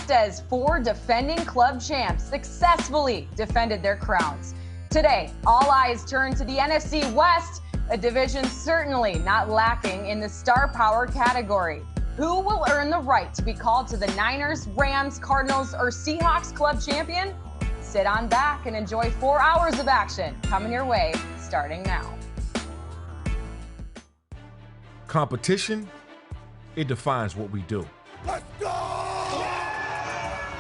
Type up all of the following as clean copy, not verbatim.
just as 4 defending club champs successfully defended their crowns. Today, all eyes turn to the NFC West, a division certainly not lacking in the star power category. Who will earn the right to be called to the Niners, Rams, Cardinals, or Seahawks club champion? Sit on back and enjoy 4 hours of action coming your way starting now. Competition, it defines what we do. Let's go!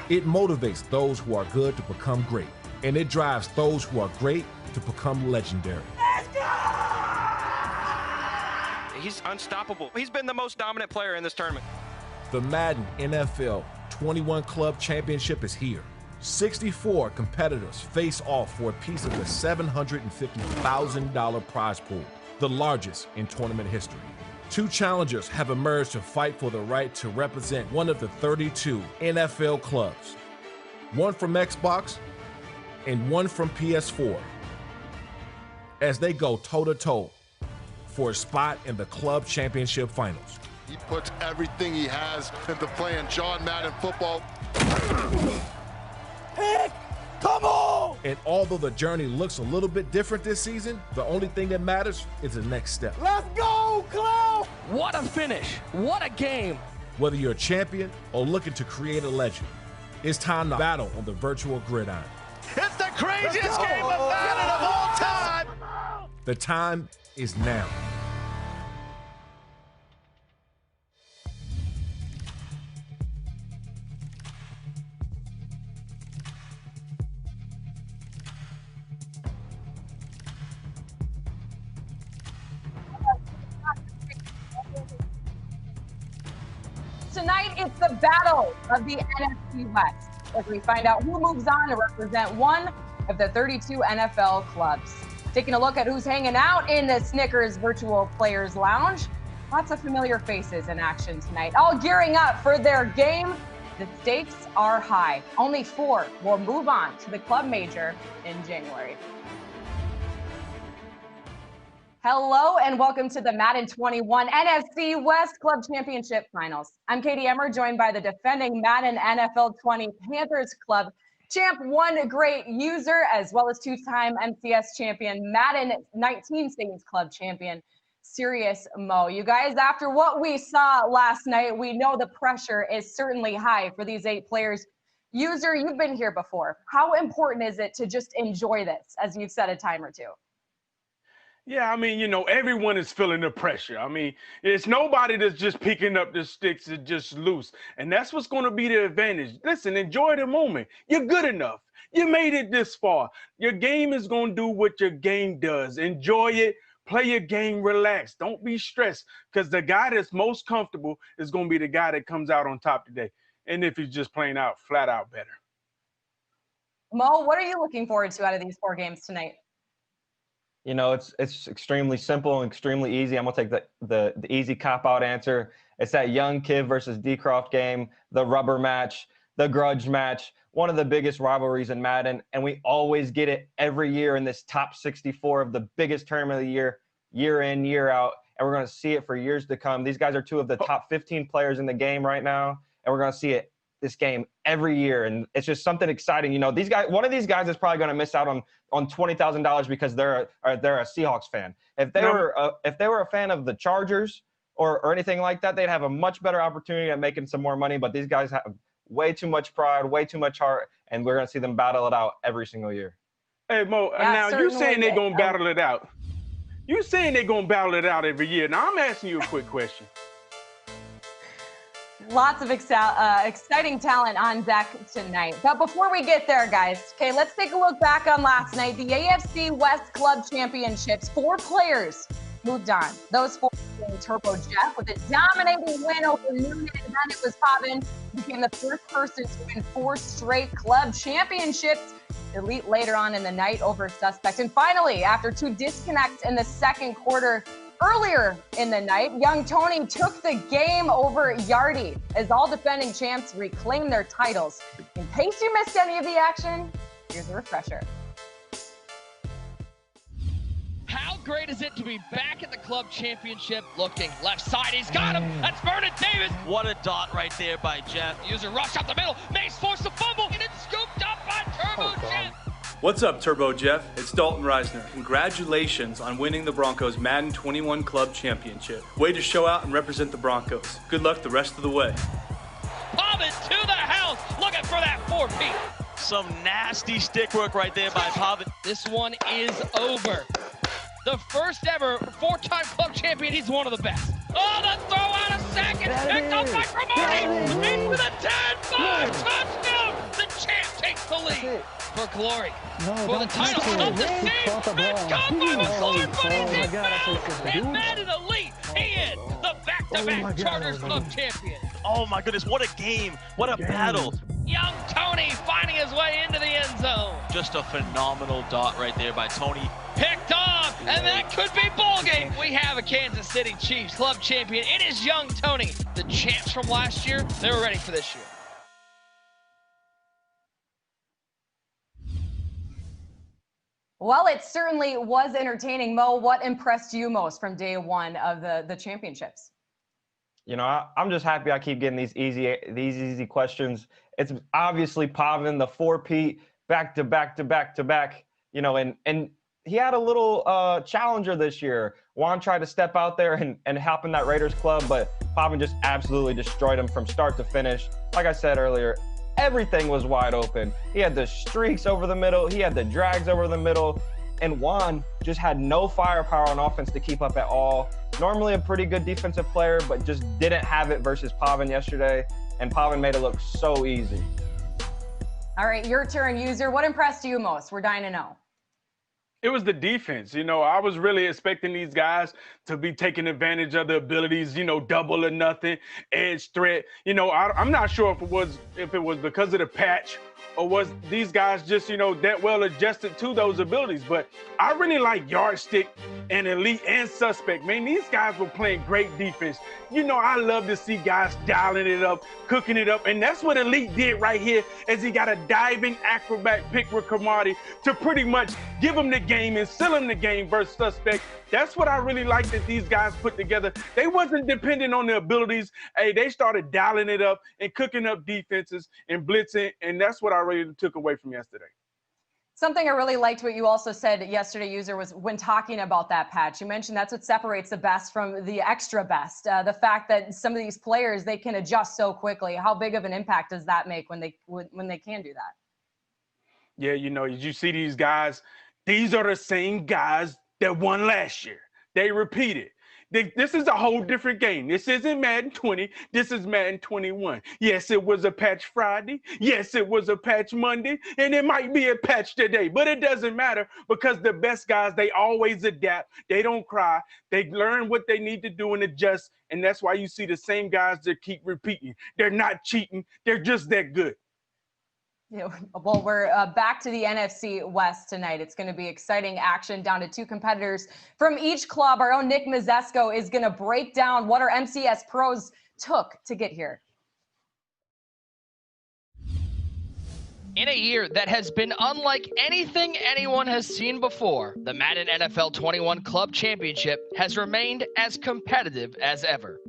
It motivates those who are good to become great, and it drives those who are great to become legendary. Let's go! He's unstoppable. He's been the most dominant player in this tournament. The Madden NFL 21 Club Championship is here. 64 competitors face off for a piece of the $750,000 prize pool, the largest in tournament history. 2 challengers have emerged to fight for the right to represent one of the 32 NFL clubs. One from Xbox and one from PS4. As they go toe-to-toe for a spot in the club championship finals. He puts everything he has into playing John Madden football. Pick! Come on! And although the journey looks a little bit different this season, the only thing that matters is the next step. Let's go, Clown! What a finish! What a game! Whether you're a champion or looking to create a legend, it's time to battle on the virtual gridiron. It's the craziest game of Madden of all time! The time is now. Tonight, it's the battle of the NFC West as we find out who moves on to represent one of the 32 NFL clubs. Taking a look at who's hanging out in the Snickers Virtual Players Lounge. Lots of familiar faces in action tonight, all gearing up for their game. The stakes are high. Only 4 will move on to the club major in January. Hello and welcome to the Madden 21 NFC West Club Championship Finals. I'm Katie Emmer, joined by the defending Madden NFL 20 Panthers Club champ, one great user, as well as 2-time MCS champion, Madden 19 Saints Club champion, Serious Mo. You guys, after what we saw last night, we know the pressure is certainly high for these 8 players. User, you've been here before. How important is it to just enjoy this, as you've said a time or 2? Yeah, I mean, you know, everyone is feeling the pressure. I mean, it's nobody that's just picking up the sticks and just loose. And that's what's going to be the advantage. Listen, enjoy the moment. You're good enough. You made it this far. Your game is going to do what your game does. Enjoy it. Play your game. Relax. Don't be stressed, because the guy that's most comfortable is going to be the guy that comes out on top today. And if he's just playing out, flat out better. Mo, what are you looking forward to out of these 4 games tonight? You know, it's extremely simple and extremely easy. I'm going to take the easy cop-out answer. It's that Young Kid versus D-Croft game, the rubber match, the grudge match, one of the biggest rivalries in Madden, and we always get it every year in this top 64 of the biggest tournament of the year, year in, year out, and we're going to see it for years to come. These guys are 2 of the top 15 players in the game right now, and we're going to see it this game every year, and it's just something exciting. You know, these guys, one of these guys is probably going to miss out on $20,000 because they're a Seahawks fan. If they were a fan of the Chargers or anything like that, they'd have a much better opportunity at making some more money. But these guys have way too much pride, way too much heart, and we're going to see them battle it out every single year. Hey, Mo, Yeah, now you saying they're going to battle it out. You saying they're going to battle it out every year. Now I'm asking you a quick question. Lots of exciting talent on deck tonight. But before we get there, guys, okay, let's take a look back on last night. The AFC West Club Championships, 4 players moved on. Those 4 being Turbo Jeff with a dominating win over Noonan, and then it was Pobbin, became the first person to win 4 straight club championships. Elite later on in the night over Suspect. And finally, after 2 disconnects in the second quarter, earlier in the night, young Tony took the game over Yardy as all defending champs reclaim their titles. In case you missed any of the action, here's a refresher. How great is it to be back at the club championship? Looking left side, he's got him. That's Vernon Davis. What a dot right there by Jeff. User rush up the middle. Mace forced the fumble, and it's scooped up by Turbo Jeff. What's up, Turbo Jeff? It's Dalton Reisner. Congratulations on winning the Broncos Madden 21 Club Championship. Way to show out and represent the Broncos. Good luck the rest of the way. Pavin to the house, looking for that 4-peat. Some nasty stick work right there by Pavin. This one is over. The first ever 4-time club champion, he's one of the best. Oh, the throw out of second, picked up by Cromartie, into the 10-5 touchdown. The champ takes the lead for glory. For the title of the season, it's caught by McClure, but he's in bounds. And Madden Elite, he is the back-to-back Chargers club champion. Oh my goodness, what a game, what a battle. Young Tony finding his way into the end zone. Just a phenomenal dot right there by Tony. Picked off, and that could be ball game. We have a Kansas City Chiefs club champion. It is young Tony. The champs from last year, they were ready for this year. Well, it certainly was entertaining. Mo, what impressed you most from day one of the championships? You know, I'm just happy I keep getting these easy questions. It's obviously Pavin, the 4-peat, back to back. You know, and he had a little challenger this year. Juan tried to step out there and help in that Raiders club, but Pavin just absolutely destroyed him from start to finish. Like I said earlier, everything was wide open. He had the streaks over the middle. He had the drags over the middle. And Juan just had no firepower on offense to keep up at all. Normally a pretty good defensive player, but just didn't have it versus Pavin yesterday. And Pavin made it look so easy. All right, your turn, user. What impressed you most? We're dying to know. It was the defense. You know, I was really expecting these guys to be taking advantage of the abilities, you know, double or nothing, edge threat. You know, I'm not sure if it was because of the patch or was these guys just, you know, that well adjusted to those abilities. But I really like Yardstick and Elite and Suspect. Man, these guys were playing great defense. You know, I love to see guys dialing it up, cooking it up. And that's what Elite did right here, as he got a diving acrobat pick with Cromartie to pretty much give him the game and seal him the game versus Suspect. That's what I really like that these guys put together. They wasn't dependent on their abilities. Hey, they started dialing it up and cooking up defenses and blitzing, and that's what I really took away from yesterday. Something I really liked what you also said yesterday, user, was when talking about that patch. You mentioned that's what separates the best from the extra best. The fact that some of these players, they can adjust so quickly. How big of an impact does that make when they can do that? Yeah, you know, as you see these guys, these are the same guys that won last year. They repeated. This is a whole different game. This isn't Madden 20. This is Madden 21. Yes, it was a patch Friday. Yes, it was a patch Monday. And it might be a patch today. But it doesn't matter, because the best guys, they always adapt. They don't cry. They learn what they need to do and adjust. And that's why you see the same guys that keep repeating. They're not cheating. They're just that good. Yeah, well, we're back to the NFC West tonight. It's going to be exciting action down to 2 competitors from each club. Our own Nick Mazesco is going to break down what our MCS pros took to get here. In a year that has been unlike anything anyone has seen before, the Madden NFL 21 Club Championship has remained as competitive as ever.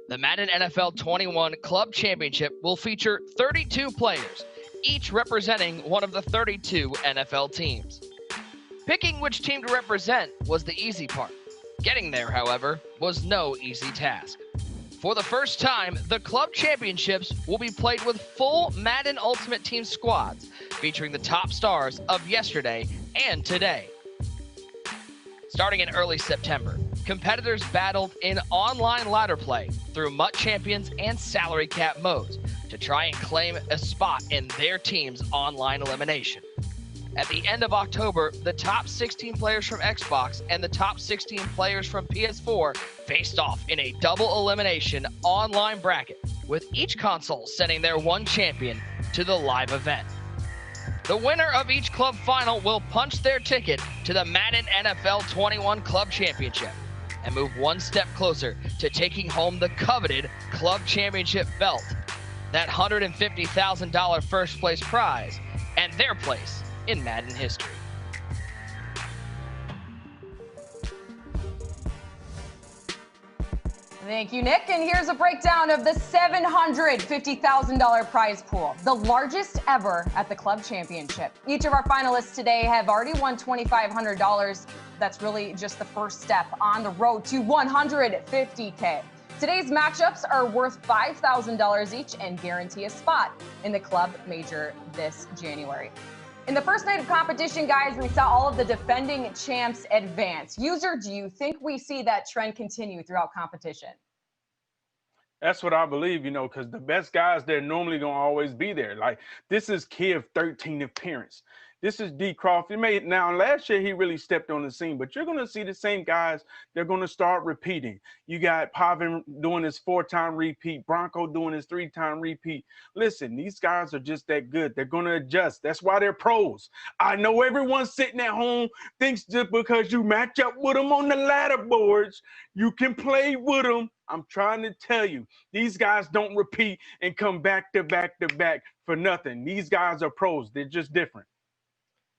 The Madden NFL 21 Club Championship will feature 32 players, each representing one of the 32 NFL teams. Picking which team to represent was the easy part. Getting there, however, was no easy task. For the first time, the club championships will be played with full Madden Ultimate Team squads, featuring the top stars of yesterday and today. Starting in early September, competitors battled in online ladder play through MUT Champions and salary cap modes to try and claim a spot in their team's online elimination. At the end of October, the top 16 players from Xbox and the top 16 players from PS4 faced off in a double elimination online bracket, with each console sending their one champion to the live event. The winner of each club final will punch their ticket to the Madden NFL 21 Club Championship and move one step closer to taking home the coveted club championship belt, that $150,000 first place prize, and their place in Madden history. Thank you, Nick. And here's a breakdown of the $750,000 prize pool, the largest ever at the club championship. Each of our finalists today have already won $2,500. That's really just the first step on the road to $150K. Today's matchups are worth $5,000 each and guarantee a spot in the club major this January. In the first night of competition, guys, we saw all of the defending champs advance. User, do you think we see that trend continue throughout competition? That's what I believe, because the best guys, they're normally going to always be there. Like, this is Kiv 13 appearance. This is D. Crawford. Now, last year, he really stepped on the scene, but you're going to see the same guys. They're going to start repeating. You got Pavin doing his 4-time repeat, Bronco doing his 3-time repeat. Listen, these guys are just that good. They're going to adjust. That's why they're pros. I know everyone sitting at home thinks just because you match up with them on the ladder boards, you can play with them. I'm trying to tell you, these guys don't repeat and come back to back to back for nothing. These guys are pros. They're just different.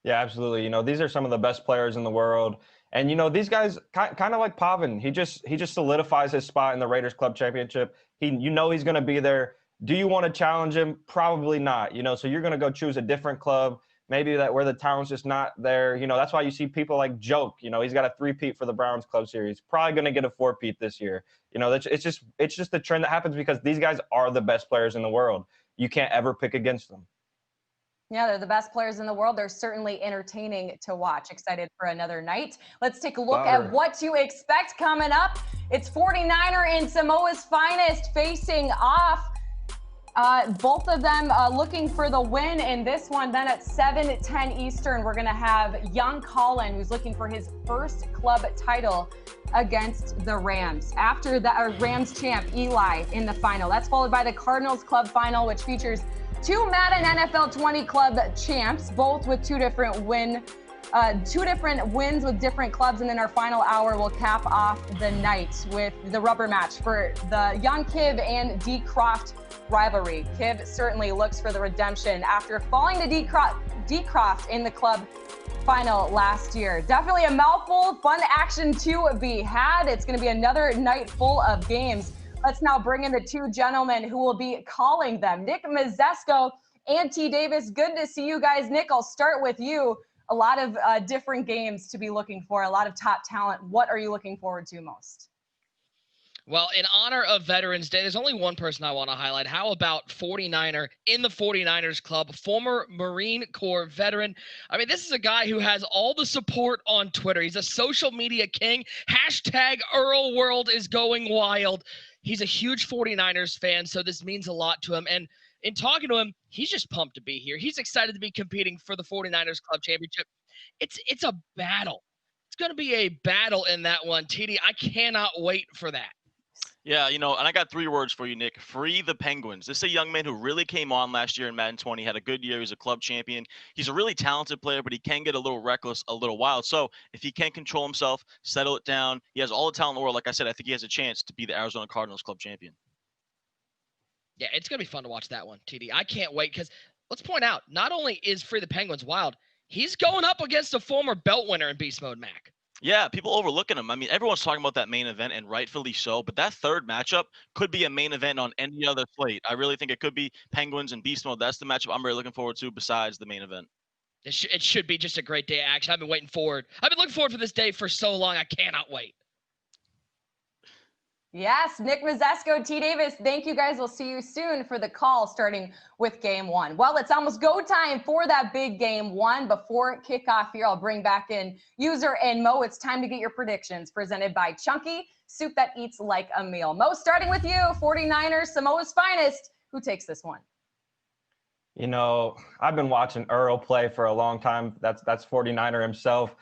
Yeah, absolutely. These are some of the best players in the world. And, these guys, kind of like Pavin, he just solidifies his spot in the Raiders Club Championship. He's going to be there. Do you want to challenge him? Probably not. So you're going to go choose a different club, maybe that where the talent's just not there. That's why you see people like Joke. He's got a 3-peat for the Browns Club Series. Probably going to get a 4-peat this year. It's just the trend that happens because these guys are the best players in the world. You can't ever pick against them. Yeah, they're the best players in the world. They're certainly entertaining to watch. Excited for another night. Let's take a look at what to expect coming up. It's 49er and Samoa's finest facing off. Both of them looking for the win in this one. Then at 7:10 Eastern, we're going to have young Colin, who's looking for his first club title against the Rams. After the Rams champ, Eli, in the final. That's followed by the Cardinals Club final, which features 2 Madden NFL 20 club champs, both with two different wins with different clubs. And then our final hour will cap off the night with the rubber match for the young Kiv and D. Croft rivalry. Kiv certainly looks for the redemption after falling to D. Croft in the club final last year. Definitely a mouthful, fun action to be had. It's going to be another night full of games. Let's now bring in the two gentlemen who will be calling them. Nick Mazesco and T. Davis. Good to see you guys. Nick, I'll start with you. A lot of different games to be looking for, a lot of top talent. What are you looking forward to most? Well, in honor of Veterans Day, there's only one person I want to highlight. How about 49er in the 49ers club, former Marine Corps veteran? I mean, this is a guy who has all the support on Twitter. He's a social media king. Hashtag Earl World is going wild. He's a huge 49ers fan, so this means a lot to him. And in talking to him, he's just pumped to be here. He's excited to be competing for the 49ers Club Championship. It's a battle. It's going to be a battle in that one, TD. I cannot wait for that. Yeah, and I got 3 words for you, Nick. Free the Penguins. This is a young man who really came on last year in Madden 20, had a good year. He's a club champion. He's a really talented player, but he can get a little reckless, a little wild. So if he can control himself, settle it down, he has all the talent in the world. Like I said, I think he has a chance to be the Arizona Cardinals club champion. Yeah, it's going to be fun to watch that one, TD. I can't wait because let's point out, not only is Free the Penguins wild, he's going up against a former belt winner in Beast Mode Mac. Yeah, people overlooking him. I mean, everyone's talking about that main event, and rightfully so. But that third matchup could be a main event on any other slate. I really think it could be Penguins and Beast Mode. That's the matchup I'm really looking forward to besides the main event. It should be just a great day of action. I've been looking forward for this day for so long. I cannot wait. Yes, Nick Mazesco, T. Davis, thank you guys. We'll see you soon for the call starting with game 1. Well, it's almost go time for that big game 1. Before kickoff here, I'll bring back in User and Mo. It's time to get your predictions presented by Chunky, soup that eats like a meal. Mo, starting with you, 49ers, Samoa's finest. Who takes this one? I've been watching Earl play for a long time. That's 49er himself.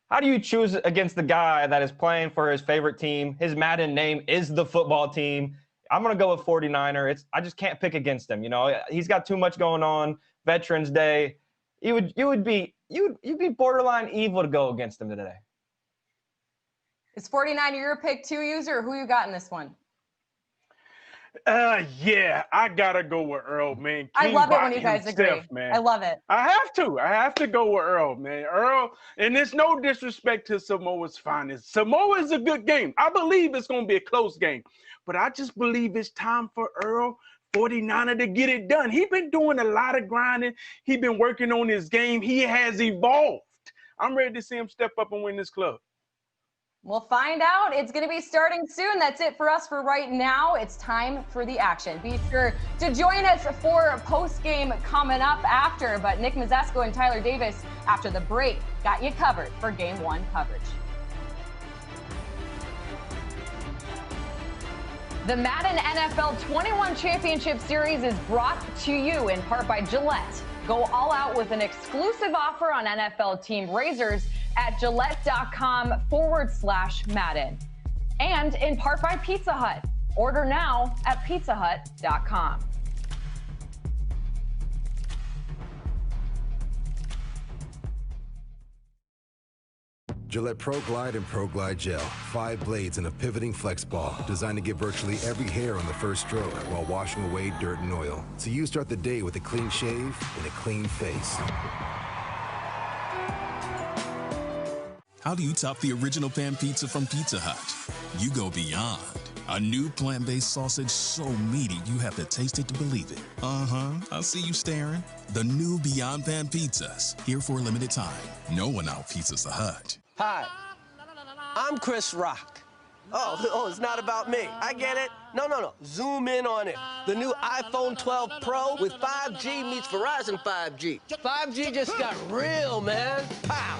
How do you choose against the guy that is playing for his favorite team? His Madden name is the football team. I'm going to go with 49er. I just can't pick against him. He's got too much going on. Veterans Day. You'd be borderline evil to go against him today. Is 49er your pick too, User? Or who you got in this one? Yeah, I gotta go with Earl, man. I King love it when Bot you guys himself, agree. man. I love it. I have to go with Earl, man. Earl, and it's no disrespect to Samoa's finest. Samoa is a good game. I believe it's gonna be a close game, but I just believe it's time for Earl 49er to get it done. He's been doing a lot of grinding. He's been working on his game. He has evolved. I'm ready to see him step up and win this club. We'll find out. It's going to be starting soon. That's it for us for right now. It's time for the action. Be sure to join us for post-game coming up after. But Nick Mazzesko and Tyler Davis, after the break, got you covered for Game 1 coverage. The Madden NFL 21 Championship Series is brought to you in part by Gillette. Go all out with an exclusive offer on NFL team razors at gillette.com/Madden. And in part by Pizza Hut. Order now at pizzahut.com. Gillette Pro Glide and Pro Glide Gel. 5 blades and a pivoting flex ball designed to get virtually every hair on the first stroke while washing away dirt and oil. So you start the day with a clean shave and a clean face. How do you top the original pan pizza from Pizza Hut? You go beyond. A new plant-based sausage so meaty you have to taste it to believe it. I see you staring. The new Beyond Pan pizzas, here for a limited time. No one out-pizzas the Hut. Hi, I'm Chris Rock. Oh, it's not about me. I get it. No. Zoom in on it. The new iPhone 12 Pro with 5G meets Verizon 5G. 5G just got real, man. Pow!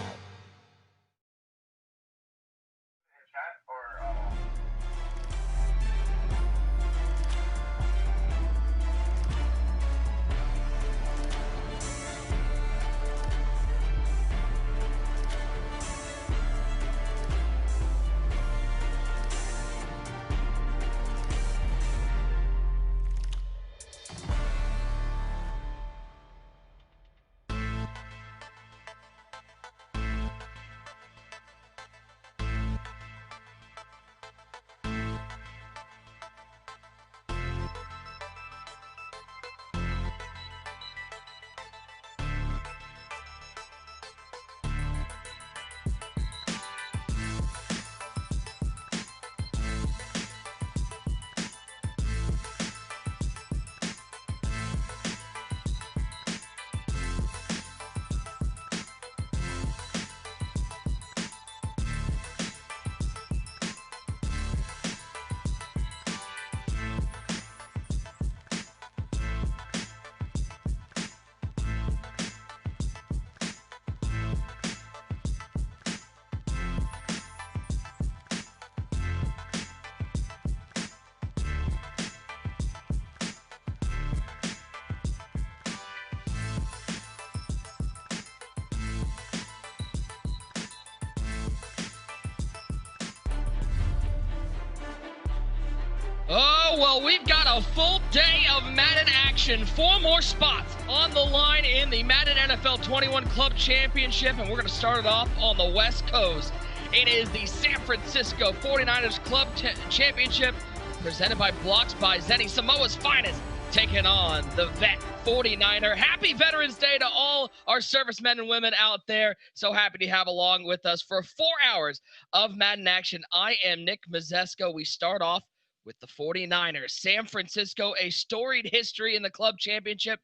Oh, well, we've got a full day of Madden action. 4 more spots on the line in the Madden NFL 21 Club Championship, and we're going to start it off on the West Coast. It is the San Francisco 49ers Club Championship, presented by Blocks by Zenny, Samoa's finest, taking on the vet 49er. Happy Veterans Day to all our servicemen and women out there. So happy to have along with us for 4 hours of Madden action. I am Nick Mazzesko. We start off with the 49ers. San Francisco, a storied history in the club championship.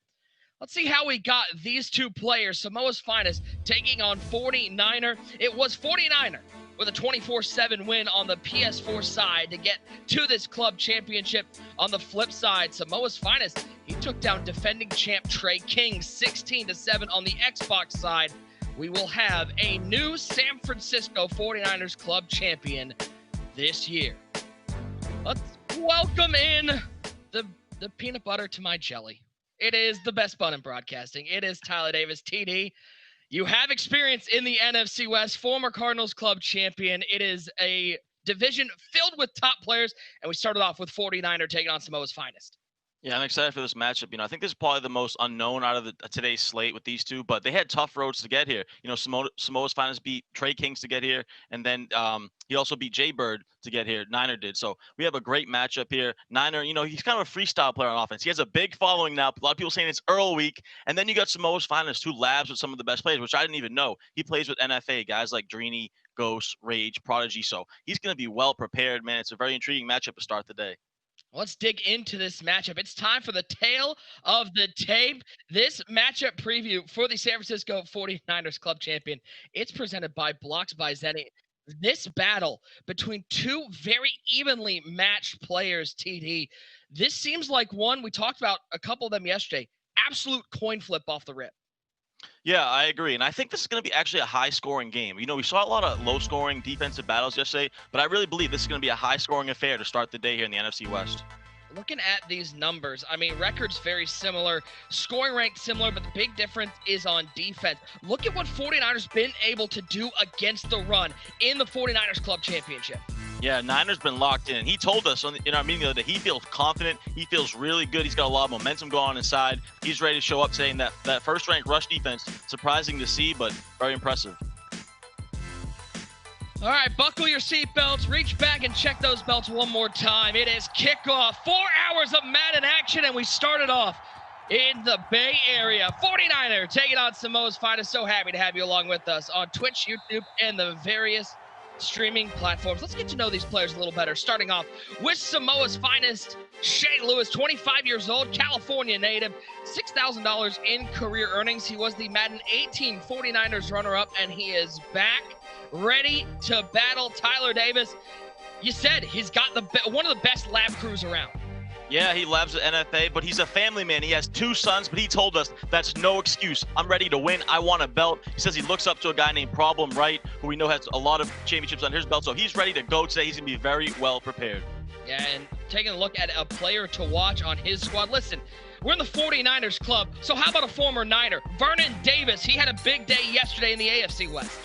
Let's see how we got these two players, Samoa's finest, taking on 49er. It was 49er with a 24-7 win on the PS4 side to get to this club championship. On the flip side, Samoa's finest, he took down defending champ Trey King 16-7 on the Xbox side. We will have a new San Francisco 49ers club champion this year. Let's welcome in the peanut butter to my jelly. It is the best bun in broadcasting. It is Tyler Davis, TD. You have experience in the NFC West, former Cardinals club champion. It is a division filled with top players, and we started off with 49er taking on Samoa's finest. Yeah, I'm excited for this matchup. I think this is probably the most unknown out of today's slate with these two, but they had tough roads to get here. Samoa's Finest beat Trey Kings to get here, and then he also beat Jay Bird to get here. Niner did. So we have a great matchup here. Niner, he's kind of a freestyle player on offense. He has a big following now. A lot of people saying it's Earl week, and then you got Samoa's Finest, who labs with some of the best players, which I didn't even know. He plays with NFA, guys like Dreeny, Ghost, Rage, Prodigy. So he's going to be well prepared, man. It's a very intriguing matchup to start the day. Let's dig into this matchup. It's time for the tale of the tape. This matchup preview for the San Francisco 49ers club champion. It's presented by Blocks by Zenny. This battle between two very evenly matched players, TD. This seems like one, we talked about a couple of them yesterday, absolute coin flip off the rip. Yeah, I agree. And I think this is going to be actually a high-scoring game. We saw a lot of low-scoring defensive battles yesterday, but I really believe this is going to be a high-scoring affair to start the day here in the NFC West. Looking at these numbers, records very similar, scoring rank similar, but the big difference is on defense. Look at what 49ers been able to do against the run in the 49ers club championship. Yeah, Niners been locked in. He told us in our meeting the other day, he feels confident. He feels really good. He's got a lot of momentum going on inside. He's ready to show up, saying that first-ranked rush defense, surprising to see, but very impressive. All right, buckle your seatbelts, reach back and check those belts one more time. It is kickoff, 4 hours of Madden action, and we started off in the Bay Area. 49er taking on Samoa's Finest. So happy to have you along with us on Twitch, YouTube, and the various streaming platforms. Let's get to know these players a little better, starting off with Samoa's Finest, Shay Lewis, 25 years old, California native, $6,000 in career earnings. He was the Madden 18 49ers runner-up, and he is back, ready to battle Tyler Davis. You said he's got one of the best lab crews around. Yeah, he labs at NFA, but he's a family man. He has 2 sons, but he told us that's no excuse. I'm ready to win. I want a belt. He says he looks up to a guy named Problem Right, who we know has a lot of championships on his belt, so he's ready to go today. He's going to be very well prepared. Yeah, and taking a look at a player to watch on his squad. Listen, we're in the 49ers club, so how about a former Niner? Vernon Davis, he had a big day yesterday in the AFC West.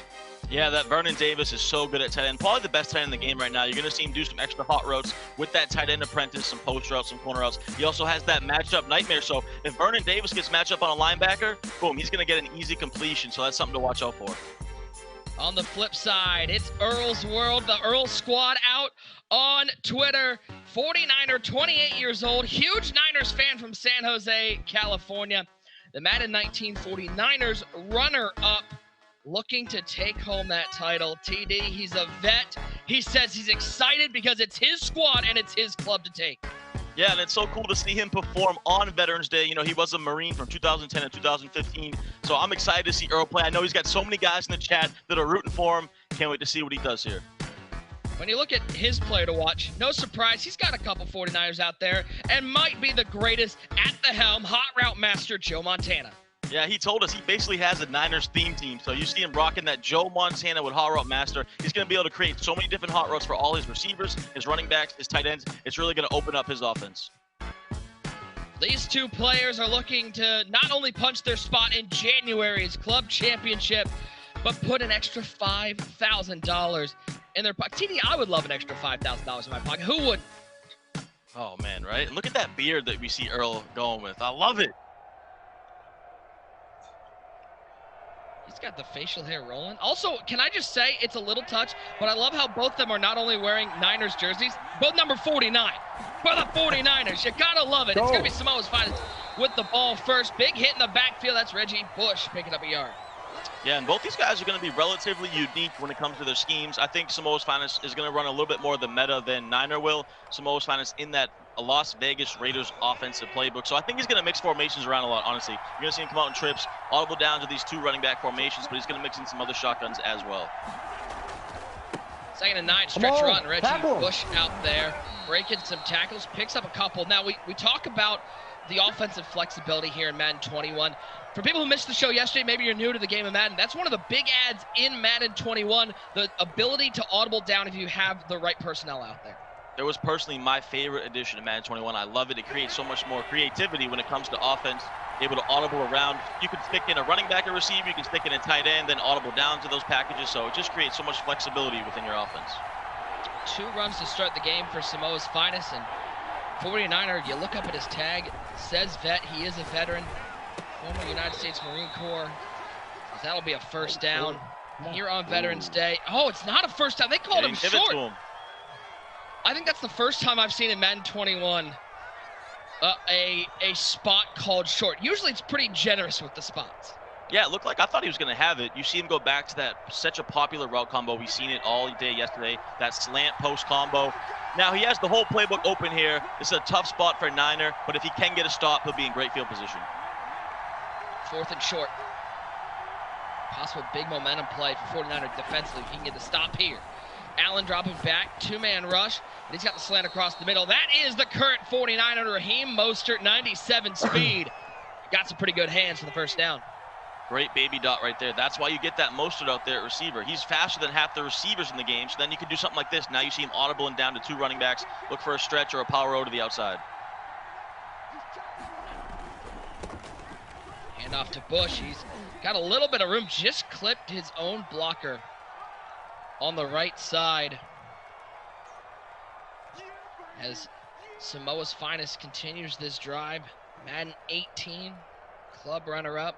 Yeah, that Vernon Davis is so good at tight end. Probably the best tight end in the game right now. You're going to see him do some extra hot routes with that tight end apprentice, some post routes, some corner routes. He also has that matchup nightmare. So if Vernon Davis gets matched up on a linebacker, boom, he's going to get an easy completion. So that's something to watch out for. On the flip side, it's Earl's World, the Earl squad out on Twitter. 49er, 28 years old, huge Niners fan from San Jose, California. The Madden 19 49ers runner-up, looking to take home that title. TD, he's a vet. He says he's excited because it's his squad and it's his club to take. Yeah, and it's so cool to see him perform on Veterans Day. He was a Marine from 2010 to 2015. So I'm excited to see Earl play. I know he's got so many guys in the chat that are rooting for him. Can't wait to see what he does here. When you look at his player to watch, no surprise, he's got a couple 49ers out there and might be the greatest at the helm, hot route master Joe Montana. Yeah, he told us he basically has a Niners theme team. So you see him rocking that Joe Montana with hot route master. He's going to be able to create so many different hot routes for all his receivers, his running backs, his tight ends. It's really going to open up his offense. These two players are looking to not only punch their spot in January's club championship, but put an extra $5,000 in their pocket. TD, I would love an extra $5,000 in my pocket. Who wouldn't? Oh, man, right? Look at that beard that we see Earl going with. I love it. He's got the facial hair rolling. Also, can I just say, it's a little touch, but I love how both of them are not only wearing Niners jerseys, both number 49 for the 49ers. You gotta love it. It's gonna be Samoa's Finest with the ball first. Big hit in the backfield. That's Reggie Bush picking up a yard. Yeah, and both these guys are going to be relatively unique when it comes to their schemes. I think Samoa's Finest is going to run a little bit more of the meta than Niner will. Samoa's Finest in that Las Vegas Raiders offensive playbook. So I think he's going to mix formations around a lot, honestly. You're going to see him come out in trips, audible down to these 2 running back formations, but he's going to mix in some other shotguns as well. 2nd and 9, stretch run. Reggie Bush out there, breaking some tackles, picks up a couple. Now, we talk about the offensive flexibility here in Madden 21. For people who missed the show yesterday, maybe you're new to the game of Madden, that's one of the big ads in Madden 21, the ability to audible down if you have the right personnel out there. It was personally my favorite addition to Madden 21. I love it. It creates so much more creativity when it comes to offense, able to audible around. You can stick in a running back or receiver, you can stick in a tight end, then audible down to those packages. So it just creates so much flexibility within your offense. 2 runs to start the game for Samoa's Finest, and 49er, you look up at his tag, says vet, he is a veteran, former United States Marine Corps. So that'll be a first down here on Veterans Day. Oh, it's not a first down. They called him short. I think that's the first time I've seen in Madden 21 a spot called short. Usually it's pretty generous with the spots. Yeah, it looked like, I thought he was going to have it. You see him go back to that, such a popular route combo. We've seen it all day yesterday, that slant post combo. Now he has the whole playbook open here. This is a tough spot for Niner, but if he can get a stop, he'll be in great field position. 4th and short. Possible big momentum play for 49er defensively. If he can get the stop here. Allen dropping back, 2-man rush, and he's got the slant across the middle. That is the current 49er, Raheem Mostert, 97 speed. Got some pretty good hands for the first down. Great baby dot right there. That's why you get that Mostert out there at receiver. He's faster than half the receivers in the game, so then you can do something like this. Now you see him audible and down to 2 running backs. Look for a stretch or a power row to the outside. Hand off to Bush. He's got a little bit of room, just clipped his own blocker on the right side. As Samoa's Finest continues this drive. Madden 18, club runner-up.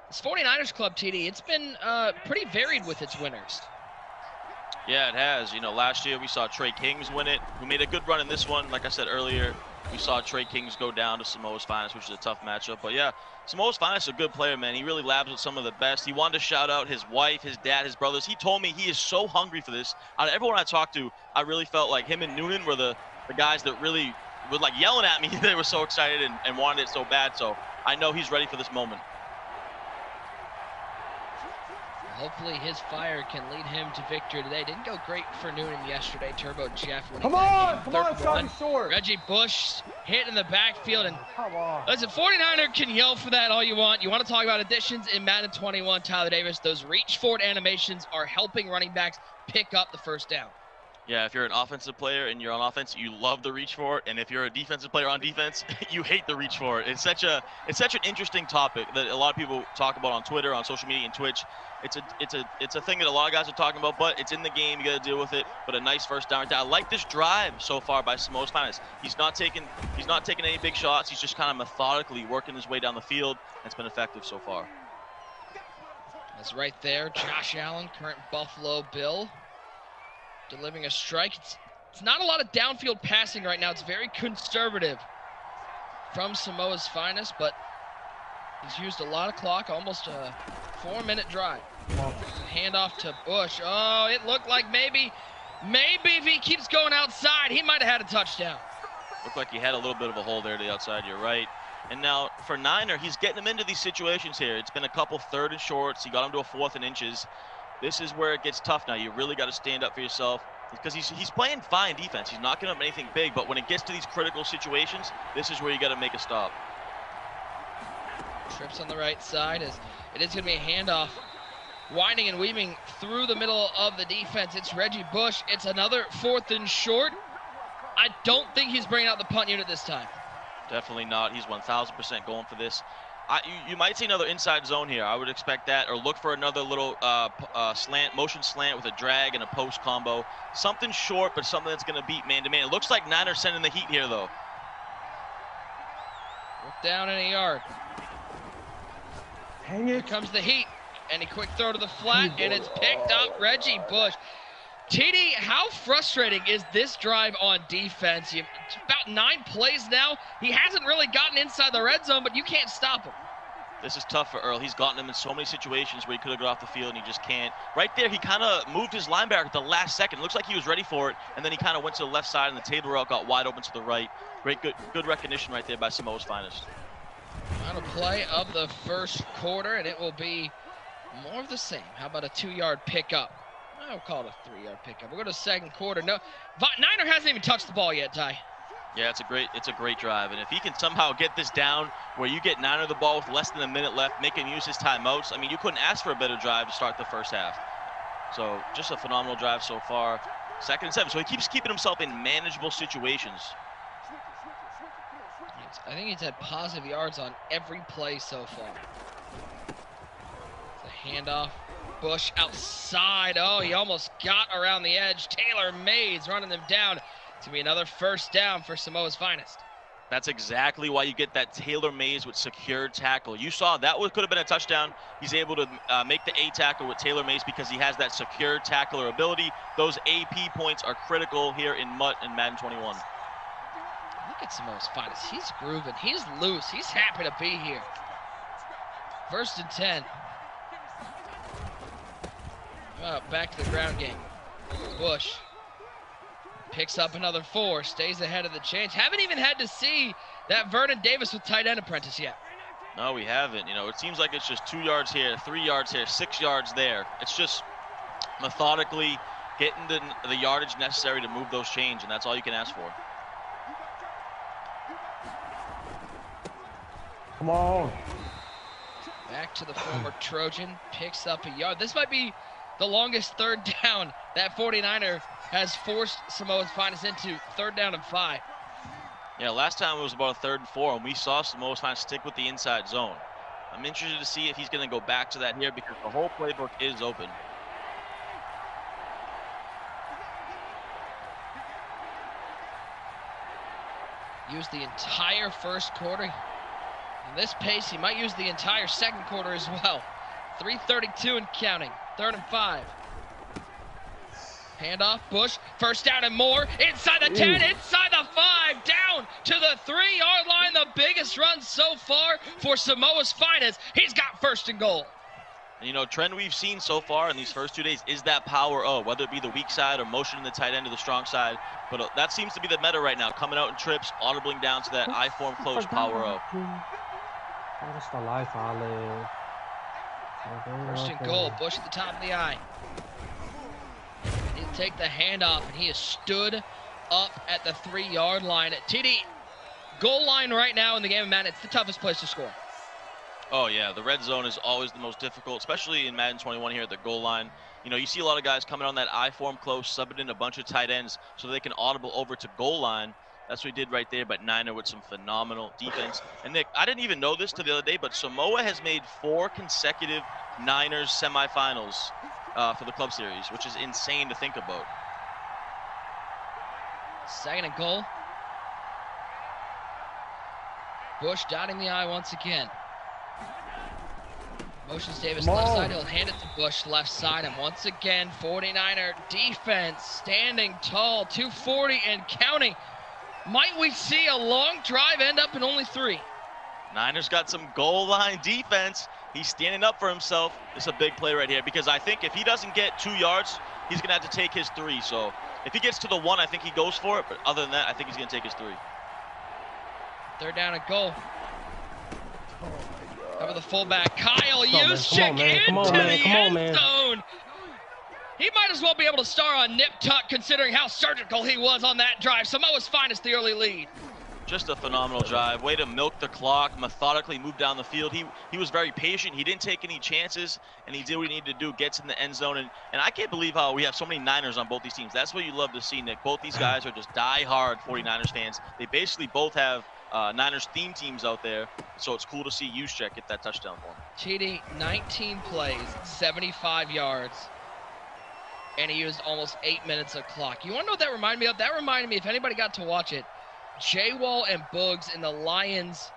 This 49ers club, TD, it's been pretty varied with its winners. Yeah, it has. You know, last year we saw Trey Kings win it, who made a good run in this one. Like I said earlier, we saw Trey Kings go down to Samoa's Finest, which is a tough matchup. But yeah, Samoa's Finest is a good player, man. He really labs with some of the best. He wanted to shout out his wife, his dad, his brothers. He told me he is so hungry for this. Out of everyone I talked to, I really felt like him and Noonan were the guys that really were like yelling at me. They were so excited and wanted it so bad. So I know he's ready for this moment. Hopefully his fire can lead him to victory today. Didn't go great for Noonan yesterday. Turbo Jeff. Come on, short. Reggie Bush hit in the backfield. And listen, 49er can yell for that all you want. You want to talk about additions in Madden 21, Tyler Davis. Those reach forward animations are helping running backs pick up the first down. Yeah, if you're an offensive player and you're on offense, you love the reach for it, and if you're a defensive player on defense, you hate the reach for it. It's such an interesting topic that a lot of people talk about on Twitter, on social media, and Twitch. It's a thing that a lot of guys are talking about, but it's in the game. You got to deal with it. But a nice first down right there. I like this drive so far by Samoa's Finest. He's not taking any big shots. He's just kind of methodically working his way down the field. It's been effective so far. That's right there, Josh Allen, current Buffalo Bill, delivering a strike. It's not a lot of downfield passing right now. It's very conservative from Samoa's Finest, but he's used a lot of clock, almost a 4-minute drive. Handoff to Bush. Oh, it looked like maybe if he keeps going outside, he might have had a touchdown. Looked like he had a little bit of a hole there to the outside, you're right. And now for Niner, he's getting him into these situations here. It's been a couple 3rd and shorts. He got him to a 4th and inches. This is where it gets tough now. You really got to stand up for yourself because he's playing fine defense. He's not giving up anything big, but when it gets to these critical situations, this is where you got to make a stop. Trips on the right side as it is going to be a handoff. Winding and weaving through the middle of the defense. It's Reggie Bush. It's another 4th and short. I don't think he's bringing out the punt unit this time. Definitely not. He's 1,000% going for this. You might see another inside zone here. I would expect that, or look for another little motion slant with a drag and a post combo. Something short, but something that's going to beat man-to-man. It looks like Niners sending the heat here, though. Look down in a yard. Hang it. Here comes the heat, and a quick throw to the flat, and it's picked up. Reggie Bush. TD, how frustrating is this drive on defense? It's about 9 plays now. He hasn't really gotten inside the red zone, but you can't stop him. This is tough for Earl. He's gotten him in so many situations where he could have got off the field and he just can't. Right there, he kind of moved his linebacker at the last second. It looks like he was ready for it, and then he kind of went to the left side, and the table route got wide open to the right. Great, good recognition right there by Samoa's Finest. Final play of the first quarter, and it will be more of the same. How about a 2-yard pickup? I'll call it a 3-yard pickup. We'll go to second quarter. No, Niner hasn't even touched the ball yet, Ty. Yeah, it's a great drive, and if he can somehow get this down where you get Niner the ball with less than a minute left, make him use his timeouts. I mean, you couldn't ask for a better drive to start the first half. So just a phenomenal drive so far. 2nd and 7. So he keeps keeping himself in manageable situations. I think he's had positive yards on every play so far. The handoff. Bush outside. Oh, he almost got around the edge. Taylor Mays running them down. to be another first down for Samoa's finest. That's exactly why you get that Taylor Mays with secure tackle. You saw that could have been a touchdown. He's able to make the A tackle with Taylor Mays because he has that secure tackler ability. Those AP points are critical here in Madden 21. Look at Samoa's finest. He's grooving. He's loose. He's happy to be here. 1st and 10. Back to the ground game. Bush picks up another 4, stays ahead of the change. Haven't even had to see that Vernon Davis with tight end apprentice yet. No, we haven't. You know, it seems like it's just 2 yards here, 3 yards here, 6 yards there. It's just methodically getting the yardage necessary to move those chains, and that's all you can ask for. Come on. Back to the former Trojan, picks up a yard. This might be the longest 3rd down that 49er has forced Samoa's finest into. 3rd down and 5. Yeah, last time it was about a 3rd and 4, and we saw Samoa's finest stick with the inside zone. I'm interested to see if he's going to go back to that here because the whole playbook is open. Used the entire 1st quarter. In this pace, he might use the entire 2nd quarter as well. 3:32 and counting. 3rd and 5. Handoff, Bush, 1st down and more. Inside the 10, inside the 5, down to the 3-yard line. The biggest run so far for Samoa's finest. He's got 1st and goal. And, you know, trend we've seen so far in these first 2 days is that power O, whether it be the weak side or motion in the tight end to the strong side. But that seems to be the meta right now, coming out in trips, audibling down to that I-form close power O. 1st and goal, Bush at the top of the I. He'll take the handoff, and he is stood up at the 3-yard line. TD, goal line right now in the game of Madden, it's the toughest place to score. Oh, yeah, the red zone is always the most difficult, especially in Madden 21 here at the goal line. You know, you see a lot of guys coming on that I-form close, subbing in a bunch of tight ends so they can audible over to goal line. That's what he did right there, but Niner with some phenomenal defense. And Nick, I didn't even know this till the other day, but Samoa has made 4 consecutive Niners semifinals for the Club Series, which is insane to think about. 2nd and goal. Bush dotting the I once again. Motions Davis left side, he'll hand it to Bush left side, and once again, 49er defense standing tall, 240 and counting. Might we see a long drive end up in only 3? Niners got some goal line defense. He's standing up for himself. It's a big play right here because I think if he doesn't get 2 yards, he's going to have to take his 3. So if he gets to the 1, I think he goes for it. But other than that, I think he's going to take his 3. 3rd down and goal. Cover the fullback, Kyle Juszczyk into the end zone. He might as well be able to star on Nip Tuck considering how surgical he was on that drive. Samoa's finest, the early lead. Just a phenomenal drive. Way to milk the clock, methodically move down the field. He was very patient. He didn't take any chances, and he did what he needed to do, gets in the end zone. And I can't believe how we have so many Niners on both these teams. That's what you love to see, Nick. Both these guys are just die-hard 49ers fans. They basically both have Niners theme teams out there, so it's cool to see Juszczyk get that touchdown for him. TD, 19 plays, 75 yards, and he used almost 8 minutes of clock. You want to know what that reminded me of? That reminded me, if anybody got to watch it, J-Wall and Boogs in the Lions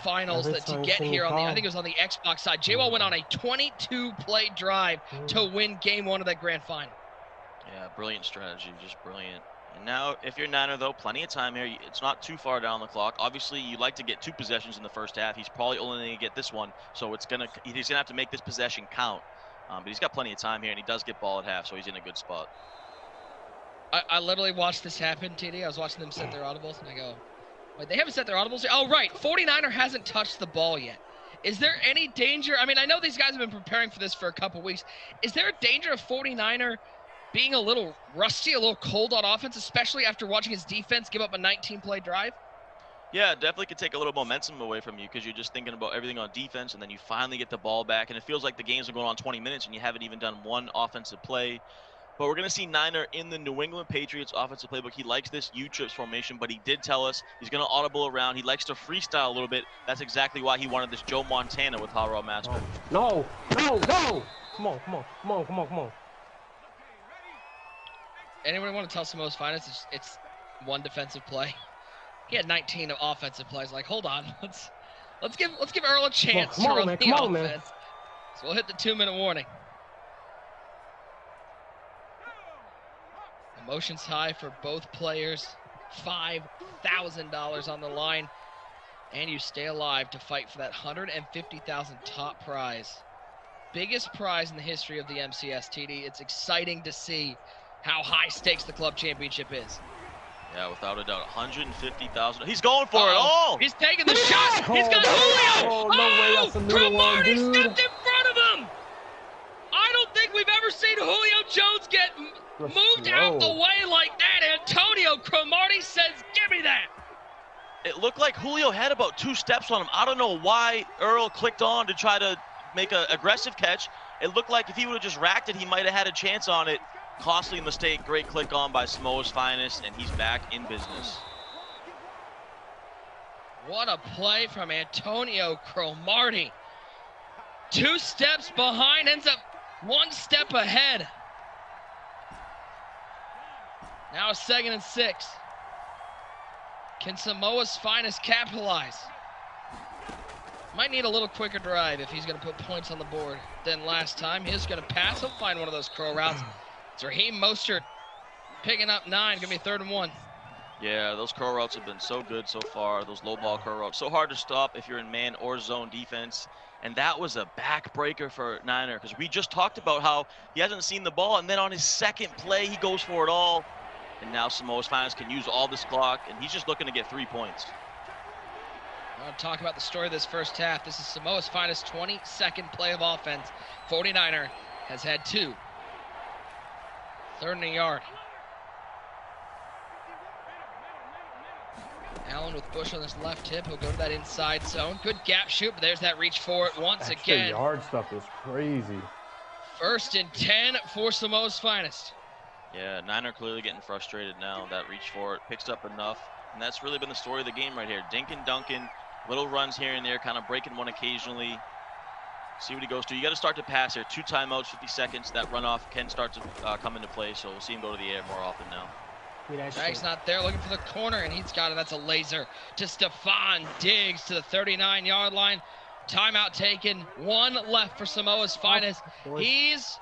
finals to get here on the, I think it was on the Xbox side. J-Wall went on a 22-play drive to win game 1 of that grand final. Yeah, brilliant strategy, just brilliant. And now, if you're Niner, though, plenty of time here. It's not too far down the clock. Obviously, you'd like to get 2 possessions in the first half. He's probably only going to get this one, so he's going to have to make this possession count. But he's got plenty of time here, and he does get ball at half, so he's in a good spot. I literally watched this happen, TD. I was watching them set their audibles, and I go, wait, they haven't set their audibles yet? Oh, right. 49er hasn't touched the ball yet. Is there any danger? I mean, I know these guys have been preparing for this for a couple weeks. Is there a danger of 49er being a little rusty, a little cold on offense, especially after watching his defense give up a 19-play drive? Yeah, definitely could take a little momentum away from you because you're just thinking about everything on defense, and then you finally get the ball back, and it feels like the games are going on 20 minutes, and you haven't even done one offensive play. But we're going to see Niner in the New England Patriots offensive playbook. He likes this U-trips formation, but he did tell us he's going to audible around. He likes to freestyle a little bit. That's exactly why he wanted this Joe Montana with Hot Rod Master. No, no, no! Come on, come on, come on, come on, come on. Anyone want to tell Samoa's finest? It's one defensive play. He had 19 offensive plays. Like, hold on, let's give Earl a chance to run the offense. So we'll hit the 2-minute warning. Emotions high for both players. $5,000 on the line, and you stay alive to fight for that $150,000 top prize. Biggest prize in the history of the MCS, TD. It's exciting to see how high stakes the club championship is. Yeah, without a doubt, $150,000. He's going for it all. He's taking the shot. He's got Julio. Oh, no way. That's a new one, dude. Stepped in front of him. I don't think we've ever seen Julio Jones get moved out the way like that. Antonio Cromartie says, give me that. It looked like Julio had about 2 steps on him. I don't know why Earl clicked on to try to make an aggressive catch. It looked like if he would have just racked it, he might have had a chance on it. Costly mistake. Great click on by Samoa's finest, and he's back in business. What a play from Antonio Cromartie. 2 steps behind, ends up 1 step ahead. Now 2nd and 6. Can Samoa's finest capitalize? Might need a little quicker drive if he's going to put points on the board than last time. He's going to pass. He'll find one of those crow routes. It's Raheem Mostert picking up 9. Going to be 3rd and 1. Yeah, those crow routes have been so good so far. Those low ball crow routes. So hard to stop if you're in man or zone defense. And that was a backbreaker for Niner, because we just talked about how he hasn't seen the ball. And then on his 2nd play, he goes for it all. And now Samoa's finest can use all this clock. And he's just looking to get 3 points. I want to talk about the story of this first half. This is Samoa's finest 22nd play of offense. 49er has had 2. 3rd and a yard. Allen with Bush on his left hip. He'll go to that inside zone. Good gap shoot, but there's that reach for it once again. Yard stuff is crazy. 1st and 10 for Samoa's finest. Yeah, Niner clearly getting frustrated now. That reach for it picks up enough. And that's really been the story of the game right here. Dink and Duncan, little runs here and there, kind of breaking one occasionally. See what he goes to. You got to start to pass here. 2 timeouts, 50 seconds. That runoff can start to come into play, so we'll see him go to the air more often now. Drag's not there, looking for the corner, and he's got it. That's a laser to Stephon Diggs to the 39-yard line. Timeout taken. 1 left for Samoa's finest. He's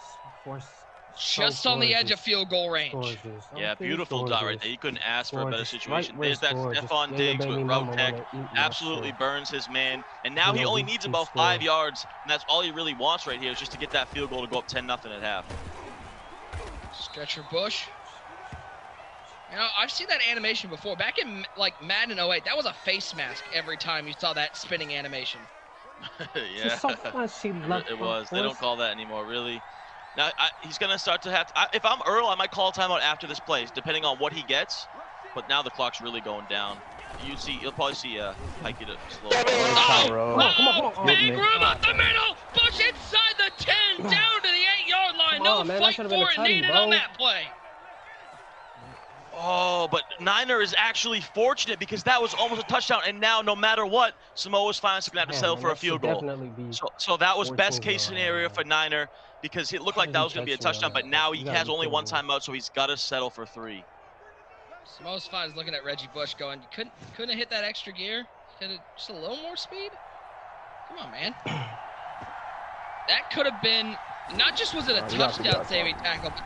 just on the edge of field goal range. Yeah, beautiful dot right there. You couldn't ask for a better situation. There's that Stephon Diggs with route tech. Absolutely burns his man. And now he only needs about 5 yards, and that's all he really wants right here, is just to get that field goal to go up 10-0 at half. Stretcher Bush. You know, I've seen that animation before. Back in like Madden 08, that was a face mask every time you saw that spinning animation. Yeah, it was. They don't call that anymore, really. Now, he's going to start to have to, if I'm Earl, I might call timeout after this play, depending on what he gets. But now the clock's really going down. You'll probably see Pike get it slow. Big room up the middle. Bush inside the 10, down to the 8-yard line. No fight for it needed on that play. Oh, but Niner is actually fortunate, because that was almost a touchdown. And now, no matter what, Samoa's finest are going to have to settle for a field goal. So that was best case scenario for Niner, because it looked like that was going to be a touchdown. But now he has only 1 timeout, so he's got to settle for 3. Samoa's finest looking at Reggie Bush going, couldn't have hit that extra gear? Could have just a little more speed? Come on, man. That could have been, not just was it a touchdown saving tackle, but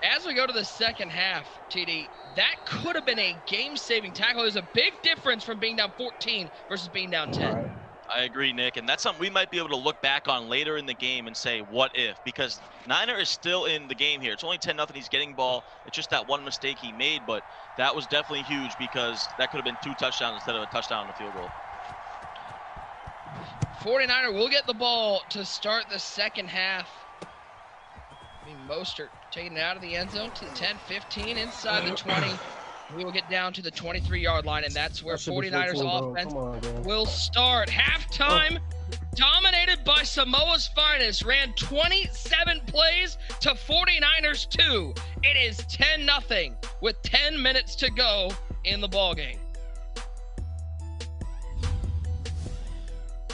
as we go to the second half, TD, that could have been a game-saving tackle. There's a big difference from being down 14 versus being down 10. I agree, Nick, and that's something we might be able to look back on later in the game and say, what if? Because Niner is still in the game here. It's only 10-0. He's getting ball. It's just that one mistake he made, but that was definitely huge, because that could have been 2 touchdowns instead of a touchdown and a field goal. 49er will get the ball to start the second half. Mostert taking it out of the end zone to the 10, 15, inside the 20. We will get down to the 23-yard line, and that's where 49ers offense will start. Halftime, dominated by Samoa's finest, ran 27 plays to 49ers 2. It is 10-0 with 10 minutes to go in the ballgame.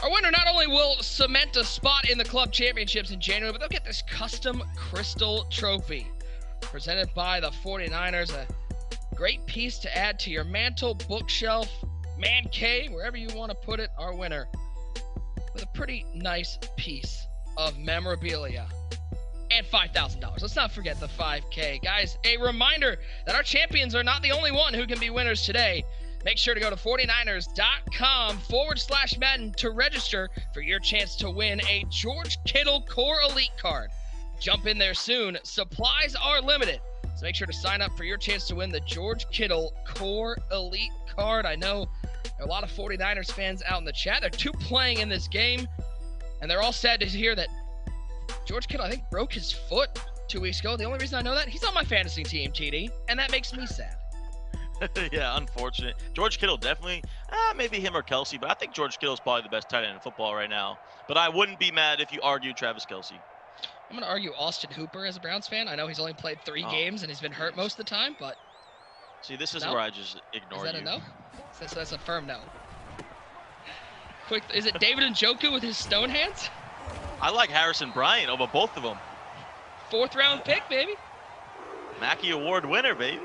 Our winner not only will cement a spot in the club championships in January, but they'll get this custom crystal trophy presented by the 49ers. Great piece to add to your mantle, bookshelf, man cave, wherever you want to put it. Our winner with a pretty nice piece of memorabilia and $5,000. Let's not forget the 5K. Guys, a reminder that our champions are not the only one who can be winners today. Make sure to go to 49ers.com/Madden to register for your chance to win a George Kittle Core Elite card. Jump in there soon. Supplies are limited. So make sure to sign up for your chance to win the George Kittle Core Elite card. I know there are a lot of 49ers fans out in the chat. They're two playing in this game, and they're all sad to hear that George Kittle, I think, broke his foot 2 weeks ago. The only reason I know that, he's on my fantasy team, TD, and that makes me sad. Yeah, unfortunate. George Kittle definitely, maybe him or Kelsey, but I think George Kittle is probably the best tight end in football right now. But I wouldn't be mad if you argued Travis Kelce. I'm going to argue Austin Hooper as a Browns fan. I know he's only played 3 games and he's been hurt most of the time, but... See, this is where I just ignore you. Is that a no? That's a firm no. Quick, is it David Njoku with his stone hands? I like Harrison Bryant over both of them. 4th round pick, baby. Mackey Award winner, baby.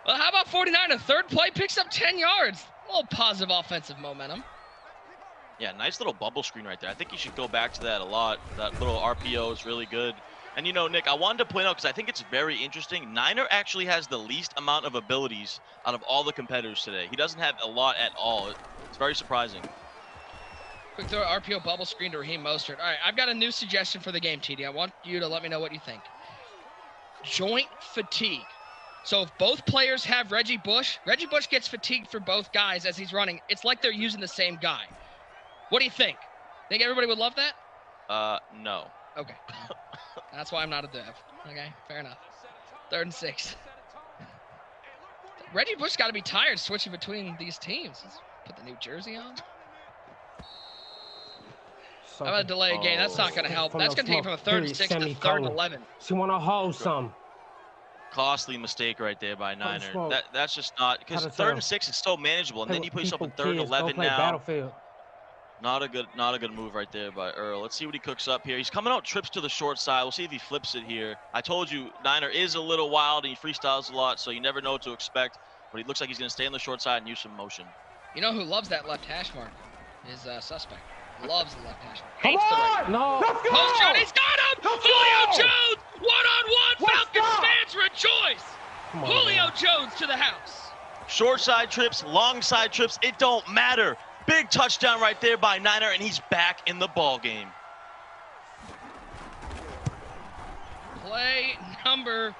Well, how about 49? A third play picks up 10 yards. A little positive offensive momentum. Yeah, nice little bubble screen right there. I think you should go back to that a lot. That little RPO is really good. And, you know, Nick, I wanted to point out, because I think it's very interesting, Niner actually has the least amount of abilities out of all the competitors today. He doesn't have a lot at all. It's very surprising. Quick throw, RPO bubble screen to Raheem Mostert. All right, I've got a new suggestion for the game, TD. I want you to let me know what you think. Joint fatigue. So if both players have Reggie Bush gets fatigued for both guys as he's running. It's like they're using the same guy. What do you think? Think everybody would love that? No. Okay. That's why I'm not a dev. Okay, fair enough. 3rd and 6. Reggie Bush got to be tired switching between these teams. Let's put the new jersey on. How about a delay game? That's not going to help. That's going to take it from a 3rd and 6 to 3rd and 11. She want to hold some. Costly mistake right there by Niner. That's just not, because 3rd and 6 is so manageable, and then you put yourself in 3rd and 11 now. Not a good move right there by Earl. Let's see what he cooks up here. He's coming out trips to the short side. We'll see if he flips it here. I told you, Niner is a little wild and he freestyles a lot, so you never know what to expect. But he looks like he's going to stay on the short side and use some motion. You know who loves that left hash mark? Is Suspect. Loves the left hash mark. Come on! No. Post shot, he's got him! Julio Jones! One-on-one! Falcons fans rejoice! Julio Jones to the house. Short side trips, long side trips, it don't matter. Big touchdown right there by Niner, and he's back in the ball game. Play number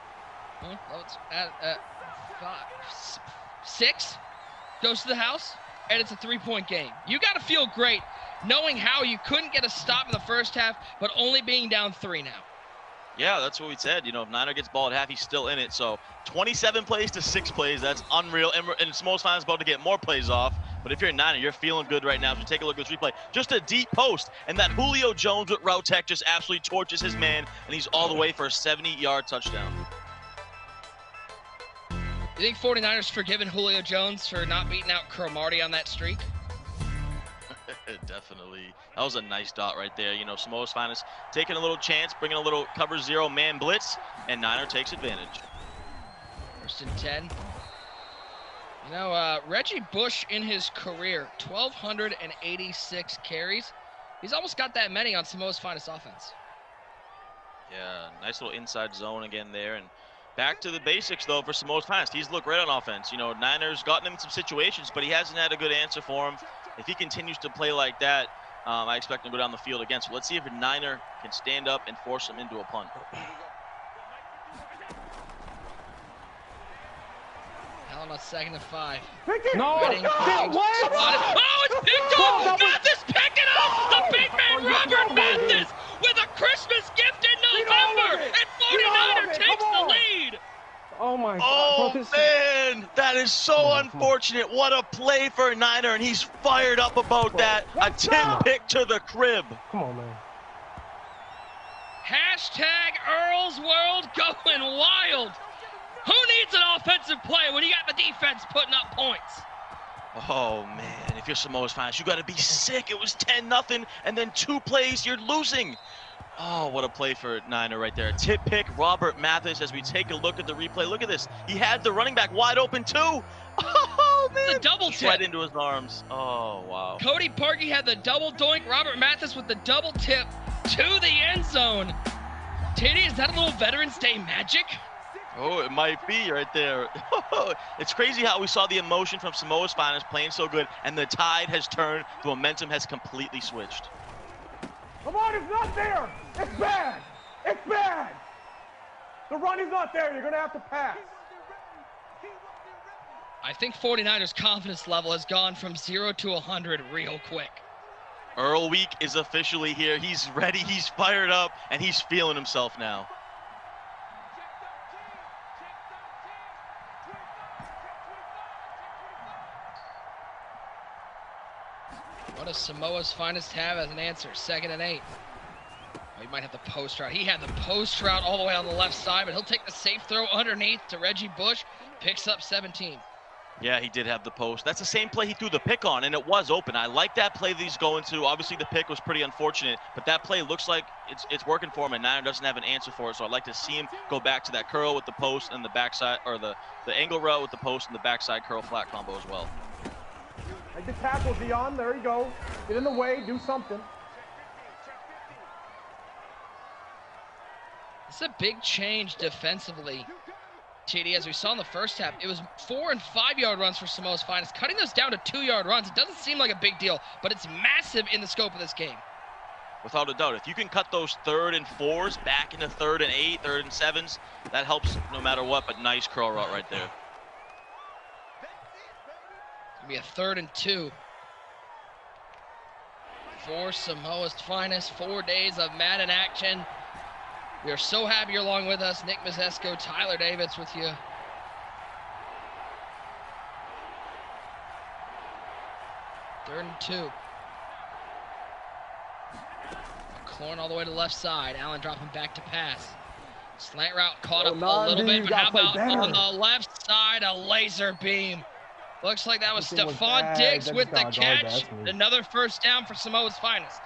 6 goes to the house, and it's a 3-point game. You got to feel great knowing how you couldn't get a stop in the first half, but only being down 3 now. Yeah, that's what we said. You know, if Niner gets ball at half, he's still in it. So 27 plays to 6 plays, that's unreal. And Small's Finance about to get more plays off. But if you're a Niner, you're feeling good right now. So take a look at this replay. Just a deep post, and that Julio Jones with route tech just absolutely torches his man, and he's all the way for a 70-yard touchdown. You think 49ers forgiven Julio Jones for not beating out Cromartie on that streak? Definitely. That was a nice dot right there. You know, Samoa's Finest taking a little chance, bringing a little cover 0 man blitz, and Niner takes advantage. 1st and 10. You know, Reggie Bush in his career, 1,286 carries. He's almost got that many on Samoa's Finest offense. Yeah, nice little inside zone again there. And back to the basics, though, for Samoa's Finest. He's looked great on offense. You know, Niners gotten him in some situations, but he hasn't had a good answer for him. If he continues to play like that, I expect him to go down the field again. So let's see if a Niner can stand up and force him into a punt. Allen on 2nd and 5. No, what? Oh, it's picked up! Mathis picking up! The big man Robert Mathis with a Christmas gift in November! And 49er takes the lead! Oh my God. Oh man, that is so unfortunate. What a play for a Niner, and he's fired up about that. A tip pick to the crib. Come on, man. Hashtag Earl's World going wild. Who needs an offensive play when you got the defense putting up points? Oh man, if you're Samoa's Finest, you got to be sick. It was 10-0, and then 2 plays, you're losing. Oh, what a play for Niner right there. Tip pick, Robert Mathis, as we take a look at the replay. Look at this. He had the running back wide open too. Oh, man. The double tip. Right into his arms. Oh, wow. Cody Parkey had the double doink. Robert Mathis with the double tip to the end zone. Titty, is that a little Veterans Day magic? Oh, it might be right there. It's crazy how we saw the emotion from Samoa's finest playing so good, and the tide has turned. The momentum has completely switched. Come on, it's not there. It's bad. It's bad. The run is not there. You're going to have to pass. I think 49ers' confidence level has gone from 0 to 100 real quick. Earl Week is officially here. He's ready. He's fired up, and he's feeling himself now. What does Samoa's finest have as an answer? 2nd and 8. Oh, he might have the post route. He had the post route all the way on the left side, but he'll take the safe throw underneath to Reggie Bush. Picks up 17. Yeah, he did have the post. That's the same play he threw the pick on, and it was open. I like that play that he's going to. Obviously, the pick was pretty unfortunate, but that play looks like it's working for him, and Niner doesn't have an answer for it. So I'd like to see him go back to that curl with the post and the backside, or the angle route with the post and the backside curl flat combo as well. Make the tackle, Dion. There you go. Get in the way. Do something. It's a big change defensively, TD. As we saw in the first half, it was 4- and 5-yard runs for Samoa's finest. Cutting those down to 2-yard runs, it doesn't seem like a big deal, but it's massive in the scope of this game. Without a doubt, if you can cut those 3rd and 4s back into 3rd and 8, 3rd and 7s, that helps no matter what, but nice curl route right there. Be a 3rd and 2 for Samoa's finest. 4 days of Madden action. We are so happy you're along with us. Nick Mazesco, Tyler Davis with you. Third and 2. McLaurin all the way to the left side. Allen dropping back to pass. Slant route caught up a little bit, but how about on the left side, a laser beam. Looks like that was Stephon Diggs with the catch. Another first down for Samoa's finest.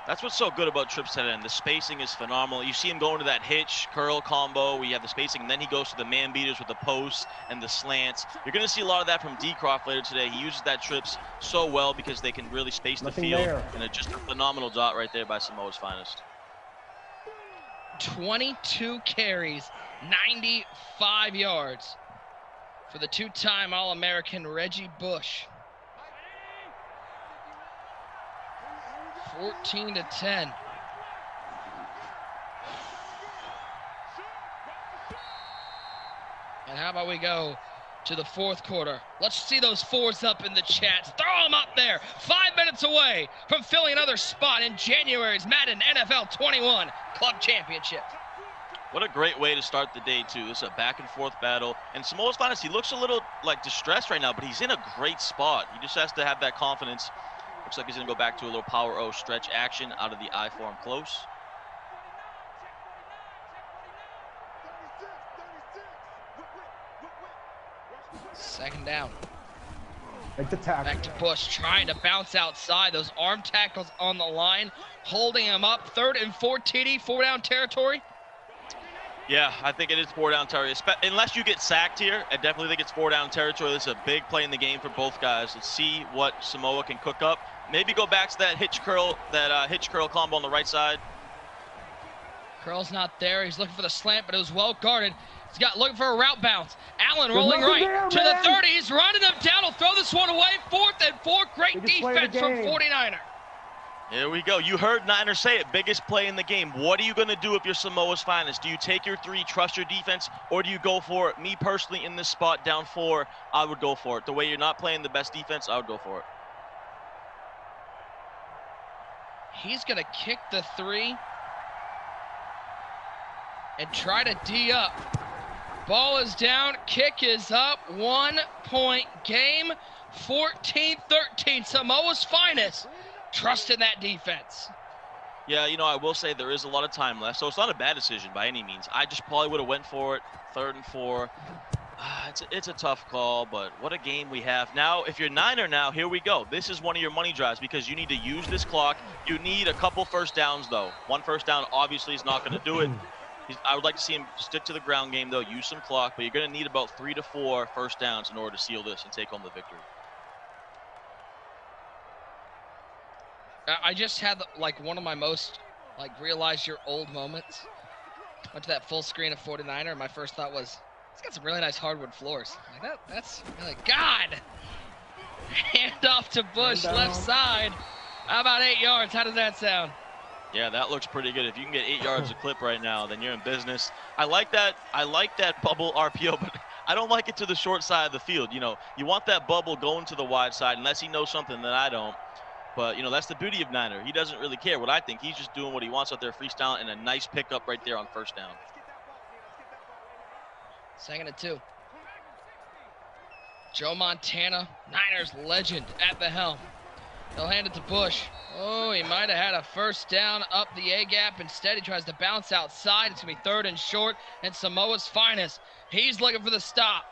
That's what's so good about Tripp's head end. The spacing is phenomenal. You see him going to that hitch, curl combo. We have the spacing, and then he goes to the man beaters with the posts and the slants. You're going to see a lot of that from D-Croft later today. He uses that Trips so well because they can really space the field. And it's just a phenomenal dot right there by Samoa's finest. 22 carries, 95 yards. For the 2-time All-American Reggie Bush. 14-10. And how about we go to the 4th quarter? Let's see those 4s up in the chats. Throw them up there. 5 minutes away from filling another spot in January's Madden NFL 21 Club Championship. What a great way to start the day, too. This is a back-and-forth battle. And Samoa's finest, he looks a little, like, distressed right now, but he's in a great spot. He just has to have that confidence. Looks like he's going to go back to a little power O stretch action out of the I form close. Second down. Make the tackle. Back to Bush, trying to bounce outside. Those arm tackles on the line, holding him up. 3rd and 4, TD, 4-down territory. Yeah, I think it is 4-down territory. Unless you get sacked here, I definitely think it's 4-down territory. This is a big play in the game for both guys. Let's see what Samoa can cook up. Maybe go back to that hitch curl combo on the right side. Curl's not there. He's looking for the slant, but it was well guarded. He's looking for a route bounce. Allen rolling right to the 30. He's running them down. He'll throw this one away. 4th and 4. Great defense from 49er. Here we go. You heard Niner say it. Biggest play in the game. What are you going to do if you're Samoa's finest? Do you take your 3, trust your defense, or do you go for it? Me personally, in this spot, down 4, I would go for it. The way you're not playing the best defense, I would go for it. He's going to kick the 3 and try to D up. Ball is down. Kick is up. 1-point game. 14-13. Samoa's finest. Trust in that defense. Yeah, you know, I will say there is a lot of time left, so it's not a bad decision by any means. I just probably would have went for it. 3rd and 4. It's a tough call, but what a game we have. Now, if you're Niner now, here we go. This is one of your money drives because you need to use this clock. You need a couple first downs, though. One first down obviously is not going to do it. I would like to see him stick to the ground game, though, use some clock, but you're going to need about 3 to 4 first downs in order to seal this and take home the victory. I just had like one of my most realize your old moments. Went to that full screen of 49er, and my first thought was, it's got some really nice hardwood floors. Like that's really, God. Hand off to Bush, left side. How about 8 yards? How does that sound? Yeah, that looks pretty good. If you can get 8 yards a clip right now, then you're in business. I like that bubble RPO, but I don't like it to the short side of the field. You know, you want that bubble going to the wide side unless he knows something that I don't. But, you know, that's the beauty of Niner. He doesn't really care what I think. He's just doing what he wants out there, freestyling, and a nice pickup right there on first down. 2nd and 2. Joe Montana, Niners legend at the helm. He'll hand it to Bush. Oh, he might have had a first down up the A-gap. Instead, he tries to bounce outside. It's going to be 3rd and short, and Samoa's finest. He's looking for the stop.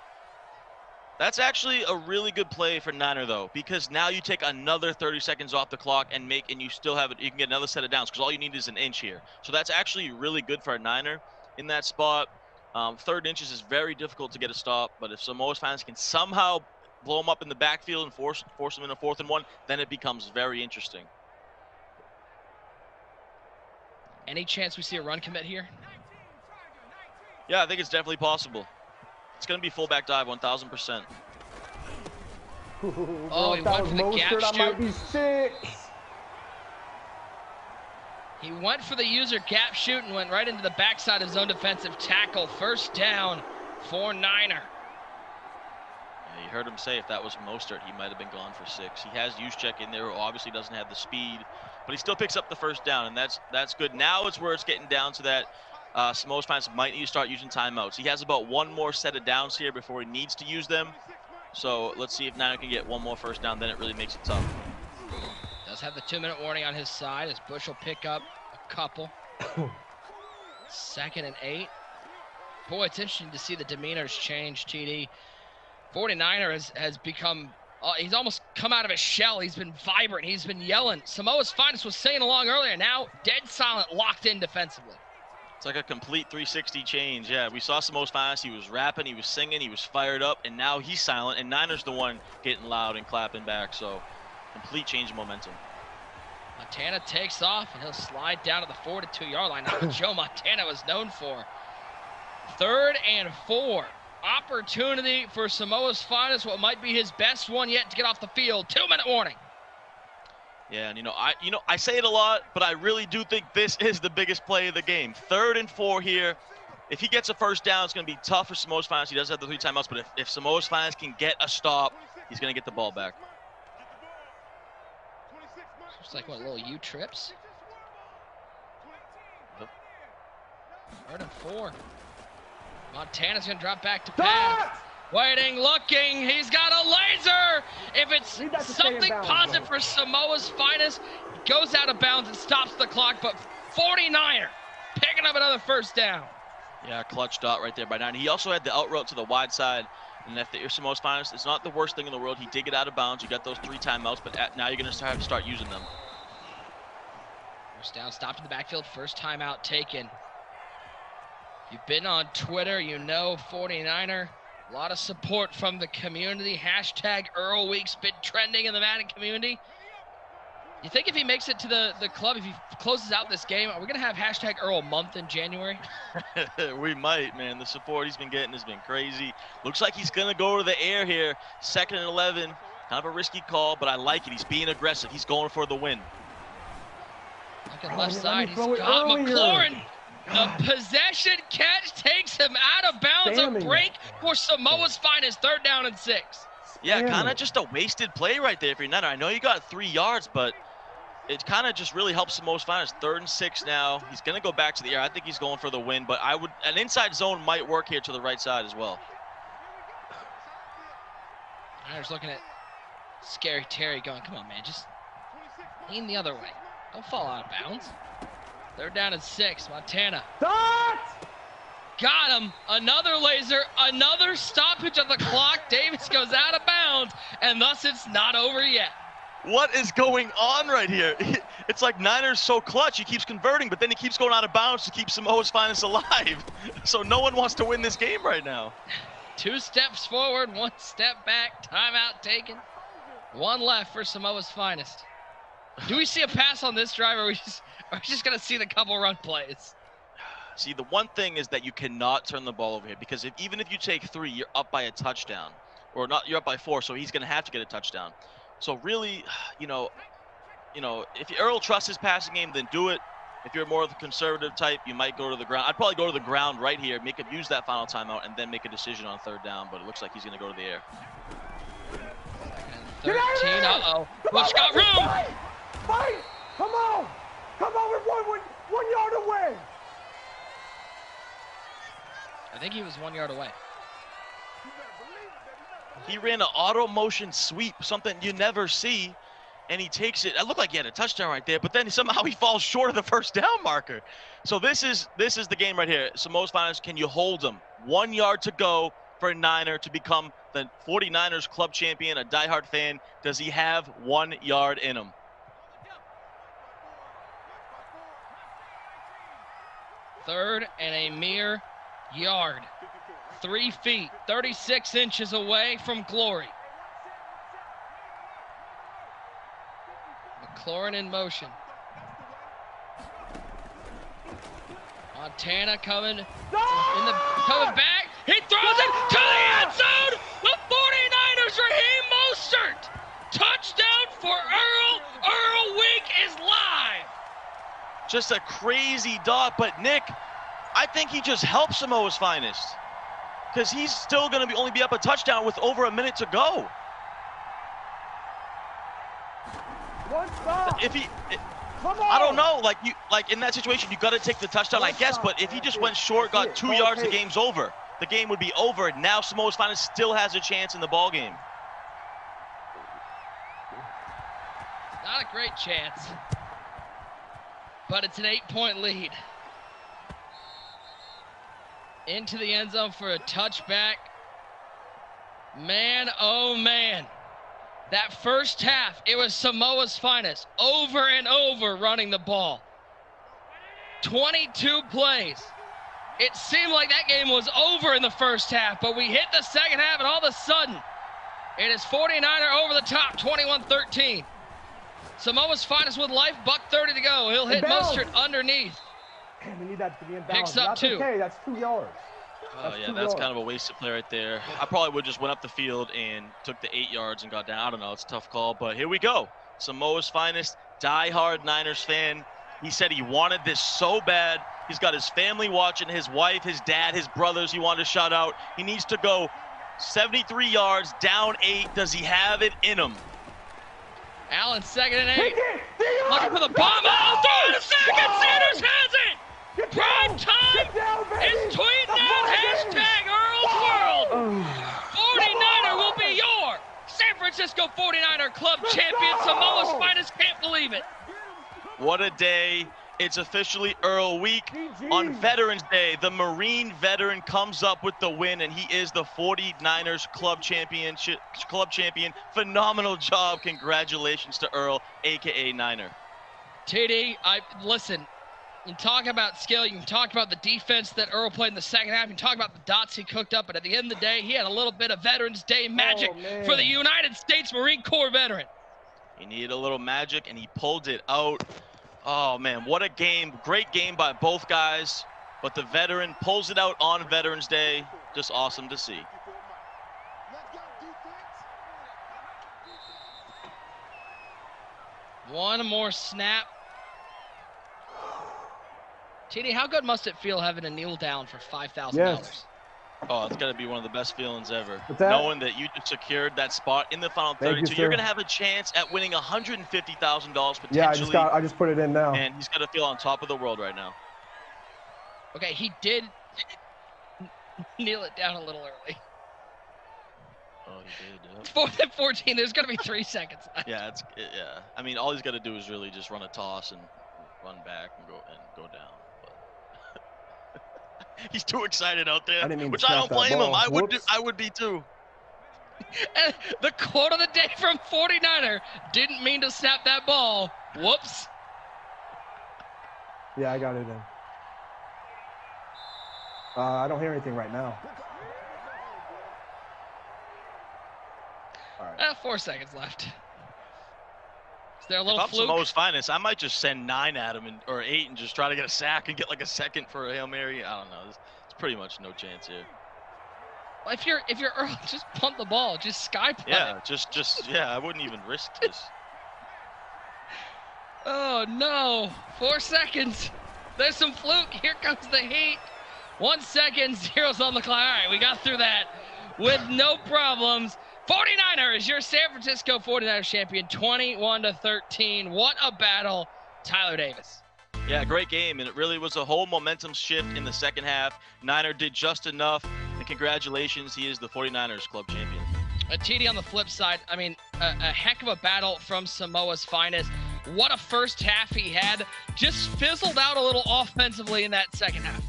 That's actually a really good play for Niner, though, because now you take another 30 seconds off the clock and you still have it. You can get another set of downs because all you need is an inch here. So that's actually really good for a Niner in that spot. 3rd inches is very difficult to get a stop, but if Samoa's fans can somehow blow them up in the backfield and force them in a 4th and 1, then it becomes very interesting. Any chance we see a run commit here? Yeah, I think it's definitely possible. It's going to be fullback dive, 1,000%. Oh, he went for the gap shoot. Might be 6. He went for the user gap shoot and went right into the backside of his own defensive tackle. First down for Niner. Yeah, you heard him say if that was Mostert, he might have been gone for 6. He has Juszczyk in there, who obviously doesn't have the speed, but he still picks up the first down, and that's good. Now it's where it's getting down to that. Samoa's fans might need to start using timeouts. He has about one more set of downs here before he needs to use them. So let's see if Niner can get one more first down, then it really makes it tough. Does have the 2-minute warning on his side as Bush will pick up a couple. 2nd and 8. Boy, it's interesting to see the demeanors change, TD. 49er has become, he's almost come out of his shell. He's been vibrant. He's been yelling. Samoa's finest was saying along earlier. Now dead silent, locked in defensively. It's like a complete 360 change. Yeah, we saw Samoa's finest. He was rapping, he was singing, he was fired up, and now he's silent, and Niner's the one getting loud and clapping back. So complete change of momentum. Montana takes off, and he'll slide down to the 4 to 2 yard line. Not what Joe Montana was known for. 3rd and 4. Opportunity for Samoa's finest, what might be his best one yet to get off the field. 2-minute warning. Yeah, and I say it a lot, but I really do think this is the biggest play of the game. 3rd and 4 here. If he gets a first down, it's going to be tough for Samoa's finest. He does have the 3 timeouts, but if Samoa's finest can get a stop, he's going to get the ball back. Just like what, little U-trips? Yep. 3rd and 4. Montana's going to drop back to pass. Waiting, looking, he's got a laser! If it's something positive for Samoa's finest, he goes out of bounds and stops the clock, but 49er picking up another first down. Yeah, clutch dot right there by Niner. He also had the out route to the wide side, and if you're Samoa's finest, it's not the worst thing in the world. He did get out of bounds. You got those 3 timeouts, but now you're going to have to start using them. First down, stopped in the backfield, first timeout taken. If you've been on Twitter, you know 49er. A lot of support from the community. Hashtag Earl Week's been trending in the Madden community. You think if he makes it to the club, if he closes out this game, are we going to have hashtag Earl month in January? We might, man. The support he's been getting has been crazy. Looks like he's going to go to the air here. 2nd and 11. Kind of a risky call, but I like it. He's being aggressive. He's going for the win. Looking left side. He's got McLaurin. The possession catch takes him out of bounds. A break for Samoa's finest. 3rd down and 6. Yeah, kind of just a wasted play right there for Niner. I know you got 3 yards, but it kind of just really helps Samoa's finest. 3rd and 6 now. He's going to go back to the air. I think he's going for the win, but an inside zone might work here to the right side as well. Niners looking at Scary Terry going, come on, man, just lean the other way. Don't fall out of bounds. 3rd down and 6. Montana. Got him. Another laser, another stoppage of the clock. Davis goes out of bounds, and thus it's not over yet. What is going on right here? It's like Niners so clutch. He keeps converting, but then he keeps going out of bounds to keep Samoa's Finest alive. So no one wants to win this game right now. 2 steps forward, 1 step back. Timeout taken. 1 left for Samoa's Finest. Do we see a pass on this drive, or are we just going to see the couple run plays? See, the one thing is that you cannot turn the ball over here, because even if you take 3, you're up by a touchdown. Or not, you're up by 4, so he's going to have to get a touchdown. So really, if Earl trusts his passing game, then do it. If you're more of the conservative type, you might go to the ground. I'd probably go to the ground right here, make him use that final timeout, and then make a decision on 3rd down, but it looks like he's going to go to the air. 13, uh-oh. Bush got room! Fight! Come on! Come on, we're 1 yard away! I think he was 1 yard away. He ran an auto motion sweep, something you never see, and he takes it. It looked like he had a touchdown right there, but then somehow he falls short of the 1st down marker. So this is the game right here. Samoa's Finest, can you hold him? 1 yard to go for a Niner to become the 49ers club champion, a diehard fan. Does he have 1 yard in him? Third and a mere yard. 3 feet, 36 inches away from glory. McLaurin in motion. Montana coming back. He throws it to the end zone. The 49ers, Raheem Mostert. Touchdown for Earl. Earl Week is live. Just a crazy dot, but Nick, I think he just helps Samoa's Finest, because he's still going to only be up a touchdown with over a minute to go. I don't know, like in that situation, you got to take the touchdown, I guess. But if he just went short, got 2 yards, the game's over. The game would be over. Now Samoa's Finest still has a chance in the ball game. Not a great chance, but it's an 8-point lead. Into the end zone for a touchback. Man, oh man. That first half, it was Samoa's Finest over and over running the ball. 22 plays. It seemed like that game was over in the first half, but we hit the second half, and all of a sudden, it is 49er over the top, 21-13. Samoa's Finest with life, $1:30 to go. He'll hit Mostert underneath. We need that to be in balance. Picks up that's 2. Okay, that's 2 yards. Oh, yeah, that's kind of a wasted play right there. I probably would just went up the field and took the 8 yards and got down. I don't know. It's a tough call, but here we go. Samoa's Finest, diehard Niners fan. He said he wanted this so bad. He's got his family watching, his wife, his dad, his brothers he wanted to shout out. He needs to go 73 yards, down 8. Does he have it in him? Allen, 2nd and 8. Looking for the bomb. Oh, throw it a second. Sanders has it. Prime time is tweeting out hashtag Earl's World. 49er will be your San Francisco 49er club champion. Samoa's Finest can't believe it. What a day. It's officially Earl Week. On Veterans Day, the Marine veteran comes up with the win, and he is the 49ers club champion. Phenomenal job. Congratulations to Earl, a.k.a. Niner. TD, listen. You can talk about skill, you can talk about the defense that Earl played in the second half, you can talk about the dots he cooked up, but at the end of the day, he had a little bit of Veterans Day magic for the United States Marine Corps veteran. He needed a little magic, and he pulled it out. Oh, man, what a game. Great game by both guys, but the veteran pulls it out on Veterans Day. Just awesome to see. One more snap. TD, how good must it feel having to kneel down for $5,000? Yes. Oh, it's got to be one of the best feelings ever. Knowing that you just secured that spot in the final 32. You're going to have a chance at winning $150,000 potentially. Yeah, I just put it in now. And he's got to feel on top of the world right now. Okay, he did kneel it down a little early. Oh, he did. Yeah. 4th and 14, there's going to be 3 seconds left. Yeah, I mean, all he's got to do is really just run a toss and run back and go down. He's too excited out there, I didn't mean to which I snap don't that blame him. ball. I would be too. And the quote of the day from 49er, didn't mean to snap that ball. Whoops. Yeah, I got it in. I don't hear anything right now. All right. 4 seconds left. Is there a little if I'm fluke? Samoa's finest, I might just send 9 at him or 8 and just try to get a sack and get like a second for a Hail Mary. I don't know. It's pretty much no chance here. Well, if you're Earl, just punt the ball. Just sky punt Yeah, it. yeah, I wouldn't even risk this. Oh no, 4 seconds. There's some fluke. Here comes the heat. 1 second, zeros on the clock. All right, we got through that with no problems. 49ers, your San Francisco 49ers champion, 21-13. What a battle, Tyler Davis. Yeah, great game, and it really was a whole momentum shift in the second half. Niner did just enough, and congratulations, he is the 49ers club champion. TD on the flip side, I mean, a heck of a battle from Samoa's finest. What a first half he had. Just fizzled out a little offensively in that second half.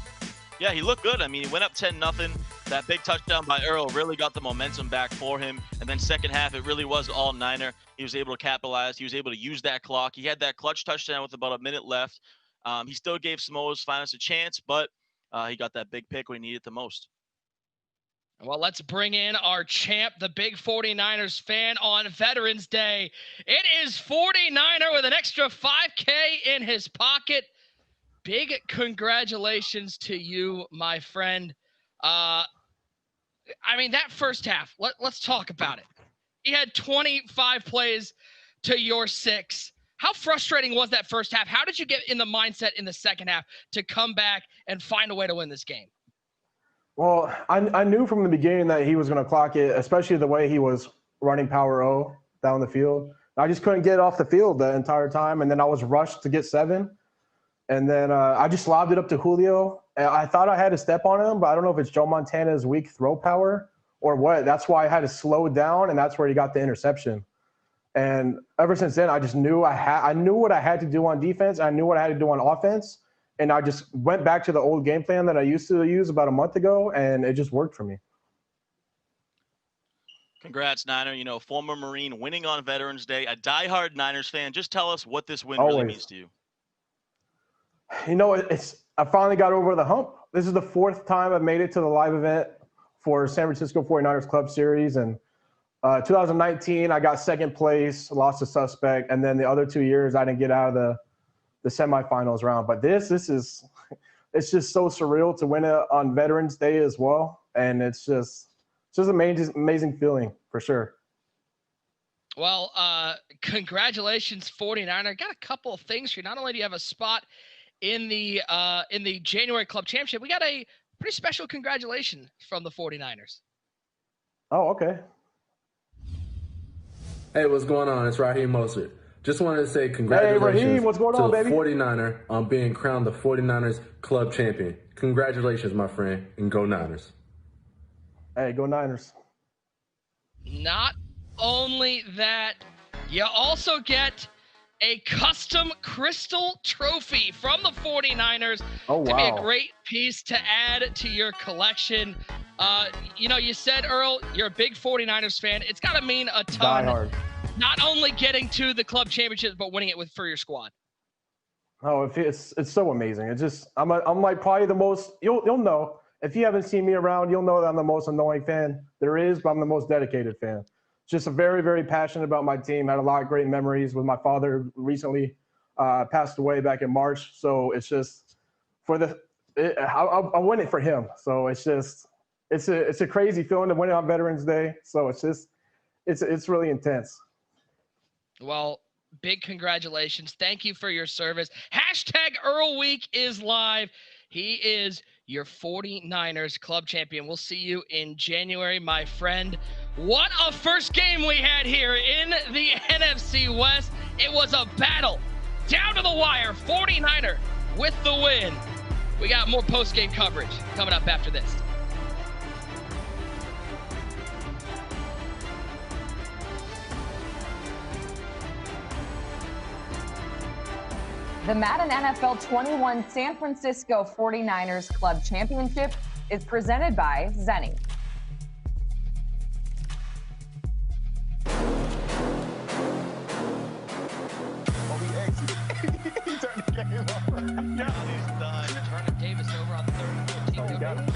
Yeah, he looked good. I mean, he went up 10-0. That big touchdown by Earl really got the momentum back for him. And then second half, it really was all Niner. He was able to capitalize. He was able to use that clock. He had that clutch touchdown with about a minute left. He still gave Samoa's finest a chance, but he got that big pick when he needed it the most. Well, let's bring in our champ, the big 49ers fan on Veterans Day. It is 49er with an extra $5K in his pocket. Big congratulations to you, my friend. I mean, that first half, let's talk about it. He had 25 plays to your 6. How frustrating was that first half? How did you get in the mindset in the second half to come back and find a way to win this game? Well, I knew from the beginning that he was going to clock it, especially the way he was running power O down the field. I just couldn't get off the field the entire time, and then I was rushed to get 7. And then I just lobbed it up to Julio. And I thought I had to step on him, but I don't know if it's Joe Montana's weak throw power or what. That's why I had to slow down, and that's where he got the interception. And ever since then, I just knew I knew what I had to do on defense. I knew what I had to do on offense. And I just went back to the old game plan that I used to use about a month ago, and it just worked for me. Congrats, Niner. You know, former Marine winning on Veterans Day, a diehard Niners fan. Just tell us what this win really means to you. You know, I finally got over the hump. This is the 4th time I've made it to the live event for San Francisco 49ers Club Series. And 2019, I got 2nd place, lost a suspect. And then the other 2 years, I didn't get out of the semifinals round. But it's just so surreal to win it on Veterans Day as well. And it's just amazing feeling for sure. Well, congratulations, 49er. Got a couple of things here. Not only do you have a spot in the January Club Championship, we got a pretty special congratulations from the 49ers. Oh, okay. Hey, what's going on? It's Raheem Mostert. Just wanted to say congratulations Raheem, what's going on, to baby? 49er on being crowned the 49ers Club Champion. Congratulations, my friend, and go Niners. Hey, go Niners. Not only that, you also get a custom crystal trophy from the 49ers. Oh, wow. To be a great piece to add to your collection. You know, you said, Earl, you're a big 49ers fan. It's got to mean a ton. Die hard. Not only getting to the club championships, but winning it for your squad. Oh, it's so amazing. It's just I'm like probably the most you'll know if you haven't seen me around, you'll know that I'm the most annoying fan there is, but I'm the most dedicated fan. Just a very, very passionate about my team. Had a lot of great memories with my father. Recently passed away back in March, so it's just I win it for him. So it's a crazy feeling to win it on Veterans Day. So it's really intense. Well, big congratulations. Thank you for your service. #Earl Week is live. He is your 49ers club champion. We'll see you in January, my friend. What a first game we had here in the NFC West. It was a battle down to the wire. 49er with the win. We got more post-game coverage coming up after this. The Madden NFL 21 San Francisco 49ers Club Championship is presented by Zenni. He turned the game over. Yeah, he's done. Turning Davis over on 3rd and 14. Got it.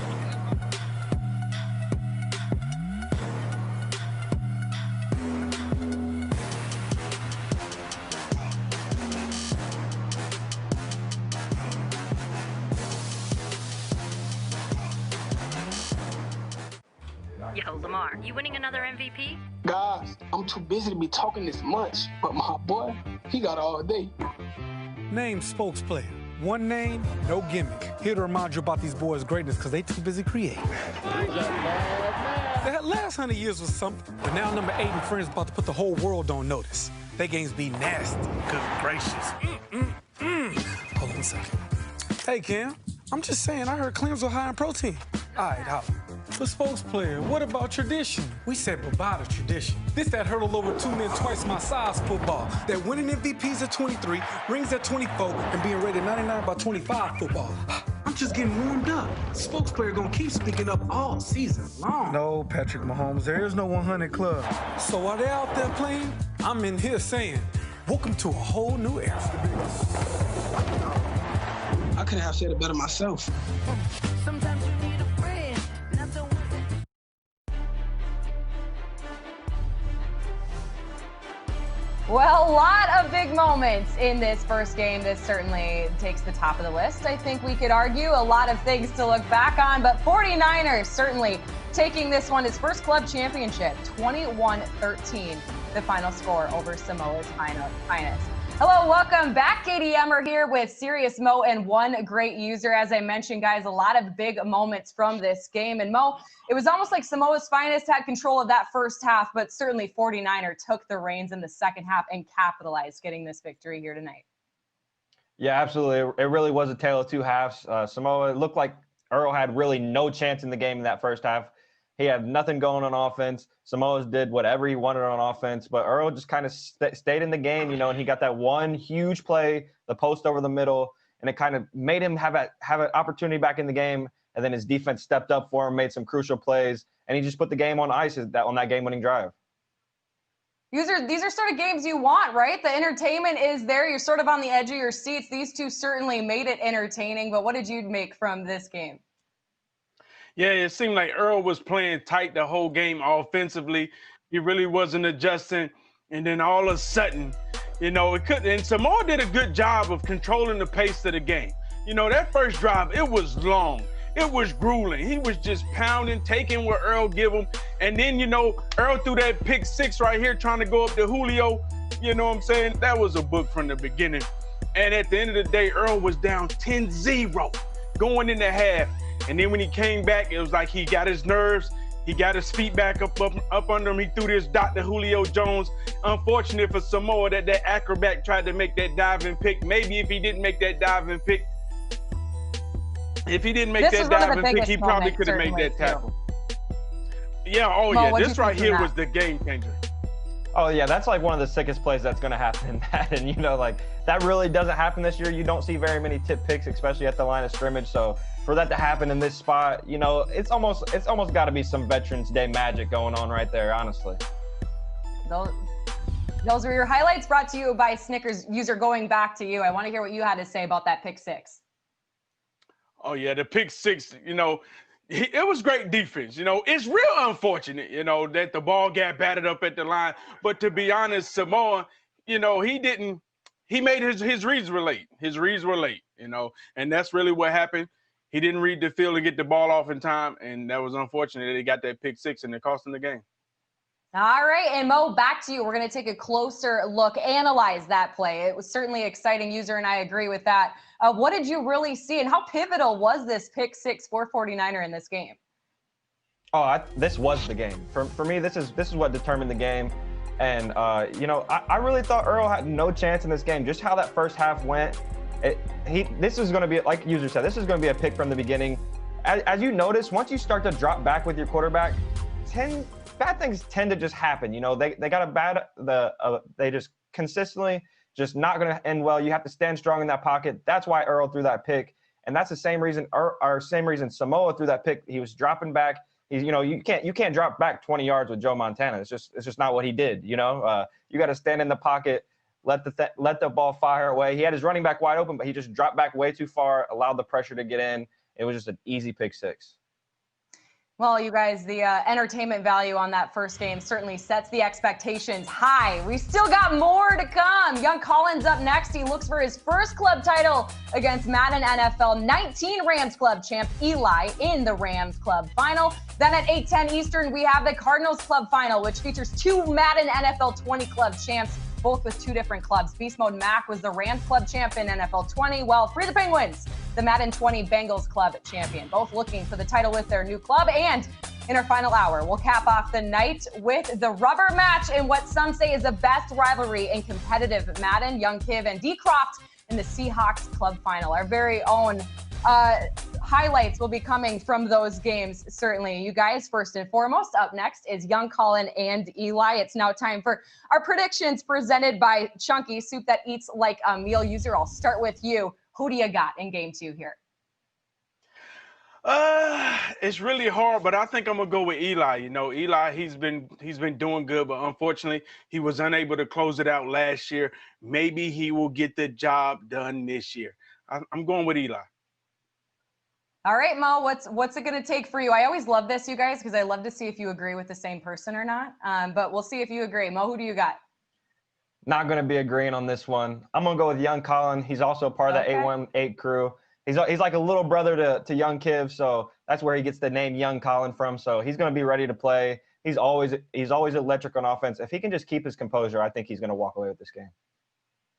Yo, Lamar, you winning another MVP? Guys, I'm too busy to be talking this much, but my boy, he got all day. Name spokesplayer. One name, no gimmick. Here to remind you about these boys' greatness because they too busy creating. That last 100 years was something, but now number 8 and friends about to put the whole world on notice. They games be nasty. Good gracious. Hold on a second. Hey, Cam, I'm just saying I heard clams are high in protein. All right, holla. But spokesplayer, what about tradition? We said bye-bye to tradition. This that hurdle over 2 men twice my size football. That winning MVPs at 23, rings at 24, and being rated 99 by 25 football. I'm just getting warmed up. Spokesplayer gonna keep speaking up all season long. No, Patrick Mahomes, there is no 100 club. So while they're out there playing, I'm in here saying, welcome to a whole new era. I couldn't have said it better myself. Sometimes you need a friend, not the one. Well, a lot of big moments in this first game. This certainly takes the top of the list. I think we could argue a lot of things to look back on, but 49ers certainly taking this one, his first club championship, 21-13, the final score over Samoa's Finest. Hello, welcome back. Katie Emmer here with Serious Mo and one great user. As I mentioned, guys, a lot of big moments from this game. And Mo, it was almost like Samoa's Finest had control of that first half, but certainly 49er took the reins in the second half and capitalized, getting this victory here tonight. Yeah, absolutely. It really was a tale of two halves. Samoa, it looked like Earl had really no chance in the game in that first half. He had nothing going on offense. Samoa did whatever he wanted on offense, but Earl just kind of stayed in the game, and he got that one huge play, the post over the middle, and it kind of made him have an opportunity back in the game, and then his defense stepped up for him, made some crucial plays, and he just put the game on ice on that game-winning drive. These are sort of games you want, right? The entertainment is there. You're sort of on the edge of your seats. These two certainly made it entertaining, but what did you make from this game? Yeah, it seemed like Earl was playing tight the whole game offensively. He really wasn't adjusting. And then all of a sudden, it couldn't. And Samoa did a good job of controlling the pace of the game. That first drive, it was long. It was grueling. He was just pounding, taking what Earl give him. And then, Earl threw that pick six right here trying to go up to Julio. You know what I'm saying? That was a book from the beginning. And at the end of the day, Earl was down 10-0 going into half. And then when he came back, it was like he got his nerves. He got his feet back up under him. He threw this dot to Julio Jones. Unfortunate for Samoa that acrobat tried to make that diving pick. Maybe if he didn't make that diving pick, he probably could have made that tackle. Yeah, this right here was the game changer. Oh, yeah, that's like one of the sickest plays that's going to happen in Madden. That really doesn't happen this year. You don't see very many tip picks, especially at the line of scrimmage. So for that to happen in this spot, it's almost got to be some Veterans Day magic going on right there, honestly. Those were your highlights, brought to you by Snickers. User, going back to you, I want to hear what you had to say about that pick six. Oh, yeah, the pick six, it was great defense. It's real unfortunate, that the ball got batted up at the line. But to be honest, Samoa, he made his reads were late. His reads were late, and that's really what happened. He didn't read the field and get the ball off in time, and that was unfortunate that he got that pick six and it cost him the game. All right, and Mo, back to you. We're going to take a closer look, analyze that play. It was certainly exciting. User and I agree with that. What did you really see, and how pivotal was this pick six for 49er in this game? Oh, this was the game. For me, this is what determined the game. And, I really thought Earl had no chance in this game. Just how that first half went, this is going to be, like User said, this is going to be a pick from the beginning. As you notice, once you start to drop back with your quarterback, bad things tend to just happen. They got they just consistently just not going to end well. You have to stand strong in that pocket. That's why Earl threw that pick. And that's the same reason, same reason Samoa threw that pick. He was dropping back. He's, you can't drop back 20 yards with Joe Montana. It's just not what he did. You got to stand in the pocket, let the ball fire away. He had his running back wide open, but he just dropped back way too far, allowed the pressure to get in. It was just an easy pick six. Well, you guys, the entertainment value on that first game certainly sets the expectations high. We still got more to come. Young Collins up next. He looks for his first club title against Madden NFL 19 Rams Club champ Eli in the Rams Club final. Then at 8:10 Eastern, we have the Cardinals Club final, which features two Madden NFL 20 club champs, both with two different clubs. Beast Mode Mac was the Rams Club champ in NFL 20, while Free the Penguins, the Madden 20 Bengals Club champion, both looking for the title with their new club. And in our final hour, we'll cap off the night with the rubber match in what some say is the best rivalry in competitive Madden. Young Kiv and D. Croft in the Seahawks Club final. Our very own highlights will be coming from those games, certainly. You guys, first and foremost, up next is Young Colin and Eli. It's now time for our predictions presented by Chunky, soup that eats like a meal user. I'll start with you. Who do you got in game two here? It's really hard, but I think I'm gonna go with Eli. Eli, he's been doing good, but unfortunately, he was unable to close it out last year. Maybe he will get the job done this year. I'm going with Eli. All right, Mo, what's it going to take for you? I always love this, you guys, because I love to see if you agree with the same person or not. But we'll see if you agree. Mo, who do you got? Not going to be agreeing on this one. I'm going to go with Young Colin. He's also part of that 818 crew. He's like a little brother to Young Kiv, so that's where he gets the name Young Colin from. So he's going to be ready to play. He's always electric on offense. If he can just keep his composure, I think he's going to walk away with this game.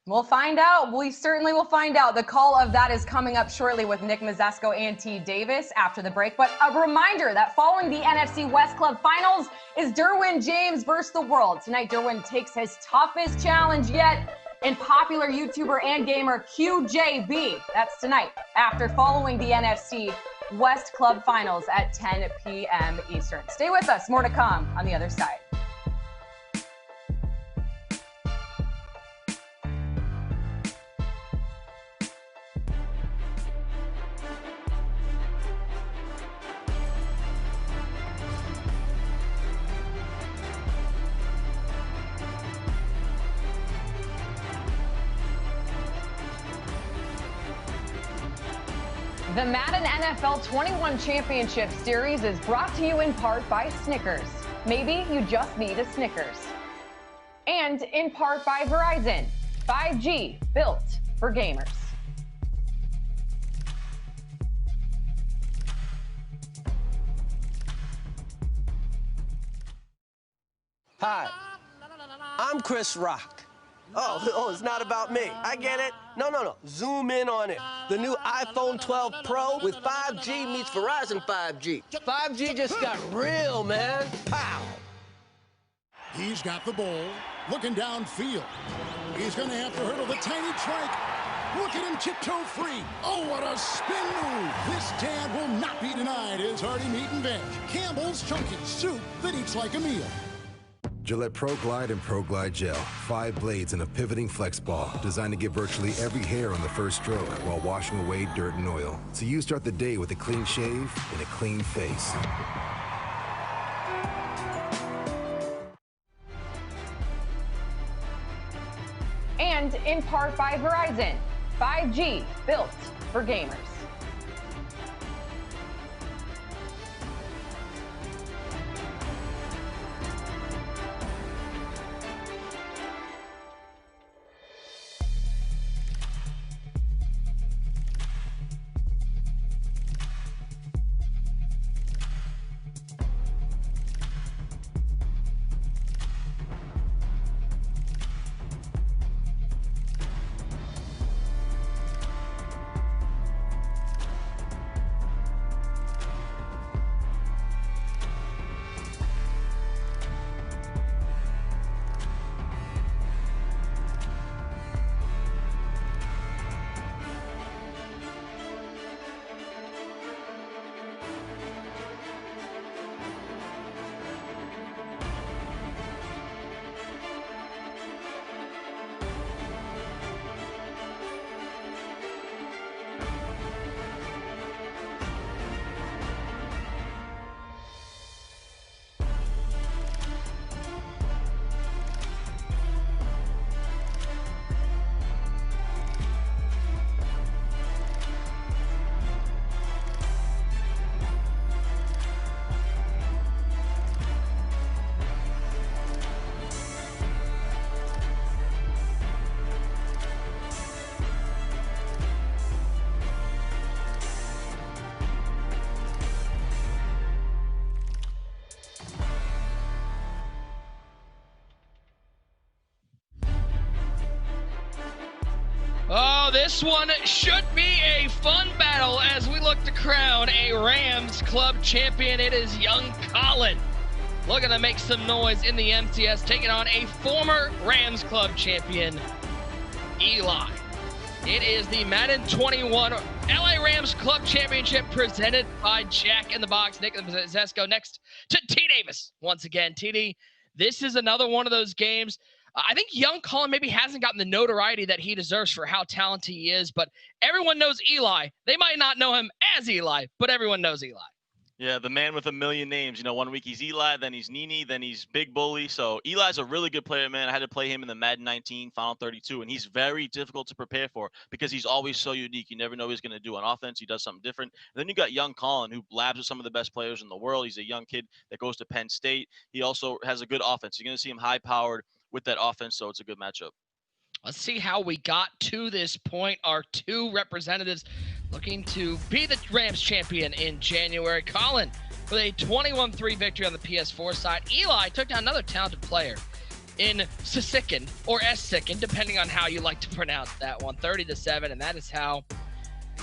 We'll find out. We certainly will find out. The call of that is coming up shortly with Nick Mazesco and T. Davis after the break. But a reminder that following the NFC West Club Finals is Derwin James versus the world. Tonight, Derwin takes his toughest challenge yet in popular YouTuber and gamer QJB. That's tonight after following the NFC West Club Finals at 10 p.m. Eastern. Stay with us. More to come on the other side. The Madden NFL 21 Championship Series is brought to you in part by Snickers. Maybe you just need a Snickers. And in part by Verizon. 5G, built for gamers. Hi, I'm Chris Rock. Oh, it's not about me. I get it. No. Zoom in on it. The new iPhone 12 Pro with 5G meets Verizon 5G. 5G just got real, man. Pow! He's got the ball, looking downfield. He's going to have to hurdle the tiny trike. Look at him tiptoe free. Oh, what a spin move. This dad will not be denied his hearty meat and veg. Campbell's Chunky soup that eats like a meal. Gillette Pro Glide and Pro Glide Gel. 5 blades in a pivoting flex ball designed to get virtually every hair on the first stroke while washing away dirt and oil. So you start the day with a clean shave and a clean face. And in part by Verizon. 5G, built for gamers. this one should be a fun battle as we look to crown a Rams club champion. It is young Colin looking to make some noise in the MCS, taking on a former Rams club champion, Eli. It is the Madden 21 LA Rams Club Championship presented by Jack in the Box. Nick Zesko next to T. Davis. Once again, TD, this is another one of those games. I think young Colin maybe hasn't gotten the notoriety that he deserves for how talented he is, but everyone knows Eli. They might not know him as Eli, but everyone knows Eli. Yeah, the man with a million names. You know, one week he's Eli, then he's Nene, then he's Big Bully. So Eli's a really good player, man. I had to play him in the Madden 19 Final 32, and he's very difficult to prepare for because he's always so unique. You never know what he's going to do on offense. He does something different. And then you got young Colin, who labs with some of the best players in the world. He's a young kid that goes to Penn State. He also has a good offense. You're going to see him high-powered with that offense, so it's a good matchup. Let's see how we got to this point. Our two representatives looking to be the Rams champion in January. Colin with a 21-3 victory on the PS4 side. Eli took down another talented player in Sissikin, or Essikin, depending on how you like to pronounce that one, 30-7, and that is how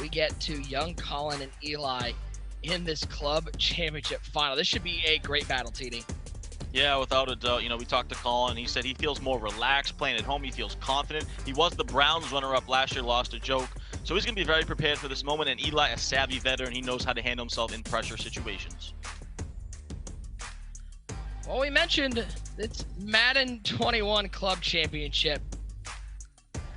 we get to young Colin and Eli in this club championship final. This should be a great battle, TD. Yeah, without a doubt. You know, we talked to Colin. He said he feels more relaxed playing at home. He feels confident. He was the Browns runner-up last year, lost a joke. So he's going to be very prepared for this moment. And Eli, a savvy veteran, he knows how to handle himself in pressure situations. Well, we mentioned it's Madden 21 Club Championship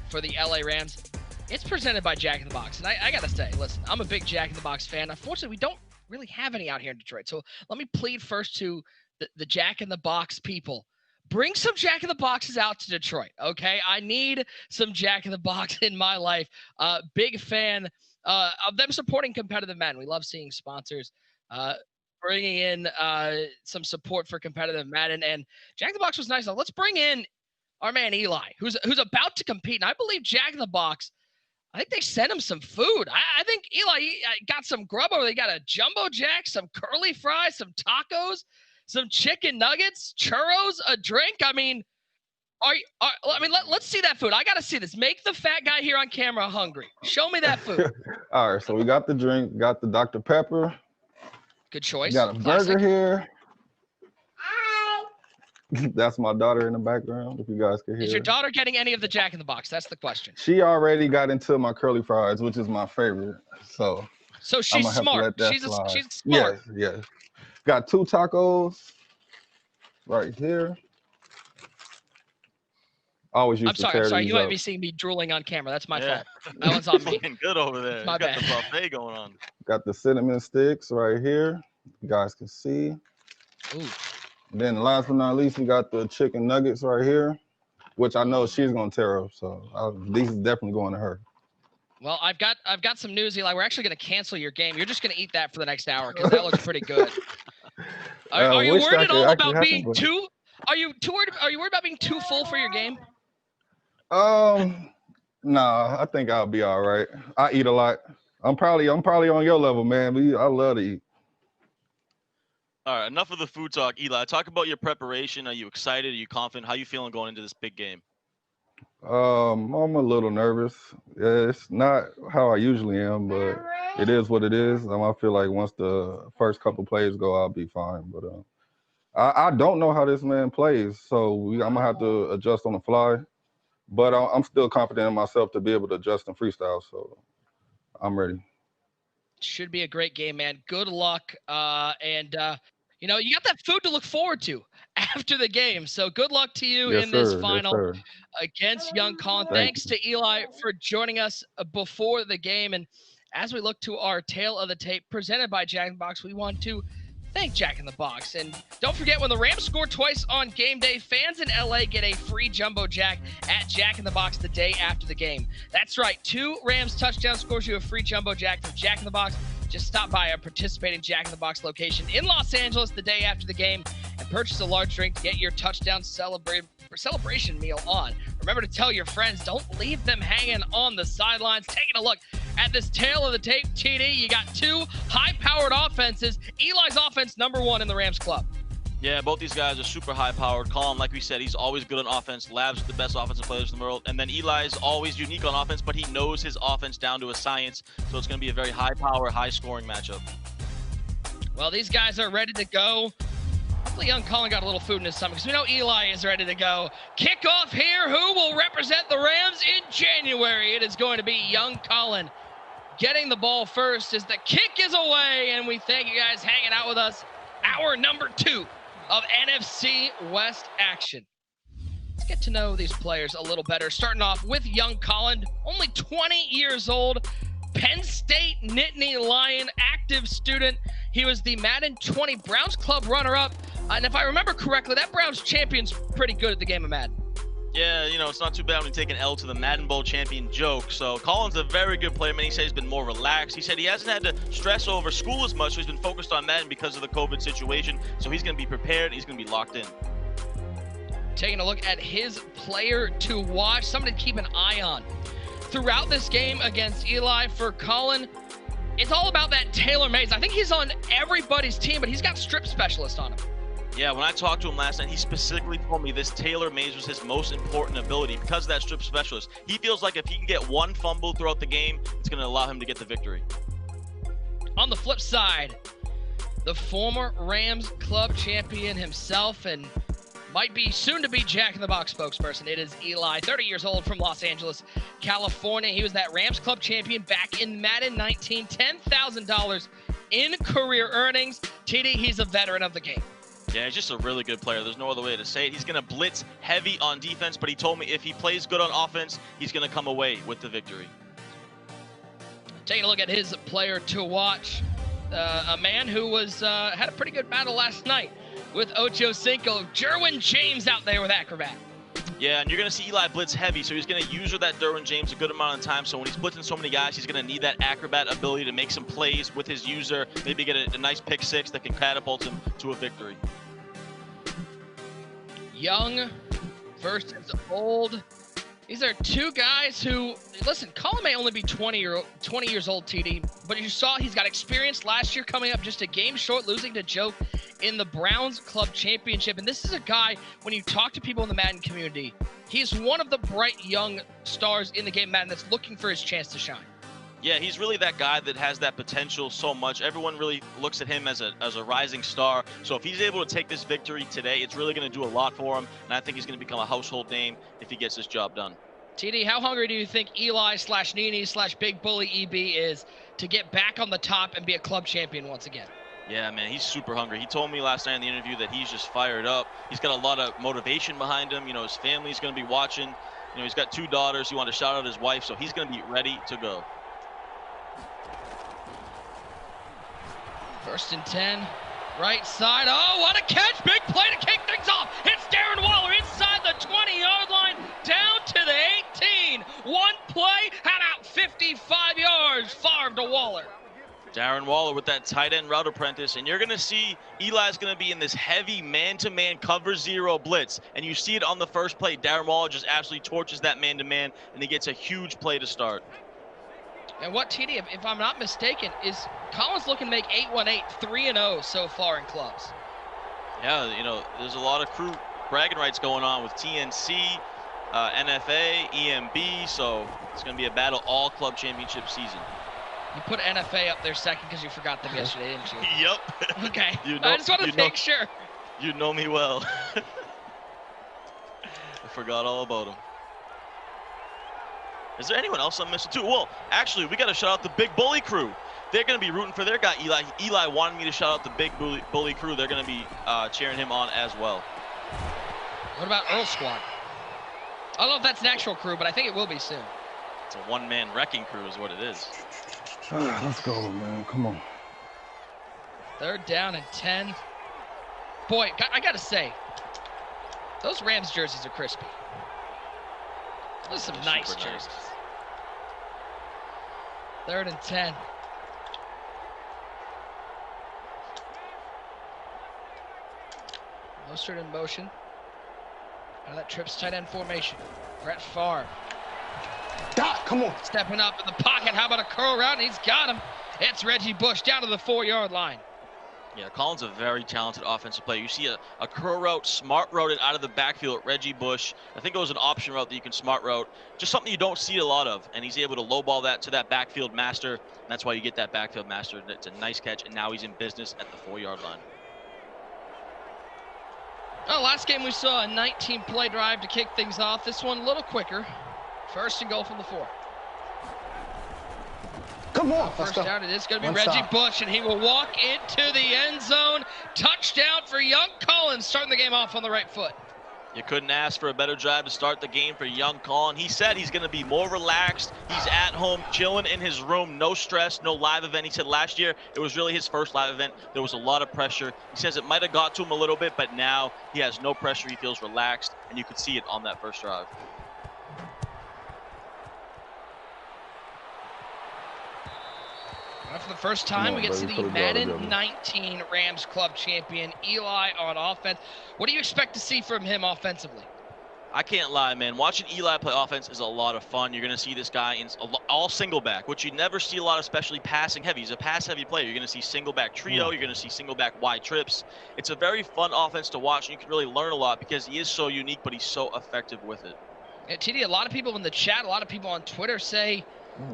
for the LA Rams. It's presented by Jack in the Box. And I got to say, listen, I'm a big Jack in the Box fan. Unfortunately, we don't really have any out here in Detroit. So let me plead first to the Jack in the Box people. Bring some Jack in the Boxes out to Detroit, okay? I need some Jack in the Box in my life. Big fan of them supporting competitive Madden. We love seeing sponsors bringing in some support for competitive Madden. And Jack in the Box was nice. Now let's bring in our man Eli, who's about to compete. And I believe Jack in the Box, I think they sent him some food. I think Eli got some grub over. They got a jumbo jack, some curly fries, some tacos, some chicken nuggets, churros, a drink. I mean, let's see that food. I got to see this. Make the fat guy here on camera hungry. Show me that food. All right, so we got the drink, got the Dr. Pepper. Good choice. Got a burger here. That's my daughter in the background, if you guys can hear. Is your daughter getting any of the Jack in the Box? That's the question. She already got into my curly fries, which is my favorite. So she's smart. She's smart. Yes. Got 2 tacos right here. Always used I'm sorry. You might be seeing me drooling on camera. That's my fault. That one's on me. Looking good over there. My bad. Got the buffet going on. Got the cinnamon sticks right here. You guys can see. Ooh. Then last but not least, we got the chicken nuggets right here, which I know she's gonna tear up. So these is definitely going to her. Well, I've got some news, Eli. We're actually going to cancel your game. You're just going to eat that for the next hour because that looks pretty good. Are you worried at all about being too? Are you worried about being too full for your game? Nah, I think I'll be all right. I eat a lot. I'm probably on your level, man. I love to eat. All right, enough of the food talk. Eli, talk about your preparation. Are you excited? Are you confident? How are you feeling going into this big game? I'm a little nervous. Yeah, it's not how I usually am, but it is what it is. I feel like once the first couple plays go, I'll be fine. But I don't know how this man plays, so I'm gonna have to adjust on the fly. But I'm still confident in myself to be able to adjust and freestyle, so I'm ready. Should be a great game, man. Good luck, and you got that food to look forward to after the game. So good luck to you in this final against young Colin. Thanks to Eli for joining us before the game. And as we look to our tail of the tape presented by Jack in the Box, we want to thank Jack in the Box. And don't forget, when the Rams score twice on game day, fans in LA get a free jumbo jack at Jack in the Box the day after the game. That's right. 2 Rams touchdown scores you a free jumbo jack from Jack in the Box. Just stop by a participating Jack in the Box location in Los Angeles the day after the game and purchase a large drink to get your touchdown celebration meal on. Remember to tell your friends, don't leave them hanging on the sidelines. Taking a look at this tail of the tape, TD, you got 2 high-powered offenses. Eli's offense, #1 in the Rams club. Yeah, both these guys are super high-powered. Colin, like we said, he's always good on offense. Lab's the best offensive players in the world. And then Eli is always unique on offense, but he knows his offense down to a science. So it's going to be a very high-power, high-scoring matchup. Well, these guys are ready to go. Hopefully young Colin got a little food in his stomach because we know Eli is ready to go. Kickoff here. Who will represent the Rams in January? It is going to be young Colin getting the ball first as the kick is away. And we thank you guys hanging out with us. Hour number 2 of NFC West action. Let's get to know these players a little better. Starting off with young Colin, only 20 years old, Penn State Nittany Lion, active student. He was the Madden 20 Browns Club runner-up. And if I remember correctly, that Browns champion's pretty good at the game of Madden. Yeah, you know, it's not too bad when you take an L to the Madden Bowl champion joke. So Colin's a very good player. He said he's been more relaxed. He said he hasn't had to stress over school as much, so he's been focused on Madden because of the COVID situation. So he's going to be prepared. He's going to be locked in. Taking a look at his player to watch, somebody to keep an eye on. Throughout this game against Eli, for Colin, it's all about that Taylor Mays. I think he's on everybody's team, but he's got strip specialist on him. Yeah, when I talked to him last night, he specifically told me this Taylor Mays was his most important ability because of that strip specialist. He feels like if he can get one fumble throughout the game, it's going to allow him to get the victory. On the flip side, the former Rams club champion himself and might be soon to be Jack in the Box spokesperson. It is Eli, 30 years old, from Los Angeles, California. He was that Rams club champion back in Madden 19, $10,000 in career earnings. TD, he's a veteran of the game. Yeah, he's just a really good player. There's no other way to say it. He's going to blitz heavy on defense, but he told me if he plays good on offense, he's going to come away with the victory. Taking a look at his player to watch, a man who was had a pretty good battle last night with Ocho Cinco. Derwin James out there with Acrobat. Yeah, and you're going to see Eli blitz heavy, so he's going to use that Derwin James a good amount of time. So when he's blitzing so many guys, he's going to need that Acrobat ability to make some plays with his user, maybe get a nice pick six that can catapult him to a victory. Young versus old. These are two guys who, listen, Colin may only be 20 years old, TD, but you saw he's got experience last year, coming up just a game short, losing to Joe in the Browns Club Championship. And this is a guy, when you talk to people in the Madden community, he's one of the bright young stars in the game of Madden that's looking for his chance to shine. Yeah, he's really that guy that has that potential so much. Everyone really looks at him as a rising star. So if he's able to take this victory today, it's really going to do a lot for him. And I think he's going to become a household name if he gets this job done. TD, how hungry do you think Eli / Nini / Big Bully EB is to get back on the top and be a club champion once again? Yeah, man, he's super hungry. He told me last night in the interview that he's just fired up. He's got a lot of motivation behind him. You know, his family's going to be watching. You know, he's got 2 daughters. He wanted to shout out his wife, so he's going to be ready to go. 1st and 10, right side. Oh, what a catch. Big play to kick things off. It's Darren Waller inside the 20-yard line, down to the 18. One play, had out 55 yards, farm to Waller. Darren Waller with that tight end route apprentice, and you're going to see Eli's going to be in this heavy man-to-man cover 0 blitz, and you see it on the first play. Darren Waller just absolutely torches that man-to-man, and he gets a huge play to start. And what, TD, if I'm not mistaken, is Colin's looking to make 8-1-8, 3-0 so far in clubs. Yeah, you know, there's a lot of crew bragging rights going on with TNC, NFA, EMB, so it's going to be a battle all club championship season. You put NFA up there second because you forgot them yesterday, didn't you? Yep. Okay. You know, I just want to make sure. You know me well. I forgot all about them. Is there anyone else I'm missing too? Well, actually, we got to shout out the Big Bully crew. They're going to be rooting for their guy, Eli. Eli wanted me to shout out the Big Bully crew. They're going to be cheering him on as well. What about Earl Squad? I don't know if that's an actual crew, but I think it will be soon. It's a one-man wrecking crew is what it is. Let's go, man. Come on. 3rd down and 10. Boy, I got to say, those Rams jerseys are crispy. Those are some nice jerseys. 3rd and 10. Mostert in motion. Out of that trips tight end formation. Brett Favre. Come on. Stepping up in the pocket. How about a curl route? And he's got him. It's Reggie Bush down to the 4-yard line. Yeah, Colin's a very talented offensive player. You see a curl route, smart route out of the backfield at Reggie Bush. I think it was an option route that you can smart route. Just something you don't see a lot of. And he's able to lowball that to that backfield master. And that's why you get that backfield master. It's a nice catch. And now he's in business at the 4-yard line. Well, last game we saw a 19-play drive to kick things off. This one a little quicker. First and goal from the 4. Come on, first down, it is going to be Reggie Bush, and he will walk into the end zone. Touchdown for young Collins, starting the game off on the right foot. You couldn't ask for a better drive to start the game for young Colin. He said he's going to be more relaxed. He's at home, chilling in his room, no stress, no live event. He said last year it was really his first live event. There was a lot of pressure. He says it might have got to him a little bit, but now he has no pressure. He feels relaxed, and you could see it on that first drive. For the first time, we get to see the Madden 19 Rams Club champion, Eli, on offense. What do you expect to see from him offensively? I can't lie, man. Watching Eli play offense is a lot of fun. You're going to see this guy in all single back, which you never see a lot, especially passing heavy. He's a pass heavy player. You're going to see single back trio. You're going to see single back wide trips. It's a very fun offense to watch, and you can really learn a lot because he is so unique, but he's so effective with it. Yeah, TD, a lot of people in the chat, a lot of people on Twitter say,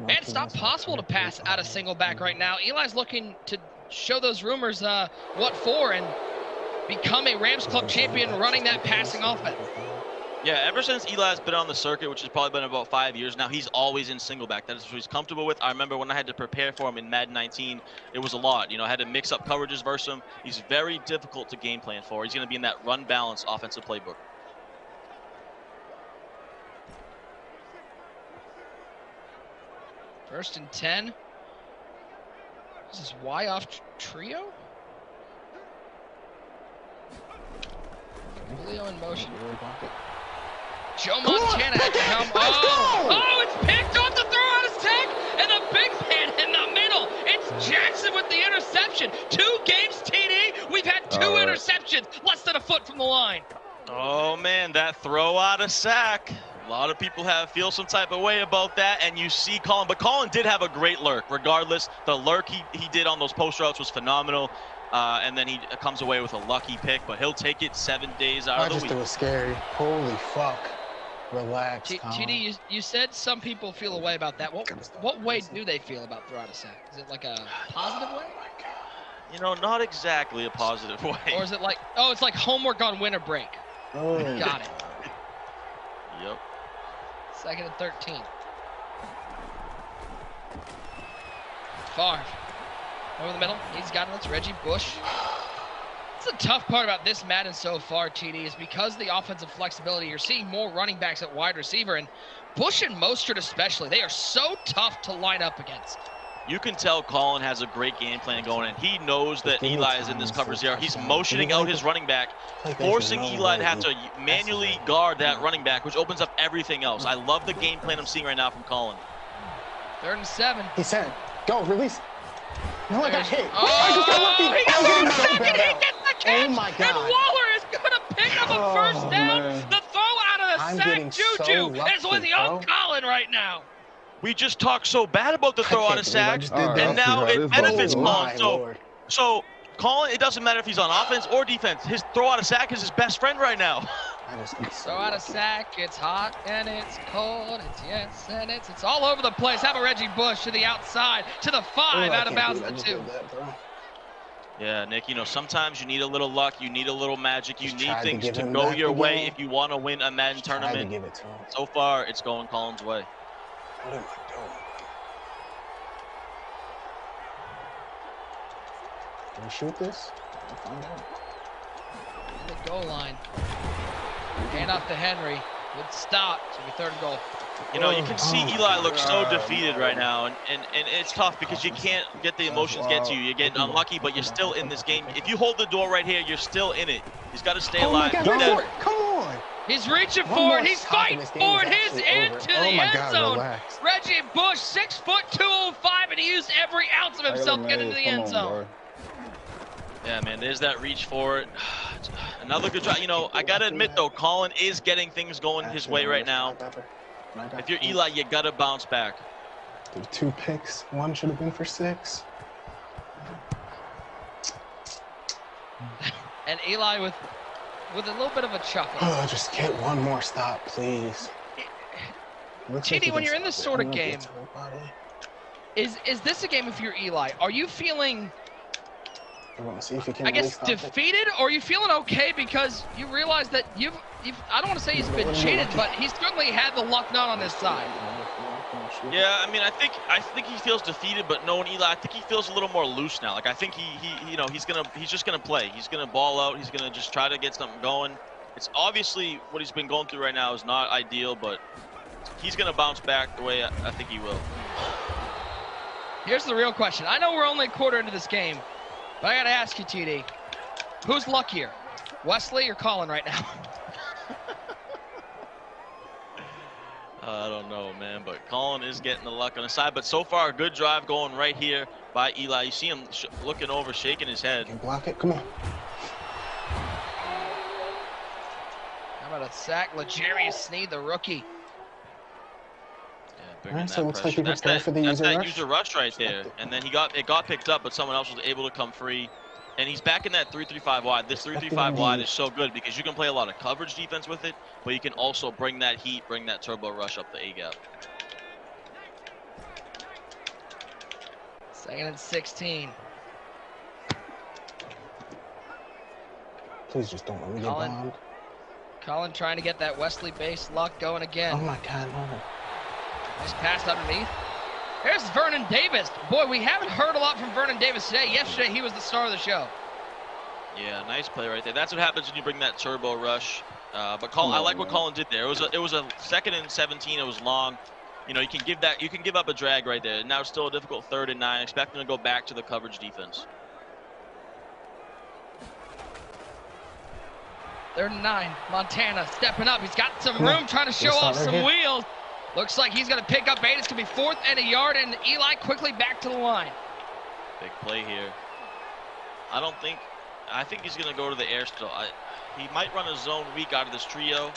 man, it's not possible to pass out of single back right now. Eli's looking to show those rumors what for and become a Rams Club champion running that passing offense. Yeah, ever since Eli's been on the circuit, which has probably been about 5 years now, he's always in single back. That is what he's comfortable with. I remember when I had to prepare for him in Madden 19, it was a lot. You know, I had to mix up coverages versus him. He's very difficult to game plan for. He's going to be in that run balance offensive playbook. First and 10. This is Y off trio? Julio in motion. Joe Montana had to come. Oh, it's picked off the throw out of sack, and the big man in the middle. It's Jackson with the interception. 2 games, TD. We've had 2 interceptions, less than a foot from the line. Oh, man, that throw out of sack. A lot of people feel some type of way about that, and you see Colin. But Colin did have a great lurk. Regardless, the lurk he did on those post routes was phenomenal. And then he comes away with a lucky pick, but he'll take it 7 days out of the week. It was scary. Holy fuck. Relax, TD, you said some people feel a way about that. What way do they feel about throw out of sack? Is it like a positive way? You know, not exactly a positive way. Or is it like, oh, it's like homework on winter break? Oh. Got it. Yep. 2nd and 13. Favre. Over the middle. He's got it. That's Reggie Bush. That's the tough part about this Madden so far, TD, is because of the offensive flexibility, you're seeing more running backs at wide receiver, and Bush and Mostert especially, they are so tough to line up against. You can tell Colin has a great game plan going, and he knows that Eli is in this coverage there. He's motioning out his running back, forcing Eli to have to manually guard that running back, which opens up everything else. I love the game plan I'm seeing right now from Colin. 3rd and 7. He said, go, release. No, I got hit. Oh, I just got lucky. He got so second, he gets the catch. Oh my God. And Waller is going to pick up a first down. Man. The throw out of the sack, Juju, is with young Colin right now. We just talked so bad about the throw out of sack, and now it benefits Colin. So Colin, it doesn't matter if he's on offense or defense. His throw out of sack is his best friend right now. Throw out of sack, it's hot and it's cold, it's yes and it's all over the place. How about Reggie Bush to the outside, to the 5, out of bounds to 2. Yeah, Nick, you know, sometimes you need a little luck, you need a little magic, you need things to go your way if you want to win a Madden tournament. So far, it's going Colin's way. What am I doing? Can we shoot this? I'll find out. The goal line. Hand off to Henry. Good stop. It's going to be 3rd and goal. You know, you can see Eli look so defeated right now, and it's tough because you can't get the emotions get to you. You're getting unlucky, but you're still in this game. If you hold the door right here, you're still in it. He's got to stay alive. Go for it. Come on. He's reaching for it. He's fighting for it. He's into the end zone. Reggie Bush, 6 foot 205, and he used every ounce of himself to get into the end zone. Yeah, man, there's that reach for it. Another good try. You know, I got to admit, though, Colin is getting things going his way right now. If you're Eli, you got to bounce back. 2 picks. 1 should have been for 6. And Eli with a little bit of a chuckle. Oh, just get one more stop, please. TD, when you're in this sort of game, is this a game if you're Eli? Are you feeling, I guess, defeated, or are you feeling okay because you realize that you've I don't want to say he's been cheated, but he's certainly had the luck not on his side. Yeah, I mean, I think he feels defeated, but knowing Eli, I think he feels a little more loose now. Like, I think he's just gonna play. He's gonna ball out. He's gonna just try to get something going. It's obviously what he's been going through right now is not ideal, but he's gonna bounce back the way I think he will. Here's the real question. I know we're only a quarter into this game, but I gotta ask you, TD, who's luckier, Wesley or Colin right now? I don't know, man, but Colin is getting the luck on his side. But so far, a good drive going right here by Eli. You see him looking over, shaking his head. Can block it. Come on. How about a sack? L'Jarius Sneed, the rookie. Yeah, All right, so it looks like you prepare for the user rush. User rush right there. And then it got picked up, but someone else was able to come free. And he's back in that 3-3-5 wide. This 3-3-5 wide is so good because you can play a lot of coverage defense with it, but you can also bring that heat, bring that turbo rush up the A-gap. 2nd and 16. Please just don't let me get bombed. Colin trying to get that Wesley base luck going again. Oh my God, no. Nice pass underneath. Here's Vernon Davis. Boy, we haven't heard a lot from Vernon Davis today. Yesterday, he was the star of the show. Yeah, nice play right there. That's what happens when you bring that turbo rush. But Colin, I like what Colin did there. It was a 2nd and 17. It was long. You know, you can give up a drag right there. Now it's still a difficult 3rd and 9. Expect them to go back to the coverage defense. 3rd and 9. Montana stepping up. He's got some room, trying to show off some wheels. Looks like he's going to pick up 8. It's going to be 4th and a yard, and Eli quickly back to the line. Big play here. I think he's going to go to the air still. He might run a zone weak out of this trio.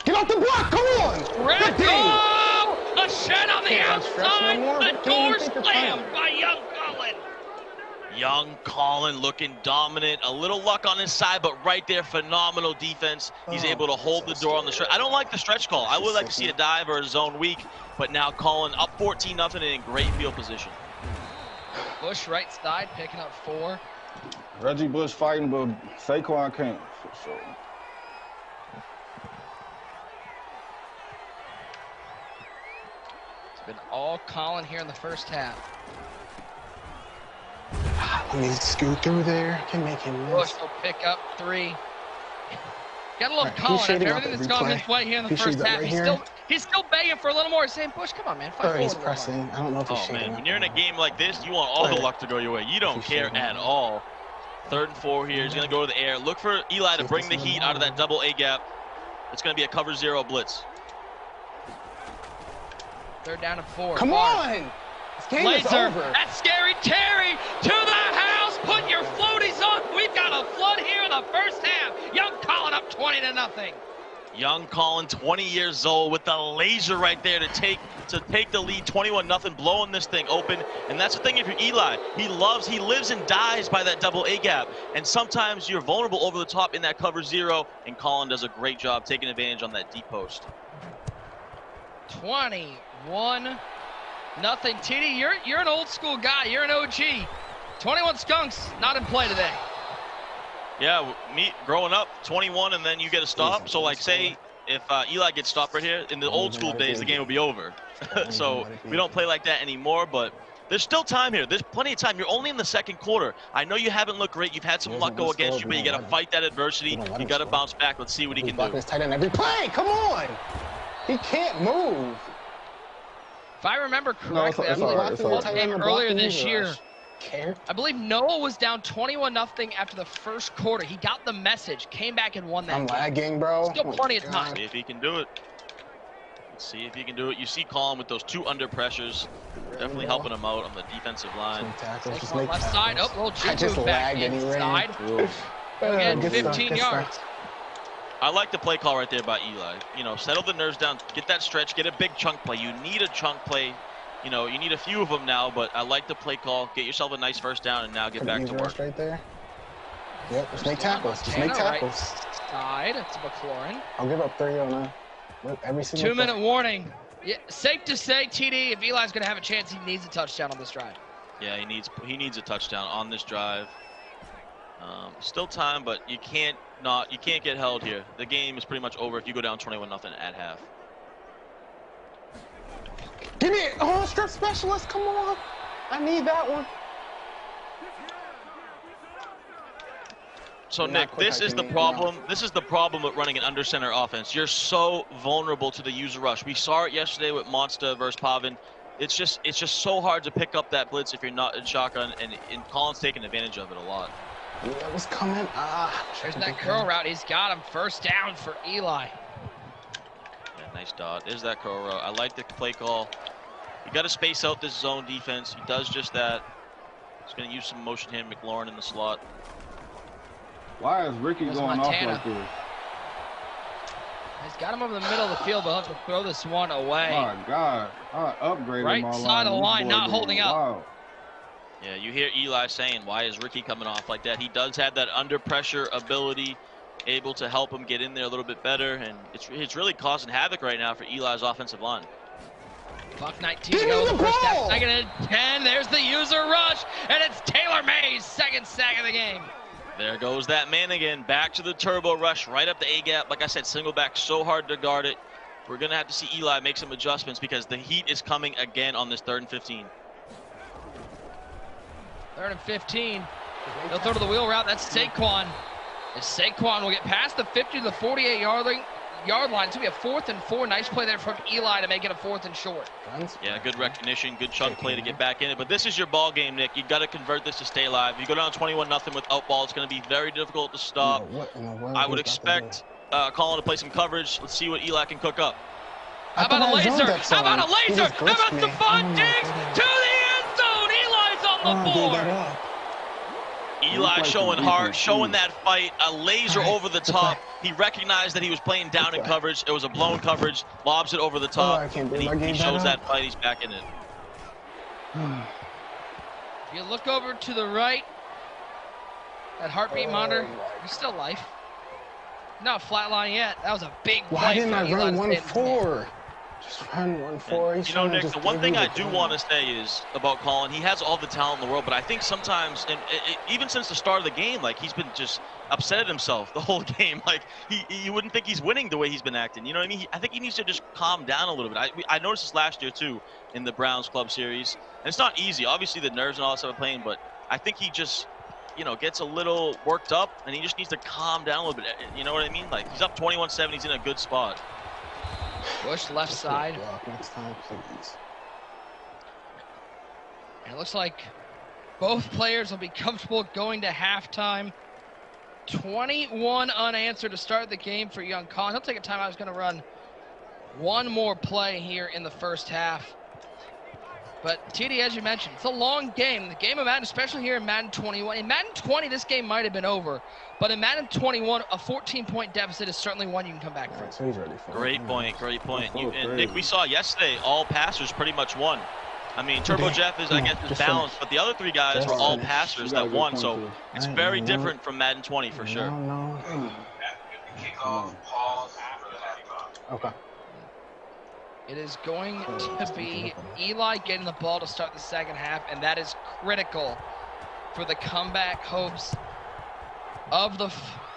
Get off the block, come on! Red ball! A shed on the outside. The door slammed by young Colin. Young Colin looking dominant. A little luck on his side, but right there, phenomenal defense. He's able to hold the door on the stretch. I don't like the stretch call. I would like to see a dive or a zone weak, but now Colin up 14-0 and in great field position. Bush right side, picking up 4. Reggie Bush fighting, but Saquon can't, for sure. It's been all Colin here in the first half. Let me scoot through there. Can make him miss. Bush will pick up 3. Gotta love Colin after everything that's gone his way here in the first half. He's still begging for a little more. He's saying, Bush, come on, man. Fight he's pressing. I don't know if he's man, when you're in a game like this, you want all the luck to go your way. You don't care at all. 3rd and 4 here. He's going to go to the air. Look for Eli to bring the heat out of that double A gap. It's going to be a cover 0 blitz. 3rd down and 4. Come on! This game is over. That's scary. Terry to the house. Put your floaties on. We've got a flood here in the first half. Young Colin up 20-0. Young Colin, 20 years old, with the laser right there to take the lead, 21-0, blowing this thing open. And that's the thing if you're Eli. He lives and dies by that double A gap. And sometimes you're vulnerable over the top in that cover 0, and Colin does a great job taking advantage on that deep post. 21-0. TD, you're an old school guy. You're an OG. 21 Skunks not in play today. Yeah, me growing up, 21, and then you get a stop. So, like, say if Eli gets stopped right here, in the old school days, the game would be over. So we don't play like that anymore, but there's still time here. There's plenty of time. You're only in the 2nd quarter. I know you haven't looked great. You've had some luck go against you, but you got to fight that adversity. You got to bounce back. Let's see what he can do. His tight end every play. Come on. He can't move. If I remember correctly, I believe the game earlier this year, I believe Noah was down 21-0 after the first quarter. He got the message, came back and won that game. Lagging, bro. Still plenty of time. See if he can do it. Let's see if he can do it. You see Colin with those 2 under pressures, definitely helping him out on the defensive line. Left side, little cheap move back inside. Again, 15 yards. I like the play call right there by Eli. You know, settle the nerves down, get that stretch, get a big chunk play. You need a chunk play You know, you need a few of them now, but I like the play call. Get yourself a nice first down and now get back to work. Right there. Yep, just make tackles. Just make tackles. Right side to McLaurin. I'll give up 3-0 now. Every single 2-minute warning. Yeah, safe to say, TD, if Eli's going to have a chance, he needs a touchdown on this drive. Yeah, he needs a touchdown on this drive. Still time, but you can't get held here. The game is pretty much over if you go down 21-0 at half. Give me it, strip specialist. Come on, I need that one. So Nick, this is the problem. This is the problem with running an under center offense. You're so vulnerable to the user rush. We saw it yesterday with Monster versus Pavin. It's just so hard to pick up that blitz if you're not in shotgun, and Colin's taking advantage of it a lot. Yeah, it was coming. There's that curl route. He's got him. First down for Eli. Yeah, nice dot. There's that curl route. I like the play call. You got to space out this zone defense. He does just that. He's going to use some motion here. McLaurin in the slot. Why is Ricky going Montana. off like this? He's got him over the middle of the field, but he'll have to throw this one away. My God, I upgraded right my side of the line, not holding up. Wow. Yeah, you hear Eli saying, why is Ricky coming off like that? He does have that under pressure ability, able to help him get in there a little bit better, and it's really causing havoc right now for Eli's offensive line. Clock 19 to go. The first half, second and 10. There's the user rush, and it's Taylor Mays, second sack of the game. There goes that man again, back to the turbo rush, right up the A-gap. Like I said, single back, so hard to guard it. We're going to have to see Eli make some adjustments because the heat is coming again on this 3rd and 15. 3rd and 15. They'll throw to the wheel route. That's Saquon. As Saquon will get past the 50 to the 48-yard line. It's going to be a 4th and 4. Nice play there from Eli to make it a 4th and short. Yeah, good recognition, good chunk play to get back in it. But this is your ball game, Nick. You've got to convert this to stay alive. If you go down 21-0 without ball, it's going to be very difficult to stop. I would expect Colin to play some coverage. Let's see what Eli can cook up. How about a laser? How about a laser? How about Stephon Diggs to the end zone? Eli's on the board. Eli showing heart, showing that fight, a laser over the top. He recognized that he was playing down in coverage. It was a blown coverage, lobs it over the top, and he shows that fight. He's back in it. If you look over to the right, that heartbeat monitor, he's still alive. Not flatline yet. That was a big play. Why didn't I run 1-4? Just run 1-4. You know, Nick, the one thing I do want to say is about Colin, he has all the talent in the world, but I think sometimes, and even since the start of the game, like, he's been just upset at himself the whole game. Like, you wouldn't think he's winning the way he's been acting. You know what I mean? I think he needs to just calm down a little bit. I noticed this last year, too, in the Browns Club Series. And it's not easy. Obviously, the nerves and all that stuff are playing, but I think he just, you know, gets a little worked up, and he just needs to calm down a little bit. You know what I mean? Like, he's up 21-7. He's in a good spot. Bush left side. Next time, please. And it looks like both players will be comfortable going to halftime. 21 unanswered to start the game for young Colin. He'll take a timeout. He's going to run one more play here in the first half. But TD, as you mentioned, it's a long game. The game of Madden, especially here in Madden 21. In Madden 20, this game might have been over. But in Madden 21, a 14-point deficit is certainly one you can come back from. So he's ready for Great point, great point. And Nick, we saw yesterday all passers pretty much won. I mean, Turbo Jeff is, I guess, is balanced, but the other three guys were all passers that won. So it's very different from Madden 20 for sure. Okay. It is going to be Eli getting the ball to start the second half, and that is critical for the comeback hopes of the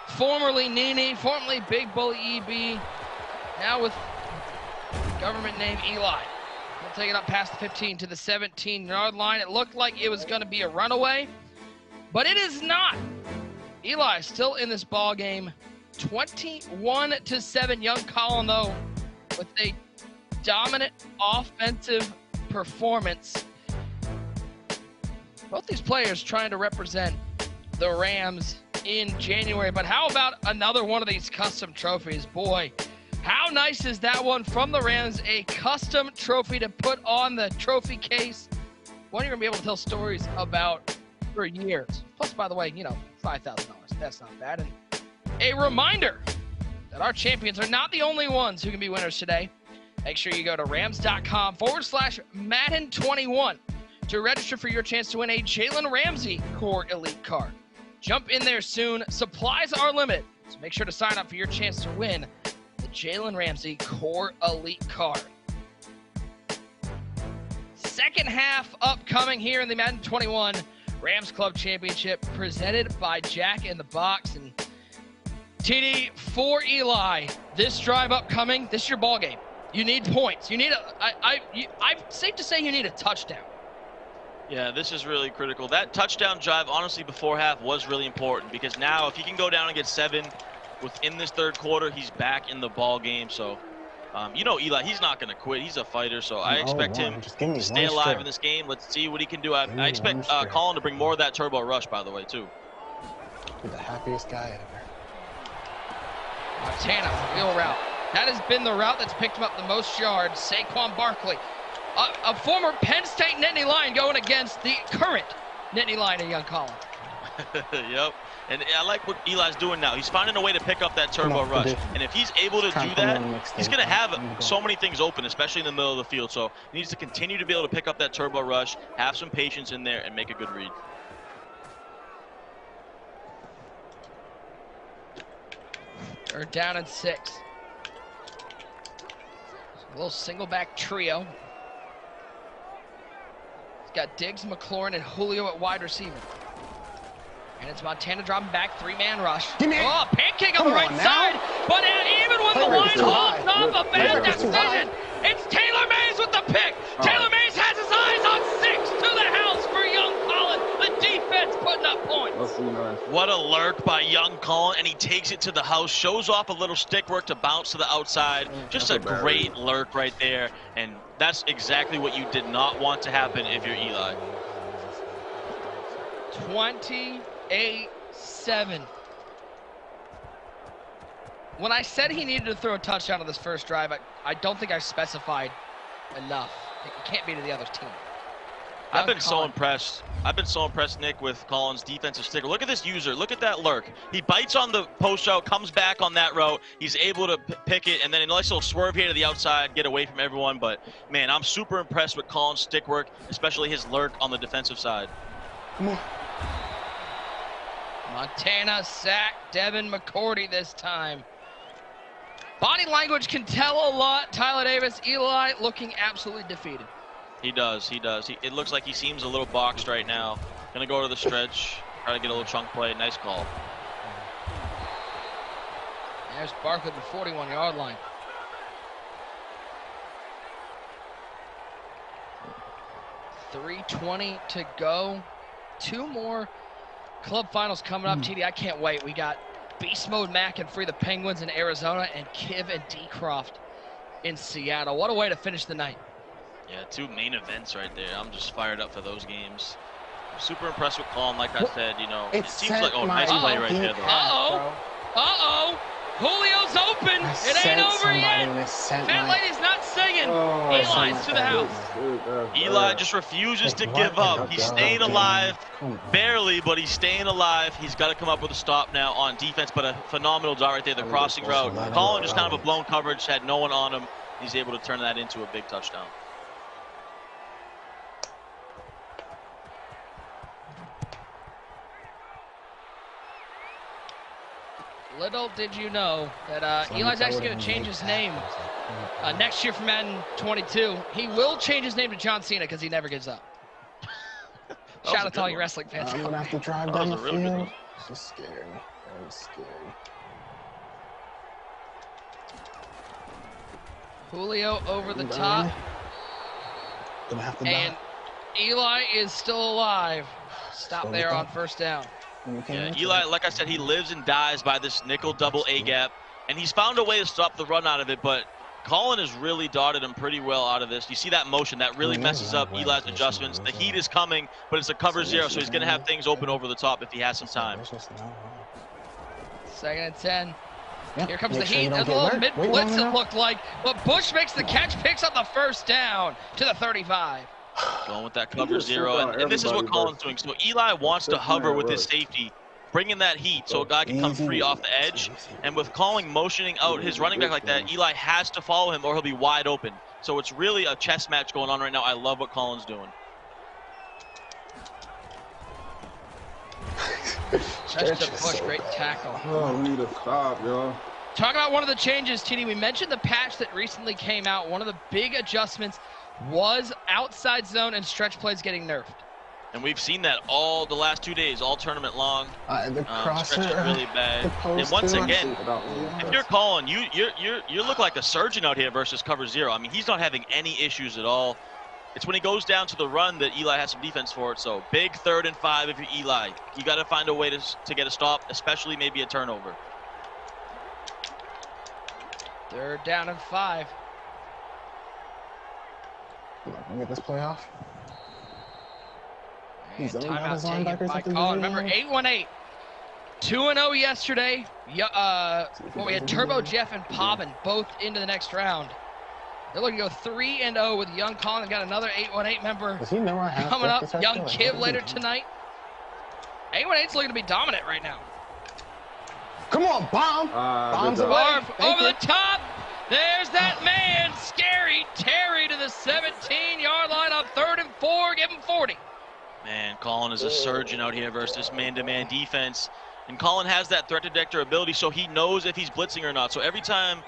formerly Nene, formerly Big Bully EB, now with government name Eli. He'll take it up past the 15 to the 17-yard line. It looked like it was going to be a runaway, but it is not. Eli still in this ball game, 21-7. Young Colin, though, with a dominant offensive performance. Both these players trying to represent the Rams in January, but how about another one of these custom trophies? Boy, how nice is that one from the Rams? A custom trophy to put on the trophy case. One you're gonna be able to tell stories about for years. Plus, by the way, you know, $5,000. That's not bad. And a reminder that our champions are not the only ones who can be winners today. Make sure you go to rams.com/Madden21 to register for your chance to win a Jalen Ramsey Core Elite card. Jump in there soon. Supplies are limited, so make sure to sign up for your chance to win the Jalen Ramsey Core Elite card. Second half upcoming here in the Madden 21 Rams Club Championship, presented by Jack in the Box. And TD, for Eli, this drive upcoming, this is your ball game. You need points. You need I'm safe to say you need a touchdown. Yeah, this is really critical. That touchdown drive, honestly, before half was really important, because now if he can go down and get 7 within this third quarter, he's back in the ball game. So, you know, Eli, he's not going to quit. He's a fighter, so I expect him to stay alive in this game. Let's see what he can do. I expect Colin to bring more of that turbo rush, by the way, too. You're the happiest guy ever. Montana, wheel route. That has been the route that's picked him up the most yards. Saquon Barkley, a former Penn State Nittany Lion, going against the current Nittany Lion in young Colin. Yep. And I like what Eli's doing now. He's finding a way to pick up that turbo rush. And if he's able to do that, he's going to have so many things open, especially in the middle of the field. So he needs to continue to be able to pick up that turbo rush, have some patience in there, and make a good read. They're down in 6. A little single back trio. He's got Diggs, McLaurin, and Julio at wide receiver. And it's Montana dropping back, 3-man rush. Oh, pancake on the right side. But even when the line holds up, a bad decision. It's Taylor Mays with the pick. Taylor Mays has his eyes on 6 to the house for young Colin. The defense putting up points. What a lurk by young Colin, and he takes it to the house, shows off a little stick work to bounce to the outside. Just a great lurk right there, and that's exactly what you did not want to happen if you're Eli. 28-7. When I said he needed to throw a touchdown on this first drive, I don't think I specified enough. It can't be to the other team. I've been so impressed. I've been so impressed, Nick, with Colin's defensive sticker. Look at this user. Look at that lurk. He bites on the post route, comes back on that route. He's able to pick it, and then a nice little swerve here to the outside, get away from everyone. But, man, I'm super impressed with Colin's stick work, especially his lurk on the defensive side. Come on. Montana sacked Devin McCourty this time. Body language can tell a lot. Tyler Davis, Eli looking absolutely defeated. He does. He does. It looks like he seems a little boxed right now. Gonna go to the stretch, try to get a little chunk play. Nice call. There's Barkley at the 41-yard line. .320 to go. 2 more club finals coming up. TD, I can't wait. We got Beast Mode Mac and Free the Penguins in Arizona, and Kiv and D-Croft in Seattle. What a way to finish the night. Yeah, 2 main events right there. I'm just fired up for those games. I'm super impressed with Colin, like I said, you know. It seems like, nice play right there, though. Julio's open. It ain't over yet. Fat Lady's not singing. Eli's to the house. Eli just refuses to give up. He's staying alive. Barely, but he's staying alive. He's got to come up with a stop now on defense, but a phenomenal dart right there, the crossing route. Colin just kind of a blown coverage, had no one on him. He's able to turn that into a big touchdown. Little did you know that Eli's actually going to change his name next year for Madden 22. He will change his name to John Cena because he never gives up. Shout out to all you wrestling fans. I'm going to have to drive down the field. This is scary. Very scary. Julio over the top. And Eli is still alive. Stop there on first down. Yeah, Eli, like I said, he lives and dies by this nickel double A gap, and he's found a way to stop the run out of it, but Colin has really darted him pretty well out of this. You see that motion, that really messes up Eli's adjustments. The heat is coming, but it's a cover 0, so he's going to have things open over the top if he has some time. 2nd and 10. Here comes the heat. There's a little mid-blitz it looked like, but Bush makes the catch, picks up the first down to the 35. Going with that cover 0, and this is what Colin's doing. So Eli wants to hover with his safety bringing that heat so a guy can come free off the edge. And with calling motioning out his running back like that, Eli has to follow him or he'll be wide open. So it's really a chess match going on right now. I love what Colin's doing. Stretch the push, great tackle. Oh, we need to stop, y'all. Talk about one of the changes, TD. We mentioned the patch that recently came out. One of the big adjustments was outside zone and stretch plays getting nerfed. And we've seen that all the last 2 days, all tournament long. The crosser, stretch is really bad. And once again, if you're calling, you look like a surgeon out here versus cover zero. I mean, he's not having any issues at all. It's when he goes down to the run that Eli has some defense for it. So big 3rd and 5 if you're Eli. You got to find a way to get a stop, especially maybe a turnover. 3rd down and 5. Let me get this play off. He's timeout taken by Colin. Remember, 8-1-8. 2-0 yesterday. We had Turbo Jeff and Pobbin both into the next round. They're looking to go 3-0 with young Colin. Got another 8-1-8 member coming up. Young Kiv later tonight. 8-1-8's looking to be dominant right now. Come on, bomb! Bombs away. Over the top. There's that man, Scary Terry to the 17-yard line on 3rd and 4. Give him 40. Man, Colin is a surgeon out here versus this man-to-man defense. And Colin has that threat detector ability, so he knows if he's blitzing or not. So every time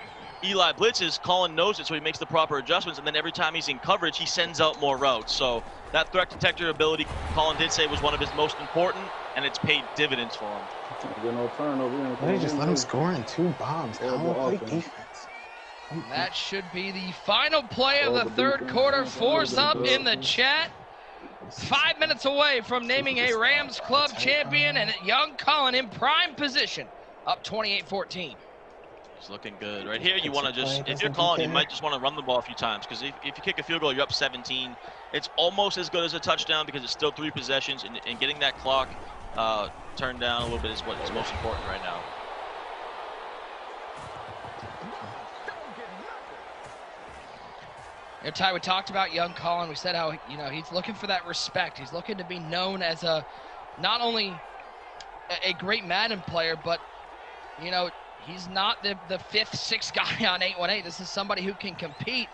Eli blitzes, Colin knows it, so he makes the proper adjustments. And then every time he's in coverage, he sends out more routes. So that threat detector ability, Colin did say, was one of his most important, and it's paid dividends for him. They just let him score in 2 bombs. How play defense? That should be the final play of the 3rd quarter. Force up in the chat. 5 minutes away from naming a Rams Club champion, and young Colin in prime position, up 28-14. He's looking good. Right here, you want to just, if you're Colin, you might just want to run the ball a few times, because if you kick a field goal, you're up 17. It's almost as good as a touchdown because it's still 3 possessions, and getting that clock turned down a little bit is what's most important right now. Ty, we talked about young Colin. We said how, he's looking for that respect. He's looking to be known as not only a great Madden player, but, he's not the 5th, 6th guy on 8-1-8. This is somebody who can compete.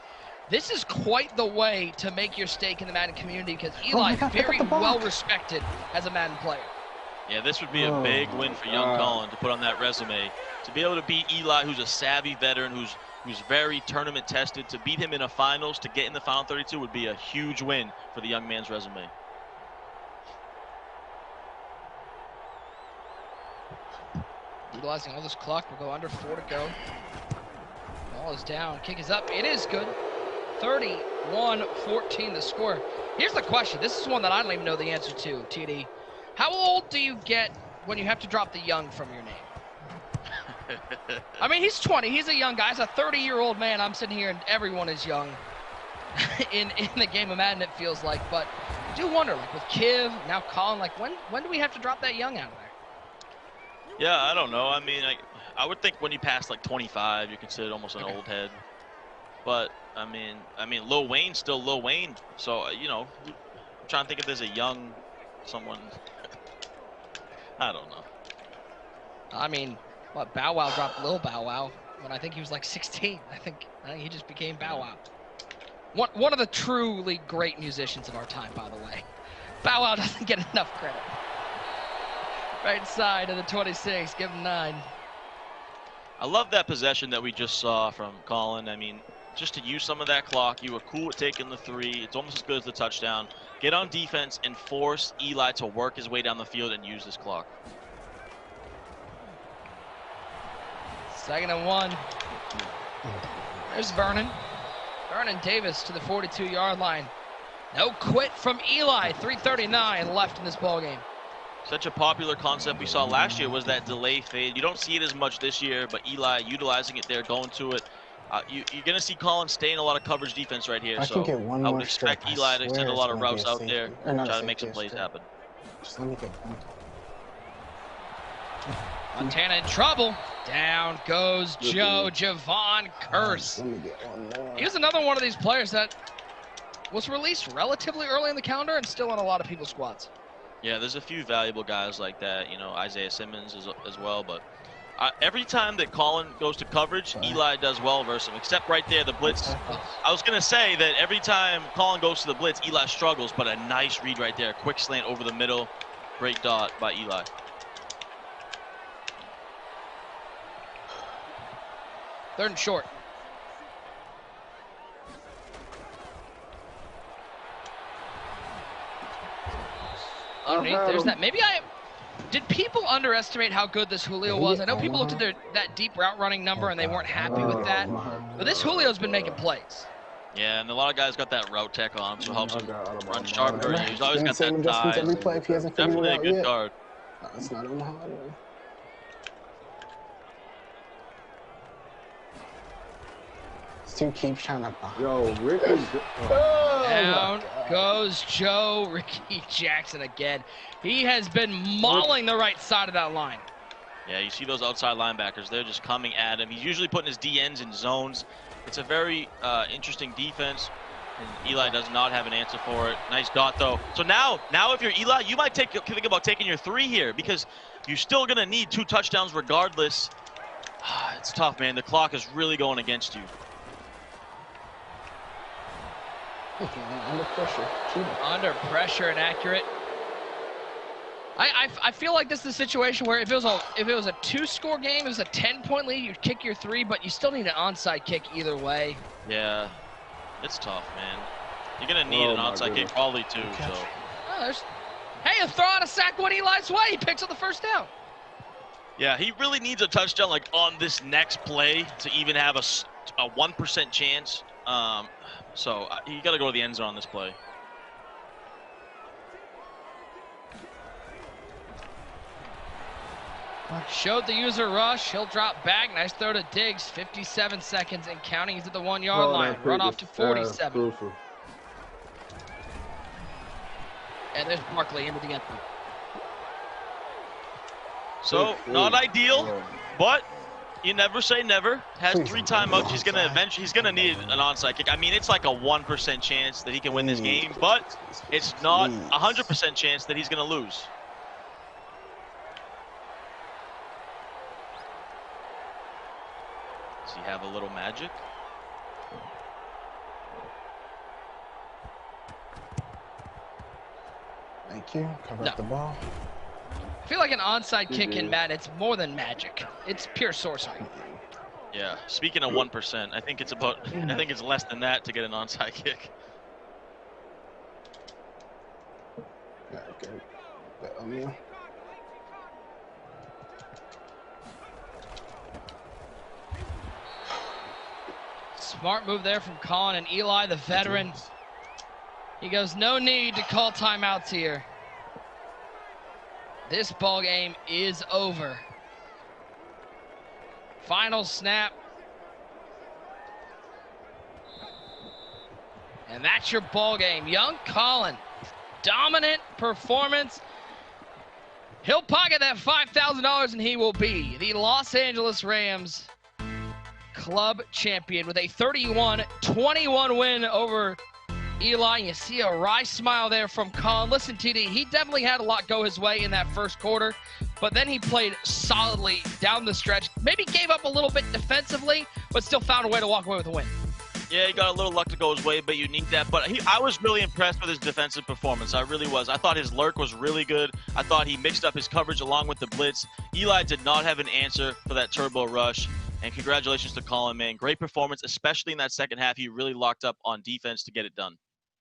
This is quite the way to make your stake in the Madden community, because Eli very well respected as a Madden player. Yeah, this would be a big win for young Colin to put on that resume. To be able to beat Eli, who's a savvy veteran, who's very tournament tested, to beat him in a finals, to get in the final 32 would be a huge win for the young man's resume. Utilizing all this clock, we'll go under 4 to go. Ball is down, kick is up, it is good. 31-14 the score. Here's the question, this is one that I don't even know the answer to, TD. How old do you get when you have to drop the young from your name? I mean, he's 20. He's a young guy. He's a 30-year-old man. I'm sitting here, and everyone is young in the game of Madden, it feels like. But I do wonder, like with Kiv, now Colin, like when do we have to drop that young out of there? Yeah, I don't know. I mean, I would think when you pass like 25, you're considered almost an old head. But I mean, Lil Wayne's still Lil Wayne. So I'm trying to think if there's a young someone. I don't know. I mean. What, Bow Wow dropped Lil Bow Wow when I think he was like 16. I think he just became Bow Wow. One of the truly great musicians of our time, by the way. Bow Wow doesn't get enough credit. Right side of the 26, give him 9. I love that possession that we just saw from Colin. I mean, just to use some of that clock, you were cool with taking the 3. It's almost as good as the touchdown. Get on defense and force Eli to work his way down the field and use this clock. 2nd and 1. There's Vernon. Vernon Davis to the 42-yard line. No quit from Eli. 3:39 left in this ballgame. Such a popular concept we saw last year was that delay fade. You don't see it as much this year, but Eli utilizing it there, going to it. You're going to see Colin stay in a lot of coverage defense right here. So I would expect Eli to send a lot of routes out there, try to make some plays happen. Just let me get one. Montana in trouble. Down goes Joe Javon Curse. He was another one of these players that was released relatively early in the calendar and still in a lot of people's squads. Yeah, there's a few valuable guys like that. You know, Isaiah Simmons as well. But every time that Colin goes to coverage, Eli does well versus him. Except right there, the blitz. I was gonna say that every time Colin goes to the blitz, Eli struggles. But a nice read right there, quick slant over the middle, great dot by Eli. Third and short. Underneath, there's that. Maybe did people underestimate how good this Julio was? I know people looked at that deep route running number and they weren't happy with that. But this Julio's been making plays. Yeah, and a lot of guys got that route tech on him, so it helps him run sharper. He's always got that size. Definitely a good guard. It's not on the hard one. Stu keeps trying to. Yo, Ricky. Down goes Joe Ricky Jackson again. He has been mauling the right side of that line. Yeah, you see those outside linebackers. They're just coming at him. He's usually putting his DNs in zones. It's a very interesting defense, and Eli does not have an answer for it. Nice dot, though. So now if you're Eli, you might think about taking your 3 here because you're still going to need 2 touchdowns regardless. It's tough, man. The clock is really going against you. Under pressure. Under pressure and accurate. I feel like this is a situation where if it was a 2-score game, it was a 10-point lead, you'd kick your 3, but you still need an onside kick either way. Yeah, it's tough, man. You're gonna need an onside kick probably too. So. Hey, throw out a sack when Eli's way. He picks up the first down. Yeah, he really needs a touchdown like on this next play to even have a 1% chance. So you got to go to the end zone on this play. Showed the user rush. He'll drop back. Nice throw to Diggs. 57 seconds and counting. He's at the 1-yard line. Run off to 47. And there's Barkley into the end zone. So not ideal, but you never say never. Has 3 timeouts. He's gonna need an onside kick. I mean, it's like a 1% chance that he can win this game, but it's not 100% chance that he's gonna lose. Does he have a little magic? Thank you. Cover up the ball. I feel like an onside kick in Madden, it's more than magic. It's pure sorcery. Yeah. Speaking of 1%, I think it's less than that to get an onside kick. Yeah, okay. Smart move there from Colin and Eli, the veteran. He goes, no need to call timeouts here. This ball game is over. Final snap. And that's your ball game. Young Colin, dominant performance. He'll pocket that $5,000 and he will be the Los Angeles Rams club champion with a 31-21 win over Eli. You see a wry smile there from Colin. Listen, TD, he definitely had a lot go his way in that first quarter, but then he played solidly down the stretch. Maybe gave up a little bit defensively, but still found a way to walk away with a win. Yeah, he got a little luck to go his way, but you need that. But I was really impressed with his defensive performance. I really was. I thought his lurk was really good. I thought he mixed up his coverage along with the blitz. Eli did not have an answer for that turbo rush. And congratulations to Colin, man. Great performance, especially in that second half. He really locked up on defense to get it done.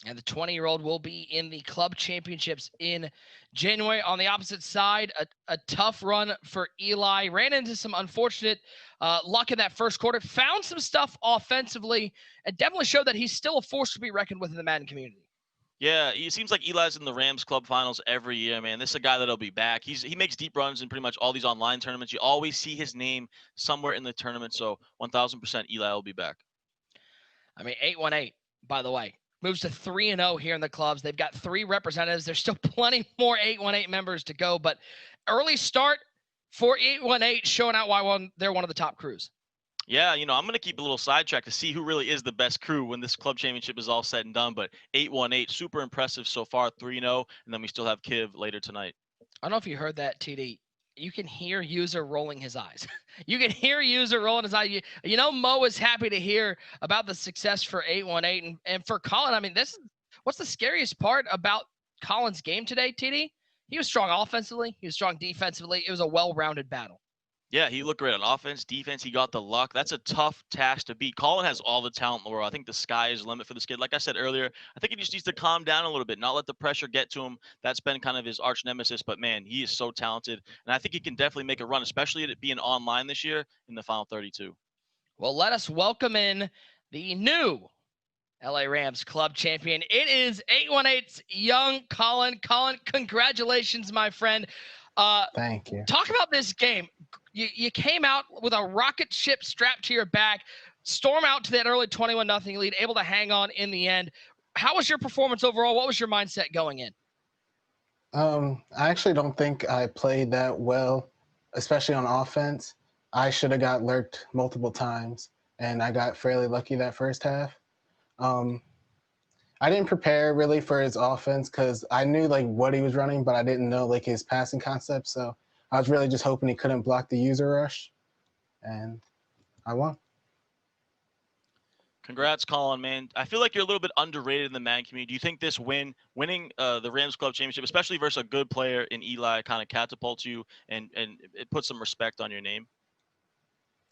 And the 20-year-old will be in the club championships in January. On the opposite side, a tough run for Eli. Ran into some unfortunate luck in that first quarter. Found some stuff offensively and definitely showed that he's still a force to be reckoned with in the Madden community. Yeah, it seems like Eli's in the Rams club finals every year, man. This is a guy that'll be back. He makes deep runs in pretty much all these online tournaments. You always see his name somewhere in the tournament. So 1,000% Eli will be back. I mean, 818, by the way. Moves to 3-0 here in the clubs. They've got 3 representatives. There's still plenty more 818 members to go, but early start for 818 showing out why they're one of the top crews. Yeah, you know, I'm going to keep a little sidetrack to see who really is the best crew when this club championship is all said and done. But 8-1-8, super impressive so far, 3-0, and then we still have Kiv later tonight. I don't know if you heard that, TD. You can hear User rolling his eyes. You can hear User rolling his eyes. You know, Mo is happy to hear about the success for 8-1-8. And for Colin, I mean, what's the scariest part about Colin's game today, TD? He was strong offensively. He was strong defensively. It was a well-rounded battle. Yeah, he looked great on offense, defense. He got the luck. That's a tough task to beat. Colin has all the talent in the world. I think the sky is the limit for this kid. Like I said earlier, I think he just needs to calm down a little bit, not let the pressure get to him. That's been kind of his arch nemesis. But, man, he is so talented. And I think he can definitely make a run, especially it being online this year in the Final 32. Well, let us welcome in the new LA Rams club champion. It is 8-1-8's young Colin. Colin, congratulations, my friend. Thank you. Talk about this game. You came out with a rocket ship strapped to your back, storm out to that early 21-0 lead, able to hang on in the end. How was your performance overall? What was your mindset going in? I actually don't think I played that well, especially on offense. I should have got lurked multiple times, and I got fairly lucky that first half. I didn't prepare really for his offense because I knew like what he was running, but I didn't know like his passing concept. So I was really just hoping he couldn't block the user rush, and I won. Congrats, Colin, man. I feel like you're a little bit underrated in the Madden community. Do you think this winning the Rams Club Championship, especially versus a good player in Eli, kind of catapults you and it puts some respect on your name?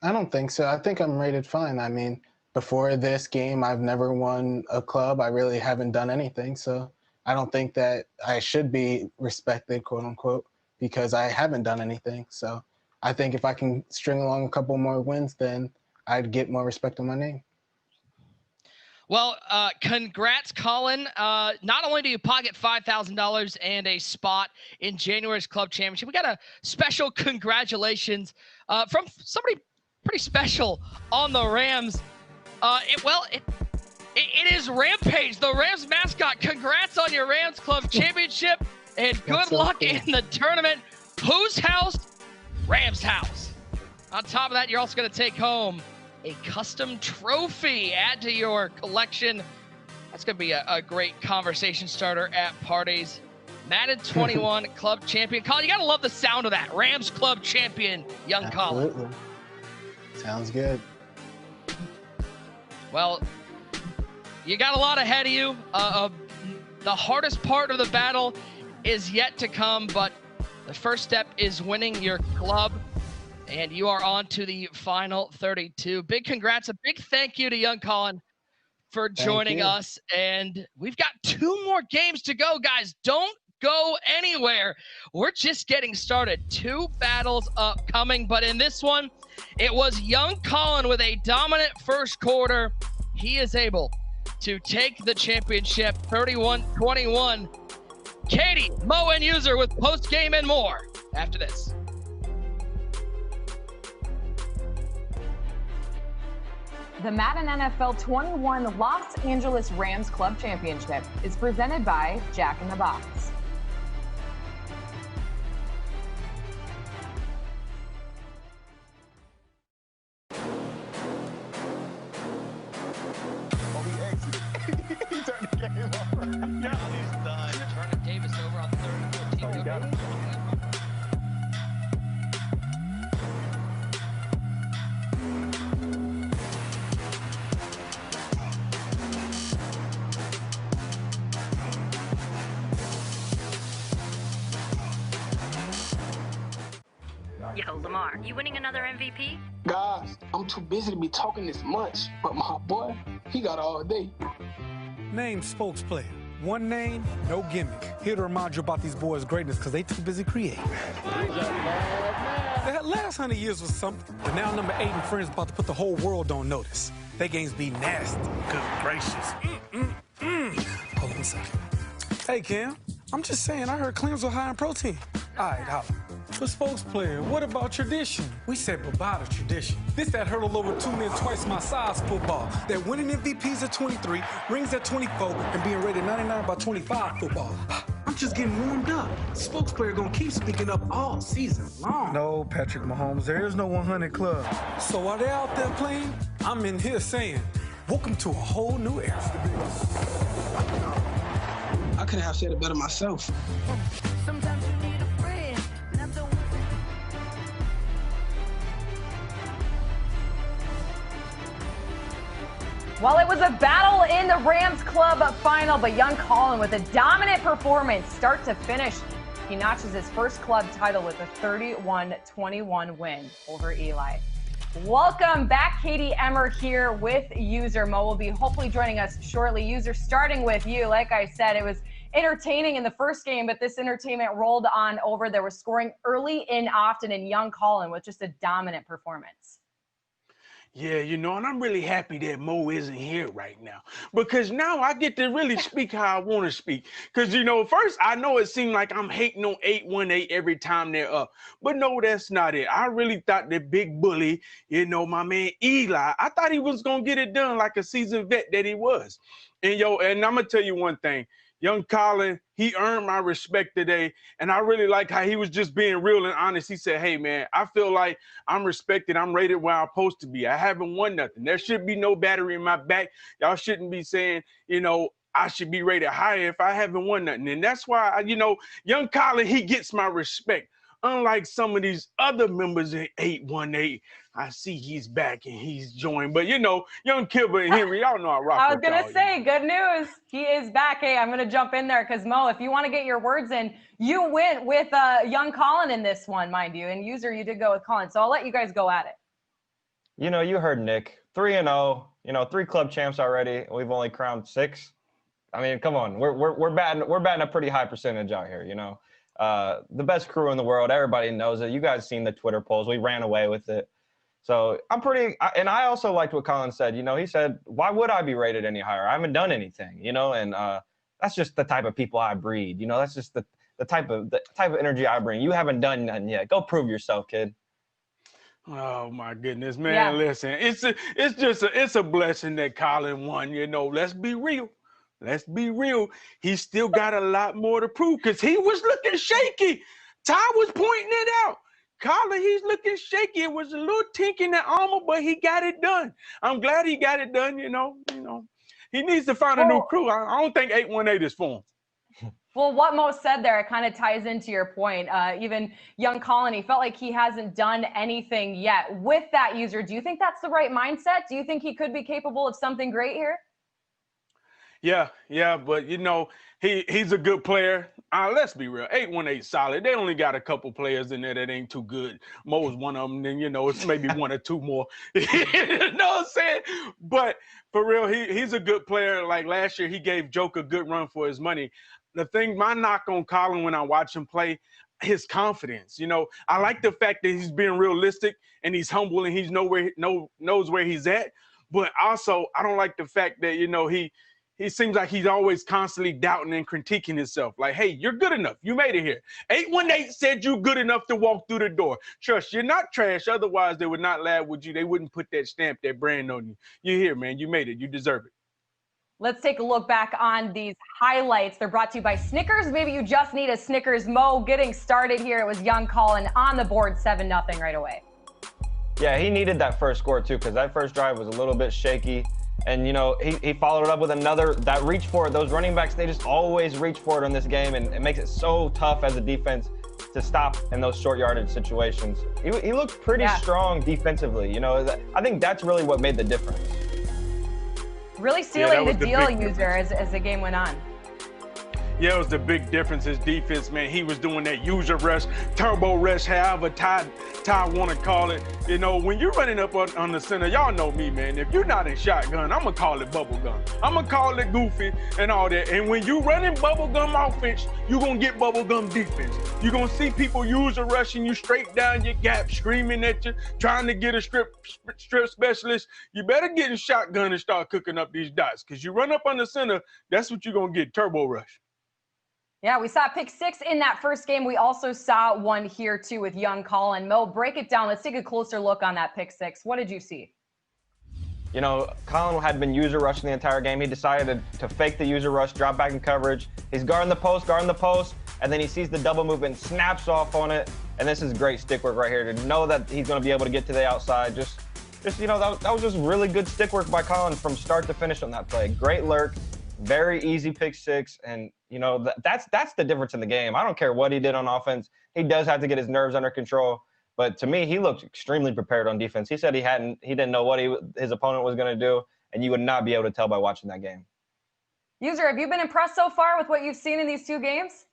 I don't think so. I think I'm rated fine. I mean, before this game, I've never won a club. I really haven't done anything. So I don't think that I should be respected, quote unquote, because I haven't done anything. So I think if I can string along a couple more wins, then I'd get more respect on my name. Well, congrats, Colin. Not only do you pocket $5,000 and a spot in January's club championship, we got a special congratulations from somebody pretty special on the Rams. It is Rampage, the Rams mascot. Congrats on your Rams Club Championship, and good luck in the tournament. Whose house? Rams house. On top of that, you're also going to take home a custom trophy. Add to your collection. That's going to be a great conversation starter at parties. Madden 21 Club Champion. Colin, you got to love the sound of that. Rams Club Champion, young Colin. Absolutely. Sounds good. Well, you got a lot ahead of you. The hardest part of the battle is yet to come, but the first step is winning your club, and you are on to the final 32. Big congrats, a big thank you to young Colin for joining us, and we've got 2 more games to go, guys. Don't go anywhere. We're just getting started. 2 battles upcoming, but in this one, it was young Colin with a dominant first quarter. He is able to take the championship 31-21. Katie, Mo, and User with post-game and more after this. The Madden NFL 21 Los Angeles Rams Club Championship is presented by Jack in the Box. He turned the game over. Yeah, he's done. Vernon Davis over on third. Oh, you got him. Yo, Lamar, you winning another MVP? Guys, I'm too busy to be talking this much, but my boy, he got all day. Name spokesplayer. One name, no gimmick. Here to remind you about these boys' greatness because they too busy creating. The last 100 years was something, but now number 8 and friends about to put the whole world on notice. Their games be nasty. Good gracious. Hold on a second. Hey, Cam, I'm just saying I heard clams were high in protein. All right, holla. For spokesplayer, what about tradition? We said bye-bye to tradition. This that hurdle over 2 men twice my size football. That winning MVPs at 23, rings at 24, and being rated 99 by 25 football. I'm I'm just getting warmed up. Spokesplayer gonna keep speaking up all season long. No, Patrick Mahomes, there is no 100 club. So while they're out there playing, I'm in here saying, welcome to a whole new era. I couldn't have said it better myself. Sometimes you need a friend, not the one. Well, it was a battle in the Rams Club final, but young Colin with a dominant performance start to finish. He notches his first club title with a 31-21 win over Eli. Welcome back. Katie Emmer here with User. Mo will be hopefully joining us shortly. User, starting with you. Like I said, it was entertaining in the first game, but this entertainment rolled on over. There was scoring early and often, and young Colin with just a dominant performance. Yeah, you know, and I'm really happy that Mo isn't here right now, because now I get to really speak how I want to speak. Because, you know, first, I know it seemed like I'm hating on 818 every time they're up, but no, that's not it. I really thought the big bully, you know, my man Eli, I thought he was going to get it done like a seasoned vet that he was. And, and I'm going to tell you one thing. Young Colin, he earned my respect today, and I really like how he was just being real and honest. He said, hey, man, I feel like I'm respected. I'm rated where I'm supposed to be. I haven't won nothing. There should be no battery in my back. Y'all shouldn't be saying, you know, I should be rated higher if I haven't won nothing. And that's why, you know, young Colin, he gets my respect. Unlike some of these other members in 818, I see he's back and he's joined. But, you know, young Kilber and Henry, y'all know I rock. I was going to say, good news. He is back. Hey, I'm going to jump in there because, Mo, if you want to get your words in, you went with young Colin in this one, mind you. And User, you did go with Colin. So I'll let you guys go at it. You know, you heard Nick. 3-0. You know, 3 club champs already. We've only crowned 6. I mean, come on. We're batting a pretty high percentage out here, you know. The best crew in the world. Everybody knows it. You guys seen the Twitter polls. We ran away with it. So I'm and I also liked what Colin said. You know, he said, why would I be rated any higher? I haven't done anything, you know, and that's just the type of people I breed. You know, that's just the type of energy I bring. You haven't done nothing yet. Go prove yourself, kid. Oh my goodness, man. Yeah. Listen, it's a blessing that Colin won, you know. Let's be real. Let's be real. He still got a lot more to prove because he was looking shaky. Ty was pointing it out. Colin, he's looking shaky. It was a little tink in the armor, but he got it done. I'm glad he got it done, you know. He needs to find a new crew. I don't think 818 is for him. Well, what Mo said there, it kind of ties into your point. Even young Colin, he felt like he hasn't done anything yet. With that, User, do you think that's the right mindset? Do you think he could be capable of something great here? Yeah, but, you know, he's a good player. Let's be real. 818 solid. They only got a couple players in there that ain't too good. Mo's one of them. Then, you know, it's maybe one or two more. You know what I'm saying? But for real, he's a good player. Like last year, he gave Joke a good run for his money. My knock on Colin when I watch him play, his confidence. You know, I like the fact that he's being realistic and he's humble and he knows where he's at. But also, I don't like the fact that, you know, he seems like he's always constantly doubting and critiquing himself. Like, hey, you're good enough. You made it here. 818 said you're good enough to walk through the door. Trust, you're not trash. Otherwise, they would not laugh with you. They wouldn't put that stamp, that brand on you. You're here, man. You made it. You deserve it. Let's take a look back on these highlights. They're brought to you by Snickers. Maybe you just need a Snickers. Mo getting started here. It was young Colin on the board, 7-0 right away. Yeah, he needed that first score, too, because that first drive was a little bit shaky. And, you know, he followed it up with that reach for it. Those running backs, they just always reach for it in this game, and it makes it so tough as a defense to stop in those short yardage situations. He looked pretty strong defensively. You know, I think that's really what made the difference. Really sealing the deal, User, as the game went on. Yeah, it was the big difference. His defense, man, he was doing that user rush, turbo rush, however Ty want to call it. You know, when you're running up on the center, y'all know me, man. If you're not in shotgun, I'm going to call it bubble gun. I'm going to call it goofy and all that. And when you running bubble gun offense, you're going to get bubble gun defense. You're going to see people user rushing you straight down your gap, screaming at you, trying to get a strip specialist. You better get in shotgun and start cooking up these dots because you run up on the center, that's what you're going to get, turbo rush. Yeah, we saw pick 6 in that first game. We also saw one here, too, with young Colin. Mo, break it down. Let's take a closer look on that pick 6. What did you see? You know, Colin had been user rushing the entire game. He decided to fake the user rush, drop back in coverage. He's guarding the post, and then he sees the double move and snaps off on it. And this is great stick work right here to know that he's going to be able to get to the outside. Just you know, that was just really good stick work by Colin from start to finish on that play. Great lurk, very easy pick six, and you know that's the difference in the game. I don't care what he did on offense. He does have to get his nerves under control. But to me, he looked extremely prepared on defense. He said he didn't know what his opponent was going to do, and you would not be able to tell by watching that game. User, have you been impressed so far with what you've seen in these two games?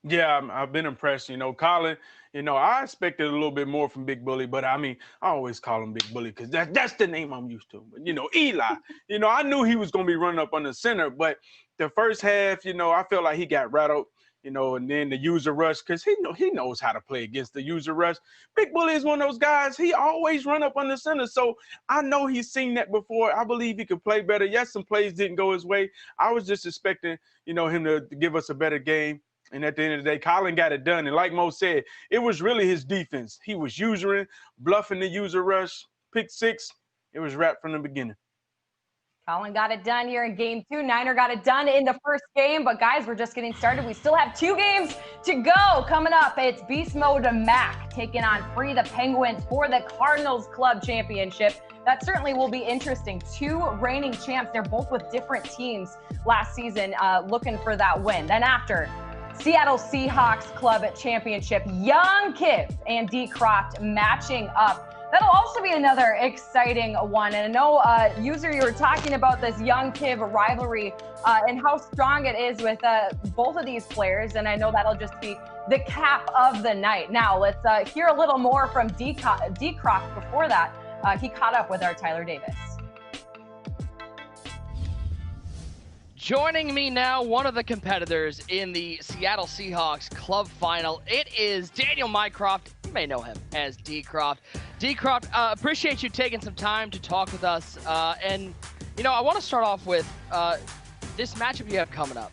Yeah, I've been impressed. You know, Colin, you know, I expected a little bit more from Big Bully, but I mean, I always call him Big Bully because that's the name I'm used to. But, you know, Eli, you know, I knew he was going to be running up on the center, but the first half, you know, I felt like he got rattled. You know, and then the user rush, because he knows how to play against the user rush. Big Bully is one of those guys, he always run up on the center. So I know he's seen that before. I believe he could play better. Yes, some plays didn't go his way. I was just expecting, you know, him to give us a better game. And at the end of the day, Colin got it done. And like Mo said, it was really his defense. He was usering, bluffing the user rush, pick six. It was wrapped from the beginning. Colin got it done here in game 2. Niner got it done in the first game. But, guys, we're just getting started. We still have 2 games to go. Coming up, it's Beast Mode Mac taking on Free the Penguins for the Cardinals Club Championship. That certainly will be interesting. 2 reigning champs. They're both with different teams last season looking for that win. Then after, Seattle Seahawks Club Championship. Young Kiv and D. Croft matching up. That'll also be another exciting one. And I know, User, you were talking about this Young Kiv rivalry and how strong it is with both of these players. And I know that'll just be the cap of the night. Now, let's hear a little more from D. Croft before that. He caught up with our Tyler Davis. Joining me now, one of the competitors in the Seattle Seahawks Club Final. It is Daniel Mycroft. You may know him as D. Croft. D. Croft, appreciate you taking some time to talk with us. And, you know, I want to start off with this matchup you have coming up.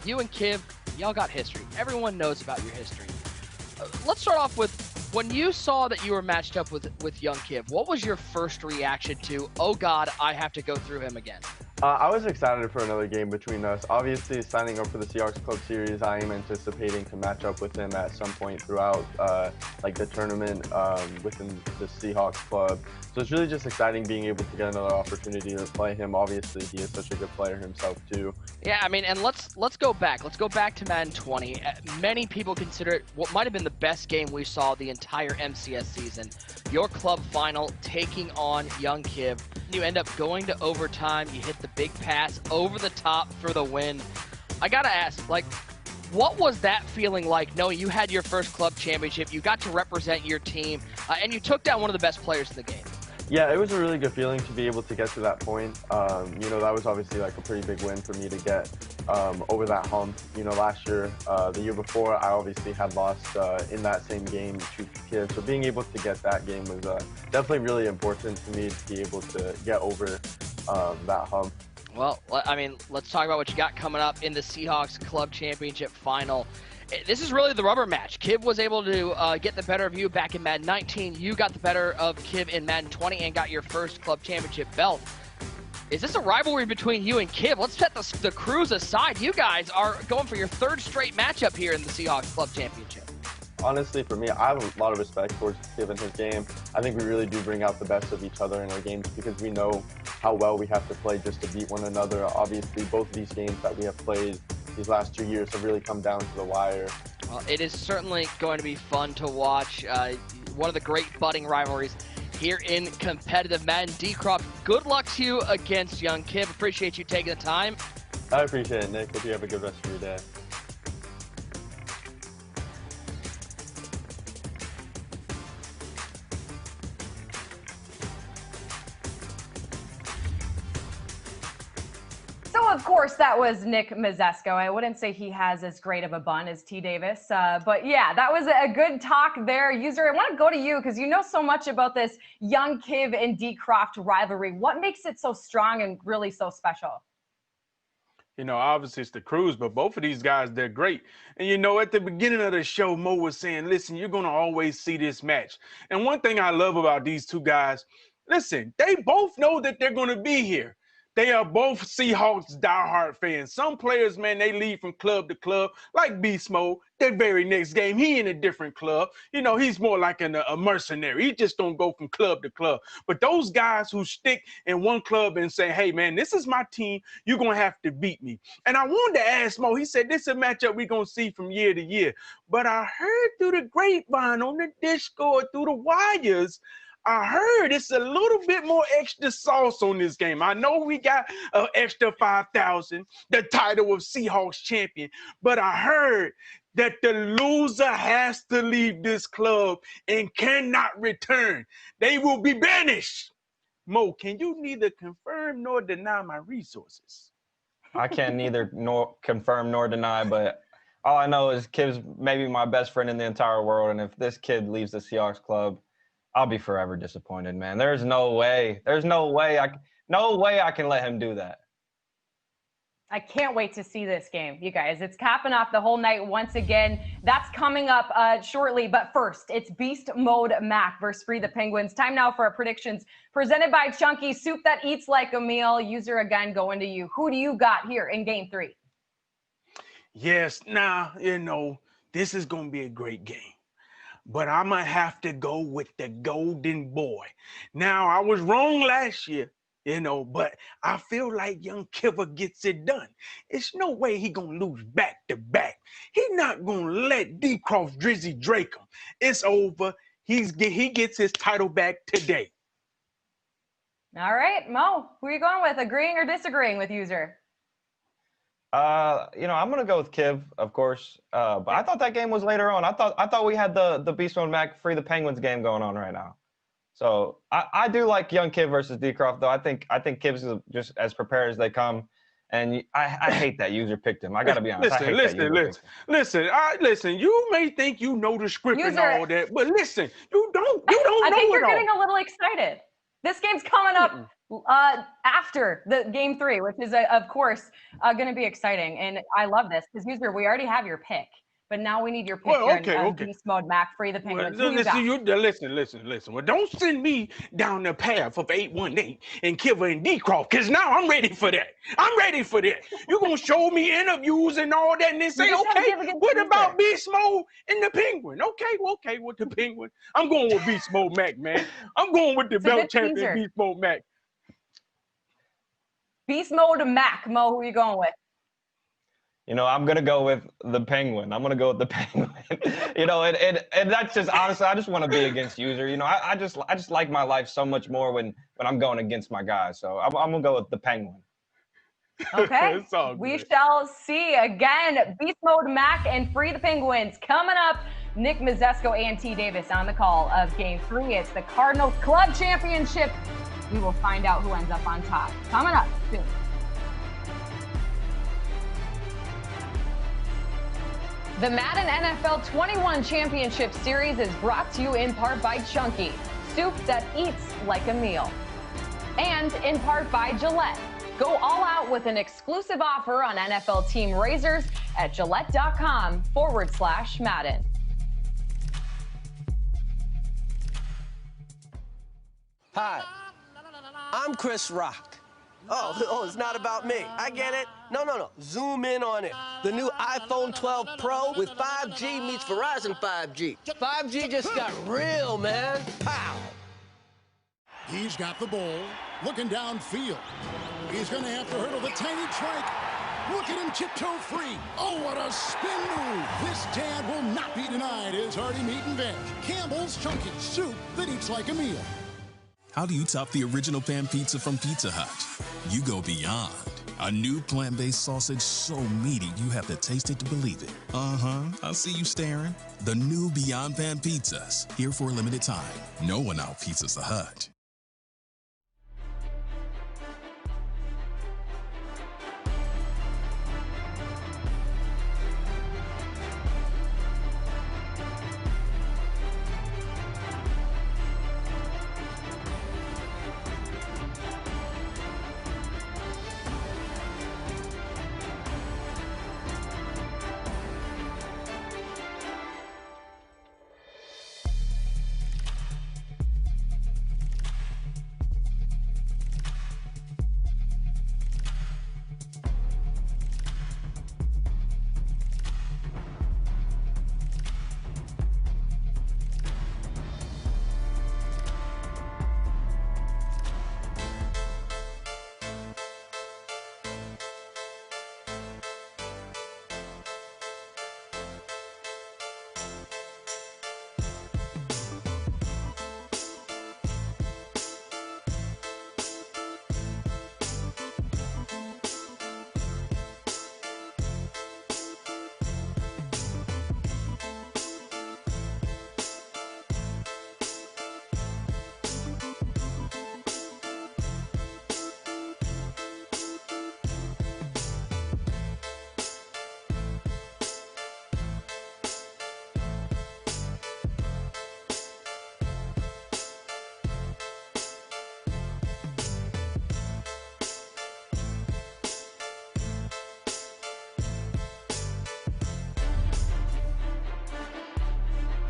You and Kiv, y'all got history. Everyone knows about your history. Let's start off with, when you saw that you were matched up with Young Kiv, what was your first reaction to, oh God, I have to go through him again? I was excited for another game between us. Obviously, signing up for the Seahawks Club Series, I am anticipating to match up with him at some point throughout like the tournament within the Seahawks Club. So it's really just exciting being able to get another opportunity to play him. Obviously, he is such a good player himself too. Yeah, I mean, and let's go back. Let's go back to Madden 20. Many people consider it what might have been the best game we saw the entire MCS season. Your club final taking on Young Kiv. You end up going to overtime. You hit the big pass over the top for the win. I gotta ask, like, what was that feeling like knowing you had your first club championship, you got to represent your team, and you took down one of the best players in the game? Yeah, it was a really good feeling to be able to get to that point. You know, that was obviously like a pretty big win for me to get over that hump. You know, last year, the year before, I obviously had lost in that same game to Kiv. So being able to get that game was definitely really important to me to be able to get over that hump. Well, I mean, let's talk about what you got coming up in the Seahawks Club Championship Final. This is really the rubber match. Kiv was able to get the better of you back in Madden 19. You got the better of Kiv in Madden 20 and got your first club championship belt. Is this a rivalry between you and Kiv? Let's set the crews aside. You guys are going for your 3rd straight matchup here in the Seahawks Club Championship. Honestly, for me, I have a lot of respect towards Kiv and his game. I think we really do bring out the best of each other in our games because we know how well we have to play just to beat one another. Obviously, both of these games that we have played these last 2 years have really come down to the wire. Well, it is certainly going to be fun to watch. One of the great budding rivalries here in competitive Madden. D-Croft, good luck to you against Young Kiv. Appreciate you taking the time. I appreciate it, Nick. Hope you have a good rest of your day. So, of course, that was Nick Mazesco. I wouldn't say he has as great of a bun as T. Davis. But, yeah, that was a good talk there. User, I want to go to you because you know so much about this Young Kiv and D. Croft rivalry. What makes it so strong and really so special? You know, obviously it's the crews, but both of these guys, they're great. And, you know, at the beginning of the show, Mo was saying, listen, you're going to always see this match. And one thing I love about these two guys, Listen, they both know that they're going to be here. They are both Seahawks diehard fans. Some players, man, they leave from club to club, like Beast Mode. The very next game, he in a different club. You know, he's more like a mercenary. He just don't go from club to club. But those guys who stick in one club and say, hey, man, this is my team. You're going to have to beat me. And I wanted to ask Mo, he said, this is a matchup we're going to see from year to year. But I heard through the grapevine, on the Discord, through the wires, I heard it's a little bit more extra sauce on this game. I know we got an extra 5,000, the title of Seahawks champion, but I heard that the loser has to leave this club and cannot return. They will be banished. Mo, can you neither confirm nor deny my resources? I can neither confirm nor deny, but all I know is Kiv's maybe my best friend in the entire world, and if this kid leaves the Seahawks club, I'll be forever disappointed, man. There's no way I can let him do that. I can't wait to see this game, you guys. It's capping off the whole night once again. That's coming up shortly. But first, it's Beast Mode Mac versus Free the Penguins. Time now for our predictions presented by Chunky, soup that eats like a meal. User again going to you. Who do you got here in game 3? Yes, you know, this is going to be a great game. But I'm going to have to go with the golden boy. Now, I was wrong last year, you know, but I feel like young Kiva gets it done. It's no way he going to lose back-to-back. He not going to let D-Croft Drizzy Drake him. It's over. He gets his title back today. All right, Mo, who are you going with? Agreeing or disagreeing with user? You know, I'm gonna go with Kiv, of course. But I thought that game was later on. I thought we had the Beast Mode Mac Free the Penguins game going on right now. So I do like young Kiv versus D-Croft, though. I think Kiv's just as prepared as they come. And I hate that user picked him. I gotta be honest. Listen. You may think you know the script and all that, but listen, you don't I know think you're it all. getting a little excited. This game's coming up after the game 3, which is, of course, going to be exciting. And I love this because, user, we already have your pick. But now we need your pick here in Beast Mode Mac, Free the Penguins. Listen. Well, don't send me down the path of 818 and Kiva and D-Croft, because now I'm ready for that. I'm ready for that. You're going to show me interviews and all that and then say, okay, what about Beast Mode and the Penguin? Okay, with the Penguin. I'm going with Beast Mode Mac, man. I'm going with the belt champion Beast Mode Mac. Beast Mode Mac. Mo, who are you going with? You know, I'm going to go with the Penguin. I'm going to go with the Penguin. You know, and that's just, honestly, I just want to be against user. You know, I just like my life so much more when I'm going against my guys. So I'm going to go with the Penguin. Okay, we shall see. Again, Beast Mode Mac and Free the Penguins coming up. Nick Mazesco and T. Davis on the call of Game 3. It's the Cardinals Club Championship. We will find out who ends up on top. Coming up soon. The Madden NFL 21 Championship Series is brought to you in part by Chunky, soup that eats like a meal. And in part by Gillette. Go all out with an exclusive offer on NFL team razors at gillette.com/Madden. Hi, I'm Chris Rock. Oh, it's not about me. I get it. No. Zoom in on it. The new iPhone 12 Pro with 5G meets Verizon 5G. 5G just got real, man. Pow! He's got the ball, looking downfield. He's going to have to hurdle the tiny trike. Look at him tiptoe free. Oh, what a spin move. This dad will not be denied his hearty meat and veg. Campbell's Chunky soup that eats like a meal. How do you top the original pan pizza from Pizza Hut? You go beyond. A new plant-based sausage so meaty you have to taste it to believe it. I see you staring. The new Beyond Pan pizzas, here for a limited time. No one out-pizzas the Hut.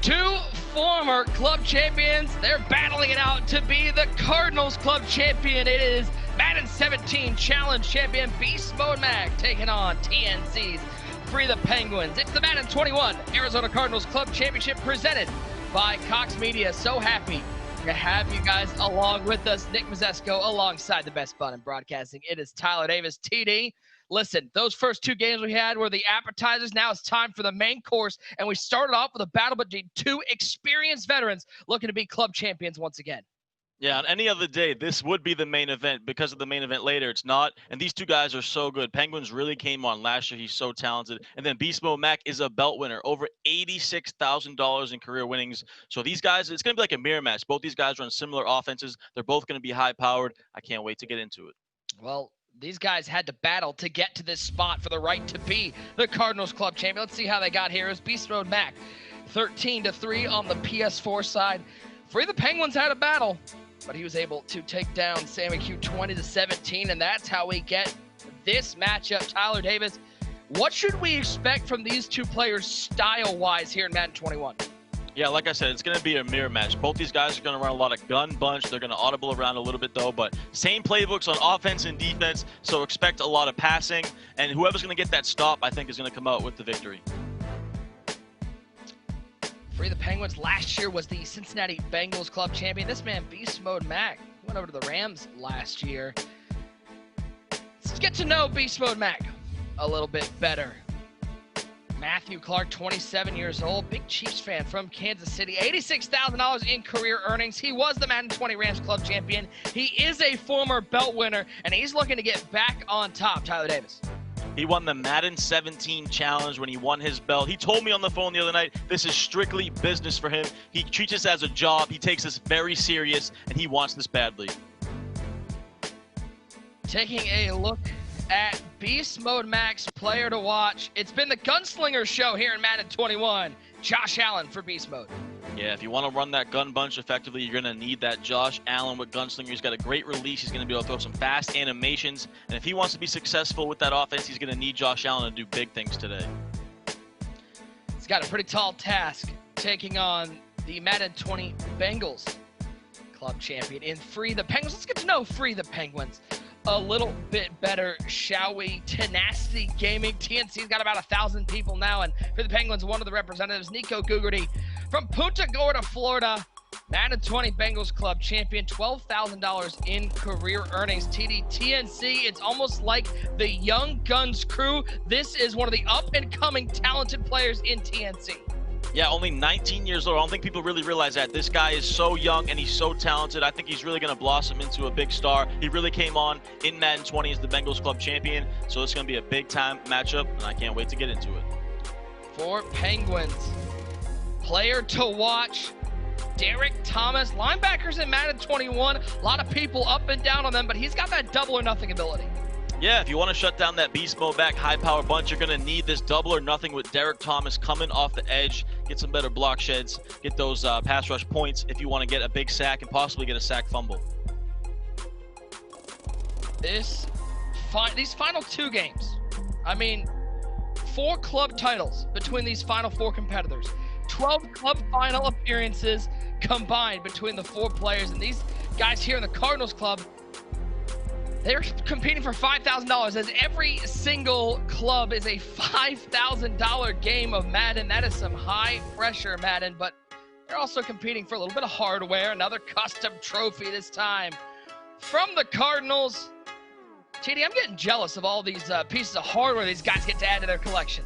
Two former club champions, they're battling it out to be the Cardinals club champion. It is Madden 17 Challenge champion Beast Mode Mac taking on TNC's Free the Penguins. It's the Madden 21 Arizona Cardinals Club Championship presented by Cox Media. So happy to have you guys along with us. Nick Mazesco alongside the best bun in broadcasting. It is Tyler Davis, TD. Listen, those first two games we had were the appetizers. Now it's time for the main course, and we started off with a battle between two experienced veterans looking to be club champions once again. Yeah, on any other day, this would be the main event. Because of the main event later, it's not. And these two guys are so good. Penguins really came on last year. He's so talented. And then Beast Mode Mac is a belt winner, over $86,000 in career winnings. So these guys, it's going to be like a mirror match. Both these guys run similar offenses. They're both going to be high-powered. I can't wait to get into it. Well, these guys had to battle to get to this spot for the right to be the Cardinals club champion. Let's see how they got here. It was Beast Mode Mac, 13-3 on the PS4 side. Free the Penguins had a battle, but he was able to take down Sammy Q 20-17, and that's how we get this matchup. Tyler Davis, what should we expect from these two players style-wise here in Madden 21? Yeah, like I said, it's going to be a mirror match. Both these guys are going to run a lot of gun bunch. They're going to audible around a little bit, though, but same playbooks on offense and defense, so expect a lot of passing, and whoever's going to get that stop, I think, is going to come out with the victory. Free the Penguins last year was the Cincinnati Bengals club champion. This man, Beast Mode Mac, went over to the Rams last year. Let's get to know Beast Mode Mac a little bit better. Matthew Clark, 27 years old, big Chiefs fan from Kansas City, $86,000 in career earnings. He was the Madden 20 Rams club champion. He is a former belt winner, and he's looking to get back on top. Tyler Davis. He won the Madden 17 challenge when he won his belt. He told me on the phone the other night, this is strictly business for him. He treats this as a job. He takes this very serious, and he wants this badly. Taking a look at Beast Mode Mac's player to watch. It's been the Gunslinger show here in Madden 21. Josh Allen for Beast Mode. Yeah, if you want to run that gun bunch effectively, you're going to need that Josh Allen with Gunslinger. He's got a great release. He's going to be able to throw some fast animations. And if he wants to be successful with that offense, he's going to need Josh Allen to do big things today. He's got a pretty tall task taking on the Madden 20 Bengals club champion in Free the Penguins. Let's get to know Free the Penguins a little bit better, shall we? Tenacity Gaming. TNC's got about 1,000 people now, and for the Penguins, one of the representatives, Nico Gugarty from Punta Gorda, Florida. Madden 20 Bengals Club champion, $12,000 in career earnings. TNC, it's almost like the Young Guns crew. This is one of the up-and-coming talented players in TNC. Yeah, only 19 years old. I don't think people really realize that. This guy is so young and he's so talented. I think he's really going to blossom into a big star. He really came on in Madden 20 as the Bengals club champion. So it's going to be a big-time matchup, and I can't wait to get into it. For Penguins, player to watch, Derek Thomas. Linebackers in Madden 21. A lot of people up and down on them, but he's got that double or nothing ability. Yeah, if you want to shut down that Beast Mode Mac high-power bunch, you're going to need this double or nothing with Derek Thomas coming off the edge. Get some better block sheds. Get those pass rush points if you want to get a big sack and possibly get a sack fumble. These final two games, I mean, 4 club titles between these final 4 competitors. 12 club final appearances combined between the 4 players. And these guys here in the Cardinals club, they're competing for $5,000, as every single club is a $5,000 game of Madden. That is some high pressure Madden, but they're also competing for a little bit of hardware, another custom trophy this time from the Cardinals. TD, I'm getting jealous of all these pieces of hardware these guys get to add to their collection.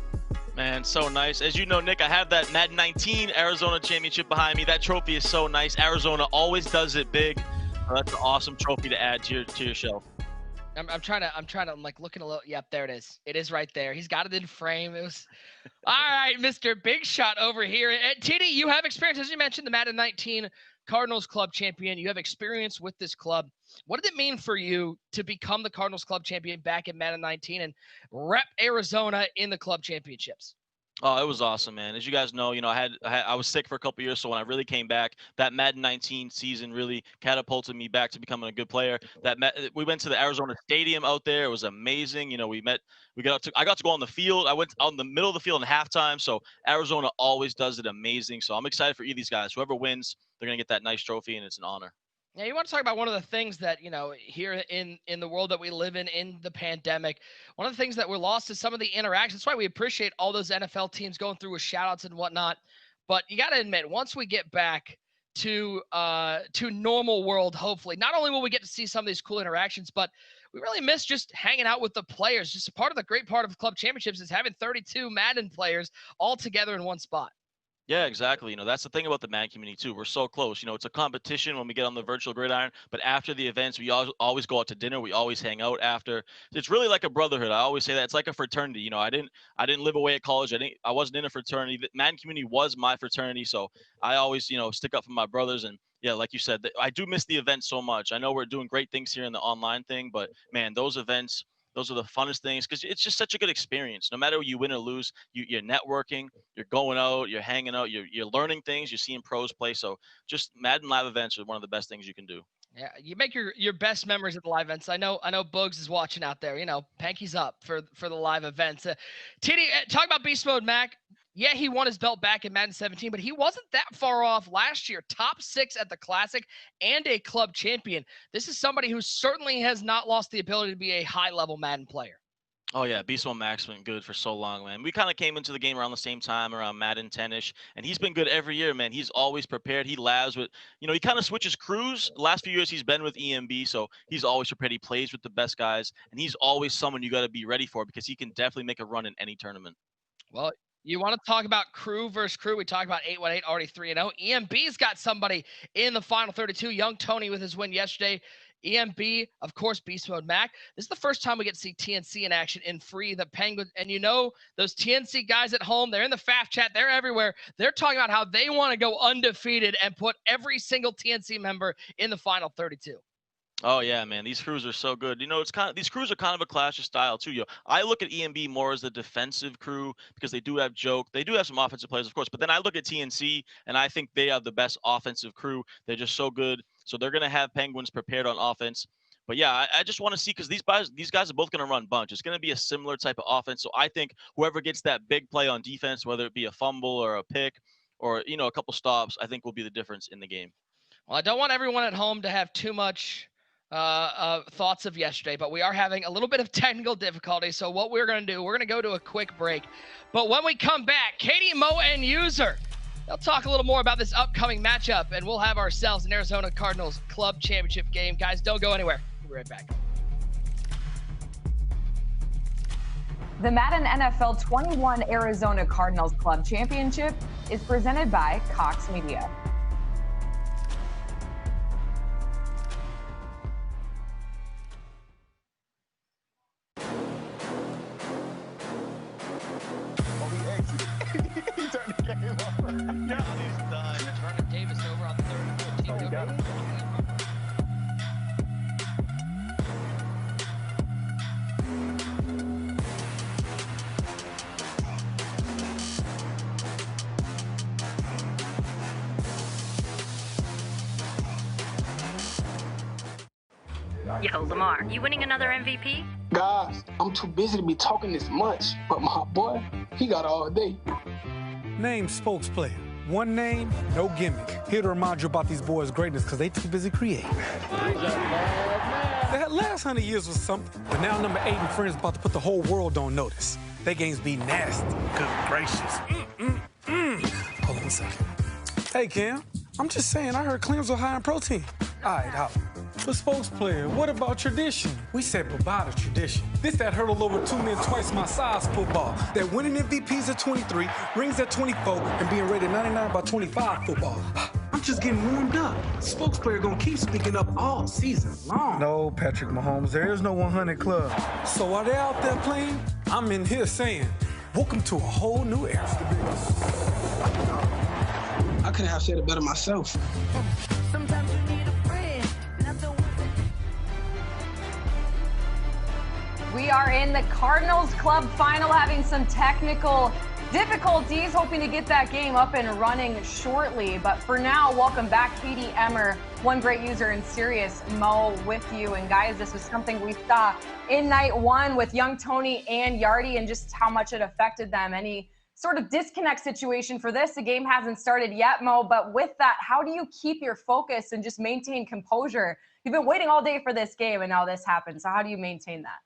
Man, so nice. As you know, Nick, I have that Madden 19 Arizona championship behind me. That trophy is so nice. Arizona always does it big. That's an awesome trophy to add to your shelf. I'm like looking a little. Yep, there it is. It is right there. He's got it in frame. It was all right, Mr. Big Shot over here. And TD, you have experience, as you mentioned, the Madden 19 Cardinals club champion. You have experience with this club. What did it mean for you to become the Cardinals club champion back in Madden 19 and rep Arizona in the club championships? Oh, it was awesome, man. As you guys know, I was sick for a couple years, so when I really came back, that Madden 19 season really catapulted me back to becoming a good player. We went to the Arizona Stadium out there; it was amazing. I got to go on the field. I went out in the middle of the field in halftime. So Arizona always does it amazing. So I'm excited for these guys. Whoever wins, they're gonna get that nice trophy, and it's an honor. Yeah, you want to talk about one of the things that, here in the world that we live in the pandemic, one of the things that we're lost is some of the interactions. That's why we appreciate all those NFL teams going through with shout-outs and whatnot. But you got to admit, once we get back to normal world, hopefully, not only will we get to see some of these cool interactions, but we really miss just hanging out with the players. Just a part of the great part of club championships is having 32 Madden players all together in one spot. Yeah, exactly. That's the thing about the Madden community too. We're so close. It's a competition when we get on the virtual gridiron, but after the events, we always go out to dinner. We always hang out after. It's really like a brotherhood. I always say that it's like a fraternity. I didn't live away at college. I wasn't in a fraternity. The Madden community was my fraternity, so I always stick up for my brothers. And yeah, like you said, I do miss the events so much. I know we're doing great things here in the online thing, but man, those events. Those are the funnest things because it's just such a good experience. No matter you win or lose, you're networking, you're going out, you're hanging out, you're learning things, you're seeing pros play. So just Madden live events are one of the best things you can do. Yeah, you make your best memories at the live events. I know Bugs is watching out there. Panky's up for the live events. TD, talk about Beast Mode Mac. Yeah, he won his belt back in Madden 17, but he wasn't that far off last year. Top 6 at the Classic and a club champion. This is somebody who certainly has not lost the ability to be a high-level Madden player. Oh, yeah, Beast Mode Mac's been good for so long, man. We kind of came into the game around the same time, around Madden 10-ish, and he's been good every year, man. He's always prepared. He labs with, he kind of switches crews. The last few years he's been with EMB, so he's always prepared. He plays with the best guys, and he's always someone you got to be ready for because he can definitely make a run in any tournament. Well, you want to talk about crew versus crew. We talked about 818, already 3-0. EMB's got somebody in the final 32. Young Tony with his win yesterday. EMB, of course, Beast Mode Mac. This is the first time we get to see TNC in action in Free the Penguins. And those TNC guys at home, they're in the FAF chat. They're everywhere. They're talking about how they want to go undefeated and put every single TNC member in the final 32. Oh yeah, man, these crews are so good. These crews are kind of a clash of style too. I look at EMB more as the defensive crew because they do have Joke, they do have some offensive players, of course. But then I look at TNC and I think they have the best offensive crew. They're just so good. So they're gonna have Penguins prepared on offense. But yeah, I just want to see because these guys are both gonna run bunch. It's gonna be a similar type of offense. So I think whoever gets that big play on defense, whether it be a fumble or a pick or a couple stops, I think will be the difference in the game. Well, I don't want everyone at home to have too much thoughts of yesterday, but we are having a little bit of technical difficulty. So what we're going to do, we're going to go to a quick break. But when we come back, Katie, Mo, and User, they'll talk a little more about this upcoming matchup, and we'll have ourselves an Arizona Cardinals Club Championship game. Guys, don't go anywhere. We'll be right back. The Madden NFL 21 Arizona Cardinals Club Championship is presented by Cox Media. Yo, Lamar, you winning another MVP? Guys, I'm too busy to be talking this much, but my boy, he got all day. Name spokesplayer. One name, no gimmick. Here to remind you about these boys' greatness because they too busy creating. That last 100 years was something, but now number 8 and friends about to put the whole world on notice. They games be nasty. Good gracious. Hold on a second. Hey, Cam, I'm just saying I heard clams are high in protein. All right, out. But spokesplayer, what about tradition? We said bye-bye to tradition. This that hurdle over 2 men twice my size football. That winning MVPs at 23, rings at 24, and being rated 99 by 25 football. I'm just getting warmed up. Spokesplayer gonna keep speaking up all season long. No, Patrick Mahomes, there is no 100 club. So while they're out there playing, I'm in here saying, welcome to a whole new era. I couldn't have said it better myself. Sometimes you need a friend. We are in the Cardinals Club final, having some technical difficulties, hoping to get that game up and running shortly. But for now, welcome back, Katie Emmer, one great user in Sirius, Mo with you. And guys, this was something we saw in night one with young Tony and Yardy and just how much it affected them. Any sort of disconnect situation for this? The game hasn't started yet, Mo, but with that, how do you keep your focus and just maintain composure? You've been waiting all day for this game and now this happens. So how do you maintain that?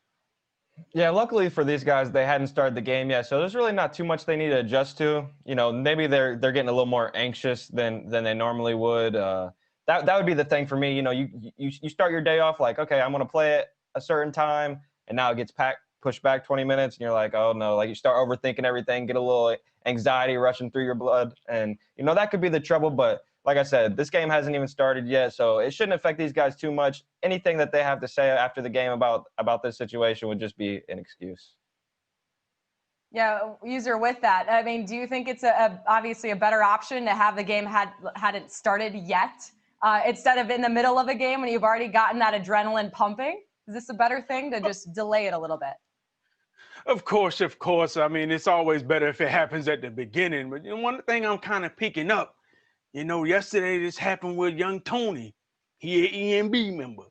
Yeah, luckily for these guys, they hadn't started the game yet, so there's really not too much they need to adjust to. You know, maybe they're getting a little more anxious than they normally would. That would be the thing for me. You know, you start your day off like, okay, I'm going to play at a certain time, and now it gets pushed back 20 minutes, and you're like, oh no, like you start overthinking everything, get a little anxiety rushing through your blood, and you know that could be the trouble. But like I said, this game hasn't even started yet, so it shouldn't affect these guys too much. Anything that they have to say after the game about this situation would just be an excuse. Yeah, user with that. I mean, do you think it's obviously a better option to have the game hadn't started yet instead of in the middle of a game when you've already gotten that adrenaline pumping? Is this a better thing to just delay it a little bit? Of course. I mean, it's always better if it happens at the beginning. But you know, one thing I'm kind of picking up, you know, yesterday this happened with young Tony. He an EMB member.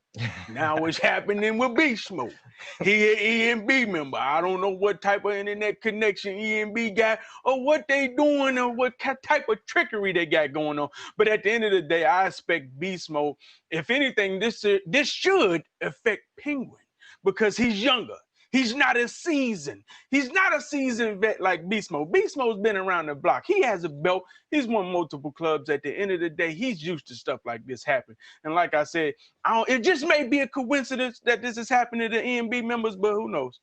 Now it's happening with Beast Mode. He an EMB member. I don't know what type of internet connection EMB got or what they doing or what type of trickery they got going on. But at the end of the day, I expect Beast Mode. If anything, this should affect Penguin because he's younger. He's not a seasoned vet like Beast Mode. Beast Mode's been around the block. He has a belt. He's won multiple clubs. At the end of the day, he's used to stuff like this happen. And like I said, it just may be a coincidence that this is happening to the EMB members, but who knows?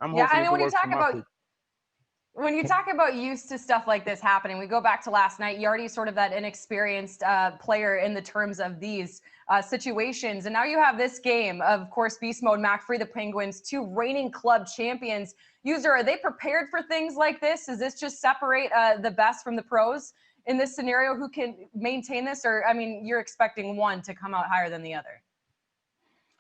Yeah, I mean, when you talk about used to stuff like this happening, we go back to last night. Yardy's sort of that inexperienced player in the terms of these situations. And now you have this game, of course, Beast Mode, Mac Free the Penguins, two reigning club champions. User, are they prepared for things like this? Does this just separate the best from the pros in this scenario? Who can maintain this? Or, I mean, you're expecting one to come out higher than the other.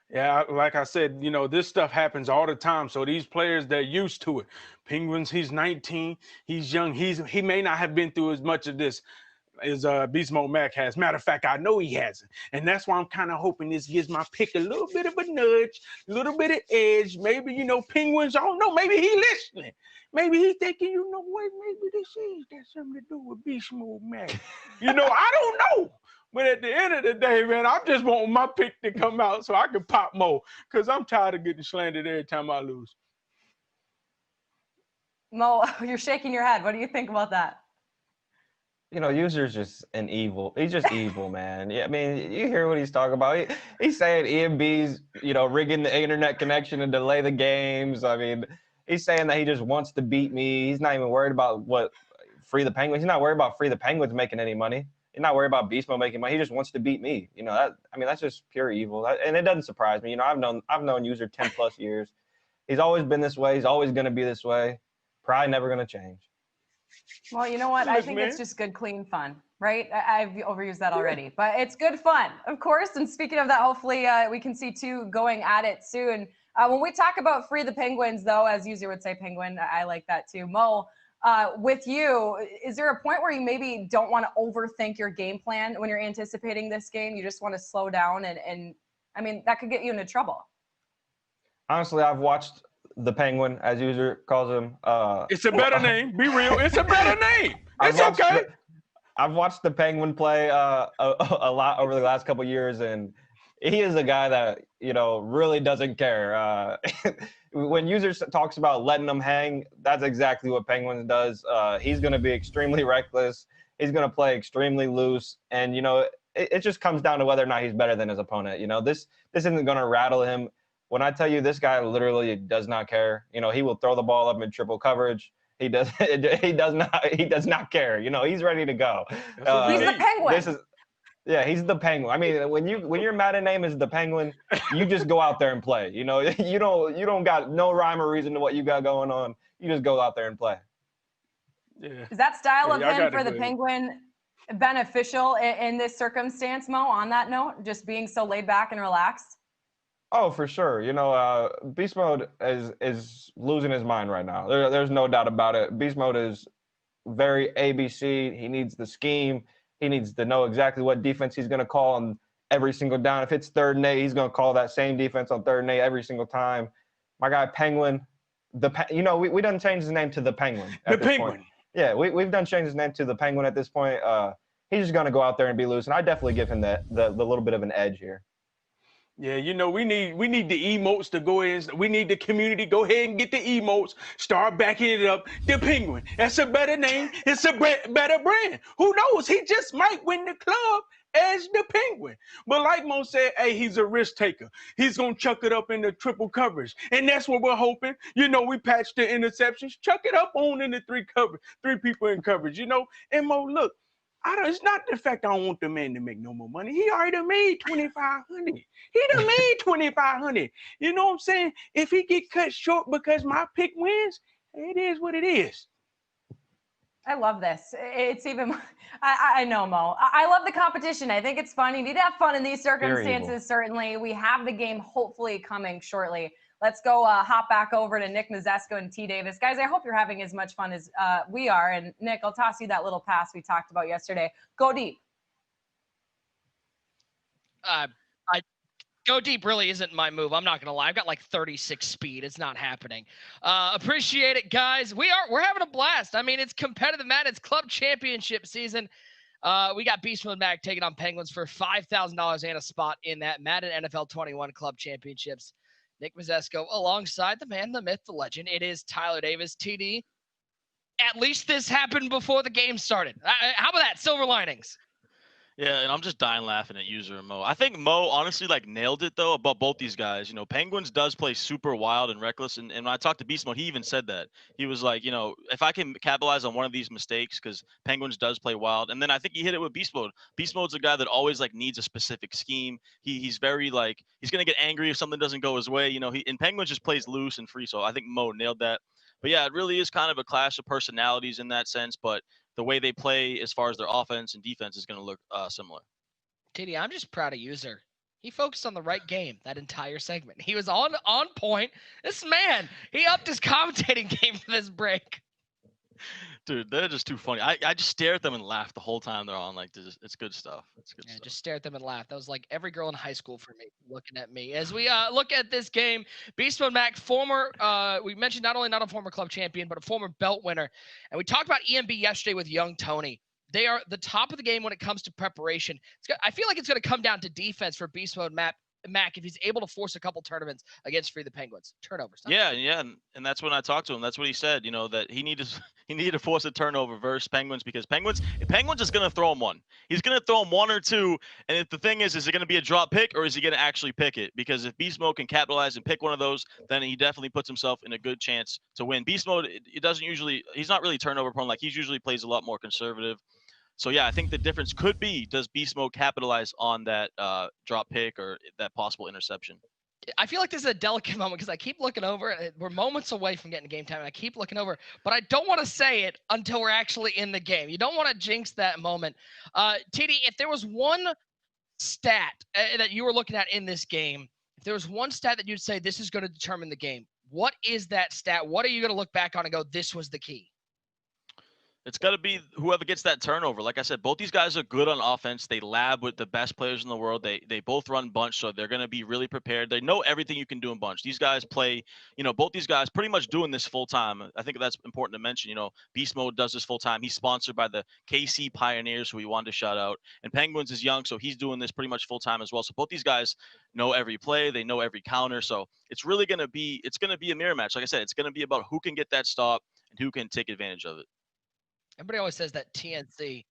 Yeah, like I said, you know, this stuff happens all the time. So these players, they're used to it. Penguins, he's 19. He's young. He may not have been through as much of this as Beast Mode Mac has. Matter of fact, I know he hasn't. And that's why I'm kind of hoping this gives my pick a little bit of a nudge, a little bit of edge. Maybe, you know, Penguins, I don't know. Maybe he listening. Maybe he thinking, you know what, maybe this is got something to do with Beast Mode Mac. You know, I don't know. But at the end of the day, man, I'm just wanting my pick to come out so I can pop more because I'm tired of getting slandered every time I lose. Mo, you're shaking your head. What do you think about that? You know, user's just he's just evil, man. Yeah, I mean, you hear what he's talking about. He's saying EMB's, you know, rigging the internet connection and delay the games. I mean, he's saying that he just wants to beat me. He's not even worried about what Free the Penguins. He's not worried about Free the Penguins making any money. He's not worried about Beast Mode making money. He just wants to beat me. You know, that's just pure evil. And it doesn't surprise me. You know, I've known user 10 plus years. He's always been this way. He's always going to be this way. Probably never going to change. Well, you know what? I think it's just good, clean fun, right? I've overused that already, but it's good fun, of course. And speaking of that, hopefully we can see two going at it soon. When we talk about Free the Penguins, though, as user would say, Penguin, I like that too. Mo, with you, is there a point where you maybe don't want to overthink your game plan when you're anticipating this game? You just want to slow down and I mean, that could get you into trouble. Honestly, I've watched the Penguin, as user calls him. It's a better name. Be real. It's a better name. It's okay. I've watched the Penguin play a lot over the last couple of years, and he is a guy that, you know, really doesn't care. When user talks about letting them hang, that's exactly what Penguins does. He's going to be extremely reckless. He's going to play extremely loose, and you know, it just comes down to whether or not he's better than his opponent. You know, this isn't going to rattle him. When I tell you this guy literally does not care, you know, he will throw the ball up in triple coverage. He does not care. You know, he's ready to go. He's the Penguin. Yeah, he's the Penguin. I mean, when your Madden name is the Penguin, you just go out there and play. You know, you don't got no rhyme or reason to what you got going on. You just go out there and play. Yeah. Is that style of him for the Penguin beneficial in this circumstance, Mo? On that note, just being so laid back and relaxed. Oh, for sure. You know, Beast Mode is losing his mind right now. There's no doubt about it. Beast Mode is very ABC. He needs the scheme. He needs to know exactly what defense he's going to call on every single down. If it's 3rd and 8, he's going to call that same defense on 3rd and 8 every single time. My guy Penguin, we done changed his name to the Penguin. The Penguin. Point. Yeah, we've done changed his name to the Penguin at this point. He's just going to go out there and be loose, and I definitely give him the little bit of an edge here. Yeah, you know, we need the emotes to go in. We need the community go ahead and get the emotes. Start backing it up. The Penguin. That's a better name. It's a better brand. Who knows? He just might win the club as the Penguin. But like Mo said, hey, he's a risk taker. He's going to chuck it up in the triple coverage. And that's what we're hoping. You know, we patched the interceptions. Chuck it up on in the 3 people in coverage, you know. And Mo, look, it's not the fact I don't want the man to make no more money. He already made $2,500. He done made $2,500. You know what I'm saying? If he get cut short because my pick wins, it is what it is. I love this. It's even, I know, Mo. I love the competition. I think it's fun. You need to have fun in these circumstances, certainly. We have the game hopefully coming shortly. Let's go hop back over to Nick Mazesko and T. Davis. Guys, I hope you're having as much fun as we are. And Nick, I'll toss you that little pass we talked about yesterday. Go deep. Go deep really isn't my move. I'm not going to lie. I've got like 36 speed. It's not happening. Appreciate it, guys. We're having a blast. I mean, it's competitive Madden. It's club championship season. We got Beast Mode Mac taking on Penguins for $5,000 and a spot in that Madden NFL 21 club championships. Nick Mazesko alongside the man, the myth, the legend. It is Tyler Davis. TD, at least this happened before the game started. How about that? Silver linings. Yeah, and I'm just dying laughing at user and Mo. I think Mo honestly nailed it though about both these guys. You know, Penguins does play super wild and reckless, and when I talked to Beast Mode, he even said that. He was like, you know, if I can capitalize on one of these mistakes, because Penguins does play wild, and then I think he hit it with Beast Mode. Beast Mode's a guy that always needs a specific scheme. He's very he's gonna get angry if something doesn't go his way. You know, and Penguins just plays loose and free. So I think Mo nailed that. But yeah, it really is kind of a clash of personalities in that sense, but the way they play as far as their offense and defense is going to look similar. TD, I'm just proud of User. He focused on the right game that entire segment. He was on point. This man, he upped his commentating game for this break. Dude, they're just too funny. I just stare at them and laugh the whole time they're on. It's good stuff. It's good stuff. Just stare at them and laugh. That was like every girl in high school for me looking at me. As we look at this game, Beast Mode Mac, we mentioned not a former club champion, but a former belt winner. And we talked about EMB yesterday with young Tony. They are the top of the game when it comes to preparation. I feel like it's going to come down to defense for Beast Mode Mac if he's able to force a couple tournaments against Free the Penguins. Turnovers. Yeah, and that's when I talked to him. That's what he said, you know, that he needed to force a turnover versus Penguins, because Penguins is going to throw him one. He's going to throw him 1 or 2, and if the thing is it going to be a drop pick or is he going to actually pick it? Because if Beast Mode can capitalize and pick one of those, then he definitely puts himself in a good chance to win. Beast Mode, he's not really turnover prone. He usually plays a lot more conservative. So, yeah, I think the difference could be, does Beast Mode capitalize on that drop pick or that possible interception? I feel like this is a delicate moment because I keep looking over. We're moments away from getting game time, and I keep looking over. But I don't want to say it until we're actually in the game. You don't want to jinx that moment. TD, if there was one stat that you were looking at in this game, if there was one stat that you'd say this is going to determine the game, what is that stat? What are you going to look back on and go, this was the key? It's got to be whoever gets that turnover. Like I said, both these guys are good on offense. They lab with the best players in the world. They both run bunch, so they're going to be really prepared. They know everything you can do in bunch. These guys play, both these guys pretty much doing this full time. I think that's important to mention. Beast Mode does this full time. He's sponsored by the KC Pioneers, who we wanted to shout out. And Penguins is young, so he's doing this pretty much full time as well. So both these guys know every play. They know every counter. So it's really going to be a mirror match. Like I said, it's going to be about who can get that stop and who can take advantage of it. Everybody always says that TNC,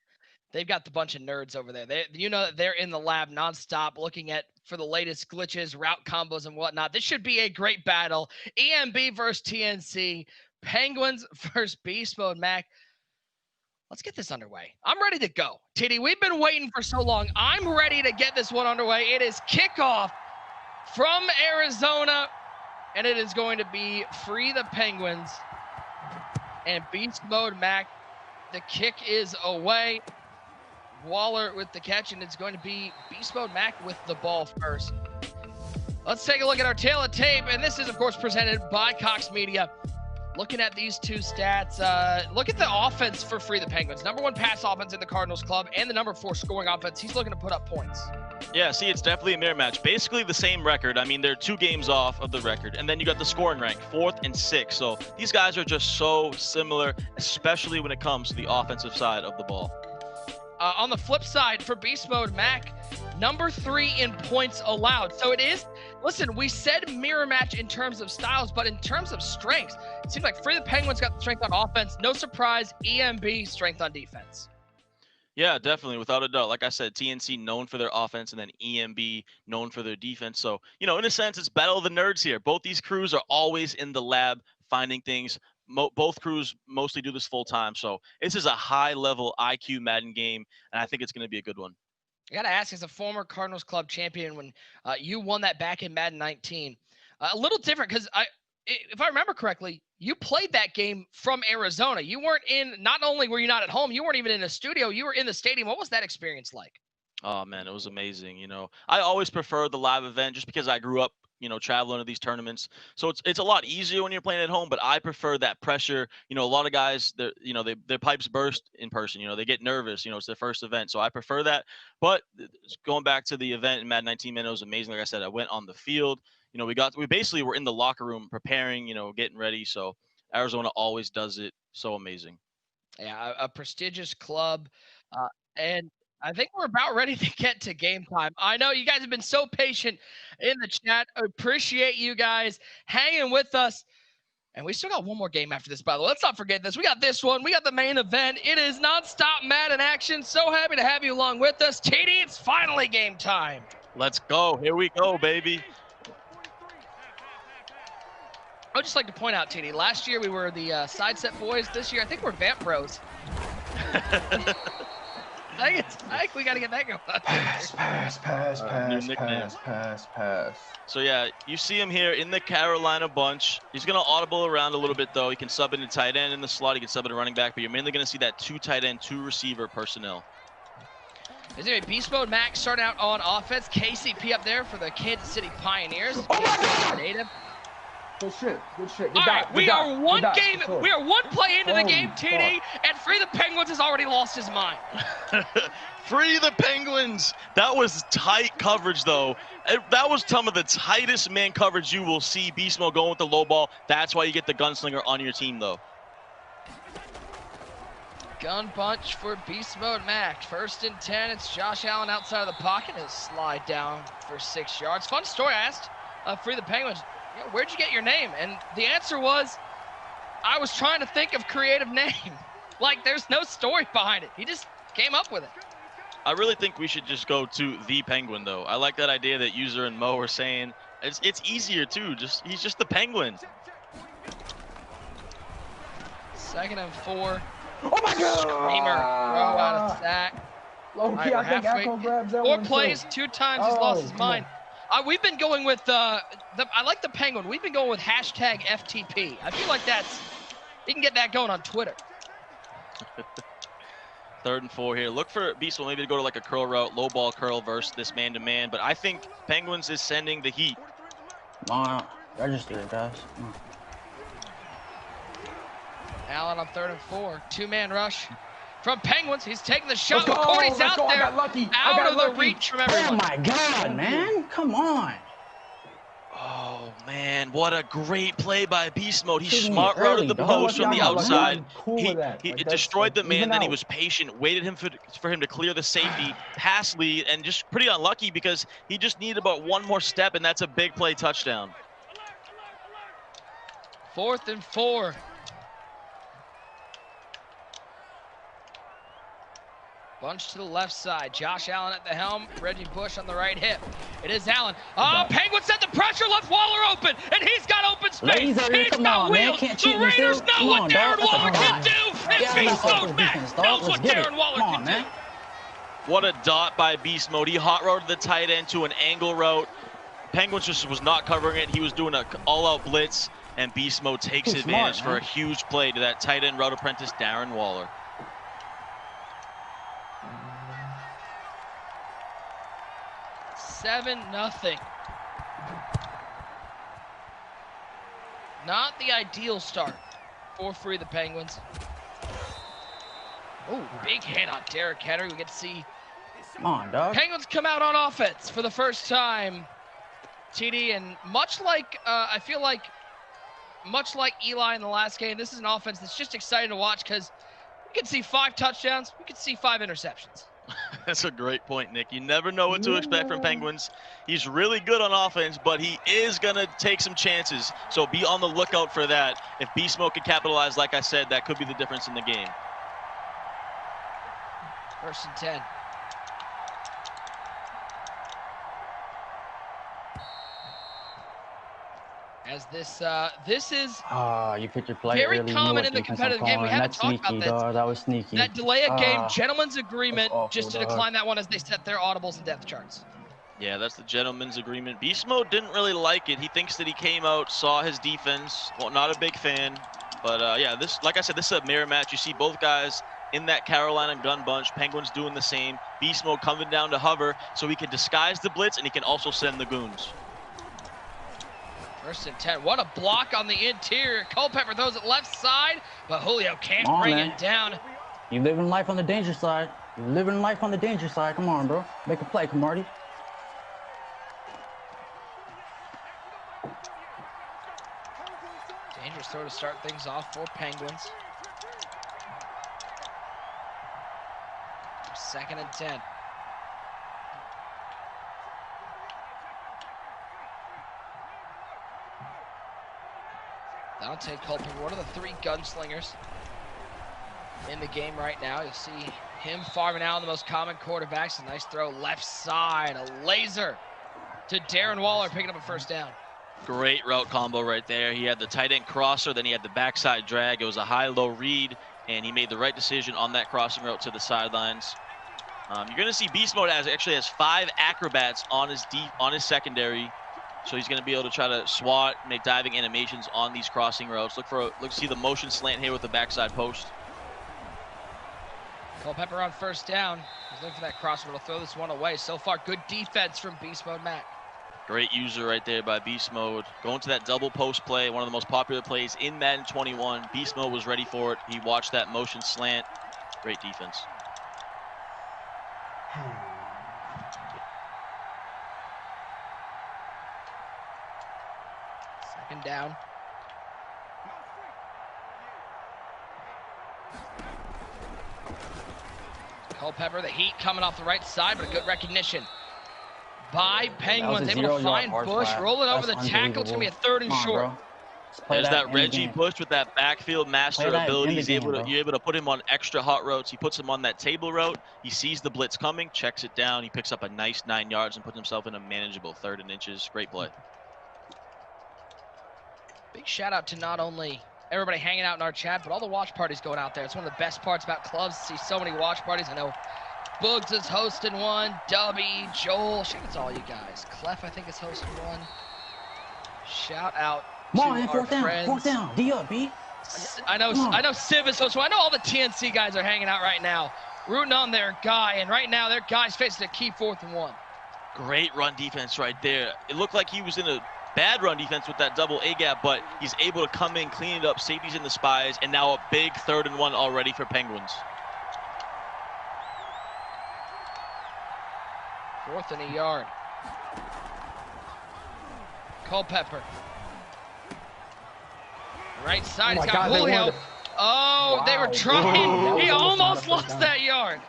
they've got the bunch of nerds over there. They're in the lab nonstop looking for the latest glitches, route combos, and whatnot. This should be a great battle. EMB versus TNC, Penguins versus Beast Mode Mac. Let's get this underway. I'm ready to go. Titty, we've been waiting for so long. I'm ready to get this one underway. It is kickoff from Arizona, and it is going to be Free the Penguins and Beast Mode Mac. The kick is away. Waller with the catch, and it's going to be Beast Mode Mac with the ball first. Let's take a look at our tail of tape, and this is, of course, presented by Cox Media. Looking at these two stats, look at the offense for Free the Penguins. #1 pass offense in the Cardinals club and the #4 scoring offense. He's looking to put up points. Yeah, see, it's definitely a mirror match. Basically the same record. I mean, they're 2 games off of the record. And then you got the scoring rank, 4th and 6th. So these guys are just so similar, especially when it comes to the offensive side of the ball. On the flip side, for Beast Mode, Mac, #3 in points allowed. So it is, listen, we said mirror match in terms of styles, but in terms of strengths, it seems like Free the Penguins got the strength on offense. No surprise, EMB strength on defense. Yeah, definitely, without a doubt. Like I said, TNC known for their offense, and then EMB known for their defense. So, you know, in a sense, it's battle of the nerds here. Both these crews are always in the lab finding things. Both crews mostly do this full time. So this is a high-level IQ Madden game, and I think it's going to be a good one. I got to ask, as a former Cardinals club champion, when you won that back in Madden 19, a little different because if I remember correctly, you played that game from Arizona. You weren't in, not only were you not at home, you weren't even in a studio, you were in the stadium. What was that experience like? Oh, man, it was amazing. You know, I always prefer the live event just because I grew up, you know, traveling to these tournaments. So it's a lot easier when you're playing at home, but I prefer that pressure. You know, a lot of guys, their pipes burst in person. You know, they get nervous. You know, it's their first event. So I prefer that. But going back to the event in Madden 19, man, it was amazing. Like I said, I went on the field. You know, we basically were in the locker room preparing, you know, getting ready. So Arizona always does it so amazing. Yeah, a prestigious club. And I think we're about ready to get to game time. I know you guys have been so patient in the chat. I appreciate you guys hanging with us. And we still got one more game after this, by the way. Let's not forget this. We got this one. We got the main event. It is nonstop Madden action. So happy to have you along with us. TD, it's finally game time. Let's go. Here we go, baby. I would just like to point out, TD, last year we were the Side Set Boys. This year, I think we're Vamp Bros. I think we got to get that going. Pass. So, yeah, you see him here in the Carolina bunch. He's going to audible around a little bit, though. He can sub into tight end in the slot. He can sub into running back, but you're mainly going to see that 2 tight end, 2 receiver personnel. There's going to be Beast Mode Max starting out on offense. KCP up there for the Kansas City Pioneers. Native. Good shit. All right, we are one play into the game, TD, and Free the Penguins has already lost his mind. Free the Penguins. That was tight coverage, though. That was some of the tightest man coverage you will see. Beast Mode going with the low ball. That's why you get the gunslinger on your team, though. Gun bunch for Beast Mode Max. 1st and 10. It's Josh Allen outside of the pocket. He'll slide down for 6 yards. Fun story. I asked Free the Penguins, where'd you get your name? And the answer was, I was trying to think of creative name. Like, there's no story behind it. He just came up with it. I really think we should just go to the Penguin, though. I like that idea that User and Mo are saying. It's easier, too. He's just the Penguin. 2nd and 4. Oh, my God! Screamer. Throw out a sack. Low-key, I think Echo grabs that 4 one, plays, too. 2 times he's lost his mind. We've been going with I like the Penguin. We've been going with hashtag FTP. I feel like you can get that going on Twitter. 3rd and 4 here. Look for Beast Mode maybe to go to like a curl route, low ball curl versus this man-to-man. But I think Penguins is sending the heat. Register it, guys. Allen on 3rd and 4. 2-man rush from Penguins. He's taking the shot. McCourty's out there. Out of the reach from everyone. Oh, my God, man. Come on. Oh, man. What a great play by Beast Mode. He smart routed the post from the outside. He destroyed the man, then he was patient, waited for him to clear the safety, pass lead, and just pretty unlucky because he just needed about 1 more step, and that's a big play touchdown. 4th and 4. Bunch to the left side. Josh Allen at the helm. Reggie Bush on the right hip. It is Allen. Oh, Penguins set the pressure. Left Waller open. And he's got open space. He's got wheels. The Raiders know what Darren Waller can do. And Beast Mode Max knows what Darren Waller can do. What a dot by Beast Mode. He hot routed the tight end to an angle route. Penguins just was not covering it. He was doing an all-out blitz. And Beast Mode takes advantage for a huge play to that tight end route apprentice, Darren Waller. 7-0. Not the ideal start for Free the Penguins. Oh, big hit on Derrick Henry. We get to see Come on, dog. Penguins come out on offense for the first time, TD, and much like, I feel like, much like Eli in the last game, this is an offense that's just exciting to watch because we could see 5 touchdowns, we could see 5 interceptions. That's a great point, Nick. You never know what to expect from Penguins. He's really good on offense, but he is going to take some chances. So be on the lookout for that. If Beast Mode can capitalize, like I said, that could be the difference in the game. 1st and 10. As this is you picked your play very early. common in the competitive game. We haven't talked about this. Dog. That was sneaky. That delay a game, gentleman's agreement, awful, just to decline that one as they set their audibles and depth charts. Yeah, that's the gentleman's agreement. Beast Mode didn't really like it. He thinks that he came out, saw his defense. Well, not a big fan. But yeah, this, like I said, this is a mirror match. You see both guys in that Carolina gun bunch. Penguins doing the same. Beast Mode coming down to hover so he can disguise the blitz and he can also send the goons. 1st and 10. What a block on the interior. Culpepper throws it left side, but Julio can't Come on, bring man. it down. You living life on the danger side. You living life on the danger side. Come on, bro. Make a play, Camardi. Dangerous throw to start things off for Penguins. 2nd and 10. Dante Culpepper, one of the 3 gunslingers in the game right now. You'll see him farming out on the most common quarterbacks. A nice throw left side, a laser to Darren Waller, picking up a 1st down. Great route combo right there. He had the tight end crosser, then he had the backside drag. It was a high-low read, and he made the right decision on that crossing route to the sidelines. You're going to see Beast Mode actually has 5 acrobats on his secondary. So he's going to be able to try to swat, make diving animations on these crossing routes. Look see the motion slant here with the backside post. Culpepper on 1st down. He's looking for that crossover to throw this one away. So far, good defense from Beast Mode Matt. Great user right there by Beast Mode. Going to that double post play, one of the most popular plays in Madden 21. Beast Mode was ready for it. He watched that motion slant. Great defense. 2nd down. Culpepper, the heat coming off the right side, but a good recognition by Penguins. Able to find Bush, rolling over the tackle. It's going to be a 3rd and short. There's that Reggie Bush with that backfield master ability. You're able to put him on extra hot routes. He puts him on that table route. He sees the blitz coming, checks it down. He picks up a nice 9 yards and puts himself in a manageable 3rd and inches. Great play. Big shout out to not only everybody hanging out in our chat, but all the watch parties going out there. It's one of the best parts about clubs to see so many watch parties. I know Boogs is hosting one, Dubby, Joel, shout out to all you guys. Clef, I think, is hosting one. Shout out to our friends. 4th down, D up, B. I know Civ is hosting one. I know all the TNC guys are hanging out right now, rooting on their guy, and right now their guy's facing a key 4th and 1. Great run defense right there. It looked like he was in a bad run defense with that double A gap, but he's able to come in, clean it up, safeties in the spies, and now a big 3rd and 1 already for Penguins. 4th and a yard. Culpepper. Right side, he's got Julio. Oh, they were trying. He almost lost that yard.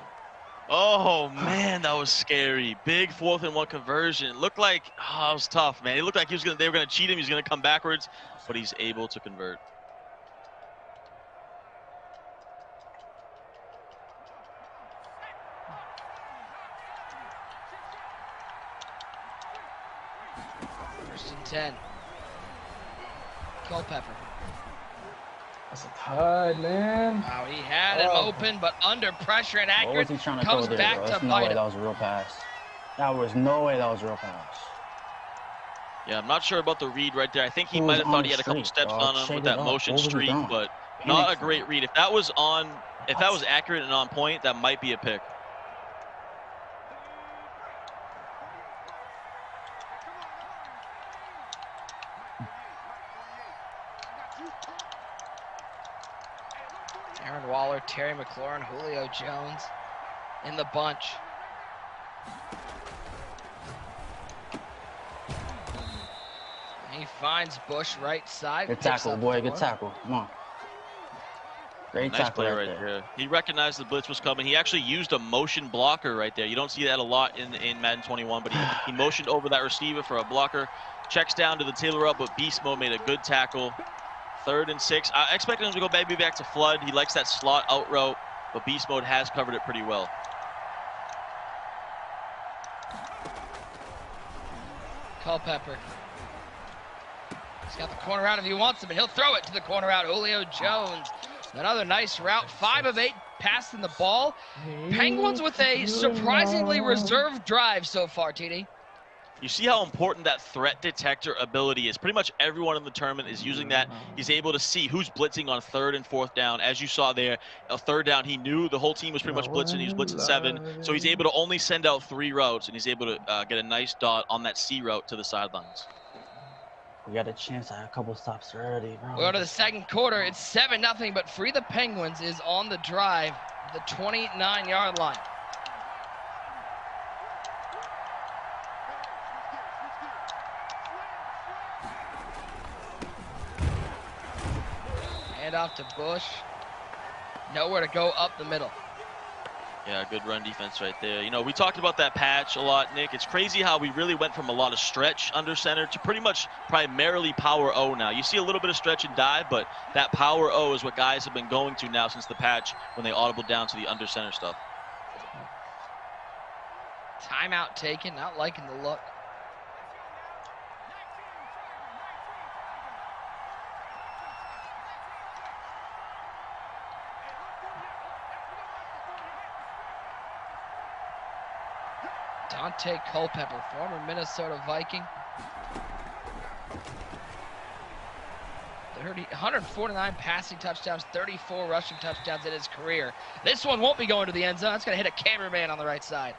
Oh, man, that was scary. Big 4th and 1 conversion. It looked like, it was tough, man. It looked like they were going to cheat him. He was going to come backwards, but he's able to convert. First and 10. Culpepper. That's a tide, man. Wow, he had him open, but under pressure and accurate. What was he trying to comes throw there, back bro? to There's no bite way him. that was a real pass. That was no way that was a real pass. Yeah, I'm not sure about the read right there. I think he might have thought he had a couple steps on him with that motion streak, but not a great read. If that was accurate and on point, that might be a pick. Darren Waller, Terry McLaurin, Julio Jones in the bunch. He finds Bush right side. Good tackle, boy. Good tackle. Come on. Great Nice tackle play right there. He recognized the blitz was coming. He actually used a motion blocker right there. You don't see that a lot in Madden 21, but he motioned over that receiver for a blocker. Checks down to the tailor up, but Beast Mode made a good tackle. 3rd and 6. I expected him to go maybe back to flood. He likes that slot out route, but Beast Mode has covered it pretty well. Culpepper. He's got the corner out if he wants him, and he'll throw it to the corner out. Julio Jones. Another nice route. 5 of 8 passing the ball. Penguins with a surprisingly reserved drive so far, TD. You see how important that threat detector ability is. Pretty much everyone in the tournament is using that. He's able to see who's blitzing on 3rd and 4th down. As you saw there, a 3rd down, he knew the whole team was pretty much blitzing. He was blitzing 7. So he's able to only send out 3 routes, and he's able to get a nice dot on that C route to the sidelines. We got a chance at a couple stops early, bro. We go to the second quarter. It's 7-0, but Free the Penguins is on the drive, the 29-yard line. Hand off to Bush. Nowhere to go up the middle. Yeah, good run defense right there. You know, we talked about that patch a lot, Nick. It's crazy how we really went from a lot of stretch under center to pretty much primarily power O now. You see a little bit of stretch and dive, but that power O is what guys have been going to now since the patch when they audibled down to the under center stuff. Timeout taken, not liking the look. Dante Culpepper, former Minnesota Viking. 149 passing touchdowns, 34 rushing touchdowns in his career. This one won't be going to the end zone. It's going to hit a cameraman on the right side.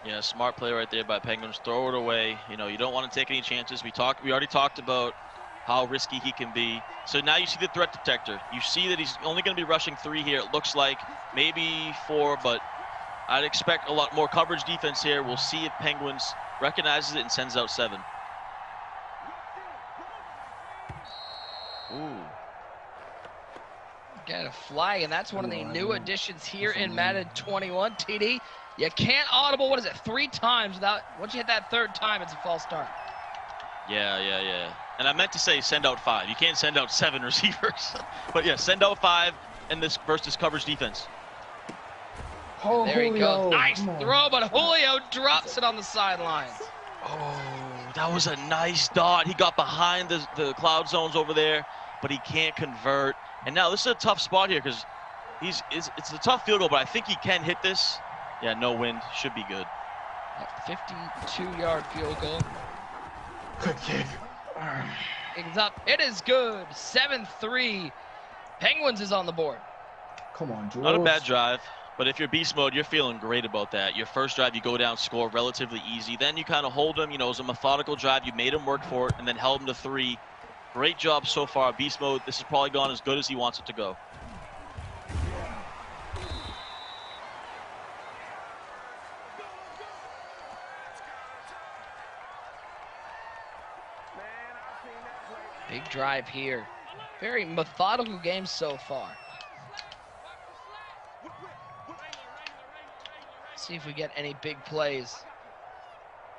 Yeah, smart play right there by Penguins. Throw it away. You know, you don't want to take any chances. We already talked about how risky he can be. So now you see the threat detector. You see that he's only going to be rushing 3 here. It looks like maybe 4, but I'd expect a lot more coverage defense here. We'll see if Penguins recognizes it and sends out 7. Ooh. Get a flag, and that's one of the new additions here in Madden 21. TD, you can't audible, 3 times without, once you hit that 3rd time, it's a false start. Yeah. And I meant to say send out 5. You can't send out 7 receivers. But yeah, send out 5 and this versus coverage defense. Oh, there he goes. Nice throw, but Julio drops it on the sidelines. Oh, that was a nice dot. He got behind the cloud zones over there, but he can't convert. And now this is a tough spot here because it's a tough field goal, but I think he can hit this. Yeah, no wind. Should be good. A 52-yard field goal. Good kick. It's up. It is good. 7-3. Penguins is on the board. Come on, George. Not a bad drive. But if you're beast mode, you're feeling great about that. Your first drive, you go down, score relatively easy. Then you kind of hold him. You know, it was a methodical drive. You made him work for it and then held him to 3. Great job so far. Beast mode, this has probably gone as good as he wants it to go. Big drive here. Very methodical game so far. See if we get any big plays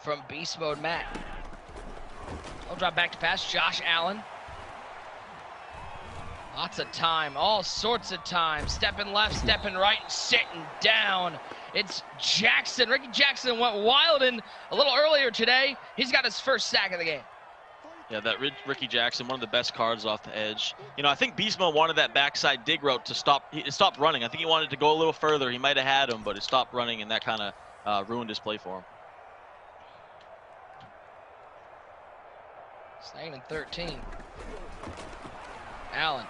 from beast mode Matt. I'll drop back to pass. Josh Allen. Lots of time, all sorts of time. Stepping left, stepping right, sitting down. It's Jackson. Ricky Jackson went wild in a little earlier today. He's got his first sack of the game. Yeah, that Ricky Jackson, one of the best cards off the edge. You know, I think Beast Mode wanted that backside dig route to stop. It stopped running. I think he wanted to go a little further. He might have had him, but it stopped running, and that kind of ruined his play for him. Second and 13. Allen.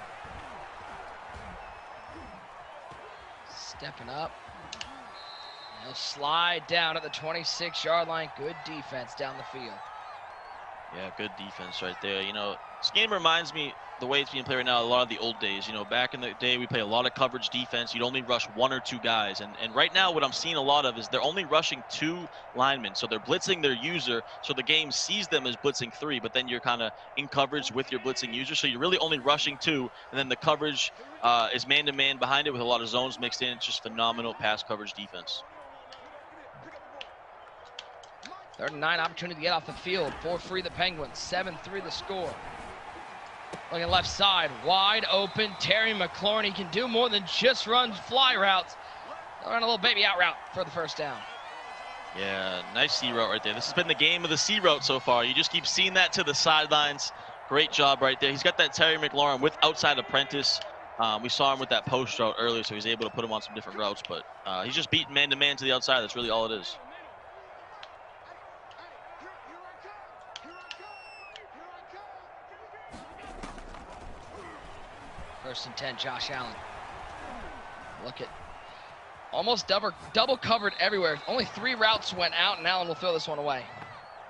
Stepping up. He'll slide down at the 26-yard line. Good defense down the field. Yeah, good defense right there. You know, This game reminds me, the way it's being played right now, a lot of the old days. You know, back in the day, we play a lot of coverage defense. You'd only rush 1 or 2 guys. And right now, what I'm seeing a lot of is they're only rushing 2 linemen. So they're blitzing their user, so the game sees them as blitzing 3, but then you're kind of in coverage with your blitzing user. So you're really only rushing 2, and then the coverage is man-to-man behind it with a lot of zones mixed in. It's just phenomenal pass coverage defense. 3rd and 9, opportunity to get off the field. 4-3 the Penguins, 7-3 the score. Looking left side, wide open. Terry McLaurin, he can do more than just run fly routes. They'll run a little baby out route for the first down. Yeah, nice C route right there. This has been the game of the C route so far. You just keep seeing that to the sidelines. Great job right there. He's got that Terry McLaurin with outside apprentice. We saw him with that post route earlier, so he's able to put him on some different routes. But he's just beating man-to-man to the outside. That's really all it is. First and 10, Josh Allen. Look at almost double covered everywhere. Only 3 routes went out, and Allen will throw this one away.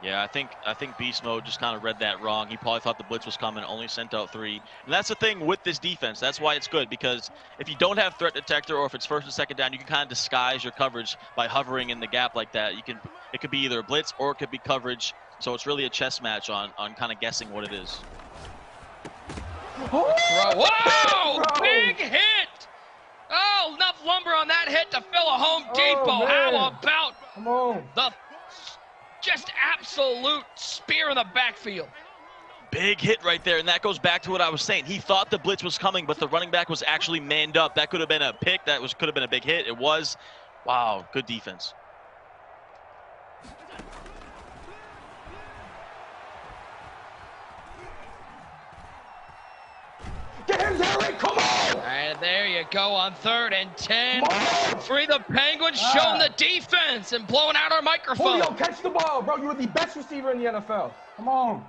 Yeah, I think Beast Mode just kind of read that wrong. He probably thought the blitz was coming, only sent out 3. And that's the thing with this defense. That's why it's good, because if you don't have threat detector, or if it's 1st and 2nd down, you can kind of disguise your coverage by hovering in the gap like that. It could be either a blitz or it could be coverage. So it's really a chess match on kind of guessing what it is. Whoa! Big hit! Oh, enough lumber on that hit to fill a Home Depot. How about the just absolute spear in the backfield? Big hit right there, and that goes back to what I was saying. He thought the blitz was coming, but the running back was actually manned up. That could have been a pick. Could have been a big hit. It was. Wow, good defense. Get him, Derwin, come on! And there you go on 3rd and 10. Free the Penguins, showing the defense and blowing out our microphone. Julio, catch the ball, bro. You are the best receiver in the NFL. Come on.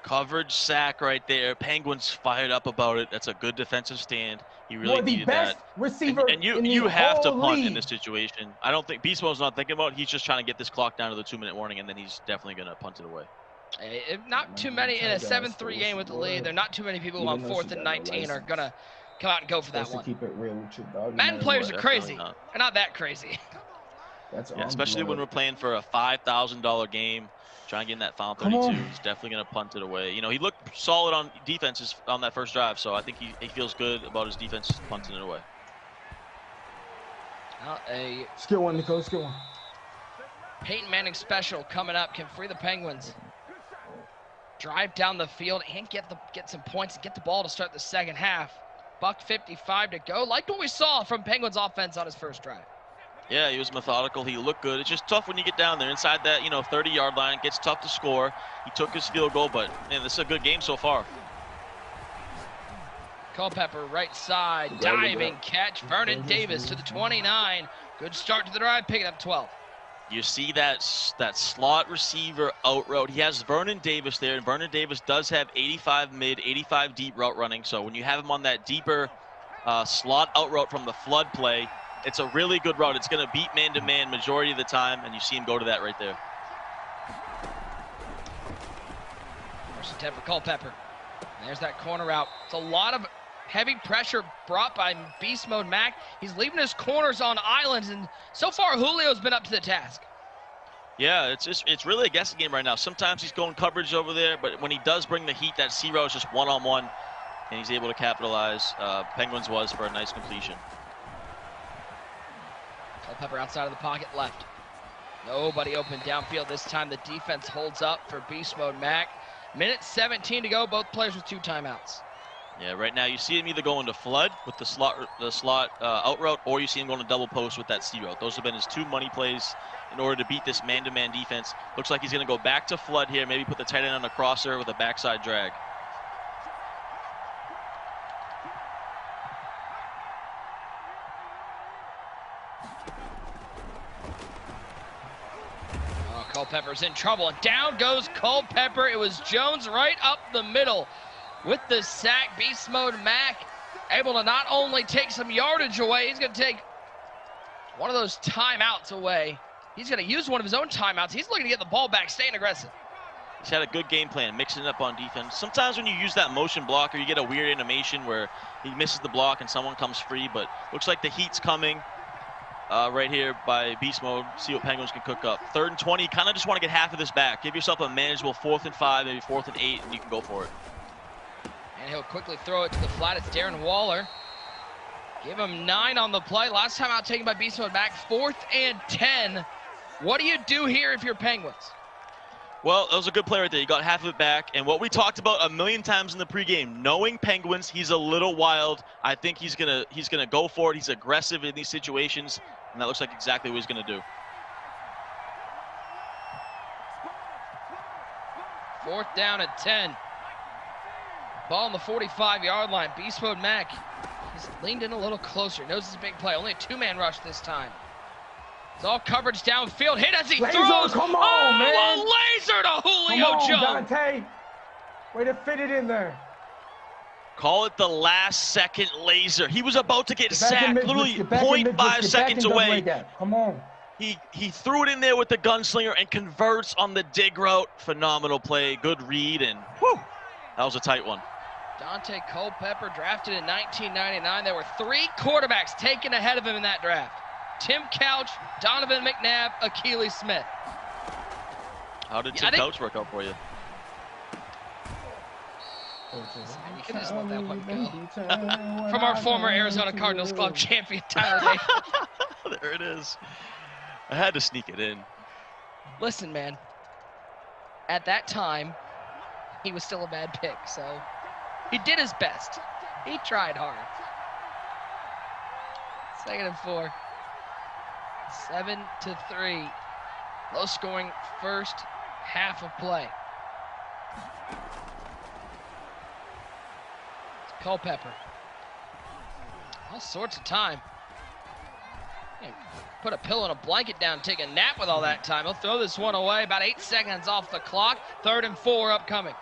Coverage sack right there. Penguins fired up about it. That's a good defensive stand. He really needed that. Receiver and you have to punt in this situation. I don't think Beast Mode's not thinking about it. He's just trying to get this clock down to the 2-minute warning, and then he's definitely going to punt it away. Not too many in a 7-3 game with the lead. There are not too many people on 4th and 19 are going to come out and go for that one. Keep it real with you, dog. Madden players are crazy. They're not that crazy. Yeah, especially when we're playing for a $5,000 game, trying to get in that final 32. He's definitely going to punt it away. You know, he looked solid on defenses on that first drive, so I think he feels good about his defense punting it away. Skill one, Nico. Skill one. Peyton Manning special coming up. Can free the Penguins. Drive down the field and get some points and get the ball to start the second half. $1:55 to go. Like what we saw from Penguins offense on his first drive. Yeah, he was methodical. He looked good. It's just tough when you get down there inside that 30-yard line. It gets tough to score. He took his field goal, but man, this is a good game so far. Culpepper right side, diving catch. Vernon Davis to the 29. Good start to the drive, picking up 12. You see that slot receiver out route. He has Vernon Davis there, and Vernon Davis does have 85 mid, 85 deep route running. So when you have him on that deeper slot out route from the flood play, it's a really good route. It's going to beat man-to-man majority of the time, and you see him go to that right there. First and 10 for Culpepper. There's that corner route. It's a lot of heavy pressure brought by Beast Mode Mac. He's leaving his corners on islands, and so far Julio's been up to the task. Yeah, it's really a guessing game right now. Sometimes he's going coverage over there, but when he does bring the heat, that C route is just one-on-one, and he's able to capitalize. Penguins was for a nice completion. Culpepper outside of the pocket left. Nobody open downfield this time. The defense holds up for Beast Mode Mac. Minute 17 to go. Both players with 2 timeouts. Yeah, right now you see him either going to flood with the slot out route, or you see him going to double post with that C route. Those have been his 2 money plays in order to beat this man-to-man defense. Looks like he's going to go back to flood here, maybe put the tight end on a crosser with a backside drag. Culpepper's in trouble, and down goes Culpepper. It was Jones right up the middle with the sack. Beast Mode Mac able to not only take some yardage away, he's going to take one of those timeouts away. He's going to use one of his own timeouts. He's looking to get the ball back, staying aggressive. He's had a good game plan, mixing it up on defense. Sometimes when you use that motion blocker, you get a weird animation where he misses the block and someone comes free, but looks like the heat's coming right here by beast mode. See what Penguins can cook up. 3rd and 20, kind of just want to get half of this back. Give yourself a manageable 4th and 5, maybe 4th and 8, and you can go for it. And he'll quickly throw it to the flat. It's Darren Waller. Give him 9 on the play. Last time out taken by beast mode back. 4th and 10. What do you do here if you're Penguins? Well, that was a good play right there. You got half of it back. And what we talked about a million times in the pregame, knowing Penguins, he's a little wild. I think he's gonna go for it. He's aggressive in these situations, and that looks like exactly what he's gonna do. 4th down at 10. Ball on the 45-yard line. Beast mode Mac. He's leaned in a little closer. Knows it's a big play. Only a 2-man rush this time. It's all coverage downfield. Hit as he throws. Come on, man. A laser to Julio Jones. Dante. Way to fit it in there. Call it the last-second laser. He was about to get sacked, literally 0.5 seconds away. Come on. He threw it in there with the gunslinger and converts on the dig route. Phenomenal play, good read, and whew, that was a tight one. Dante Culpepper, drafted in 1999. There were 3 quarterbacks taken ahead of him in that draft. Tim Couch, Donovan McNabb, Achilles Smith. How did Tim Couch work out for you? You can just let that one go. From our former Arizona Cardinals club champion, Tyler Davis. There it is. I had to sneak it in. Listen, man. At that time, he was still a bad pick, so he did his best. He tried hard. 2nd and 4. 7-3. Low scoring first half of play. It's Culpepper. All sorts of time. Put a pillow and a blanket down, take a nap with all that time. He'll throw this one away. About 8 seconds off the clock. 3rd and 4 upcoming.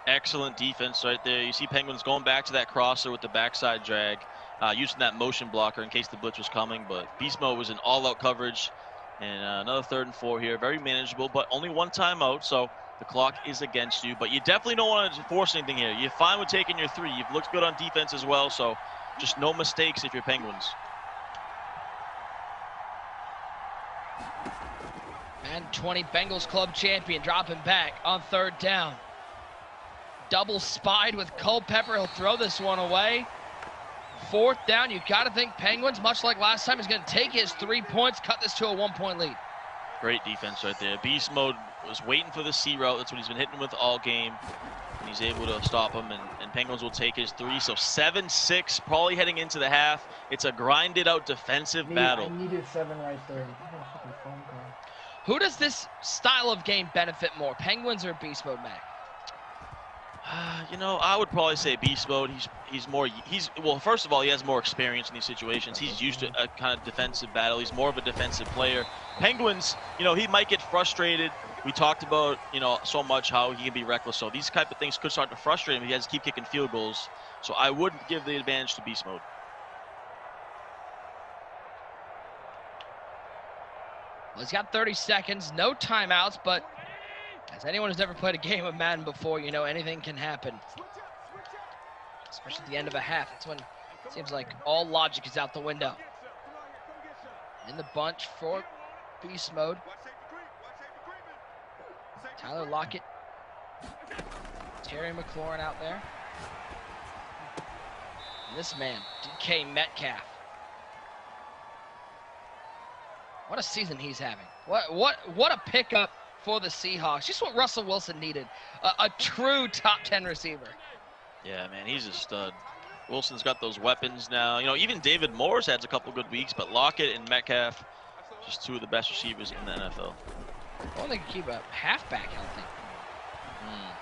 Excellent defense right there. You see Penguins going back to that crosser with the backside drag, using that motion blocker in case the blitz was coming. But Beast Mode was in all-out coverage. And another 3rd and 4 here. Very manageable, but only 1 timeout, so the clock is against you. But you definitely don't want to force anything here. You're fine with taking your 3. You've looked good on defense as well, so just no mistakes if you're Penguins. Madden 20 Bengals club champion dropping back on 3rd down. Double spied with Culpepper. He'll throw this one away. 4th down. You got to think Penguins, much like last time, is going to take his 3 points, cut this to a 1-point lead. Great defense right there. Beast Mode was waiting for the C route. That's what he's been hitting with all game. And he's able to stop him, and Penguins will take his 3. So 7-6, probably heading into the half. It's a grinded out defensive battle. I needed 7 right there. Who does this style of game benefit more, Penguins or Beast Mode Mac? You know, I would probably say Beast Mode. Well, first of all, he has more experience in these situations. He's used to a kind of defensive battle. He's more of a defensive player. Penguins, you know, he might get frustrated. We talked about, you know, so much how he can be reckless. So these type of things could start to frustrate him. He has to keep kicking field goals. So I would give the advantage to Beast Mode. Well, he's got 30 seconds, no timeouts, but as anyone who's ever played a game of Madden before, you know anything can happen. Especially at the end of a half. That's when it seems like all logic is out the window. In the bunch for Beast Mode. Tyler Lockett. Terry McLaurin out there. And this man, DK Metcalf. What a season he's having. What a pickup for the Seahawks. Just what Russell Wilson needed. A true top 10 receiver. Yeah, man, he's a stud. Wilson's got those weapons now. You know, even David Moore's had a couple good weeks, but Lockett and Metcalf, just 2 of the best receivers in the NFL. Well, they can keep a halfback healthy.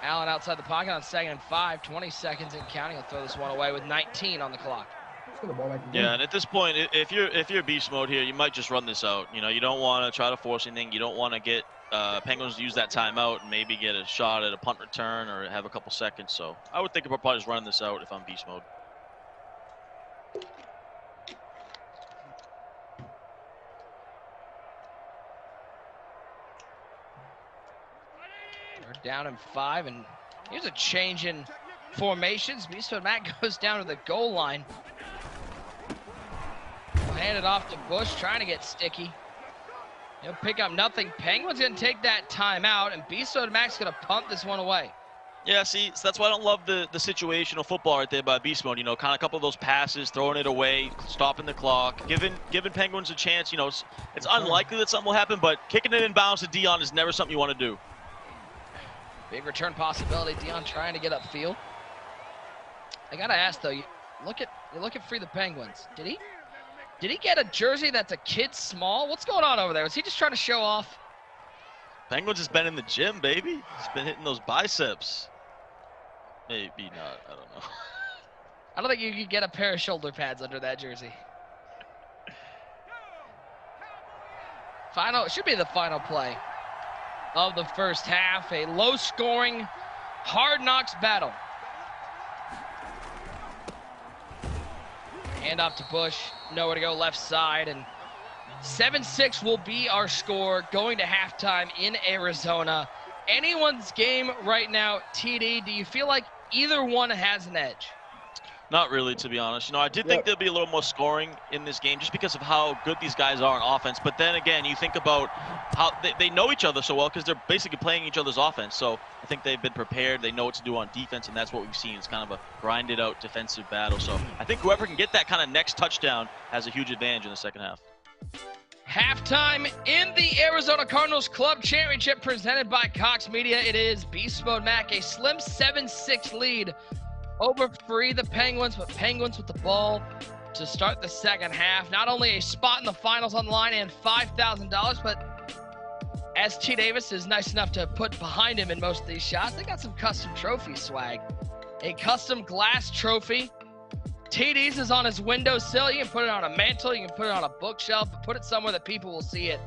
Allen outside the pocket on 2nd and 5, 20 seconds and counting. He'll throw this one away with 19 on the clock. Yeah, and at this point, if you're Beast Mode here, you might just run this out. You know, you don't want to try to force anything. You don't want to get Penguins to use that timeout and maybe get a shot at a punt return or have a couple seconds. So I would think about probably just running this out if I'm Beast Mode. Down in 5, and here's a change in formations. Beast Mode Mac goes down to the goal line. We'll hand it off to Bush, trying to get sticky. He'll pick up nothing. Penguins gonna take that timeout, and Beast Mode Mac's gonna punt this one away. Yeah, see, so that's why I don't love the situational football right there by Beast Mode. You know, kind of a couple of those passes, throwing it away, stopping the clock, giving Penguins a chance. You know, it's unlikely that something will happen, but kicking it in bounds to Dion is never something you want to do. Big return possibility. Dion trying to get upfield. I gotta ask though, you look at Free the Penguins. Did he get a jersey that's a kid small? What's going on over there? Was he just trying to show off? Penguins has been in the gym, baby. He's been hitting those biceps. Maybe not. I don't know. I don't think you could get a pair of shoulder pads under that jersey. It should be the final play of the first half. A low-scoring, hard-knocks battle. Hand off to Bush. Nowhere to go, left side. And 7-6 will be our score going to halftime in Arizona. Anyone's game right now, TD, do you feel like either one has an edge? Not really, to be honest. You know, I did think there'd be a little more scoring in this game just because of how good these guys are on offense. But then again, you think about how they know each other so well because they're basically playing each other's offense. So I think they've been prepared. They know what to do on defense, and that's what we've seen. It's kind of a grinded out defensive battle. So I think whoever can get that kind of next touchdown has a huge advantage in the second half. Halftime in the Arizona Cardinals Club Championship presented by Cox Media. It is Beast Mode Mac, a slim 7-6 lead over Free the Penguins, but Penguins with the ball to start the second half. Not only a spot in the finals on the line and $5,000, but as T. Davis is nice enough to put behind him in most of these shots, they got some custom trophy swag. A custom glass trophy. TD's is on his windowsill. You can put it on a mantle, you can put it on a bookshelf, but put it somewhere that people will see it.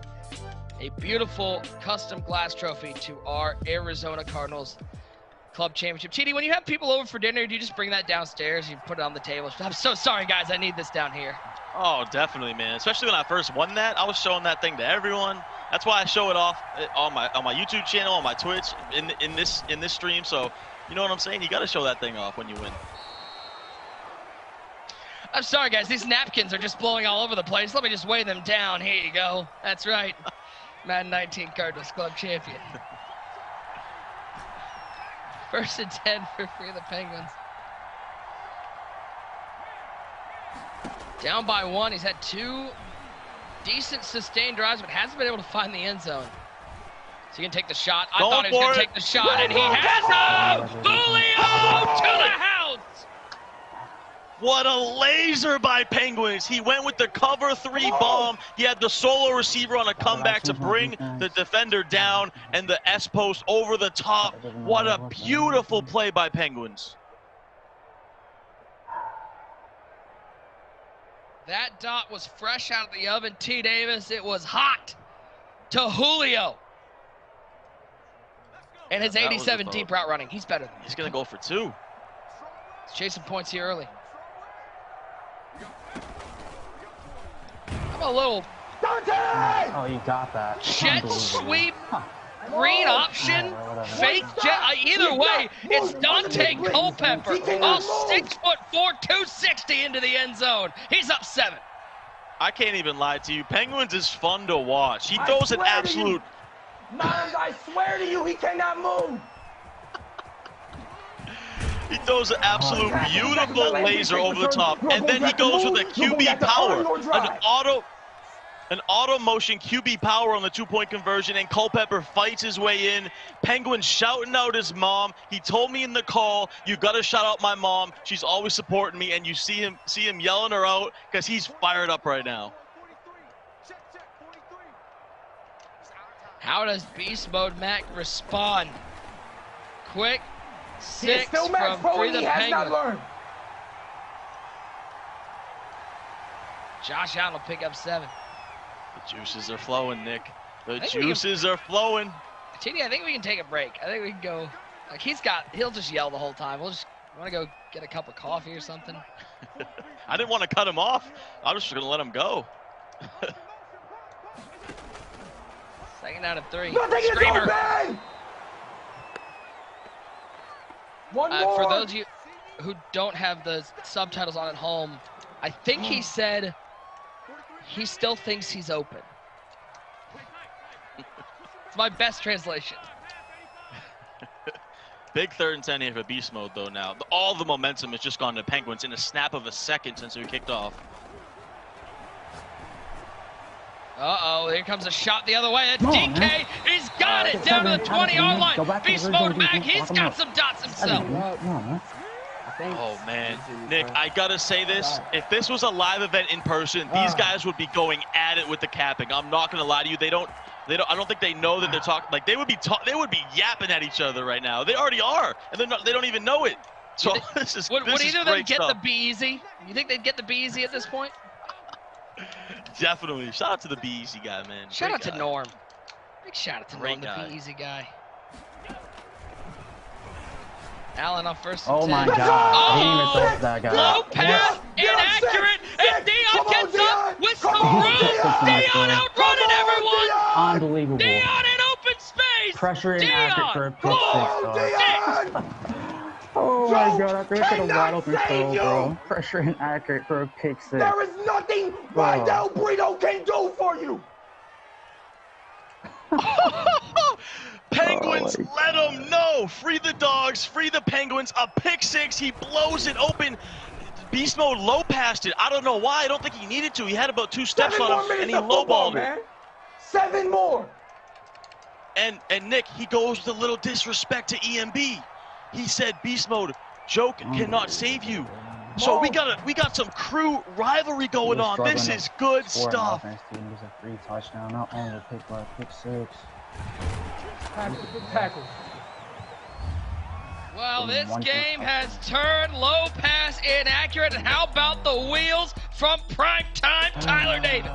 A beautiful custom glass trophy to our Arizona Cardinals Club Championship. TD, when you have people over for dinner, do you just bring that downstairs? You put it on the table? I'm so sorry, guys. I need this down here. Oh, definitely, man. Especially when I first won that, I was showing that thing to everyone. That's why I show it off on my YouTube channel, on my Twitch, in this stream. So, you know what I'm saying? You got to show that thing off when you win. I'm sorry, guys. These napkins are just blowing all over the place. Let me just weigh them down. Here you go. That's right. Madden 19 Cardinals Club champion. 1st and 10 for Free the Penguins. Down by 1. He's had 2 decent sustained drives, but hasn't been able to find the end zone. So he can take the shot. I thought he was going to take the shot, and he has him! Julio to the house! What a laser by Penguins. He went with the cover 3 bomb. He had the solo receiver on a comeback to bring the defender down and the S post over the top. What a beautiful play by Penguins. That dot was fresh out of the oven. T. Davis, it was hot to Julio. And his 87 deep route running. He's better than He's going to go for 2. He's chasing points here early. I'm a little Oh, you got that. jet sweep, green option, fake jet. Either way, it's Dante Culpepper. All 6'4", 260 into the end zone. He's up 7. I can't even lie to you. Penguins is fun to watch. He throws an absolute. Miles, I swear to you, he cannot move. He throws an absolute beautiful laser over the top, and then he goes with a QB power, an auto motion QB power on the 2-point conversion, and Culpepper fights his way in. Penguin shouting out his mom. He told me in the call, "You got to shout out my mom. She's always supporting me." And you see him yelling her out because he's fired up right now. How does Beast Mode Mac respond? Quick 6 from Free the Penguins. Josh Allen will pick up 7. The juices are flowing, Nick. The juices are flowing. TD, I think we can take a break. I think we can go. Like he'll just yell the whole time. You want to go get a cup of coffee or something? I didn't want to cut him off. I was just going to let him go. Second out of 3. Screamer. One more. For those of you who don't have the subtitles on at home, I think he said he still thinks he's open. It's my best translation. Big 3rd and 10 here for beast mode though now. All the momentum has just gone to Penguins in a snap of a second since we kicked off. Uh-oh, here comes a shot the other way. DK, he's got it down to the 20-yard line. Beast mode Mac, he's got some dots himself. Oh man, Nick, I gotta say this. If this was a live event in person, these guys would be going at it with the capping. I'm not gonna lie to you. I don't think they know that they're talking. Like they would be yapping at each other right now. They already are, and they don't even know it. So this is would either of them get stuff. the Be Easy? You think they'd get the Be Easy at this point? Definitely. Shout out to the Be Easy guy, man. Shout out to Norm. Big shout out to Norm, the Be Easy guy. Allen on 1st and 10. Oh my God! I didn't even throw that guy. Low pass, inaccurate, and Dion gets up with some room. Dion outrunning everyone. Unbelievable. Dion in open space. Pressure inaccurate for a pick 6, dog. Oh my God, I think I could have wide open throw, bro. Pressure inaccurate for a pick 6. There is nothing Vidal Brito can do for you. Penguins, let them know. Free the dogs, free the Penguins. A pick 6, he blows it open. Beast mode low passed it. I don't know why. I don't think he needed to. He had about 2 steps on him, and he lowballed it. 7 more. And Nick, he goes with a little disrespect to EMB. He said, Beast mode, joke cannot save you. So we got some crew rivalry going on. This is good stuff. Team was a free touchdown, not only pick by pick 6. Tackle. Well, this game has turned low pass inaccurate. And how about the wheels from primetime Tyler Davis?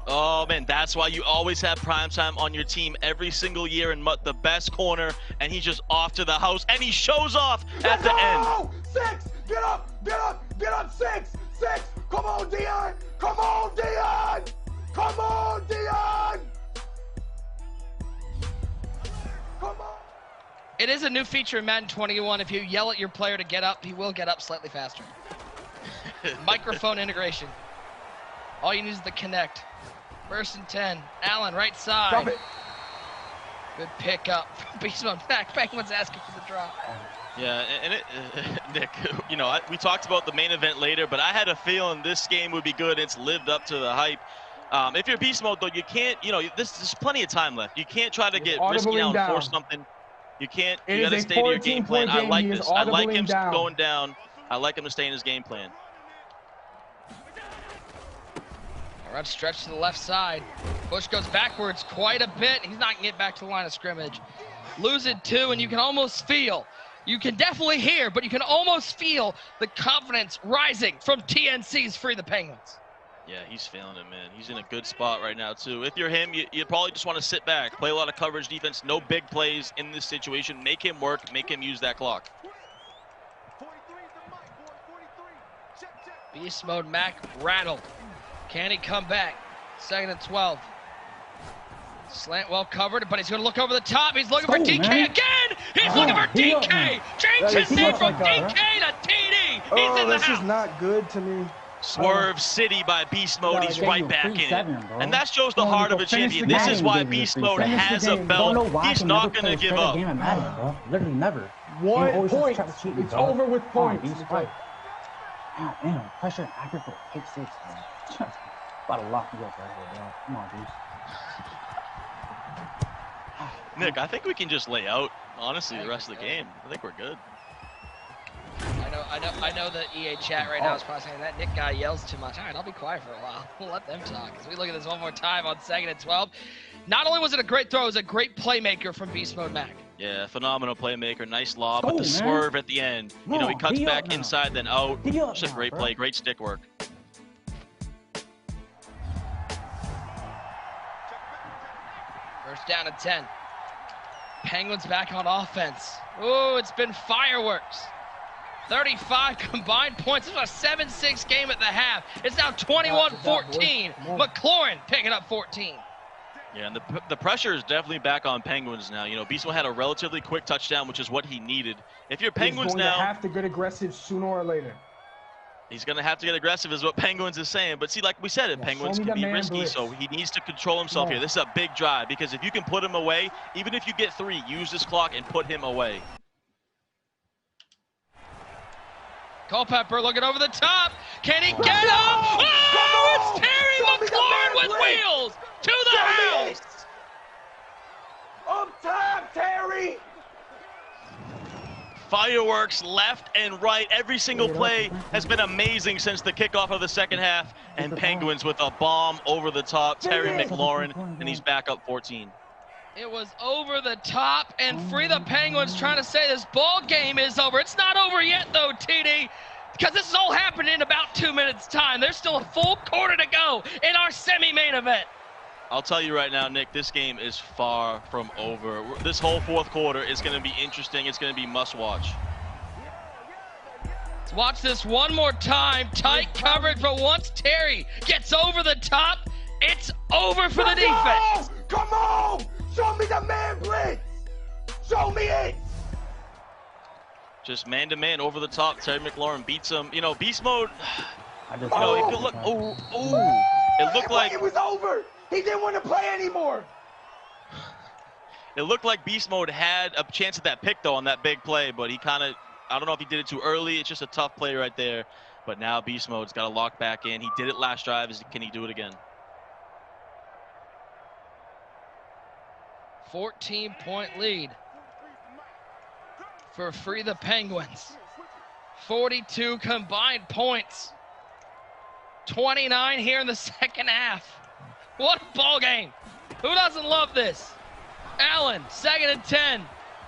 Oh man, that's why you always have primetime on your team every single year and Mutt the best corner, and he's just off to the house, and he shows off at the end. 6, get up, 6, come on, Dion, come on, Dion, come on, Dion, come on. It is a new feature in Madden 21. If you yell at your player to get up, he will get up slightly faster. Microphone integration. All you need is the connect. 1st and 10. Allen, right side. Drop it. Good pickup. Beast mode back. Penguins asking for the drop. Yeah, and Nick, you know, we talked about the main event later, but I had a feeling this game would be good. It's lived up to the hype. If you're beast mode, though, you can't, you know, there's plenty of time left. You can't try to get risky now and force something. You can't. You got to stay to your game plan. I like this. I like him going down. I like him to stay in his game plan. Run stretch to the left side. Bush goes backwards quite a bit. He's not going to get back to the line of scrimmage. Lose it 2, and you can almost feel, you can definitely hear, but you can almost feel the confidence rising from TNC's Free the Penguins. Yeah, he's feeling it, man. He's in a good spot right now, too. If you're him, you probably just want to sit back, play a lot of coverage defense, no big plays in this situation. Make him work, make him use that clock. Beast mode Mac rattled. Can he come back? 2nd and 12. Slant well covered, but he's going to look over the top. He's looking for DK again. He's looking for DK. Change his name from DK to TD. He's in the house. This is not good to me. Swerve City by Beast Mode. He's right back in it. And that shows the heart of a champion. This is why Beast Mode has a belt. He's not going to give up. Literally never. 1 point. It's over with points. Damn, pressure accurate for pick 6, man. About to lock you up right here, bro. Come on, dude. Nick, I think we can just lay out, honestly, the rest of the game. I think we're good. I know the EA chat right now is probably saying that Nick guy yells too much. All right, I'll be quiet for a while. We'll let them talk. As we look at this one more time on 2nd and 12. Not only was it a great throw, it was a great playmaker from Beast Mode Mac. Yeah, phenomenal playmaker, nice lob, but the swerve at the end. You know, he cuts back inside, then out. Just a great play, great stick work. First down and 10. Penguins back on offense. Oh, it's been fireworks. 35 combined points. This was a 7-6 game at the half. It's now 21-14. McLaurin picking up 14. Yeah, and the pressure is definitely back on Penguins now. You know, Beast Mode had a relatively quick touchdown, which is what he needed. If you're Penguins He's going now, to have to get aggressive sooner or later. he's going to have to get aggressive is what Penguins is saying. But see, like we said, Penguins can be risky, blitz. so he needs to control himself here. This is a big drive because if you can put him away, even if you get 3, use this clock and put him away. Culpepper looking over the top. Can he get up? Oh, it's Terry McLaurin with wheels to the house. Up top, Terry. Fireworks left and right. Every single play has been amazing since the kickoff of the second half. And Penguins with a bomb over the top. Terry McLaurin, and he's back up 14. It was over the top, and free the Penguins trying to say this ball game is over. It's not over yet, though, TD, because this is all happening in about 2 minutes' time. There's still a full quarter to go in our semi-main event. I'll tell you right now, Nick, this game is far from over. This whole fourth quarter is going to be interesting. It's going to be must-watch. Let's watch this one more time. Tight coverage, but once Terry gets over the top, it's over for the defense. Come on! Show me the man blitz! Show me it! Just man-to-man over the top. Terry McLaurin beats him. You know, Beast Mode, I just you know, if you look, it looked like it was over. He didn't want to play anymore. It looked like Beast Mode had a chance at that pick, though, on that big play, but he kind of, I don't know if he did it too early. It's just a tough play right there. But now Beast Mode's got to lock back in. He did it last drive. Can he do it again? 14-point lead for Free the Penguins. 42 combined points. 29 here in the second half. What ball game. Who doesn't love this? Allen, 2nd and 10.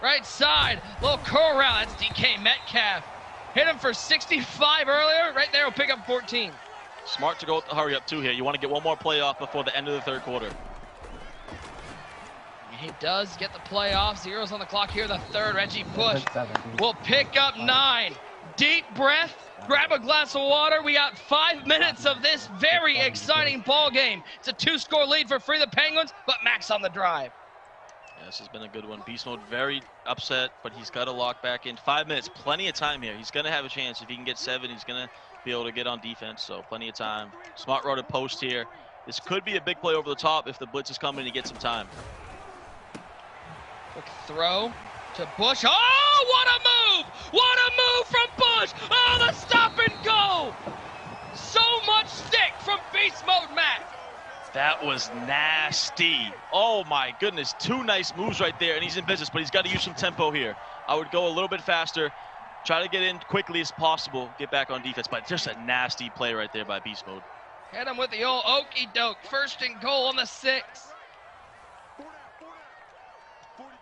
Right side, little curl route. That's DK Metcalf. Hit him for 65 earlier. Right there will pick up 14. Smart to go with the hurry up too here. You want to get one more play off before the end of the third quarter. He does get the play off. 0's on the clock here, the third. Reggie Bush will pick up 9. Deep breath, grab a glass of water. We got 5 minutes of this very exciting ball game. It's a 2-score lead for Free the Penguins, but Max on the drive. Yeah, this has been a good one. Beast Mode very upset, but he's got to lock back in. 5 minutes, plenty of time here. He's going to have a chance. If he can get 7, he's going to be able to get on defense, so plenty of time. Smart road to post here. This could be a big play over the top if the blitz is coming and he gets some time. Quick throw to Bush. Oh, what a move! What a move from Bush! Oh, the stop and go! So much stick from Beast Mode Matt. That was nasty. Oh my goodness, 2 nice moves right there, and he's in business, but he's got to use some tempo here. I would go a little bit faster, try to get in quickly as possible, get back on defense, but just a nasty play right there by Beast Mode. Hit him with the old okey doke. 1st and goal on the 6.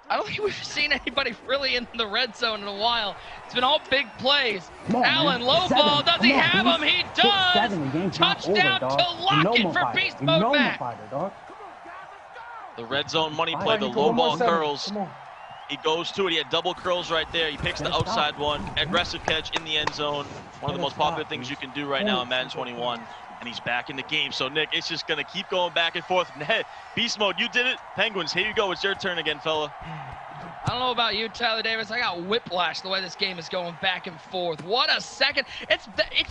I don't think we've seen anybody really in the red zone in a while. It's been all big plays. Allen, low ball. Does he have him? He does. Touchdown to lock it for Beast Mode Mac. The red zone money play, the low ball curls. He goes to it. He had double curls right there. He picks the outside one. Aggressive catch in the end zone. One of the most popular things you can do right now in Madden 21. And he's back in the game. So, Nick, it's just going to keep going back and forth. Beast Mode, you did it. Penguins, here you go. It's your turn again, fella. I don't know about you, Tyler Davis. I got whiplash the way this game is going back and forth. What a second. It's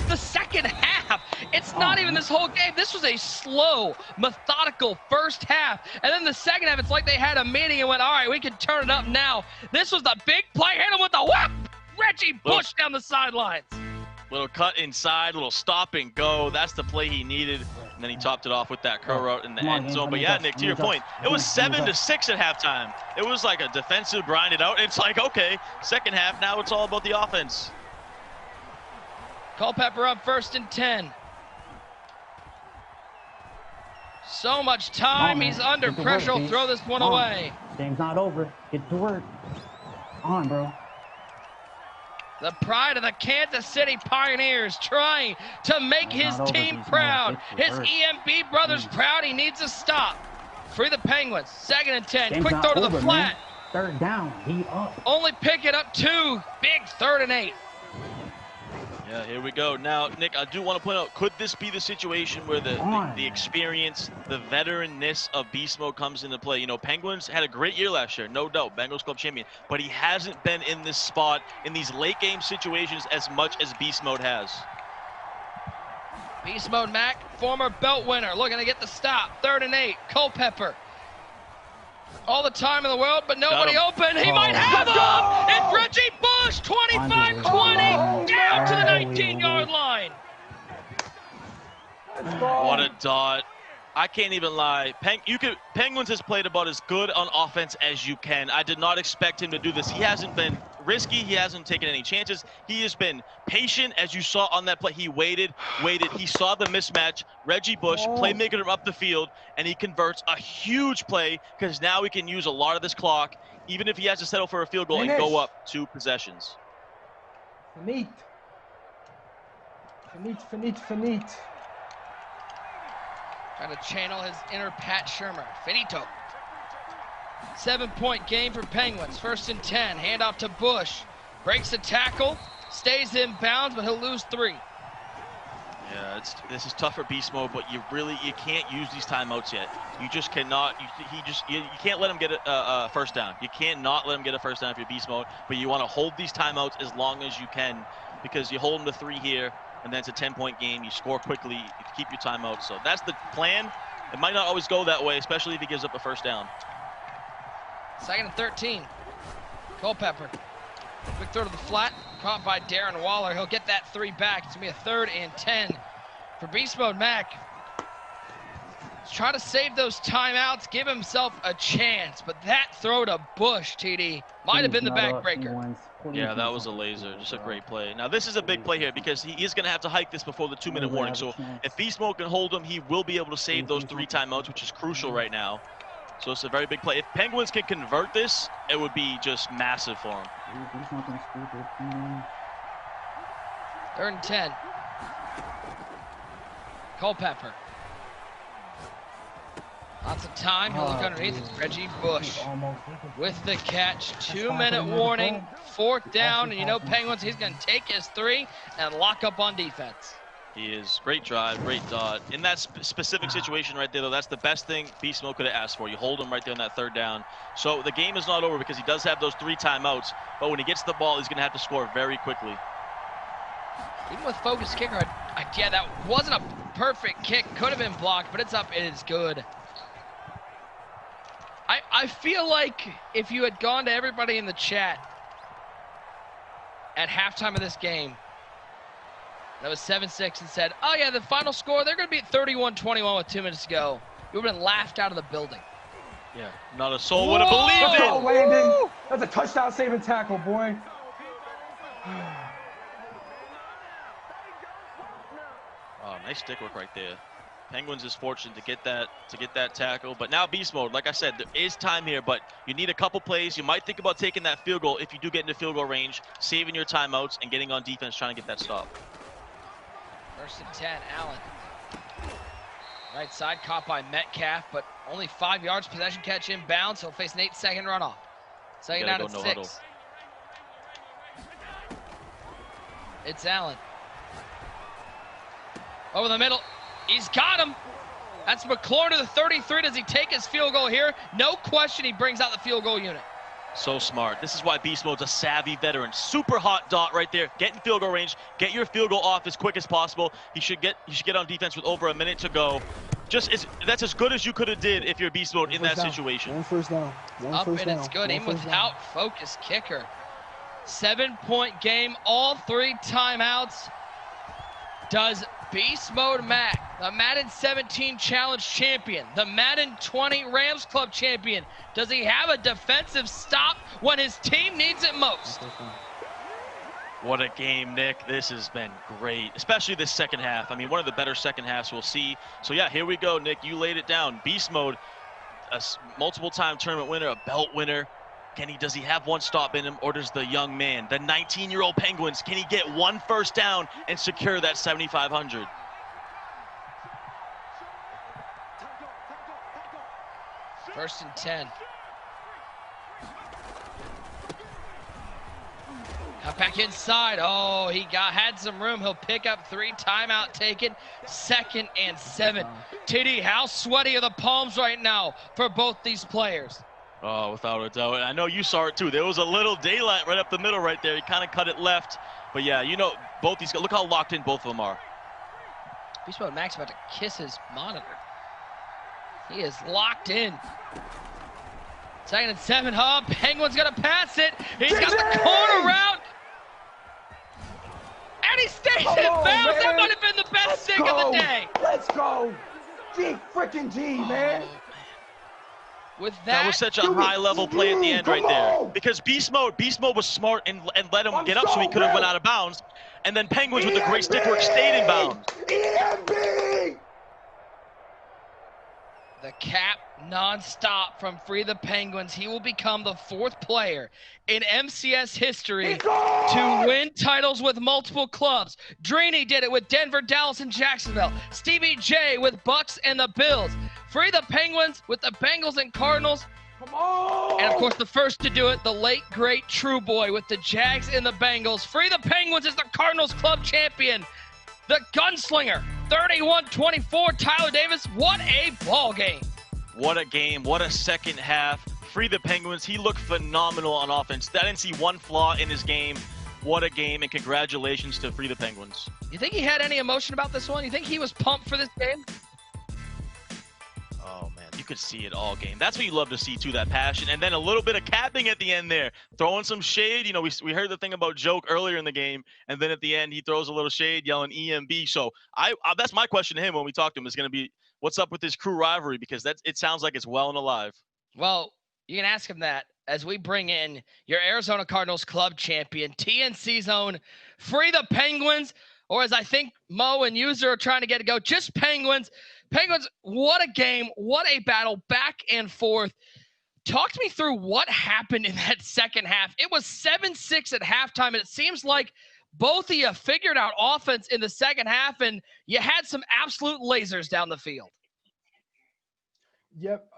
the second half. It's not even this whole game. This was a slow, methodical first half. And then the second half, it's like they had a meeting and went, all right, we can turn it up now. This was the big play. Hit him with the whoop. Reggie Bush down the sidelines. Little cut inside, little stop and go. That's the play he needed. And then he topped it off with that curl route in the end zone. But yeah, Nick, to your point, it was 7-6 at halftime. It was like a defensive grinded out. It's like, okay, second half, now it's all about the offense. Culpepper up 1st and 10. So much time. He's under pressure. He'll throw this one away. Game's not over. Get to work. On, bro. The pride of the Kansas City Pioneers trying to make his team proud. His EMB brothers proud. He needs a stop. Free the Penguins. 2nd and 10. Quick throw to the flat. 3rd down. He up. Only pick it up 2. Big 3rd and 8. Yeah, here we go. Now, Nick, I do want to point out, could this be the situation where the experience, the veteranness of Beast Mode comes into play? You know, Penguins had a great year last year, no doubt, Bengals Club champion, but he hasn't been in this spot in these late game situations as much as Beast Mode has. Beast Mode Mac, former belt winner, looking to get the stop. 3rd and 8, Culpepper. All the time in the world, but nobody open. He might have him! It's Reggie Bush, 25-20, down to the 19-yard line. What a dot. I can't even lie. Penguins has played about as good on offense as you can. I did not expect him to do this. He hasn't been risky. He hasn't taken any chances. He has been patient, as you saw on that play. He waited. He saw the mismatch. Reggie Bush, playmaker him up the field, and he converts a huge play because now he can use a lot of this clock, even if he has to settle for a field goal and go up 2 possessions. Finite. Trying to channel his inner Pat Shermer. Finito. 7-point game for Penguins. 1st and 10. Handoff to Bush. Breaks the tackle. Stays in bounds, but he'll lose 3. Yeah, this is tough for Beast Mode, but you can't use these timeouts yet. You just cannot. You can't let him get a first down. You can't not let him get a first down if you're Beast Mode. But you want to hold these timeouts as long as you can, because you hold him to 3 here, and then it's a 10-point game. You score quickly, you keep your timeouts. So that's the plan. It might not always go that way, especially if he gives up a first down. 2nd and 13. Culpepper. Quick throw to the flat. Caught by Darren Waller. He'll get that 3 back. It's going to be a 3rd and 10 for Beast Mode Mac. He's trying to save those timeouts, give himself a chance. But that throw to Bush, TD, might have been the backbreaker. Yeah, that was a laser. Just a great play. Now, this is a big play here because he is going to have to hike this before the 2-minute warning. So if Beast Mode can hold him, he will be able to save those 3 timeouts, which is crucial right now. So it's a very big play. If Penguins can convert this, it would be just massive for him. 3rd and 10. Culpepper. Lots of time. He'll look underneath. It's Reggie Bush with the catch. 2-minute warning. 4th down. And you know Penguins, he's going to take his 3 and lock up on defense. He is great drive, great dot. In that specific situation right there, though, that's the best thing Beast Mode could have asked for. You hold him right there on that 3rd down. So the game is not over because he does have those 3 timeouts. But when he gets the ball, he's going to have to score very quickly. Even with focus kicker, yeah, that wasn't a perfect kick. Could have been blocked, but it's up. It is good. I feel like if you had gone to everybody in the chat at halftime of this game, that was 7-6, and said, oh yeah, the final score, they're going to be at 31-21 with 2 minutes to go, you would have been laughed out of the building. Yeah, not a soul would have believed it. Landing. That's a touchdown saving tackle, boy. Oh, nice stick work right there. Penguins is fortunate to get that tackle, but now Beast Mode, like I said, there is time here, but you need a couple plays. You might think about taking that field goal if you do get into field goal range, saving your timeouts and getting on defense, trying to get that stop. 1st and 10, Allen. Right side, caught by Metcalf, but only 5 yards, possession catch inbounds. He'll face an 8-second runoff. 2nd down at 6. It's Allen. Over the middle. He's got him. That's McClure to the 33. Does he take his field goal here? No question, he brings out the field goal unit. So smart. This is why Beast Mode's a savvy veteran. Super hot dot right there. Get in field goal range. Get your field goal off as quick as possible. He should get on defense with over a minute to go. That's as good as you could have did if you're Beast Mode in that situation. 1 first down. Up and it's good, even without focus kicker. 7-point game, all 3 timeouts. Does Beast Mode Mac, the Madden 17 Challenge champion, the Madden 20 Rams Club champion, does he have a defensive stop when his team needs it most? What a game, Nick. This has been great, especially this second half. I mean, one of the better second halves we'll see. So, yeah, here we go, Nick. You laid it down. Beast Mode, a multiple-time tournament winner, a belt winner. Does he have one stop in him, or does the young man, the 19-year-old Penguins, can he get 1 first down and secure that 7,500? First and 10. Cut back inside. Oh, he had some room. He'll pick up 3. Timeout taken. 2nd and 7. TD, how sweaty are the palms right now for both these players? Oh, without a doubt. I know you saw it too. There was a little daylight right up the middle right there. He kind of cut it left. But yeah, you know, both these guys, look how locked in both of them are. Beast Mode Max about to kiss his monitor. He is locked in. 2nd and 7. Oh, Penguin's gonna pass it. He's got the corner route. And he stays in bounds. That might have been the best stick of the day. Let's go. G freaking G, man. With that was such a high-level play at the end right there. Because Beast Mode was smart and let him get up so he could have went out of bounds. And then Penguins with the great stick work stayed in bounds. EMB! The cap non-stop from Free the Penguins. He will become the 4th player in MCS history to win titles with multiple clubs. Drini did it with Denver, Dallas, and Jacksonville. Stevie J with Bucks and the Bills. Free the Penguins with the Bengals and Cardinals. Come on! And of course, the first to do it, the late, great True Boy with the Jags and the Bengals. Free the Penguins is the Cardinals club champion. The gunslinger, 31-24, Tyler Davis. What a ball game. What a game. What a second half. Free the Penguins. He looked phenomenal on offense. I didn't see one flaw in his game. What a game, and congratulations to Free the Penguins. You think he had any emotion about this one? You think he was pumped for this game? Oh, man, you could see it all game. That's what you love to see, too, that passion. And then a little bit of capping at the end there, throwing some shade. You know, we heard the thing about Joke earlier in the game, and then at the end he throws a little shade, yelling EMB. So that's my question to him when we talk to him is going to be, what's up with this crew rivalry? Because it sounds like it's well and alive. Well, you can ask him that as we bring in your Arizona Cardinals club champion, TNC Zone, Free the Penguins, or as I think Mo and User are trying to get to go, just Penguins. Penguins, what a game, what a battle, back and forth. Talk to me through what happened in that second half. It was 7-6 at halftime, and it seems like both of you figured out offense in the second half, and you had some absolute lasers down the field. Yep.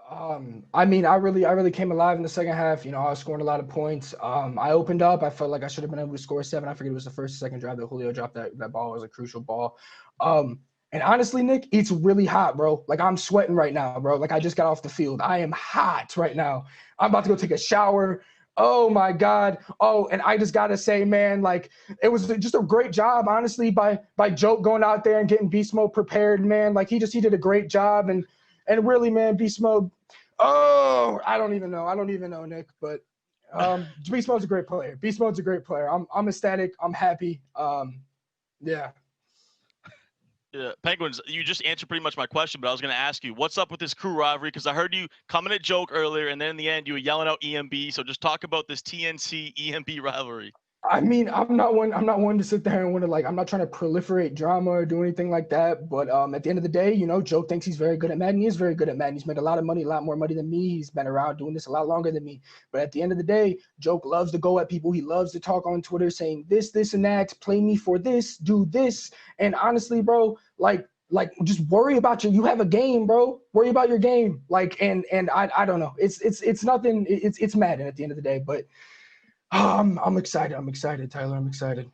I mean, I really came alive in the second half. You know, I was scoring a lot of points. I opened up. I felt like I should have been able to score 7. I forget it was the first or second drive that Julio dropped that ball. Was a crucial ball. And honestly, Nick, it's really hot, bro. Like, I'm sweating right now, bro. Like, I just got off the field. I am hot right now. I'm about to go take a shower. Oh, my God. Oh, and I just got to say, man, like, it was just a great job, honestly, by Joke going out there and getting Beast Mode prepared, man. Like, he did a great job. And really, man, Beast Mode, oh, I don't even know, Nick. But Beast Mode's a great player. Beast Mode's a great player. I'm ecstatic. I'm happy. Yeah. Yeah, Penguins, you just answered pretty much my question, but I was going to ask you, what's up with this crew rivalry? Because I heard you coming at Joke earlier, and then in the end, you were yelling out EMB. So just talk about this TNC EMB rivalry. I mean, I'm not one to sit there and want to, like, I'm not trying to proliferate drama or do anything like that. But at the end of the day, you know, Joke thinks he's very good at Madden. He is very good at Madden. He's made a lot of money, a lot more money than me. He's been around doing this a lot longer than me. But at the end of the day, Joke loves to go at people. He loves to talk on Twitter saying this, and that, play me for this, do this. And honestly, bro, like just worry about you have a game, bro. Worry about your game. Like, and I don't know. It's nothing. It's Madden at the end of the day. But I'm excited. I'm excited, Tyler. I'm excited.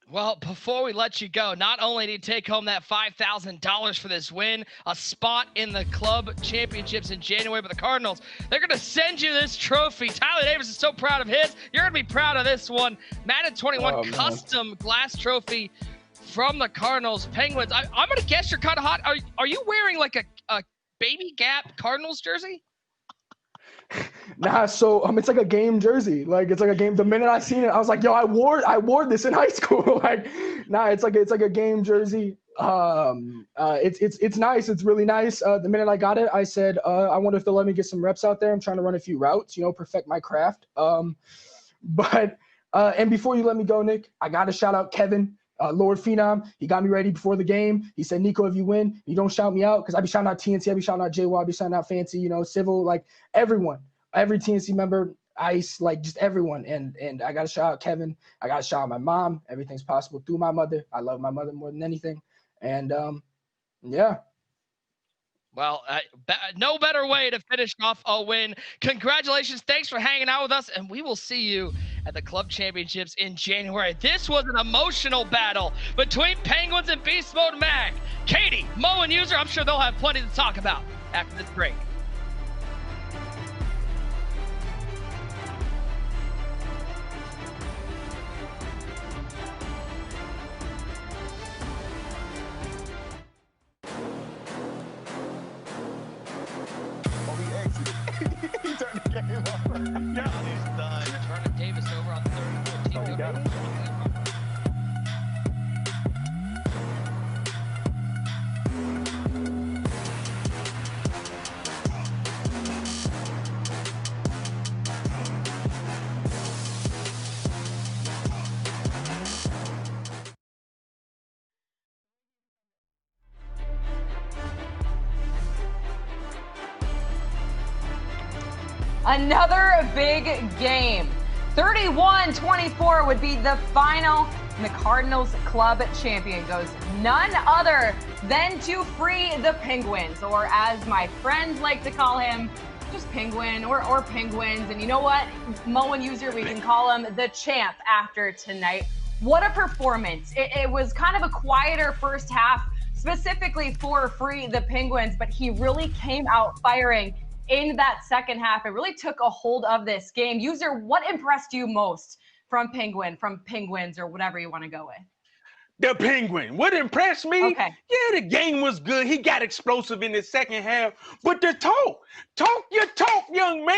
Well, before we let you go, not only did you take home that $5,000 for this win, a spot in the club championships in January, but the Cardinals, they're going to send you this trophy. Tyler Davis is so proud of his. You're going to be proud of this one. Madden 21 custom glass trophy from the Cardinals. Penguins, I'm going to guess you're kind of hot. Are you wearing like a Baby Gap Cardinals jersey? Nah, so it's like a game jersey. Like, it's like a game. The minute I seen it, I was like, yo, I wore this in high school. Like, nah, it's like a game jersey. It's nice. It's really nice. The minute I got it, I said, I wonder if they'll let me get some reps out there. I'm trying to run a few routes, you know, perfect my craft. But before you let me go, Nick, I gotta shout out Kevin. Lord Phenom, he got me ready before the game. He said, Nico, if you win, you don't shout me out, because I be shouting out TNC, I be shouting out JWA, I be shouting out Fancy, you know, Civil, like everyone, every TNC member, Ice, like just everyone. And I got to shout out Kevin. I got to shout out my mom. Everything's possible through my mother. I love my mother more than anything. And yeah. Well, no better way to finish off a win. Congratulations. Thanks for hanging out with us, and we will see you at the club championships in January. This was an emotional battle between Penguins and Beast Mode Mac. Katie, Mo, and User, I'm sure they'll have plenty to talk about after this break. He turned the game over. Yeah, he's done. Vernon Davis over on third. Oh, you got him. Another big game. 31-24 would be the final, and the Cardinals club champion goes none other than to free the Penguins, or as my friends like to call him, just Penguin or Penguins. And you know what, Mo and User, we can call him the champ after tonight. What a performance. It was kind of a quieter first half, specifically for free the Penguins, but he really came out firing in that second half. It really took a hold of this game. User, what impressed you most from Penguins, or whatever you want to go with? The Penguin. What impressed me? Okay. Yeah, the game was good. He got explosive in the second half. But the talk your talk, young man.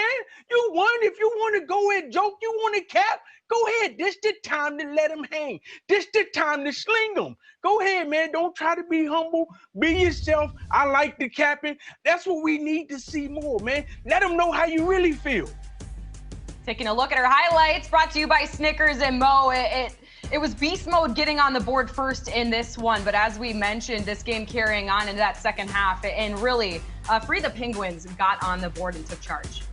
You won. If you want to go and joke, you want to cap, go ahead. This the time to let him hang. This the time to sling him. Go ahead, man. Don't try to be humble. Be yourself. I like the capping. That's what we need to see more, man. Let them know how you really feel. Taking a look at our highlights, brought to you by Snickers and Mo. It was Beast Mode getting on the board first in this one, but as we mentioned, this game carrying on into that second half, and really, Free the Penguins got on the board and took charge.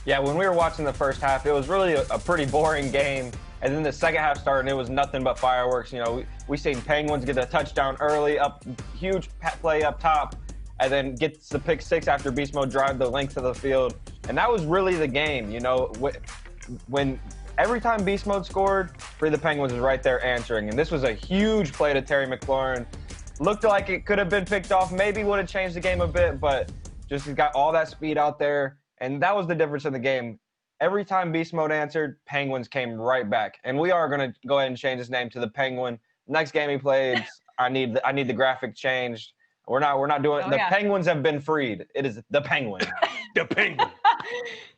Yeah, when we were watching the first half, it was really a pretty boring game. And then the second half started, and it was nothing but fireworks. You know, we seen Penguins get a touchdown early, huge play up top, and then gets the pick six after Beast Mode drive the length of the field. And that was really the game, you know, when every time Beast Mode scored, Free the Penguins was right there answering. And this was a huge play to Terry McLaurin. Looked like it could have been picked off, maybe would have changed the game a bit, but just he's got all that speed out there. And that was the difference in the game. Every time Beast Mode answered, Penguins came right back. And we are going to go ahead and change his name to the Penguin. Next game he plays, I need the graphic changed. We're not doing the Penguins have been freed. It is the Penguin. The Penguin.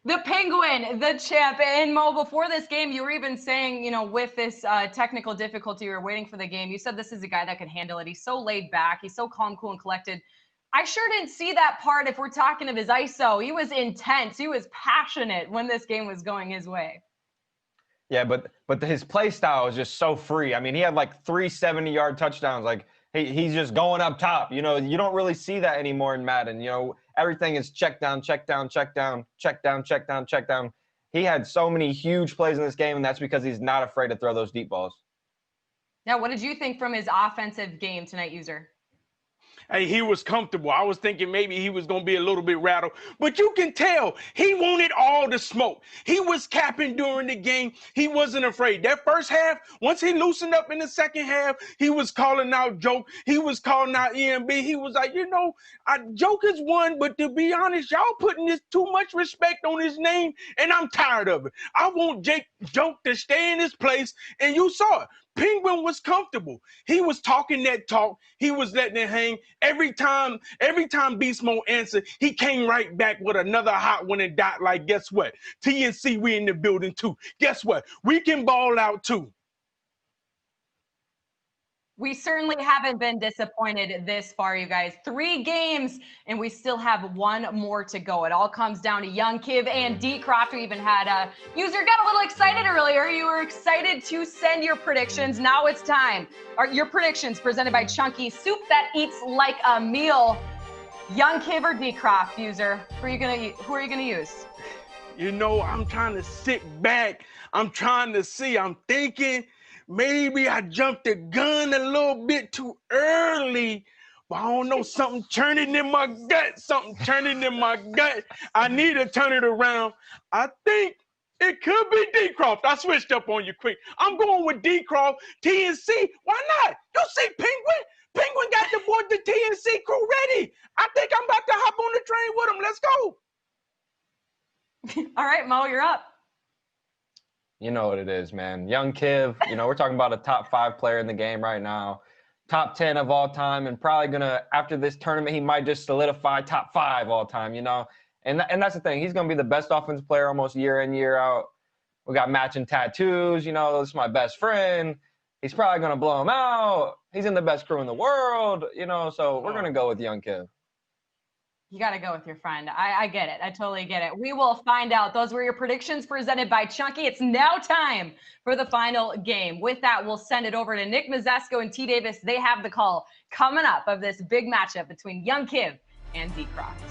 The Penguin, the champ. And Mo, before this game, you were even saying, you know, with this technical difficulty, you were waiting for the game. You said this is a guy that can handle it. He's so laid back. He's so calm, cool, and collected. I sure didn't see that part if we're talking of his ISO. He was intense. He was passionate when this game was going his way. Yeah, but his play style is just so free. I mean, he had like 3 70-yard touchdowns. Like, he's just going up top. You know, you don't really see that anymore in Madden. You know, everything is check down, check down, check down, check down, check down, check down. He had so many huge plays in this game, and that's because he's not afraid to throw those deep balls. Now, what did you think from his offensive game tonight, User? Hey, he was comfortable. I was thinking maybe he was going to be a little bit rattled, but you can tell he wanted all the smoke. He was capping during the game. He wasn't afraid. That first half, once he loosened up in the second half, he was calling out Joke. He was calling out EMB. He was like, you know, Joke has won, but to be honest, y'all putting this too much respect on his name, and I'm tired of it. I want Joke to stay in his place, and you saw it. Penguin was comfortable. He was talking that talk. He was letting it hang. Every time Beast Mode answered, he came right back with another hot one and dot. Like, guess what? TNC, we in the building too. Guess what? We can ball out too. We certainly haven't been disappointed this far, you guys. 3 games, and we still have 1 more to go. It all comes down to Young Kiv and D Croft. We even had a user got a little excited earlier. You were excited to send your predictions. Now it's time. Your predictions presented by Chunky Soup that eats like a meal. Young Kiv or D Croft, user? Who are you gonna use? You know, I'm trying to sit back. I'm trying to see. I'm thinking. Maybe I jumped the gun a little bit too early, but I don't know, something turning in my gut, I need to turn it around. I think It could be D-Croft. I switched up on you quick. I'm going with D-Croft, TNC. Why not? You see Penguin? Penguin got the board, the TNC crew ready. I think I'm about to hop on the train with him. Let's go. All right, Mo, you're up. You know what it is, man. Young Kiv, you know, we're talking about a top 5 player in the game right now. Top 10 of all time, and probably gonna, after this tournament, he might just solidify top 5 all time, you know? And that's the thing. He's gonna be the best offensive player almost year in, year out. We got matching tattoos, you know, this is my best friend. He's probably gonna blow him out. He's in the best crew in the world, you know, so we're gonna go with Young Kiv. You got to go with your friend. I get it. I totally get it. We will find out. Those were your predictions presented by Chunky. It's now time for the final game. With that, we'll send it over to Nick Mazesco and T. Davis. They have the call coming up of this big matchup between Young Kiv and D-Croft.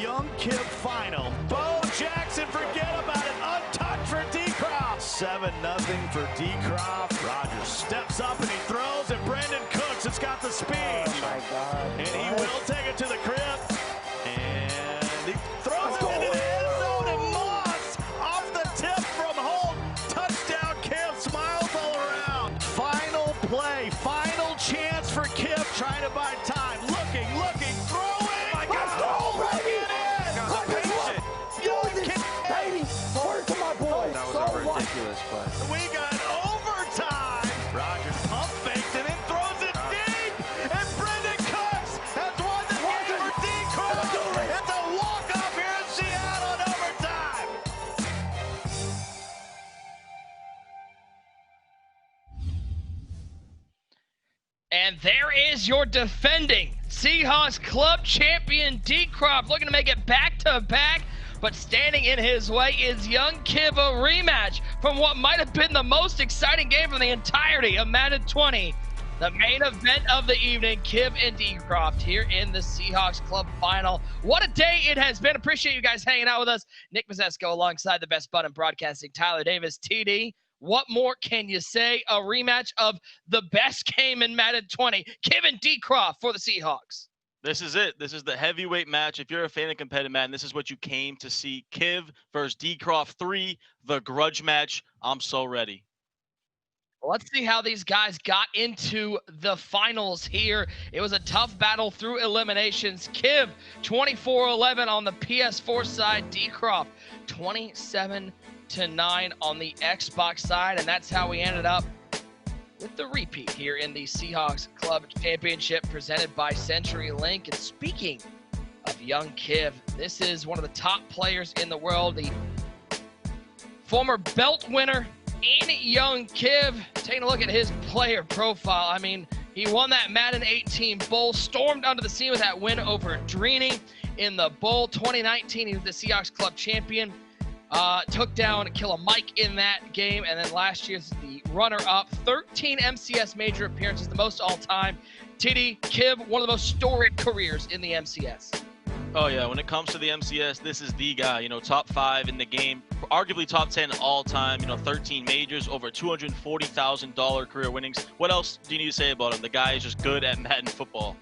Young Kiv final. Bo Jackson, forget about it. Untouched for D-Croft. 7-0 for D-Croft. Rogers steps up and he throws, and Brandon Cooks has got the speed. Oh my God. And he will take it to the crib. And he throws it into the end zone, and Moss off the tip from Holt. Touchdown, Kiv. Smiles all around. Final play. Final chance for Kiv, trying to buy time. Looking, throwing. My God. Bring it in. Ridiculous play. We got overtime. Rogers pump fakes and then throws it deep. And Brendan Cooks has won the game for D-Croft. It's a walk-off here in Seattle in overtime. And there is your defending Seahawks Club champion D-Croft, looking to make it back-to-back. But standing in his way is Young Kiv, a rematch from what might have been the most exciting game from the entirety of Madden 20. The main event of the evening, Kiv and Decroft here in the Seahawks Club Final. What a day it has been. Appreciate you guys hanging out with us. Nick Mazesco alongside the best bud in broadcasting, Tyler Davis. TD, what more can you say? A rematch of the best game in Madden 20. Kiv and Decroft for the Seahawks. This is it. This is the heavyweight match. If you're a fan of competitive Madden, this is what you came to see. Kiv versus Decroft 3, the grudge match. I'm so ready. Let's see how these guys got into the finals here. It was a tough battle through eliminations. Kiv, 24-11 on the PS4 side. Decroft, 27-9 on the Xbox side. And that's how we ended up with the repeat here in the Seahawks Club Championship presented by CenturyLink. And speaking of young Kiv, this is one of the top players in the world, the former belt winner in young Kiv. Taking a look at his player profile. I mean, he won that Madden 18 Bowl, stormed onto the scene with that win over Drini in the Bowl 2019. He was the Seahawks Club champion. Took down Killer Mike in that game, and then last year's the runner-up. 13 MCS major appearances, the most all-time. TD, Kiv, one of the most storied careers in the MCS. Oh, yeah. When it comes to the MCS, this is the guy. You know, top 5 in the game, arguably top 10 all time. You know, 13 majors, over $240,000 career winnings. What else do you need to say about him? The guy is just good at Madden football.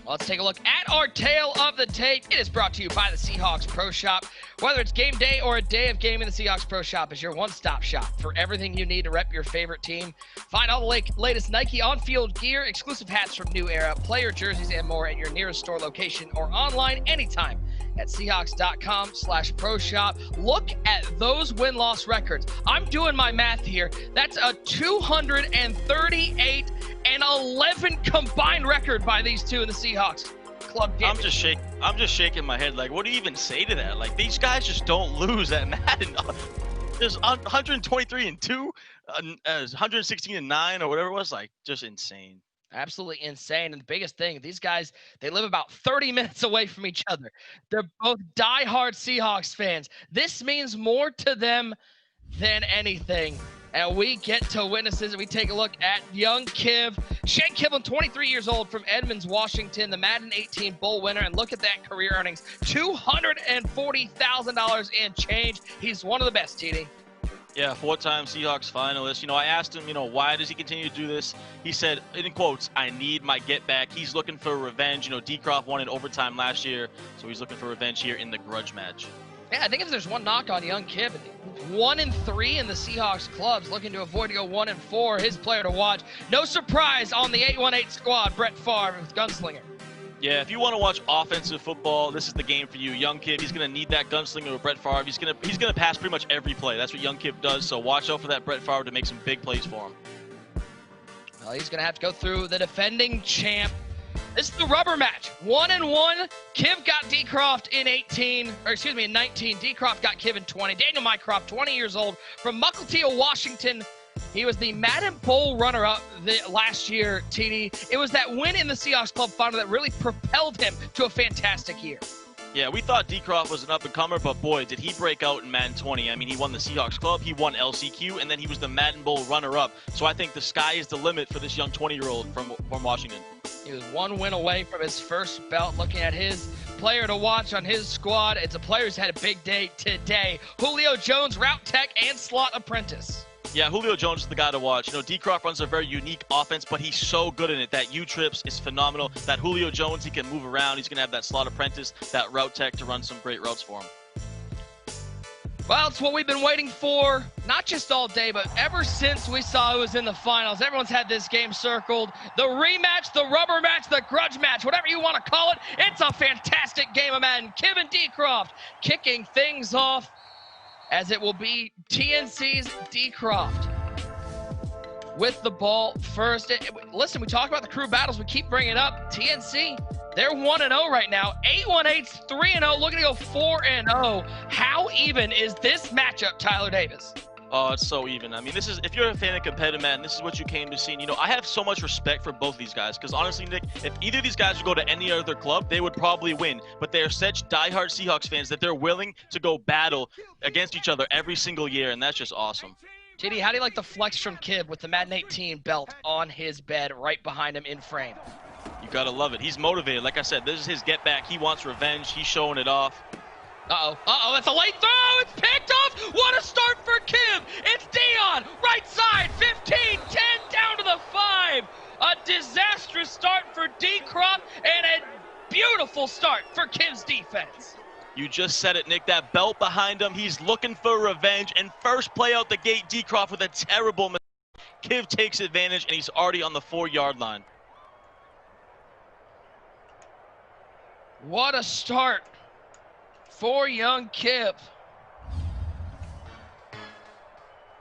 Let's take a look at our tale of the tape. It is brought to you by the Seahawks Pro Shop. Whether it's game day or a day of gaming, the Seahawks Pro Shop is your one-stop shop for everything you need to rep your favorite team. Find all the latest Nike on-field gear, exclusive hats from New Era, player jerseys, and more at your nearest store location or online anytime at Seahawks.com/Pro Shop. Look at those win-loss records. I'm doing my math here. That's a 238-11 combined record by these two in the Seahawks Club game. I'm just shaking my head. Like, what do you even say to that? Like, these guys just don't lose at Madden. There's 123-2, 116-9, or whatever it was. Like, just insane. Absolutely insane. And the biggest thing, these guys, they live about 30 minutes away from each other. They're both diehard Seahawks fans. This means more to them than anything. And we get to witness this. We take a look at young Kiv. Shane Kivlin, 23 years old from Edmonds, Washington, the Madden 18 Bowl winner. And look at that career earnings, $240,000 and change. He's one of the best, TD. Yeah, 4-time Seahawks finalist. You know, I asked him, you know, why does he continue to do this? He said, in quotes, I need my get back. He's looking for revenge. You know, Decroft won in overtime last year, so he's looking for revenge here in the grudge match. Yeah, I think if there's one knock on young Kiv, 1-3 in the Seahawks clubs, looking to avoid to go 1-4. His player to watch. No surprise on the 818 squad, Brett Favre with Gunslinger. Yeah, if you want to watch offensive football, this is the game for you. Young Kiv, he's going to need that gunslinger with Brett Favre. He's going to pass pretty much every play. That's what young Kiv does, so watch out for that Brett Favre to make some big plays for him. Well, he's going to have to go through the defending champ. This is the rubber match. 1-1. Kiv got Decroft in 19. Decroft got Kiv in 20. Daniel Mycroft, 20 years old, from Mukilteo, Washington. He was the Madden Bowl runner-up last year, TD. It was that win in the Seahawks Club Final that really propelled him to a fantastic year. Yeah, we thought Decroft was an up-and-comer, but boy, did he break out in Madden 20. I mean, he won the Seahawks Club, he won LCQ, and then he was the Madden Bowl runner-up. So I think the sky is the limit for this young 20-year-old from Washington. He was one win away from his first belt. Looking at his player to watch on his squad, it's a player who's had a big day today. Julio Jones, route tech, and slot apprentice. Yeah, Julio Jones is the guy to watch. You know, Decroft runs a very unique offense, but he's so good in it. That U-trips is phenomenal. That Julio Jones, he can move around. He's going to have that slot apprentice, that route tech to run some great routes for him. Well, it's what we've been waiting for, not just all day, but ever since we saw it was in the finals. Everyone's had this game circled. The rematch, the rubber match, the grudge match, whatever you want to call it. It's a fantastic game of Madden. Kiv and Decroft kicking things off, as it will be TNC's Decroft with the ball first. Listen, we talk about the crew battles. We keep bringing it up. TNC, they're 1-0 right now. 818's 3-0, looking to go 4-0. How even is this matchup, Tyler Davis? Oh, it's so even. I mean, this is, if you're a fan of competitive Madden, this is what you came to see. And, you know, I have so much respect for both these guys because honestly, Nick, if either of these guys would go to any other club, they would probably win. But they are such diehard Seahawks fans that they're willing to go battle against each other every single year, and that's just awesome. JD, how do you like the flex from Kiv with the Madden 18 belt on his bed right behind him in frame? You gotta love it. He's motivated. Like I said, this is his get back. He wants revenge. He's showing it off. Uh-oh, that's a late throw. It's picked off. What a start for Kiv. It's Dion, right side, 15, 10, down to the 5. A disastrous start for D-Crop and a beautiful start for Kiv's defense. You just said it, Nick. That belt behind him, he's looking for revenge. And first play out the gate, D-Crop with a terrible mistake. Kiv takes advantage, and he's already on the 4-yard line. What a start for young Kiv.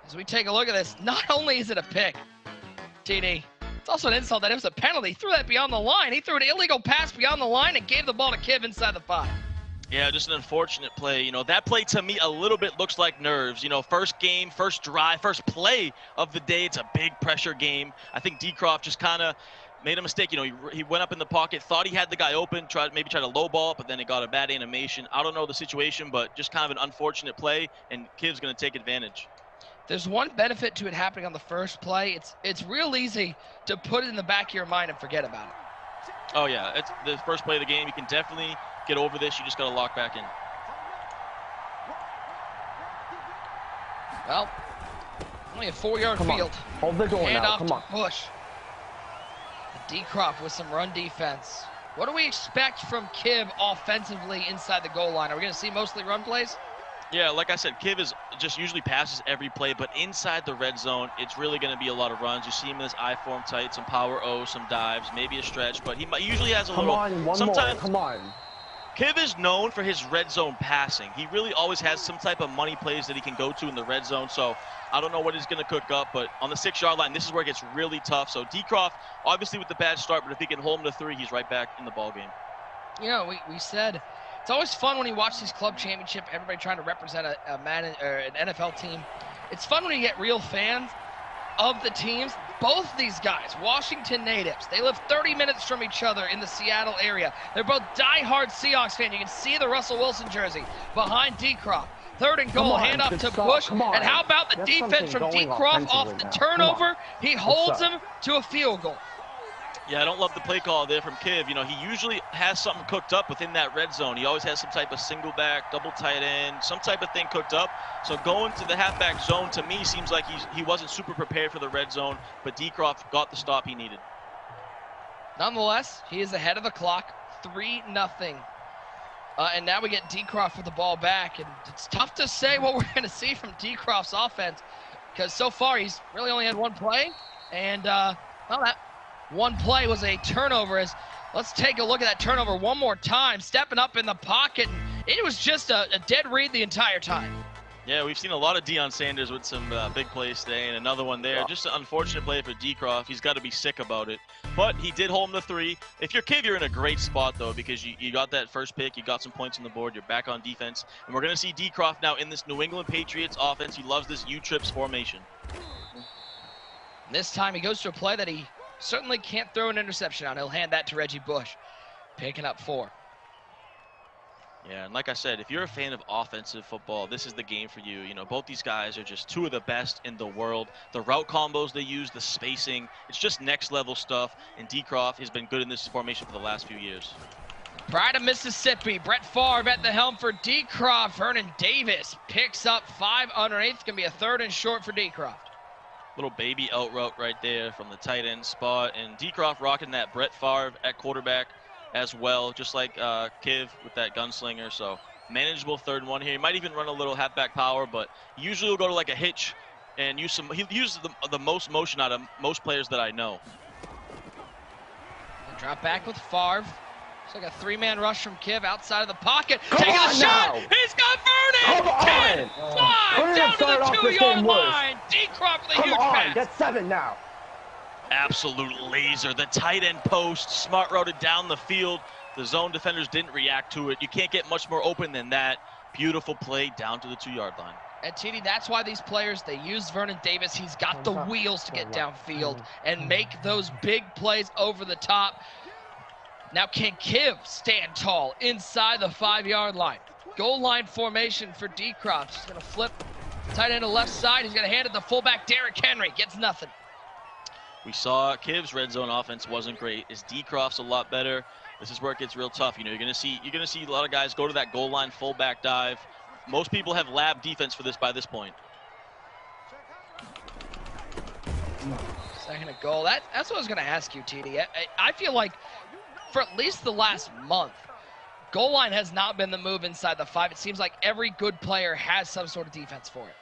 As we take a look at this, not only is it a pick, TD, it's also an insult that it was a penalty. He threw that beyond the line. He threw an illegal pass beyond the line and gave the ball to Kiv inside the 5. Yeah, just an unfortunate play. You know, that play to me a little bit looks like nerves. You know, first game, first drive, first play of the day. It's a big pressure game. I think D-Crop just kind of made a mistake. You know, he went up in the pocket, thought he had the guy open, maybe tried to lowball, but then it got a bad animation. I don't know the situation, but just kind of an unfortunate play, and Kiv's going to take advantage. There's one benefit to it happening on the first play. It's real easy to put it in the back of your mind and forget about it. Oh, yeah. It's the first play of the game. You can definitely get over this. You just got to lock back in. Well, only a 4-yard field. Hold the goal now. Come on. Bush. D-Crop with some run defense. What do we expect from Kiv offensively inside the goal line? Are we going to see mostly run plays? Yeah, like I said, Kiv is just usually passes every play, but inside the red zone, it's really going to be a lot of runs. You see him in this I-form tight, some power O, some dives, maybe a stretch, but he usually has a little. Come on. Kiv is known for his red zone passing. He really always has some type of money plays that he can go to in the red zone. So I don't know what he's going to cook up, but on the 6-yard line, this is where it gets really tough. So D-Croft, obviously with the bad start, but if he can hold him to 3, he's right back in the ball game. You know, we said it's always fun when you watch these club championship, everybody trying to represent a Madden or an NFL team. It's fun when you get real fans of the teams. Both these guys, Washington natives, they live 30 minutes from each other in the Seattle area. They're both diehard Seahawks fans. You can see the Russell Wilson jersey behind D-Crop. 3rd and goal, hand off to Bush. And how about the defense from D-Crop off the turnover? He holds him to a field goal. Yeah, I don't love the play call there from Kiv. You know, he usually has something cooked up within that red zone. He always has some type of single back, double tight end, some type of thing cooked up. So going to the halfback zone, to me, seems like he wasn't super prepared for the red zone, but D-Croft got the stop he needed. Nonetheless, he is ahead of the clock, 3-0. And now we get D-Croft with the ball back, and it's tough to say what we're going to see from D-Croft's offense, because so far he's really only had one play, and well, that one play was a turnover. Let's take a look at that turnover one more time, stepping up in the pocket, and it was just a dead read the entire time. Yeah, we've seen a lot of Deion Sanders with some big plays today, and another one there. Just an unfortunate play for D-Croft. He's got to be sick about it. But he did hold him to 3. If you're Kiv, you're in a great spot, though, because you got that first pick. You got some points on the board. You're back on defense. And we're going to see D-Croft now in this New England Patriots offense. He loves this U-trips formation. This time he goes to a play that he certainly can't throw an interception on. He'll hand that to Reggie Bush, picking up 4. Yeah, and like I said, if you're a fan of offensive football, this is the game for you. You know, both these guys are just 2 of the best in the world. The route combos they use, the spacing, it's just next level stuff. And D-Croft has been good in this formation for the last few years. Pride of Mississippi, Brett Favre at the helm for D-Croft. Vernon Davis picks up 5 underneath. It's going to be a 3rd and short for D-Croft. Little baby out route right there from the tight end spot. And D-Croft rocking that Brett Favre at quarterback as well, just like Kiv with that gunslinger. So manageable 3rd and 1 here. He might even run a little halfback power, but usually he'll go to like a hitch and use some. He uses the most motion out of most players that I know. Drop back with Favre. It's like a 3-man rush from Kiv outside of the pocket. Come Taking on a shot. now. He's got Vernon. 10, 5, down to the 2-yard line. D-Croft with a huge pass. Get 7 now. Absolute laser. The tight end post, smart routed down the field. The zone defenders didn't react to it. You can't get much more open than that. Beautiful play down to the 2-yard line. And TD, that's why these players, they use Vernon Davis. He's got the wheels to get downfield and make those big plays over the top. Now can Kiv stand tall inside the 5-yard line? Goal line formation for D-Croft. He's going to flip Tight end to left side. He's going to hand it to fullback Derrick Henry. Gets nothing. We saw Kiv's red zone offense wasn't great. His D-Croft's a lot better. This is where it gets real tough. You know, you're gonna see a lot of guys go to that goal line fullback dive. Most people have lab defense for this by this point. Second and goal. That's what I was going to ask you, TD. I feel like for at least the last month, goal line has not been the move inside the 5. It seems like every good player has some sort of defense for it.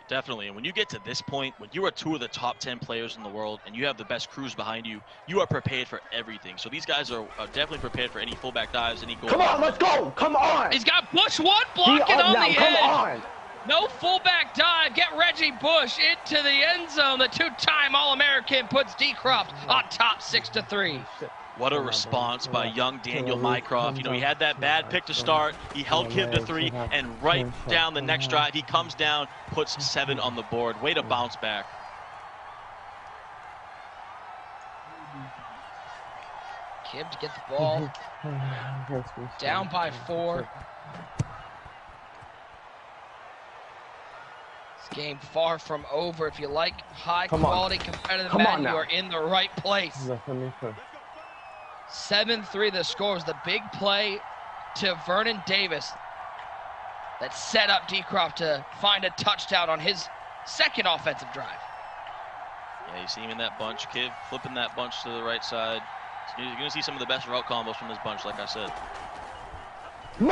Definitely, and when you get to this point, when you are 2 of the top 10 players in the world and you have the best crews behind you, you are prepared for everything. So these guys are definitely prepared for any fullback dives, any goal. Come on, let's go. Come on. He's got Bush one blocking on the edge. Come on. No fullback dive. Get Reggie Bush into the end zone. The 2-time All-American puts D-Croft on top 6-3. What a response by young Daniel Mycroft. You know, he had that bad pick to start. He held Kiv to 3, and right down the next drive, he comes down, puts 7 on the board. Way to bounce back. Kiv to get the ball. Down by 4. This game far from over. If you like high-quality competitive Madden, you are in the right place. 7-3 the score was the big play to Vernon Davis that set up D-Croft to find a touchdown on his second offensive drive. Yeah, you see him in that bunch. Kiv flipping that bunch to the right side. You're going to see some of the best route combos from this bunch, like I said. Pressure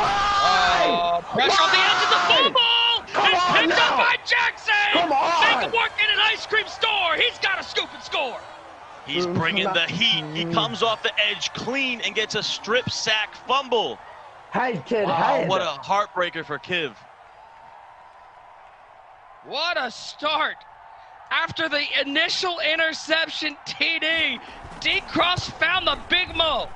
on the edge of the football! It's picked up by Jackson! Come on! Make him work in an ice cream store! He's got to scoop and score! He's bringing the heat. He comes off the edge clean and gets a strip sack fumble. Hey, kid, wow, what a heartbreaker for Kiv. What a start. After the initial interception, TD, D-Cross found the big mo.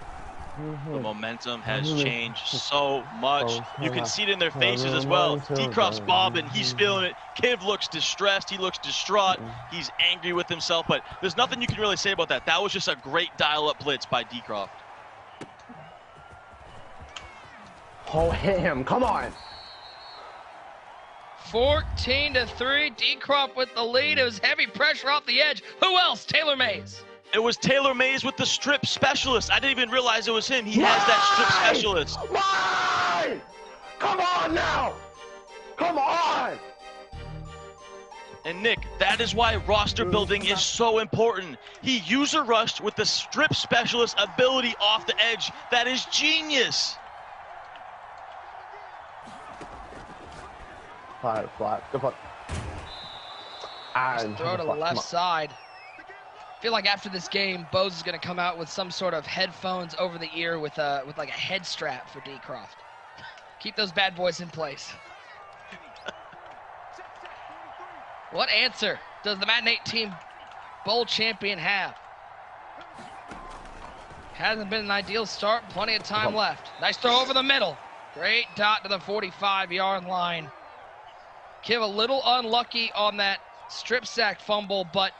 The momentum has changed so much. You can see it in their faces as well. D-Croft's bobbing. He's feeling it. Kiv looks distressed. He looks distraught. He's angry with himself, but there's nothing you can really say about that. That was just a great dial-up blitz by D-Croft. Oh, hit him. Come on. 14-3. D-Croft with the lead. It was heavy pressure off the edge. Who else? Taylor Mays. It was Taylor Mays with the strip specialist. I didn't even realize it was him. He has that strip specialist. Mine! Come on now! Come on! And Nick, that is why roster building is so important. He user rushed with the strip specialist ability off the edge. That is genius. Flat. Good fuck. Just throw to the left side. I feel like after this game, Bose is going to come out with some sort of headphones over the ear with like a head strap for D-Croft. Keep those bad boys in place. What answer does the Madden 18 Bowl champion have? Hasn't been an ideal start. Plenty of time left. Nice throw over the middle. Great dot to the 45-yard line. Kiv a little unlucky on that strip sack fumble, but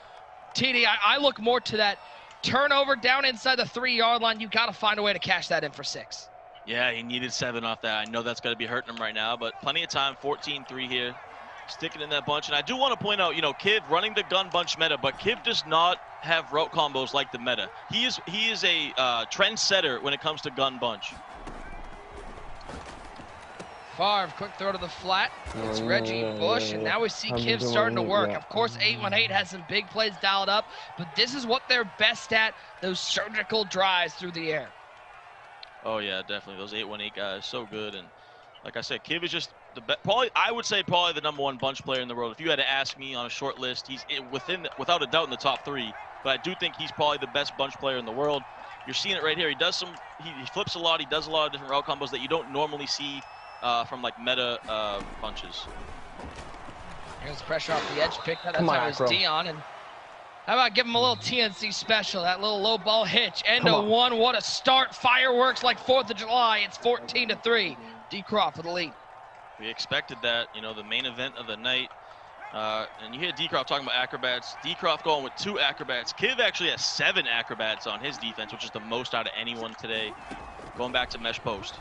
TD, I look more to that turnover down inside the 3-yard line. You got to find a way to cash that in for 6. Yeah, he needed 7 off that. I know that's going to be hurting him right now, but plenty of time. 14-3 here. Sticking in that bunch. And I do want to point out, you know, Kiv running the gun bunch meta, but Kiv does not have route combos like the meta. He is a trendsetter when it comes to gun bunch. Favre, quick throw to the flat. It's Reggie Bush, and now we see Kiv starting to work. Of course, 818 has some big plays dialed up, but this is what they're best at, those surgical drives through the air. Oh, yeah, definitely. Those 818 guys, so good. And like I said, Kiv is just the best. Probably, I would say probably the #1 bunch player in the world. If you had to ask me on a short list, he's without a doubt in the top 3. But I do think he's probably the best bunch player in the world. You're seeing it right here. He does he flips a lot. He does a lot of different route combos that you don't normally see from like meta bunches. Here's pressure off the edge pick. That's how it's Dion. And how about give him a little TNC special, that little low ball hitch. End of 1, what a start. Fireworks like 4th of July. It's 14-3. D-Croft with the lead. We expected that, you know, the main event of the night. And you hear D-Croft talking about acrobats. D-Croft going with 2 acrobats. Kiv actually has 7 acrobats on his defense, which is the most out of anyone today. Going back to mesh post.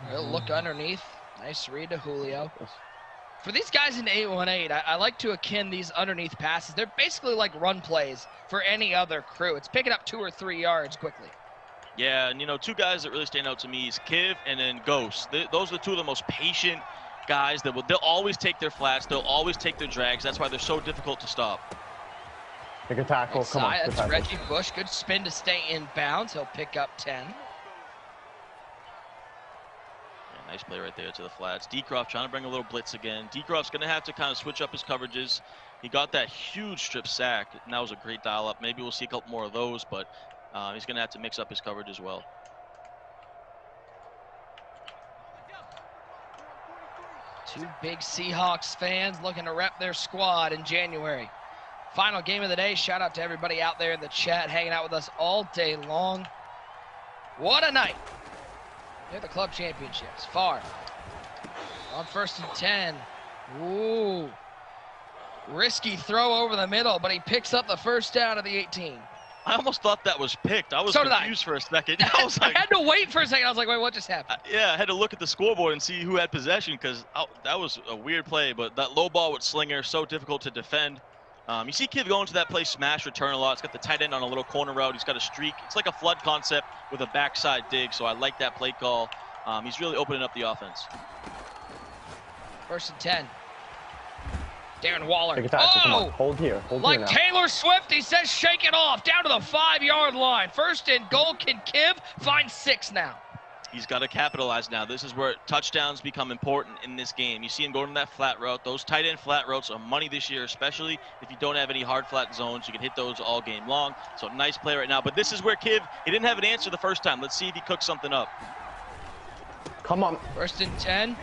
He'll look underneath. Nice read to Julio. For these guys in 818, I like to akin these underneath passes. They're basically like run plays for any other crew. It's picking up 2 or 3 yards quickly. Yeah, and you know, 2 guys that really stand out to me is Kiv and then Ghost. Those are the 2 of the most patient guys that they'll always take their flats. They'll always take their drags. That's why they're so difficult to stop. Take a tackle. Come on. That's Reggie Bush. Good spin to stay in bounds. He'll pick up 10. Nice play right there to the flats. Decroft trying to bring a little blitz again. Decroft's going to have to kind of switch up his coverages. He got that huge strip sack, and that was a great dial-up. Maybe we'll see a couple more of those, but he's going to have to mix up his coverage as well. Two big Seahawks fans looking to rep their squad in January. Final game of the day. Shout out to everybody out there in the chat hanging out with us all day long. What a night. They're the club championships. Favre on 1st and 10. Ooh. Risky throw over the middle, but he picks up the first down of the 18. I almost thought that was picked. I was confused for a second. I had to wait for a second. I was like, wait, what just happened? Yeah, I had to look at the scoreboard and see who had possession because that was a weird play. But that low ball with Slinger, so difficult to defend. You see Kiv going to that play smash return a lot. It's got the tight end on a little corner route. He's got a streak. It's like a flood concept with a backside dig, so I like that play call. He's really opening up the offense. 1st and 10. Darren Waller. Take a tackle. Come on. Hold here. Hold like here now. Taylor Swift, he says shake it off. Down to the 5-yard line. 1st and goal. Can Kiv find 6 now? He's got to capitalize now. This is where touchdowns become important in this game. You see him going to that flat route. Those tight end flat routes are money this year, especially if you don't have any hard flat zones. You can hit those all game long. So nice play right now. But this is where Kiv, he didn't have an answer the first time. Let's see if he cooks something up. Come on. 1st and 10.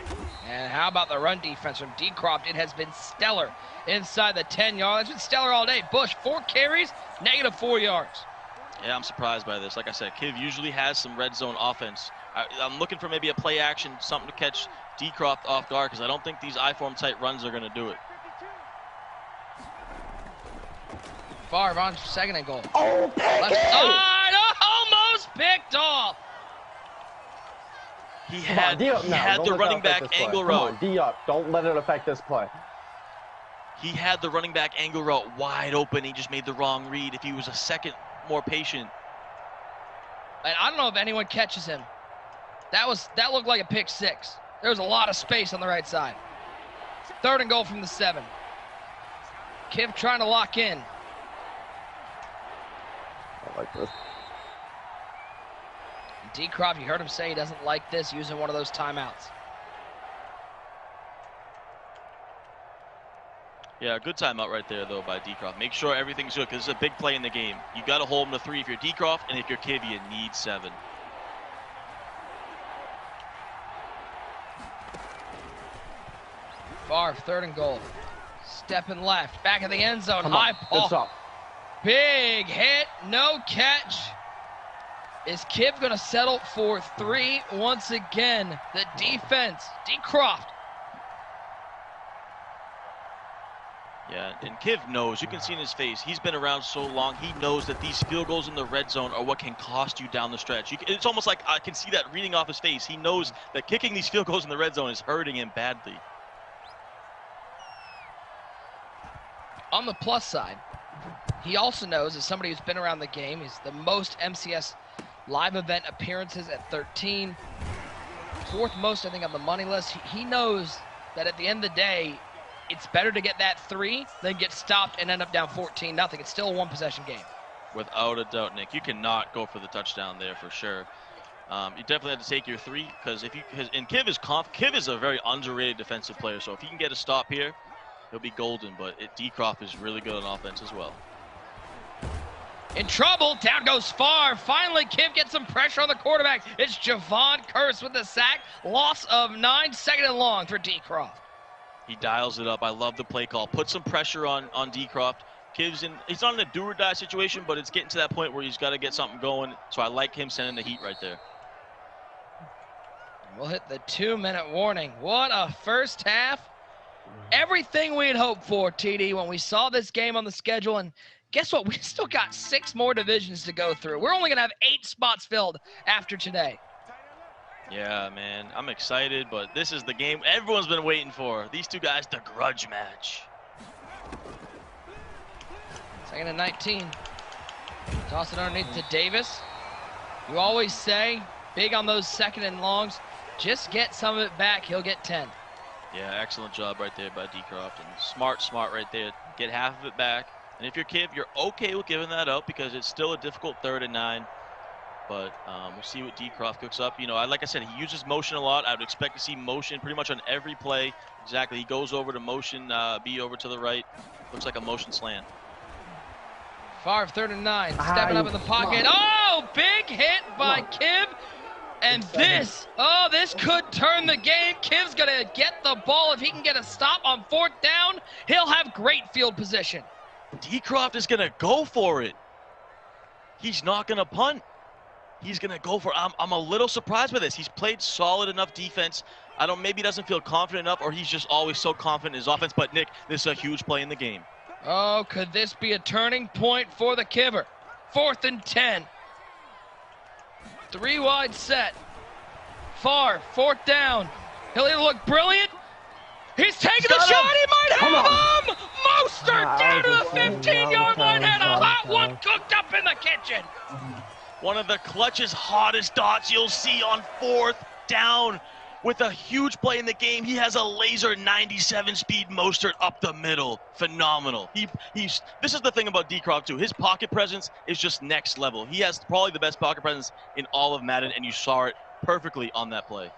And how about the run defense from Decroft? It has been stellar inside the 10-yard. It's been stellar all day. Bush, 4 carries, -4 yards. Yeah, I'm surprised by this. Like I said, Kiv usually has some red zone offense. I'm looking for maybe a play action, something to catch Decroft off guard, because I don't think these I-form tight runs are going to do it. Favre on 2nd and goal. Oh, left side, almost picked off. He had the running back angle route. D up. Don't let it affect this play. He had the running back angle route wide open. He just made the wrong read. If he was a second more patient. And I don't know if anyone catches him. That looked like a pick 6. There was a lot of space on the right side. 3rd and goal from the 7. Kiv trying to lock in. I like this. Decroft, you heard him say he doesn't like this, using one of those timeouts. Yeah, good timeout right there, though, by Decroft. Make sure everything's good, because it's a big play in the game. You got to hold him to 3 if you're Decroft, and if you're Kiv, you need 7. Favre, 3rd and goal. Stepping left, back of the end zone. Come High on. ball. Big hit, no catch. Is Kiv going to settle for 3 once again? The defense, Decroft. Yeah, and Kiv knows. You can see in his face. He's been around so long. He knows that these field goals in the red zone are what can cost you down the stretch. It's almost like I can see that reading off his face. He knows that kicking these field goals in the red zone is hurting him badly. On the plus side, he also knows, as somebody who's been around the game, he's the most MCS live event appearances at 13. 4th most, I think, on the money list. He knows that at the end of the day, it's better to get that 3 than get stopped and end up down 14-0. It's still a 1-possession game. Without a doubt, Nick. You cannot go for the touchdown there for sure. You definitely have to take your 3, because and Kiv is a very underrated defensive player. So if he can get a stop here, he'll be golden. But Decroft is really good on offense as well. In trouble, down goes Favre. Finally, Kiv gets some pressure on the quarterback. It's Javon Curse with the sack. Loss of 9, 2nd and long for Decroft. He dials it up. I love the play call. Put some pressure on Decroft. Kiv's he's not in a do or die situation, but it's getting to that point where he's got to get something going. So I like him sending the heat right there. We'll hit the 2-minute warning. What a first half. Everything we had hoped for, TD, when we saw this game on the schedule. And guess what? We still got 6 more divisions to go through. We're only going to have 8 spots filled after today. Yeah, man, I'm excited, but this is the game everyone's been waiting for. These two guys, the grudge match. 2nd and 19. Toss it underneath to Davis. You always say, big on those 2nd and longs, just get some of it back, he'll get 10. Yeah, excellent job right there by Decroft. And smart right there. Get half of it back. And if you're Kiv, you're okay with giving that up because it's still a difficult 3rd and 9. But we'll see what Decroft cooks up. You know, like I said, he uses motion a lot. I would expect to see motion pretty much on every play. Exactly. He goes over to motion, B over to the right. Looks like a motion slant. Favre, 3rd and 9. Stepping up in the pocket. Oh, big hit by Kiv. And this could turn the game. Kiv's going to get the ball. If he can get a stop on 4th down, he'll have great field position. Decroft is going to go for it. He's not going to punt. He's going to go for it. I'm a little surprised by this. He's played solid enough defense. Maybe he doesn't feel confident enough, or he's just always so confident in his offense. But, Nick, this is a huge play in the game. Oh, could this be a turning point for the Kiver? 4th and 10. 3 wide set. Favre, 4th down. He'll either look brilliant. He's taking the shot. He might have him. Mostert down to the 15-yard line. Had a hot one cooked up in the kitchen. One of the clutchest, hottest dots you'll see on 4th down. With a huge play in the game, he has a laser 97 speed Mostert up the middle. Phenomenal. This is the thing about Decroft too. His pocket presence is just next level. He has probably the best pocket presence in all of Madden, and you saw it perfectly on that play.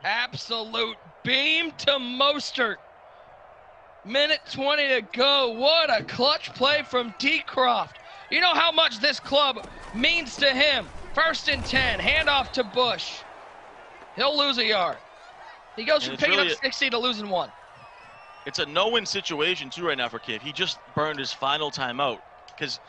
Absolute beam to Mostert. Minute 20 to go. What a clutch play from Decroft. You know how much this club means to him. 1st and 10, handoff to Bush. He'll lose a yard. He goes from picking up 60 to losing 1. It's a no-win situation too right now for Kiv. He just burned his final timeout because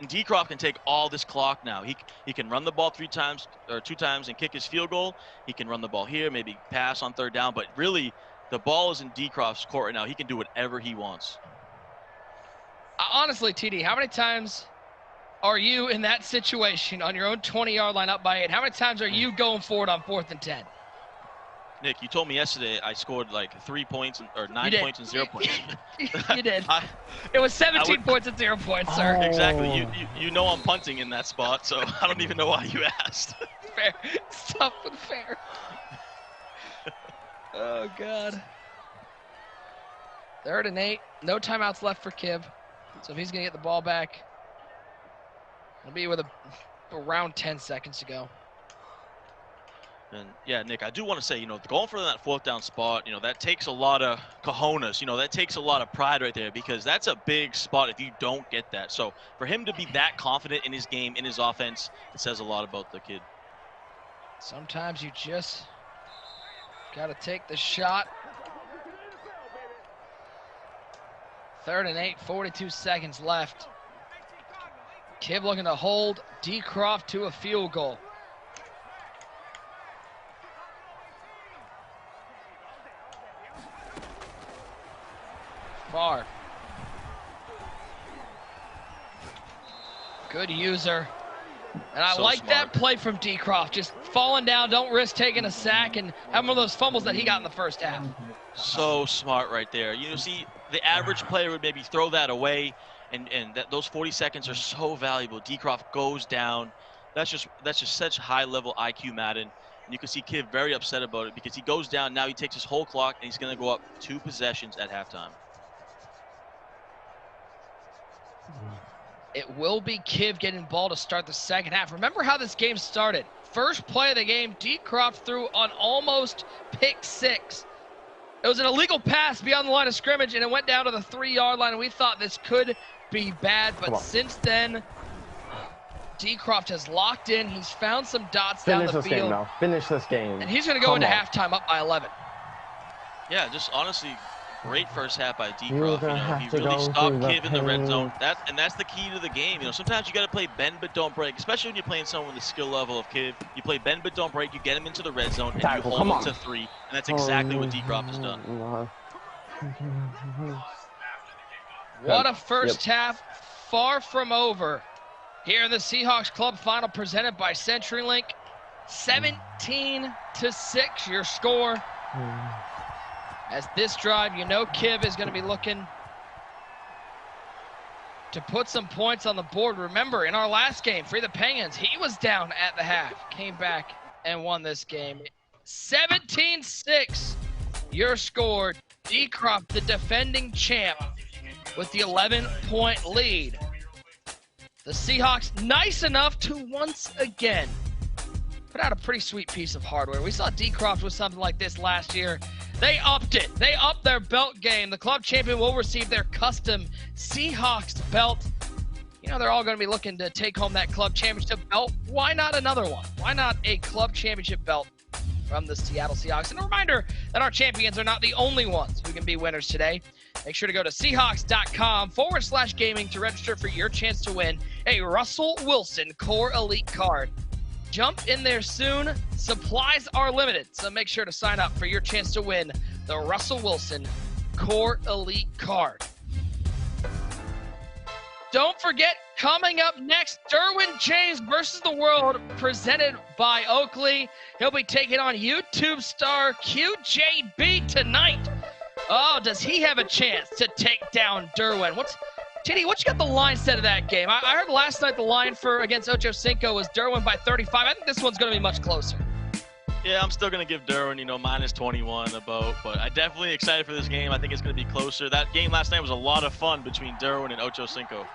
Decroft can take all this clock now. He can run the ball 2 times and kick his field goal. He can run the ball here, maybe pass on 3rd down, but really the ball is in Decroft's court right now. He can do whatever he wants. Honestly, TD, how many times are you in that situation on your own 20-yard line up by 8? How many times are you going for it on 4th and 10? Nick, you told me yesterday I scored like 3 points or 9 points and 0 points. You did. It was 17 points and 0 points, sir. Exactly. You know I'm punting in that spot, so I don't even know why you asked. Fair. Stop with fair. Oh, God. 3rd and 8. No timeouts left for Kiv. So if he's going to get the ball back, it'll be with around 10 seconds to go. And yeah, Nick, I do want to say, going for that 4th down spot, that takes a lot of cojones. That takes a lot of pride right there because that's a big spot if you don't get that. So for him to be that confident in his game, in his offense, it says a lot about the kid. Sometimes you just got to take the shot. 3rd and 8, 42 seconds left. Kiv looking to hold Decroft to a field goal. Favre. Good user. And I like that play from Decroft. Just falling down, don't risk taking a sack, and have one of those fumbles that he got in the 1st half. So smart right there. See, the average player would maybe throw that away, and those 40 seconds are so valuable. Decroft goes down. That's just such high-level IQ Madden. And you can see Kiv very upset about it because he goes down. Now he takes his whole clock, and he's going to go up 2 possessions at halftime. It will be Kiv getting ball to start the 2nd half. Remember how this game started. First play of the game, Decroft threw on almost pick 6. It was an illegal pass beyond the line of scrimmage, and it went down to the 3-yard line, and we thought this could be bad. But since then, Decroft has locked in. He's found some dots down the field. Finish this game now. Finish this game. And he's going to go into halftime up by 11. Yeah, just honestly, great first half by Decroft. He really stopped Kiv in the red zone. That's the key to the game. Sometimes you got to play bend but don't break, especially when you're playing someone with the skill level of Kiv. You play bend but don't break. You get him into the red zone and you hold him to 3, and that's exactly what Decroft has done. What a first half, far from over. Here in the Seahawks Club Final presented by CenturyLink. 17-6 your score. As this drive, you know Kiv is going to be looking to put some points on the board. Remember, in our last game, for the Penguins, he was down at the half, came back and won this game. 17-6 your score. D-Crop, the defending champ, with the 11-point lead. The Seahawks nice enough to once again put out a pretty sweet piece of hardware. We saw D-Croft with something like this last year. They upped it. They upped their belt game. The club champion will receive their custom Seahawks belt. You know, they're all going to be looking to take home that club championship belt. Why not another one? Why not a club championship belt from the Seattle Seahawks? And a reminder that our champions are not the only ones who can be winners today. Make sure to go to Seahawks.com/gaming to register for your chance to win a Russell Wilson Core Elite card. Jump in there soon. Supplies are limited, so make sure to sign up for your chance to win the Russell Wilson Core Elite card. Don't forget, coming up next, Derwin James versus the World, presented by Oakley. He'll be taking on YouTube star QJB tonight. Oh, does he have a chance to take down Derwin? Titty, what you got the line set of that game? I heard last night the line against Ocho Cinco was Derwin by 35. I think this one's going to be much closer. Yeah, I'm still going to give Derwin, minus 21 about, but I'm definitely excited for this game. I think it's going to be closer. That game last night was a lot of fun between Derwin and Ocho Cinco.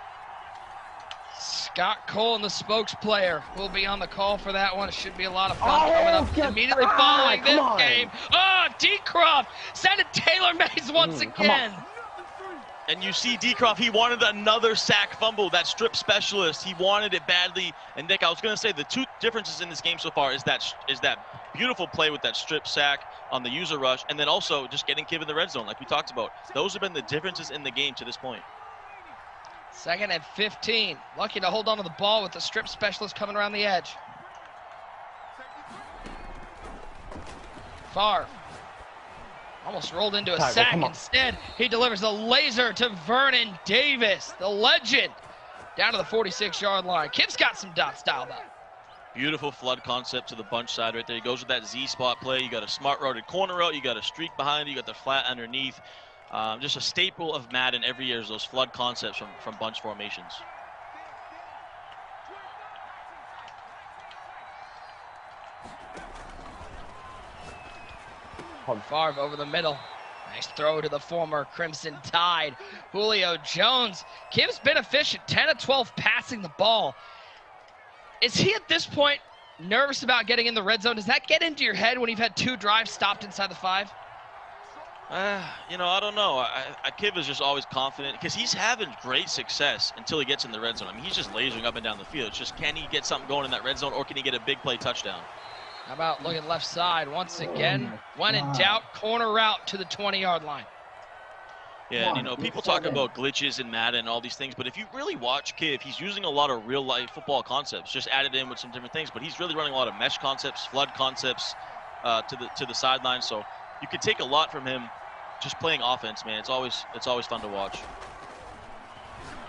Scott Cole and the spokes player will be on the call for that one. It should be a lot of fun coming up immediately following this game. Oh, D-Croft sending Taylor Mays once again. And you see D-Croft, he wanted another sack fumble, that strip specialist. He wanted it badly. And Nick, I was going to say the two differences in this game so far is that beautiful play with that strip sack on the user rush, and then also just getting Kiv in the red zone like we talked about. Those have been the differences in the game to this point. 2nd and 15. Lucky to hold on to the ball with the strip specialist coming around the edge. Favre almost rolled into a sack. Instead, he delivers a laser to Vernon Davis, the legend, down to the 46-yard line. Kiv's got some dots dialed up. Beautiful flood concept to the bunch side right there. He goes with that Z-spot play. You got a smart routed corner out. You got a streak behind you. You got the flat underneath. Just a staple of Madden every year is those flood concepts from bunch formations. Favre over the middle. Nice throw to the former Crimson Tide, Julio Jones. Kiv's been efficient, 10 of 12 passing the ball. Is he at this point nervous about getting in the red zone? Does that get into your head when you've had 2 drives stopped inside the 5? I don't know. Kiv is just always confident because he's having great success until he gets in the red zone. I mean, he's just lasering up and down the field. It's just, can he get something going in that red zone, or can he get a big play touchdown? How about looking left side once again? When in doubt, corner route to the 20-yard line. Yeah, and people talk about glitches in Madden and all these things, but if you really watch Kiv, he's using a lot of real-life football concepts, just added in with some different things, but he's really running a lot of mesh concepts, flood concepts to the sideline, so you could take a lot from him just playing offense, man. It's always fun to watch.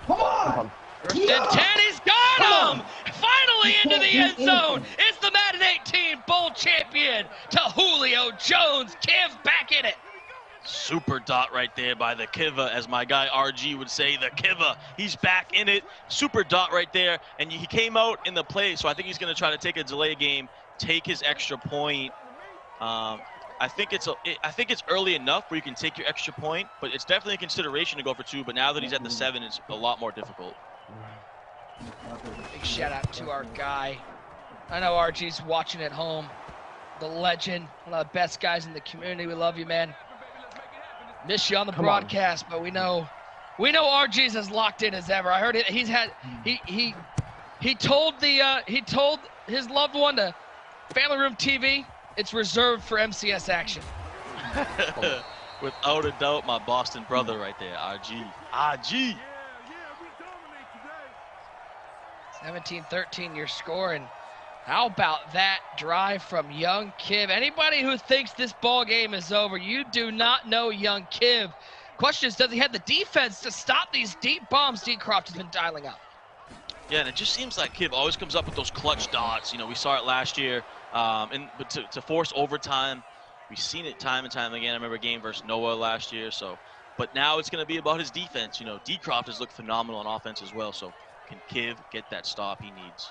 Come on! First and 10, he's got him! Finally into the end zone! It's the Madden 18 Bowl champion to Julio Jones. Kiv back in it. Super dot right there by the Kiva, as my guy RG would say, the Kiva. He's back in it. Super dot right there, and he came out in the play, so I think he's going to try to take a delay game, take his extra point. I think it's early enough where you can take your extra point, but it's definitely a consideration to go for 2. But now that he's at the 7, it's a lot more difficult. Big shout out to our guy. I know RG's watching at home. The legend, one of the best guys in the community. We love you, man. Miss you on the broadcast, but we know RG's as locked in as ever. I heard it. He told his loved one to Family Room TV. It's reserved for MCS action. Without a doubt, my Boston brother right there, RG. 17-13 your score, and how about that drive from young Kiv? Anybody who thinks this ball game is over, you do not know young Kiv. Question is, does he have the defense to stop these deep bombs D-Croft has been dialing up? Yeah, and it just seems like Kiv always comes up with those clutch dots. You know, we saw it last year, but to force overtime, we've seen it time and time again. I remember a game versus Noah last year. So, but now it's going to be about his defense. You know, Decroft has looked phenomenal on offense as well. So, can Kiv get that stop he needs?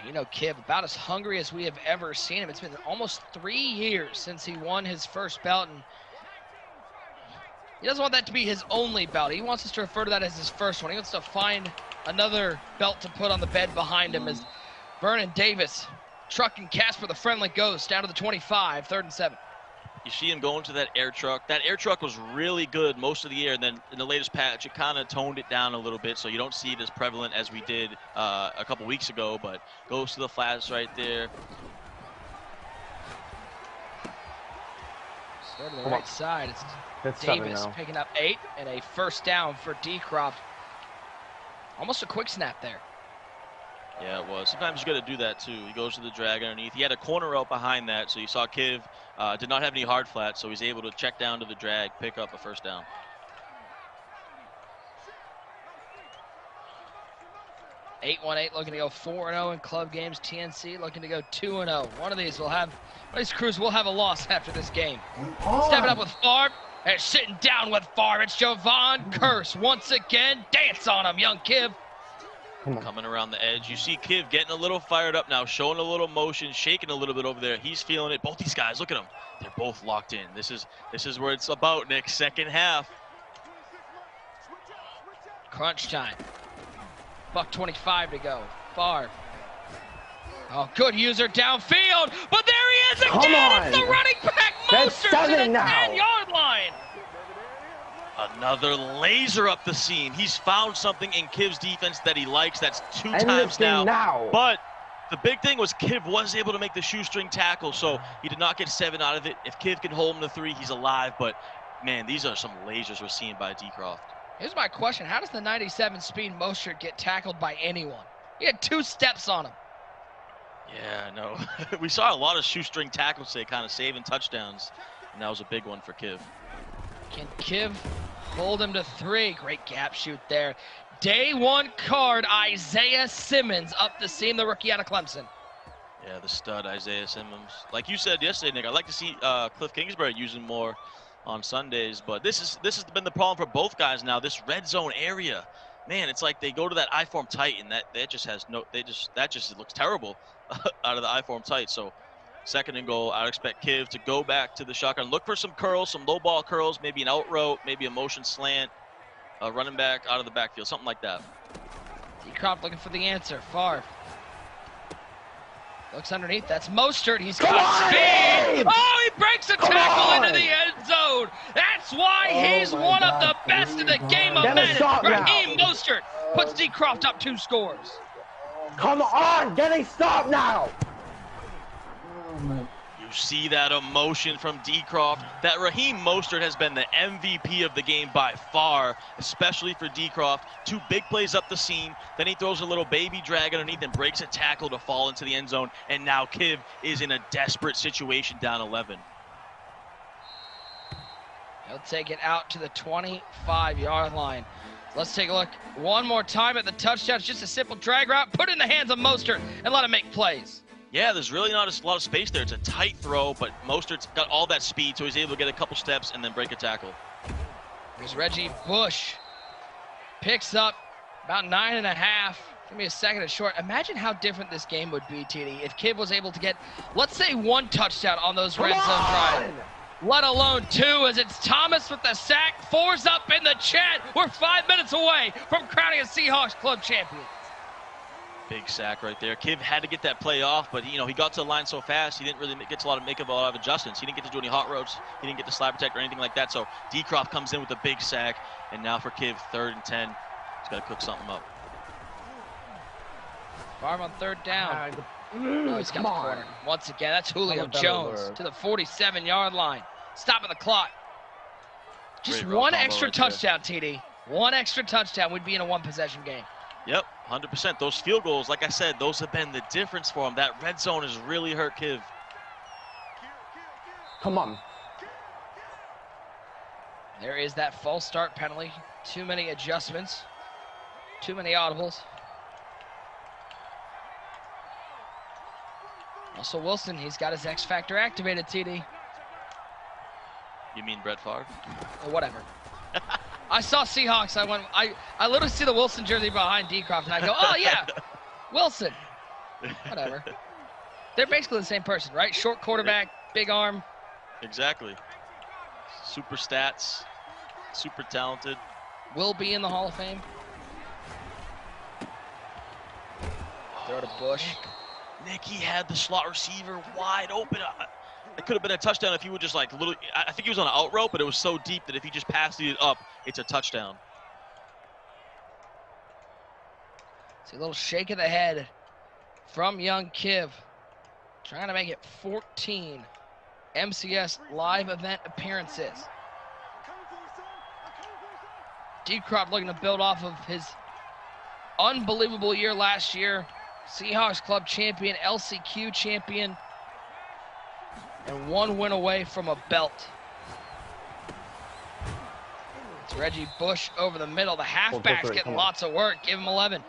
You know, Kiv, about as hungry as we have ever seen him. It's been almost 3 years since he won his first belt, and he doesn't want that to be his only belt. He wants us to refer to that as his first one. He wants to find another belt to put on the bed behind him as Vernon Davis trucking Casper the Friendly Ghost down to the 25, 3rd and 7. You see him going to that air truck. That air truck was really good most of the year, and then in the latest patch, it kind of toned it down a little bit, so you don't see it as prevalent as we did a couple weeks ago, but goes to the flats right there. Go to the right side. It's Davis picking up 8 and a first down for Decroft. Almost a quick snap there. Yeah, it was. Sometimes you got to do that too. He goes to the drag underneath. He had a corner out behind that, so you saw Kiv did not have any hard flats, so he's able to check down to the drag, pick up a first down. (8-1-8) looking to go 4-0 in club games. TNC looking to go 2-0. One of these crews will have a loss after this game. Stepping up with Favre. And sitting down with Favre, it's Jovan Curse once again. Dance on him, young Kiv. Coming around the edge. You see Kiv getting a little fired up now, showing a little motion, shaking a little bit over there. He's feeling it. Both these guys, look at them. They're both locked in. This is where it's about, Nick. Second half. Crunch time. $1:25 to go. Favre. Oh, good user downfield, but there he is again. It's the running back, Mostert, to the 10-yard line. Another laser up the seam. He's found something in Kiv's defense that he likes. That's 2 times now. But the big thing was Kiv was able to make the shoestring tackle, so he did not get 7 out of it. If Kiv can hold him to 3, he's alive. But, man, these are some lasers we're seeing by Decroft. Here's my question. How does the 97 speed Mostert get tackled by anyone? He had 2 steps on him. Yeah, no. We saw a lot of shoestring tackles today, kind of saving touchdowns, and that was a big one for Kiv. Can Kiv hold him to 3? Great gap shoot there. Day 1 card, Isaiah Simmons up the seam, the rookie out of Clemson. Yeah, the stud, Isaiah Simmons. Like you said yesterday, Nick, I'd like to see Cliff Kingsbury using more on Sundays, but this has been the problem for both guys now, this red zone area. Man, it's like they go to that I-form tight, and that just looks terrible out of the I-form tight. So 2nd and goal, I'd expect Kiv to go back to the shotgun, look for some curls, some low ball curls, maybe an out route, maybe a motion slant, running back out of the backfield, something like that. Decroft looking for the answer. Favre looks underneath. That's Mostert. He's got speed. Oh, he breaks a tackle into the end zone. That's why he's one of the best in the game of Madden. Raheem Mostert puts Decroft up 2 scores. Come on, get a stop now. You see that emotion from Decroft. That Raheem Mostert has been the MVP of the game by far, especially for Decroft. 2 big plays up the seam, then he throws a little baby drag underneath and breaks a tackle to fall into the end zone, and now Kiv is in a desperate situation down 11. He'll take it out to the 25-yard line. Let's take a look one more time at the touchdown. It's just a simple drag route, put it in the hands of Mostert and let him make plays. Yeah, there's really not a lot of space there. It's a tight throw, but Mostert's got all that speed, so he's able to get a couple steps and then break a tackle. Here's Reggie Bush. Picks up about 9.5. Give me a second and short. Imagine how different this game would be, TD, if Kiv was able to get, let's say, 1 touchdown on those red zone drives. Let alone 2, as it's Thomas with the sack. 4's up in the chat. We're 5 minutes away from crowning a Seahawks club champion. Big sack right there. Kiv had to get that play off, but he got to the line so fast, he didn't really make a lot of adjustments. He didn't get to do any hot routes. He didn't get to slide protect or anything like that. So Decroft comes in with a big sack, and now for Kiv, 3rd and 10. He's got to cook something up. Favre on 3rd down. Oh, he's got the corner. Once again, that's Julio Jones to the 47-yard line. Stopping the clock. Just 1 extra touchdown, TD. 1 extra touchdown, we'd be in a 1-possession game. Yep, 100%. Those field goals, like I said, those have been the difference for him. That red zone has really hurt Kiv. Come on. There is that false start penalty. Too many adjustments. Too many audibles. Russell Wilson, he's got his X Factor activated, TD. You mean Brett Favre? Or whatever. I saw Seahawks. I literally see the Wilson jersey behind Decroft, and I go, oh, yeah, Wilson. Whatever. They're basically the same person, right? Short quarterback, big arm. Exactly. Super stats, super talented. Will be in the Hall of Fame. Throw to Bush. Nick, he had the slot receiver wide open. It could have been a touchdown if he would just like little. I think he was on an out route, but it was so deep that if he just passed it up, it's a touchdown. See a little shake of the head from young Kiv. Trying to make it 14 MCS live event appearances. Decroft looking to build off of his unbelievable year last year. Seahawks Club champion, LCQ champion, and one win away from a belt. It's Reggie Bush over the middle. The halfback's getting lots of work. Give him 11.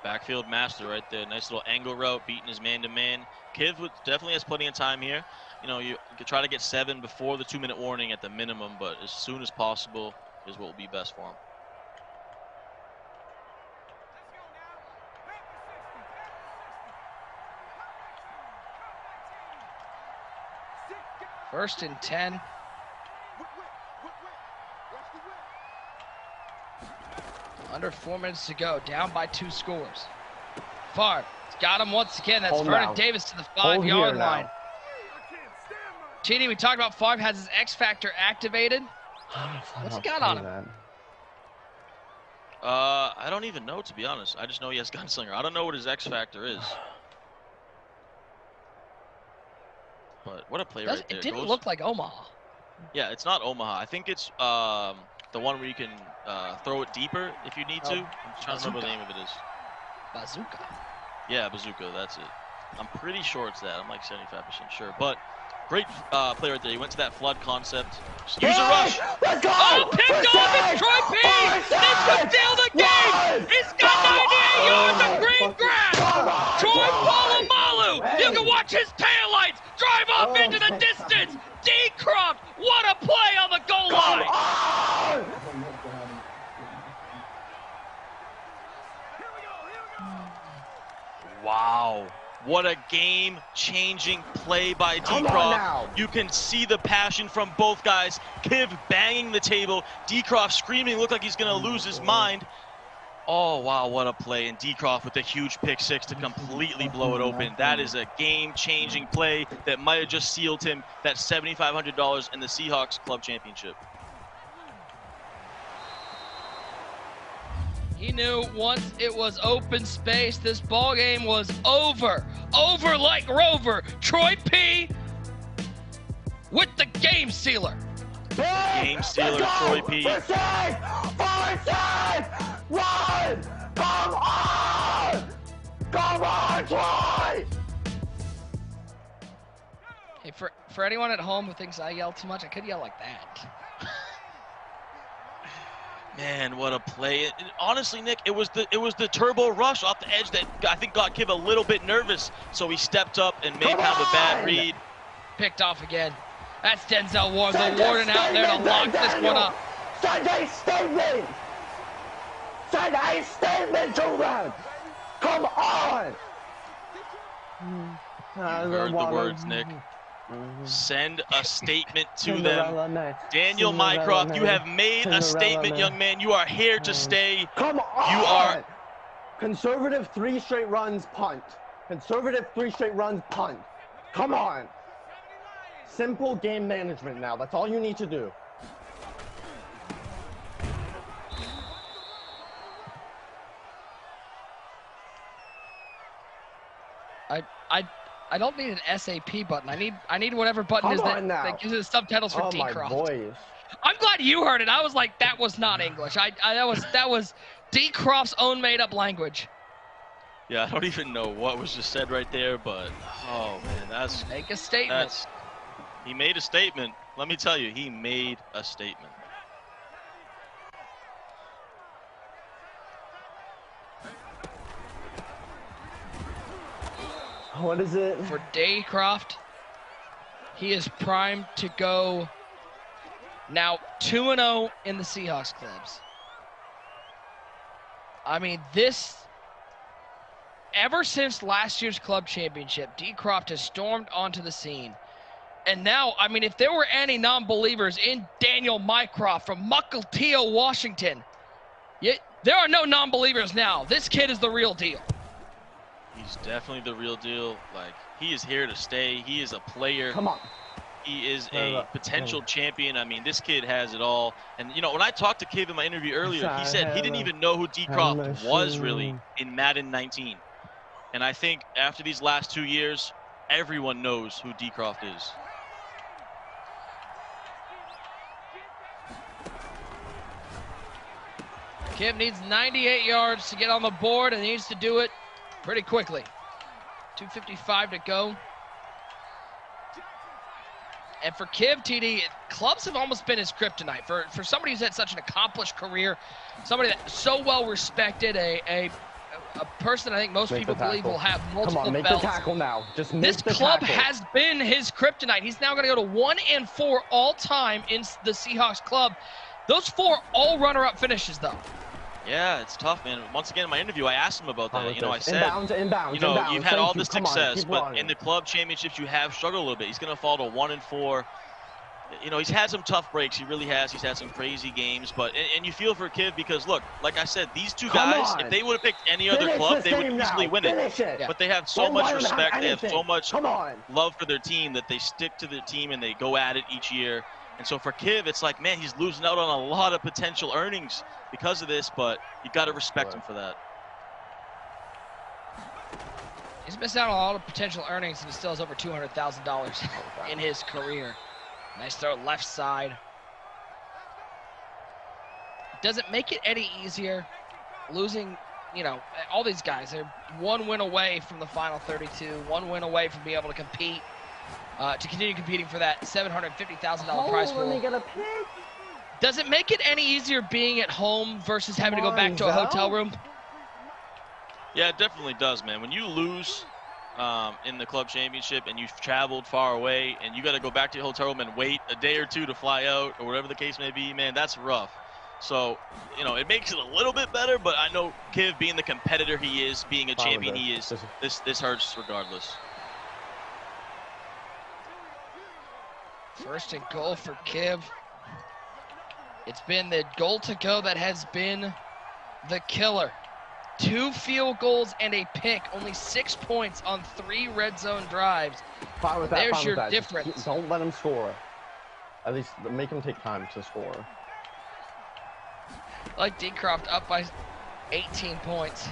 Backfield master right there. Nice little angle route, beating his man-to-man. Kiv definitely has plenty of time here. You know, you could try to get 7 before the 2-minute warning at the minimum, but as soon as possible is what will be best for him. First and 10. Under 4 minutes to go. Down by 2 scores. Favre got him once again. That's Vernon Davis to the 5-yard line. TD, we talked about Favre has his X Factor activated. What's he got on him? I don't even know, to be honest. I just know he has Gunslinger. I don't know what his X Factor is. But what a play right there. It didn't look like Omaha. Yeah, it's not Omaha. I think it's the one where you can throw it deeper if you need to. I'm trying to remember what the name of it is. Bazooka. Yeah, Bazooka, that's it. I'm pretty sure it's that. I'm like 75% sure. But great play right there. He went to that flood concept. Use a rush. Let's go! Oh, picked off! It's Troy P! This could steal the game! He's got 98 yards of green grass! Troy Polamalu! You can watch his taillights drive off into the distance! Decroft, what a play on the goal line! Wow. What a game-changing play by Decroft. You can see the passion from both guys. Kiv banging the table. Decroft screaming, looked like he's going to lose his mind. Oh, wow, what a play. And Decroft with a huge pick 6 to completely blow it open. That is a game-changing play that might have just sealed him that $7,500 in the Seahawks Club Championship. He knew once it was open space, this ball game was over. Over like Rover. Troy P. with the game sealer. Game sealer, Troy P. Run! Come on! Come on, Troy! Hey, for anyone at home who thinks I yell too much, I could yell like that. Man, what a play. Honestly, Nick, it was the turbo rush off the edge that I think got Kiv a little bit nervous. So he stepped up and made kind of a bad read. Picked off again. That's Denzel Ward, the warden out there to lock this one up. Send a statement! Send a statement to them! Come on! You heard the words, Nick. Send a statement to them. Daniel Mycroft, you have made a statement, young man. You are here to stay. Come on! You are. Conservative 3 straight runs, punt. Conservative 3 straight runs, punt. Come on. Simple game management now. That's all you need to do. I don't need an SAP button. I need whatever button is that gives it subtitles for Decroft. My voice. I'm glad you heard it. I was like, that was not English. That was Decroft's own made-up language. Yeah, I don't even know what was just said right there, but oh man, that's make a statement. He made a statement. Let me tell you, he made a statement. What is it? For Daycroft, he is primed to go now 2-0 in the Seahawks clubs. I mean, ever since last year's club championship, Daycroft has stormed onto the scene. And now, I mean, if there were any non-believers in Daniel Mycroft from Mukilteo, Washington, there are no non-believers now. This kid is the real deal. He's definitely the real deal. Like, he is here to stay. He is a player. Come on. He is a potential champion. I mean, this kid has it all. And, you know, when I talked to Kib in my interview earlier, he said he didn't even know who Daycroft was really in Madden 19. And I think after these last 2 years, everyone knows who Daycroft is. Kib needs 98 yards to get on the board, and he needs to do it pretty quickly. 2:55 to go. And for Kib, TD, clubs have almost been his kryptonite. For somebody who's had such an accomplished career, somebody that's so well respected, a person I think most people believe will have multiple belts. Come on, make the tackle now. Just make this the club tackle. has been his kryptonite. He's now going to go to 1-4 all time in the Seahawks club. Those 4 all runner-up finishes, though. Yeah, it's tough, man. Once again, in my interview, I asked him about that. You know, I said, inbounds, you know, inbounds. you've had all the Come on, success, keep but running. in the club championships, you have struggled a little bit. He's going to fall to 1-4. You know, he's had some tough breaks. He really has. He's had some crazy games. But and you feel for Kib because, look, like I said, these two guys, if they would have picked any other club, they would easily win it. But they have so much respect. They have so much love for their team that they stick to their team and they go at it each year. And so for Kib, it's like, man, he's losing out on a lot of potential earnings because of this, but you got to respect him for that. He's missed out on a lot of potential earnings, and he still has over $200,000 in his career. Nice throw left side. Doesn't make it any easier losing, you know, all these guys. They're 1 win away from the final 32, 1 win away from being able to compete, to continue competing for that $750,000 prize pool. Does it make it any easier being at home versus having to go back to a hotel room? Yeah, it definitely does, man. When you lose in the club championship and you've traveled far away and you got to go back to your hotel room and wait a day or two to fly out or whatever the case may be, man, that's rough. So, you know, it makes it a little bit better, but I know Kib, being the competitor he is, being a champion he is, this hurts regardless. First and goal for Kib. It's been the goal to go that has been the killer. 2 field goals and a pick, only 6 points on 3 red zone drives. There's your difference. Don't let him score. At least make him take time to score. Like Daycroft up by 18 points.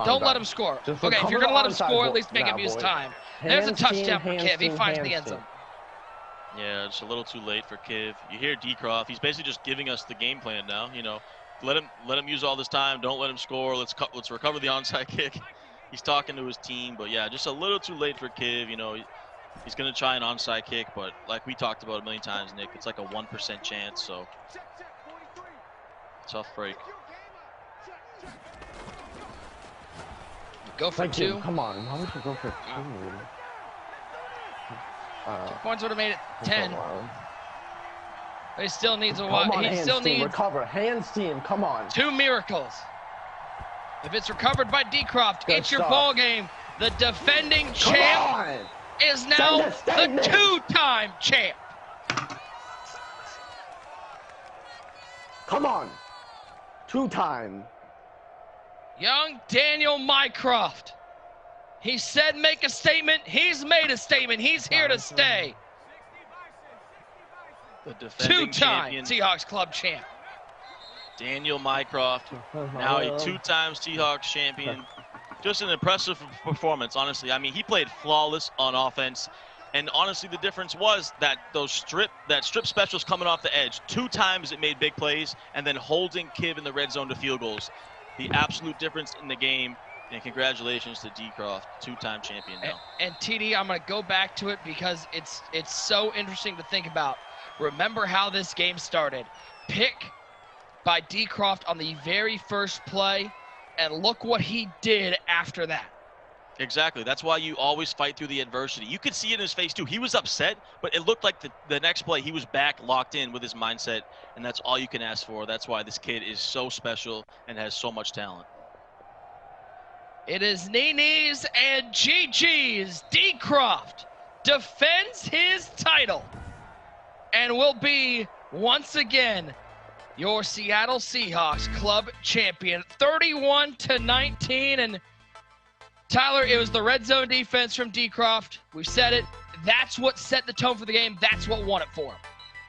Don't let him score. Just Okay, if you're going to let him score, at least make him now, use boys. time. There's a touchdown for Kib. He finds the end team. zone. Yeah, it's a little too late for Kib. You hear Daycroft, he's basically just giving us the game plan now, you know. Let him use all this time. Don't let him score. Let's recover the onside kick. He's talking to his team, but yeah, just a little too late for Kib. You know, he's gonna try an onside kick, but like we talked about a million times, Nick, it's like a 1% chance. So tough break. Go for 2. Come on, why would you go for 2? 2 points would have made it 10. But he still needs a Come on, he still needs recover. Hands team, come on. 2 miracles. If it's recovered by Daycroft, Good it's your stuff. ball game. The defending champ is now the 2-time champ. Come on. 2-time. Young Daniel Mycroft. He said make a statement. He's made a statement. He's here to stay. The defending 2-time champion, Seahawks club champ. Daniel Mycroft, now a 2-time Seahawks champion. Just an impressive performance, honestly. I mean, he played flawless on offense. And honestly, the difference was that that strip specials coming off the edge. 2 times it made big plays, and then holding Kib in the red zone to field goals. The absolute difference in the game. And congratulations to Daycroft, 2-time champion now. And TD, I'm going to go back to it because it's so interesting to think about. Remember how this game started. Pick by Daycroft on the very first play, and look what he did after that. Exactly. That's why you always fight through the adversity. You could see it in his face, too. He was upset, but it looked like the next play he was back locked in with his mindset, and that's all you can ask for. That's why this kid is so special and has so much talent. It is Nini's and GG's. D. Croft defends his title and will be, once again, your Seattle Seahawks club champion. 31-19, and Tyler, it was the red zone defense from D. Croft. We've said it. That's what set the tone for the game. That's what won it for him.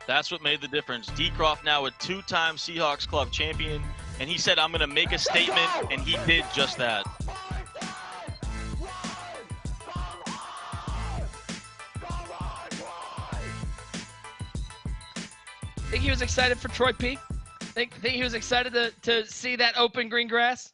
That's what made the difference. D. Croft now a two-time Seahawks club champion, and he said, I'm going to make a statement, and he did just that. Think he was excited for Troy P? Think he was excited to see that open green grass?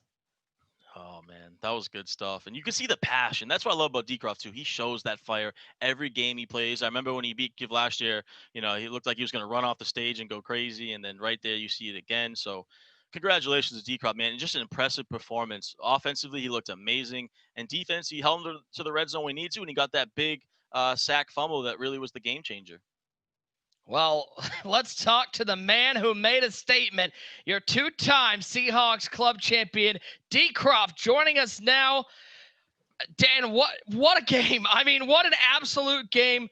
Oh, man, that was good stuff. And you can see the passion. That's what I love about D. Croft, too. He shows that fire every game he plays. I remember when he beat Give last year, you know, he looked like he was going to run off the stage and go crazy. And then right there, you see it again. So congratulations to D. Croft, man. Just an impressive performance. Offensively, he looked amazing. And defense, he held him to the red zone when he needed to. And he got that big sack fumble that really was the game changer. Well, let's talk to the man who made a statement, your two-time Seahawks club champion, D. Croft, joining us now. Dan, what a game. I mean, what an absolute game.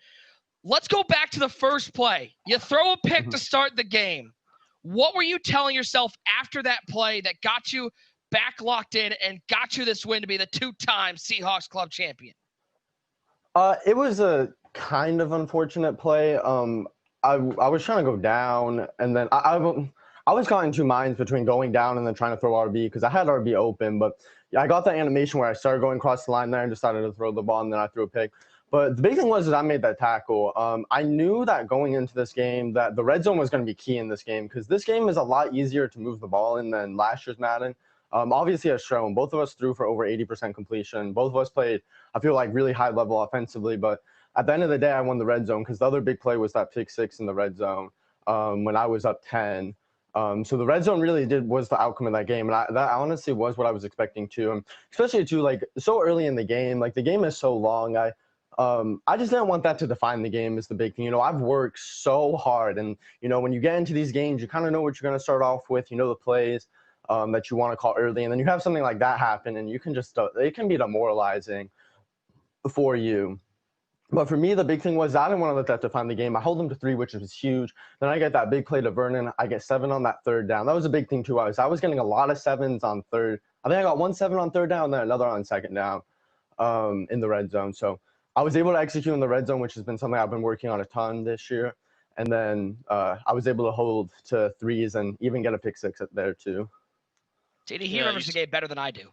Let's go back to the first play. You throw a pick to start the game. What were you telling yourself after that play that got you back locked in and got you this win to be the two-time Seahawks club champion? It was a kind of unfortunate play. I was trying to go down, and then I was caught in two minds between going down and then trying to throw RB because I had RB open. But I got that animation where I started going across the line there and decided to throw the ball, and then I threw a pick. But the big thing was that I made that tackle. I knew that going into this game that the red zone was going to be key in this game because this game is a lot easier to move the ball in than last year's Madden. Obviously, as shown, both of us threw for over 80% completion. Both of us played, I feel like, really high level offensively, but at the end of the day, I won the red zone because the other big play was that pick six in the red zone when I was up 10. So the red zone really was the outcome of that game. And that honestly was what I was expecting too. Especially too, like so early in the game, like the game is so long. I just didn't want that to define the game is the big thing. You know, I've worked so hard and, you know, when you get into these games, you kind of know what you're going to start off with, you know, the plays that you want to call early. And then you have something like that happen and you can just, it can be demoralizing for you. But for me, the big thing was I didn't want to let that define the game. I held them to 3, which was huge. Then I get that big play to Vernon. I get 7 on that third down. That was a big thing, too. I was getting a lot of 7s on third. I think I got 1 7 on third down and then another on second down in the red zone. So I was able to execute in the red zone, which has been something I've been working on a ton this year. And then I was able to hold to 3s and even get a pick 6 there, too. JD, he remembers the game better than I do.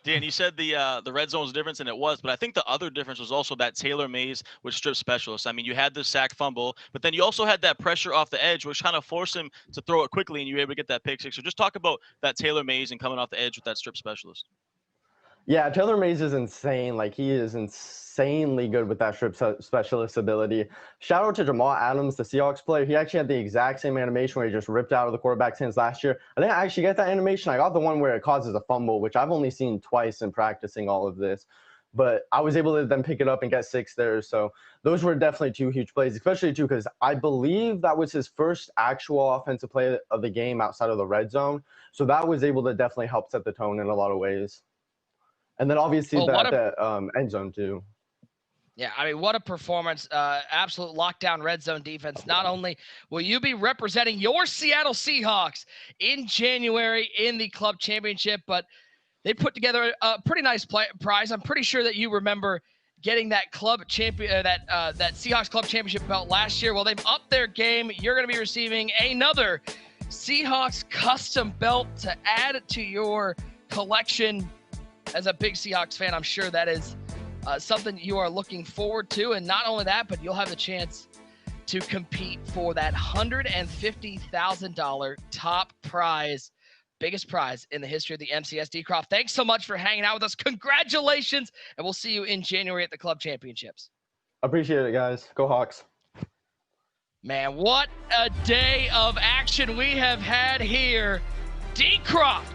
Dan, you said the red zone was difference, and it was, but I think the other difference was also that Taylor Mays was strip specialist. I mean, you had the sack fumble, but then you also had that pressure off the edge, which kind of forced him to throw it quickly, and you were able to get that pick 6. So just talk about that Taylor Mays and coming off the edge with that strip specialist. Yeah, Taylor Mays is insane. Like, he is insanely good with that strip specialist ability. Shout out to Jamal Adams, the Seahawks player. He actually had the exact same animation where he just ripped out of the quarterback's hands last year. I didn't actually get that animation. I got the one where it causes a fumble, which I've only seen twice in practicing all of this. But I was able to then pick it up and get 6 there. So those were definitely 2 huge plays, especially, too, because I believe that was his first actual offensive play of the game outside of the red zone. So that was able to definitely help set the tone in a lot of ways. And then obviously that end zone too. Yeah, I mean, what a performance. Absolute lockdown red zone defense. Not only will you be representing your Seattle Seahawks in January in the club championship, but they put together a pretty nice prize. I'm pretty sure that you remember getting that club champion, that Seahawks club championship belt last year. Well, they've upped their game. You're going to be receiving another Seahawks custom belt to add to your collection. As a big Seahawks fan, I'm sure that is something you are looking forward to. And not only that, but you'll have the chance to compete for that $150,000 top prize, biggest prize in the history of the MCS. D. Croft, thanks so much for hanging out with us. Congratulations, and we'll see you in January at the club championships. Appreciate it, guys. Go Hawks. Man, what a day of action we have had here. D. Croft,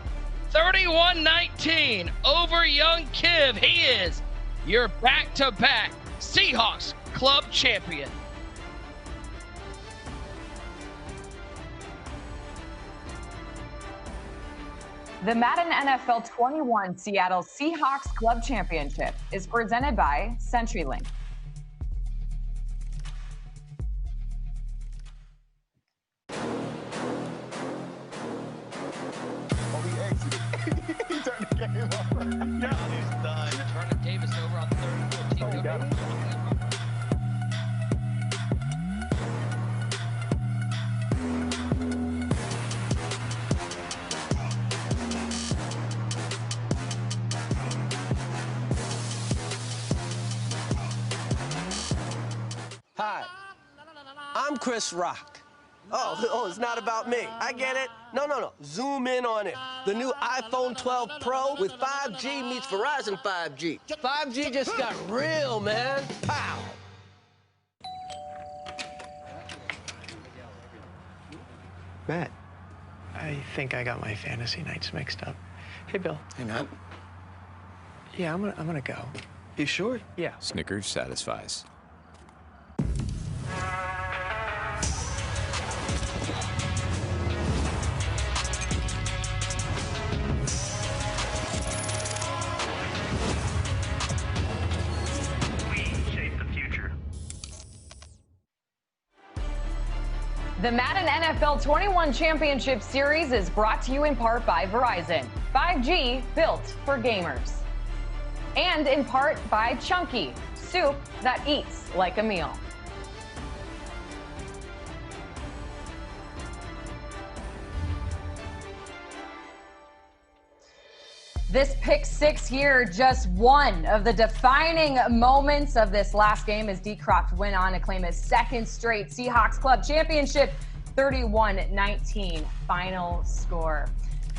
31-19 over young Kiv. He is your back-to-back Seahawks club champion. The Madden NFL 21 Seattle Seahawks Club Championship is presented by CenturyLink. He turned the game over. Yeah, he's done. Turning Davis over on 3rd and 14. Hi, I'm Chris Rock. Oh, it's not about me. I get it. No. Zoom in on it. The new iPhone 12 Pro with 5G meets Verizon 5G. 5G just got real, man. Pow! Matt, I think I got my fantasy nights mixed up. Hey, Bill. Hey, Matt. Yeah, I'm gonna go. You sure? Yeah. Snickers satisfies. The Madden NFL 21 Championship Series is brought to you in part by Verizon. 5G built for gamers. And in part by Chunky, soup that eats like a meal. This pick six here, just one of the defining moments of this last game as D. Croft went on to claim his second straight Seahawks Club Championship, 31-19 final score.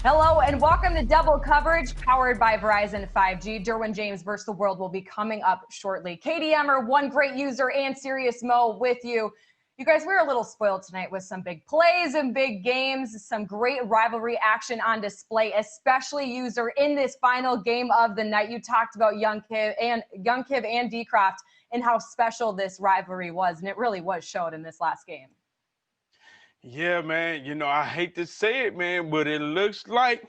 Hello and welcome to Double Coverage, powered by Verizon 5G. Derwin James versus the World will be coming up shortly. KDMer, One Great User, and Serious Mo with you. You guys, we're a little spoiled tonight with some big plays and big games, some great rivalry action on display, especially user in this final game of the night. You talked about Young Kiv and D. Croft and how special this rivalry was, and it really was showed in this last game. Yeah, man. You know, I hate to say it, man, but it looks like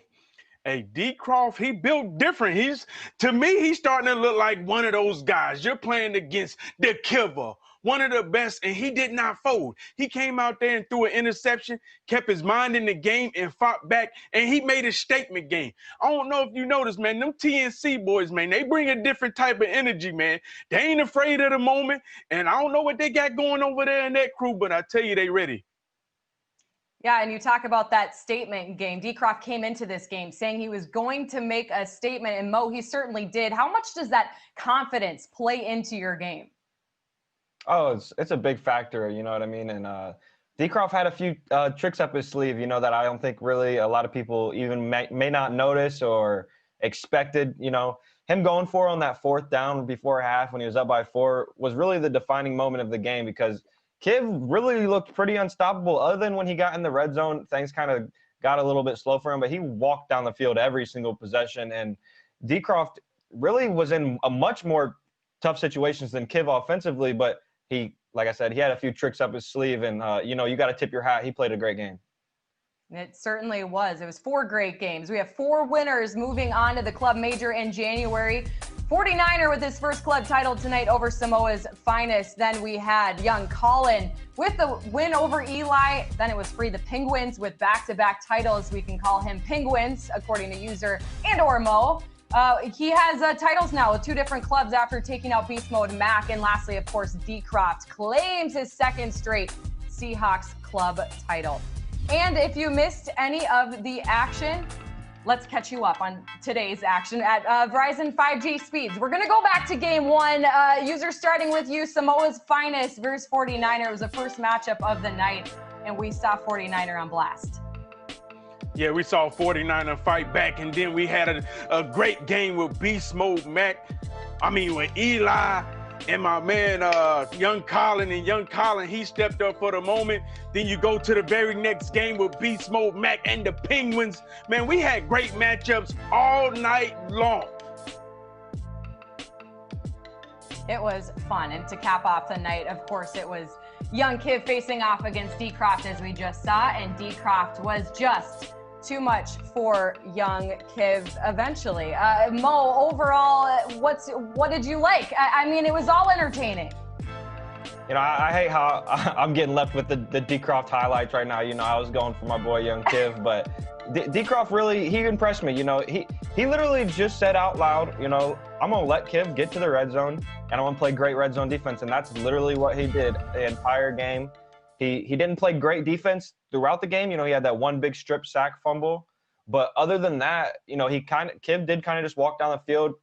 D. Croft, he built different. To me, he's starting to look like one of those guys. You're playing against the Kiver, one of the best, and he did not fold. He came out there and threw an interception, kept his mind in the game, and fought back, and he made a statement game. I don't know if you noticed, man, them TNC boys, man, they bring a different type of energy, man. They ain't afraid of the moment, and I don't know what they got going over there in that crew, but I tell you, they ready. Yeah, and you talk about that statement game. D. Croft came into this game saying he was going to make a statement, and Mo, he certainly did. How much does that confidence play into your game? Oh, it's a big factor, you know what I mean? And D. Croft had a few tricks up his sleeve, you know, that I don't think really a lot of people even may not notice or expected. You know, him going for on that 4th down before half when he was up by 4 was really the defining moment of the game, because Kiv really looked pretty unstoppable. Other than when he got in the red zone, things kind of got a little bit slow for him, but he walked down the field every single possession. And D. Croft really was in a much more tough situations than Kiv offensively, but he, like I said, he had a few tricks up his sleeve, and, you know, you got to tip your hat. He played a great game. It certainly was. It was 4 great games. We have 4 winners moving on to the club major in January. 49er with his first club title tonight over Samoa's finest. Then we had young Colin with the win over Eli. Then it was Free the Penguins with back-to-back titles. We can call him Penguins, according to user and or Mo. He has titles now with 2 different clubs after taking out Beast Mode Mac. And lastly, of course, D. Croft claims his second straight Seahawks club title. And if you missed any of the action, let's catch you up on today's action at Verizon 5G speeds. We're going to go back to game 1. User starting with you, Samoa's finest versus 49er. It was the first matchup of the night, and we saw 49er on blast. Yeah, we saw 49er fight back, and then we had a great game with Beast Mode Mac. I mean, with Eli and my man, Young Colin, he stepped up for the moment. Then you go to the very next game with Beast Mode Mac and the Penguins. Man, we had great matchups all night long. It was fun. And to cap off the night, of course, it was Young Kiv facing off against D-Croft, as we just saw, and D-Croft was just too much for Young Kiv eventually. Mo, overall, what did you like? I mean, it was all entertaining. You know, I hate how I'm getting left with the D-Croft highlights right now. You know, I was going for my boy Young Kiv, but D-Croft really, he impressed me. You know, he literally just said out loud, you know, I'm going to let Kiv get to the red zone, and I'm going to play great red zone defense, and that's literally what he did the entire game. He didn't play great defense throughout the game. You know, he had that one big strip sack fumble. But other than that, you know, Kiv did kind of just walk down the field.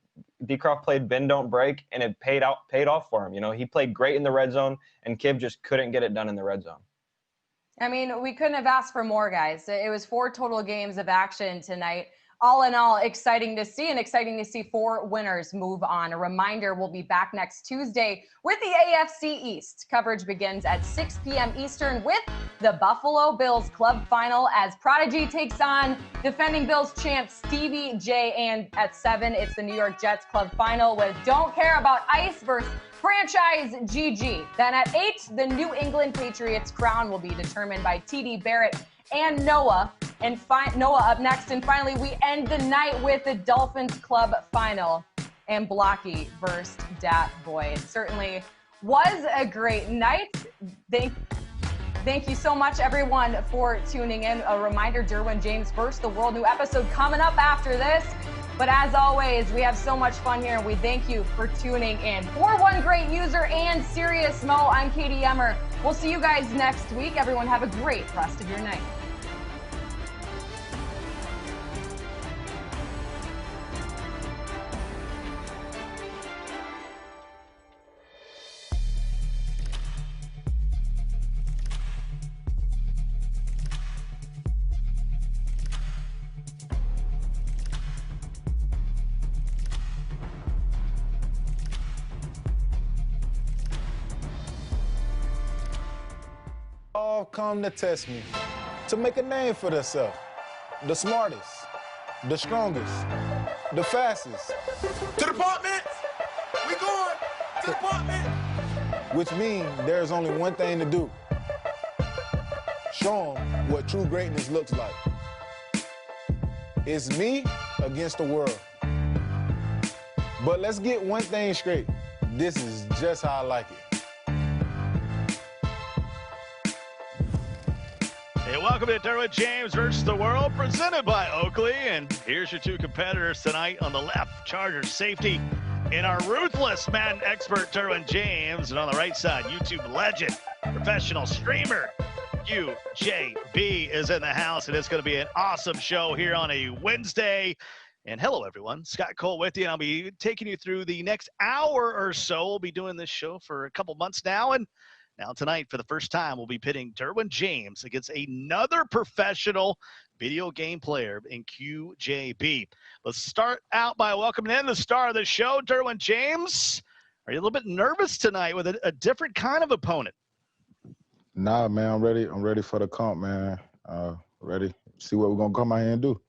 D-Croft played bend, don't break, and it paid off for him. You know, he played great in the red zone, and Kiv just couldn't get it done in the red zone. I mean, we couldn't have asked for more, guys. It was 4 total games of action tonight. All in all, exciting to see, and exciting to see 4 winners move on. A reminder, we'll be back next Tuesday with the AFC East. Coverage begins at 6 p.m. Eastern with the Buffalo Bills Club Final as Prodigy takes on defending Bills champ Stevie J. And at 7, it's the New York Jets Club Final with Don't Care About Ice versus Franchise GG. Then at 8, the New England Patriots crown will be determined by TD Barrett and Noah. And Noah up next. And finally, we end the night with the Dolphins Club Final and Blocky versus Dat Boy. It certainly was a great night. Thank you so much, everyone, for tuning in. A reminder, Derwin James versus the World, new episode coming up after this. But as always, we have so much fun here, and we thank you for tuning in. For one great user and Serious Mo, I'm Katie Emmer. We'll see you guys next week. Everyone have a great rest of your night. All come to test me, to make a name for themselves. The smartest, the strongest, the fastest. To the apartment! We going! To the apartment! Which means there's only one thing to do. Show them what true greatness looks like. It's me against the world. But let's get one thing straight. This is just how I like it. Hey, welcome to Derwin James versus the World, presented by Oakley. And here's your 2 competitors tonight. On the left, Chargers safety and our ruthless Madden expert, Derwin James. And on the right side, YouTube legend, professional streamer, QJB is in the house. And it's going to be an awesome show here on a Wednesday. And hello, everyone. Scott Cole with you. And I'll be taking you through the next hour or so. We'll be doing this show for a couple months now. And now tonight, for the first time, we'll be pitting Derwin James against another professional video game player in QJB. Let's start out by welcoming in the star of the show, Derwin James. Are you a little bit nervous tonight with a different kind of opponent? Nah, man, I'm ready. I'm ready for the comp, man. Ready. See what we're going to come out here and do.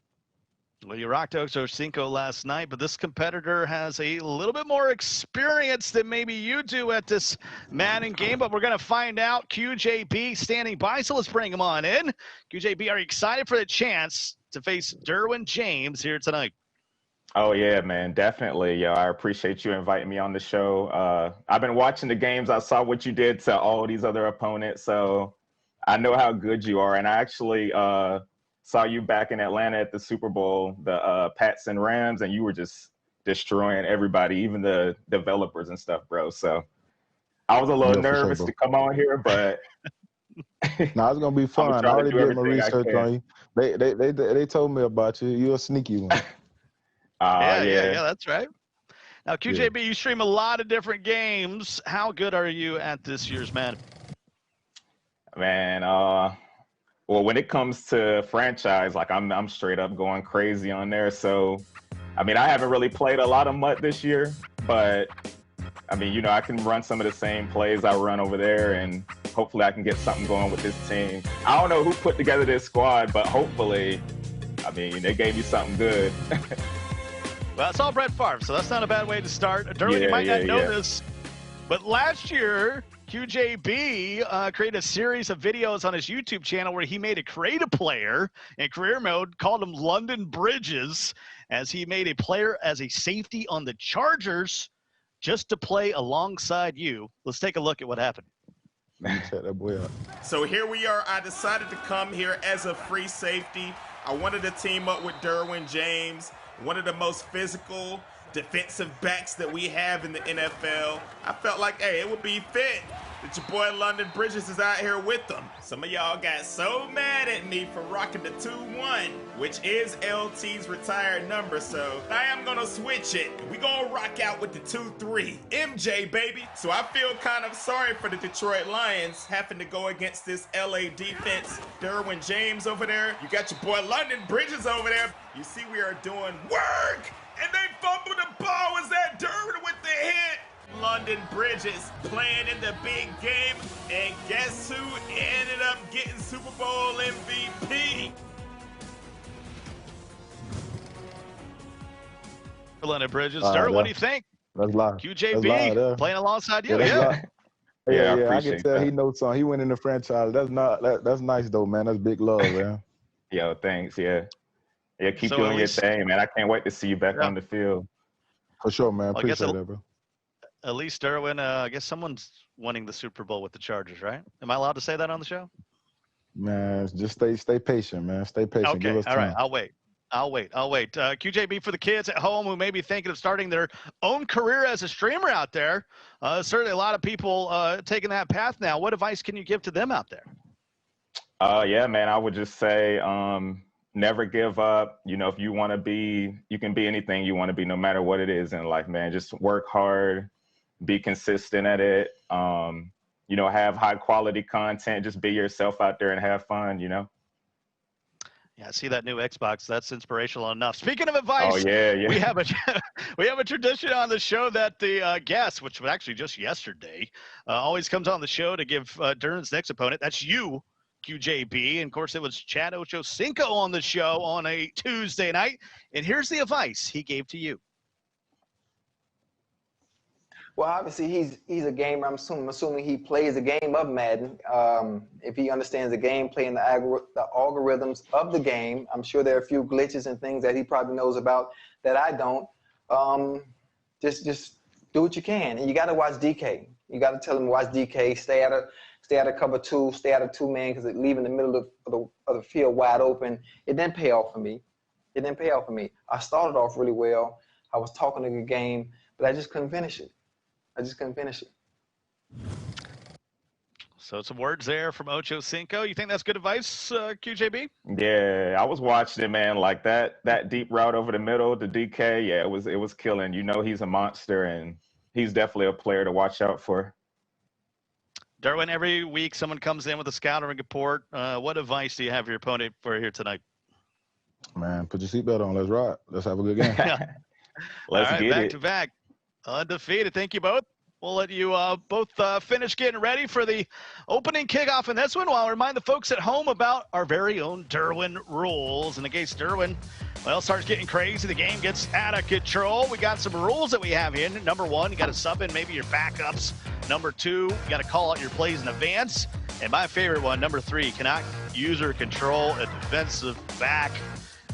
Well, you rocked Ocho Cinco last night, but this competitor has a little bit more experience than maybe you do at this Madden game, but we're going to find out. QJB standing by, so let's bring him on in. QJB, are you excited for the chance to face Derwin James here tonight? Oh, yeah, man, definitely. Yo, I appreciate you inviting me on the show. I've been watching the games. I saw what you did to all these other opponents, so I know how good you are, and I actually saw you back in Atlanta at the Super Bowl, the Pats and Rams, and you were just destroying everybody, even the developers and stuff, bro. So I was a little nervous to come on here, but nah, it's gonna be fun. I already did my research on you. They told me about you. You're a sneaky one. Yeah, that's right. Now, QJB, you stream a lot of different games. How good are you at this year's Madden? Man, well, when it comes to franchise, like I'm straight up going crazy on there. So, I mean, I haven't really played a lot of MUT this year, but I mean, you know, I can run some of the same plays I run over there, and hopefully I can get something going with this team. I don't know who put together this squad, but hopefully, I mean, they gave me something good. Well, it's all Brett Favre, so that's not a bad way to start. Derwin, you might not know this, but last year, QJB created a series of videos on his YouTube channel where he made a creative player in career mode, called him London Bridges, as he made a player as a safety on the Chargers just to play alongside you. Let's take a look at what happened. Check that boy out. So here we are. I decided to come here as a free safety. I wanted to team up with Derwin James, one of the most physical defensive backs that we have in the NFL. I felt like, hey, it would be fit that your boy London Bridges is out here with them. Some of y'all got so mad at me for rocking the 2-1, which is LT's retired number, so I am gonna switch it. We gonna rock out with the 2-3. MJ, baby. So I feel kind of sorry for the Detroit Lions having to go against this LA defense. Derwin James over there. You got your boy London Bridges over there. You see we are doing work, and they fumbled the ball. Was that Derwin with the hit? London Bridges playing in the big game, and guess who ended up getting Super Bowl MVP? London Bridges. Derwin, what do you think? That's live. QJB playing alongside you. Yeah, I I can tell he knows something. He went in the franchise. That's nice though, man. That's big love, man. Yo, thanks. Yeah, keep doing your thing, man. I can't wait to see you back on the field. For sure, man. Appreciate that, bro. At least, Derwin, I guess someone's winning the Super Bowl with the Chargers, right? Am I allowed to say that on the show? Man, just stay patient, man. Stay patient. Okay, Give us time. all right. I'll wait. QJB, for the kids at home who may be thinking of starting their own career as a streamer out there, certainly a lot of people taking that path now. What advice can you give to them out there? Yeah, man, I would just say never give up. You know, if you want to be, you can be anything you want to be, no matter what it is in life, man. Just work hard, be consistent at it. You know, have high quality content. Just be yourself out there and have fun, you know? Yeah, I see that new Xbox. That's inspirational enough. Speaking of advice, we have a tradition on the show that the guest, which was actually just yesterday, always comes on the show to give Derwin's next opponent. That's you, QJB. And of course, it was Chad Ochocinco on the show on a Tuesday night. And here's the advice he gave to you. Well, obviously, he's a gamer. I'm assuming he plays the game of Madden. If he understands the gameplay and the algorithms of the game, I'm sure there are a few glitches and things that he probably knows about that I don't. Just do what you can, and you got to watch DK. You got to tell him to watch DK. Stay out of cover two. Stay out of two-man, because leaving the middle of the field wide open, it didn't pay off for me. I started off really well. I was talking a good game, but I just couldn't finish it. So some words there from Ochocinco. You think that's good advice, QJB? Yeah, I was watching it, man. Like that deep route over the middle to DK. Yeah, it was killing. You know, he's a monster, and he's definitely a player to watch out for. Derwin, every week someone comes in with a scouting report. What advice do you have for your opponent for here tonight? Man, put your seatbelt on. Let's ride. Let's have a good game. Let's get it. Back to back. Undefeated. Thank you both. We'll let you both finish getting ready for the opening kickoff in this one, while I remind the folks at home about our very own Derwin rules. And in case Derwin, starts getting crazy, the game gets out of control, we got some rules that we have here. Number one, you got to sub in maybe your backups. Number two, you got to call out your plays in advance. And my favorite one, number three, you cannot use or control a defensive back.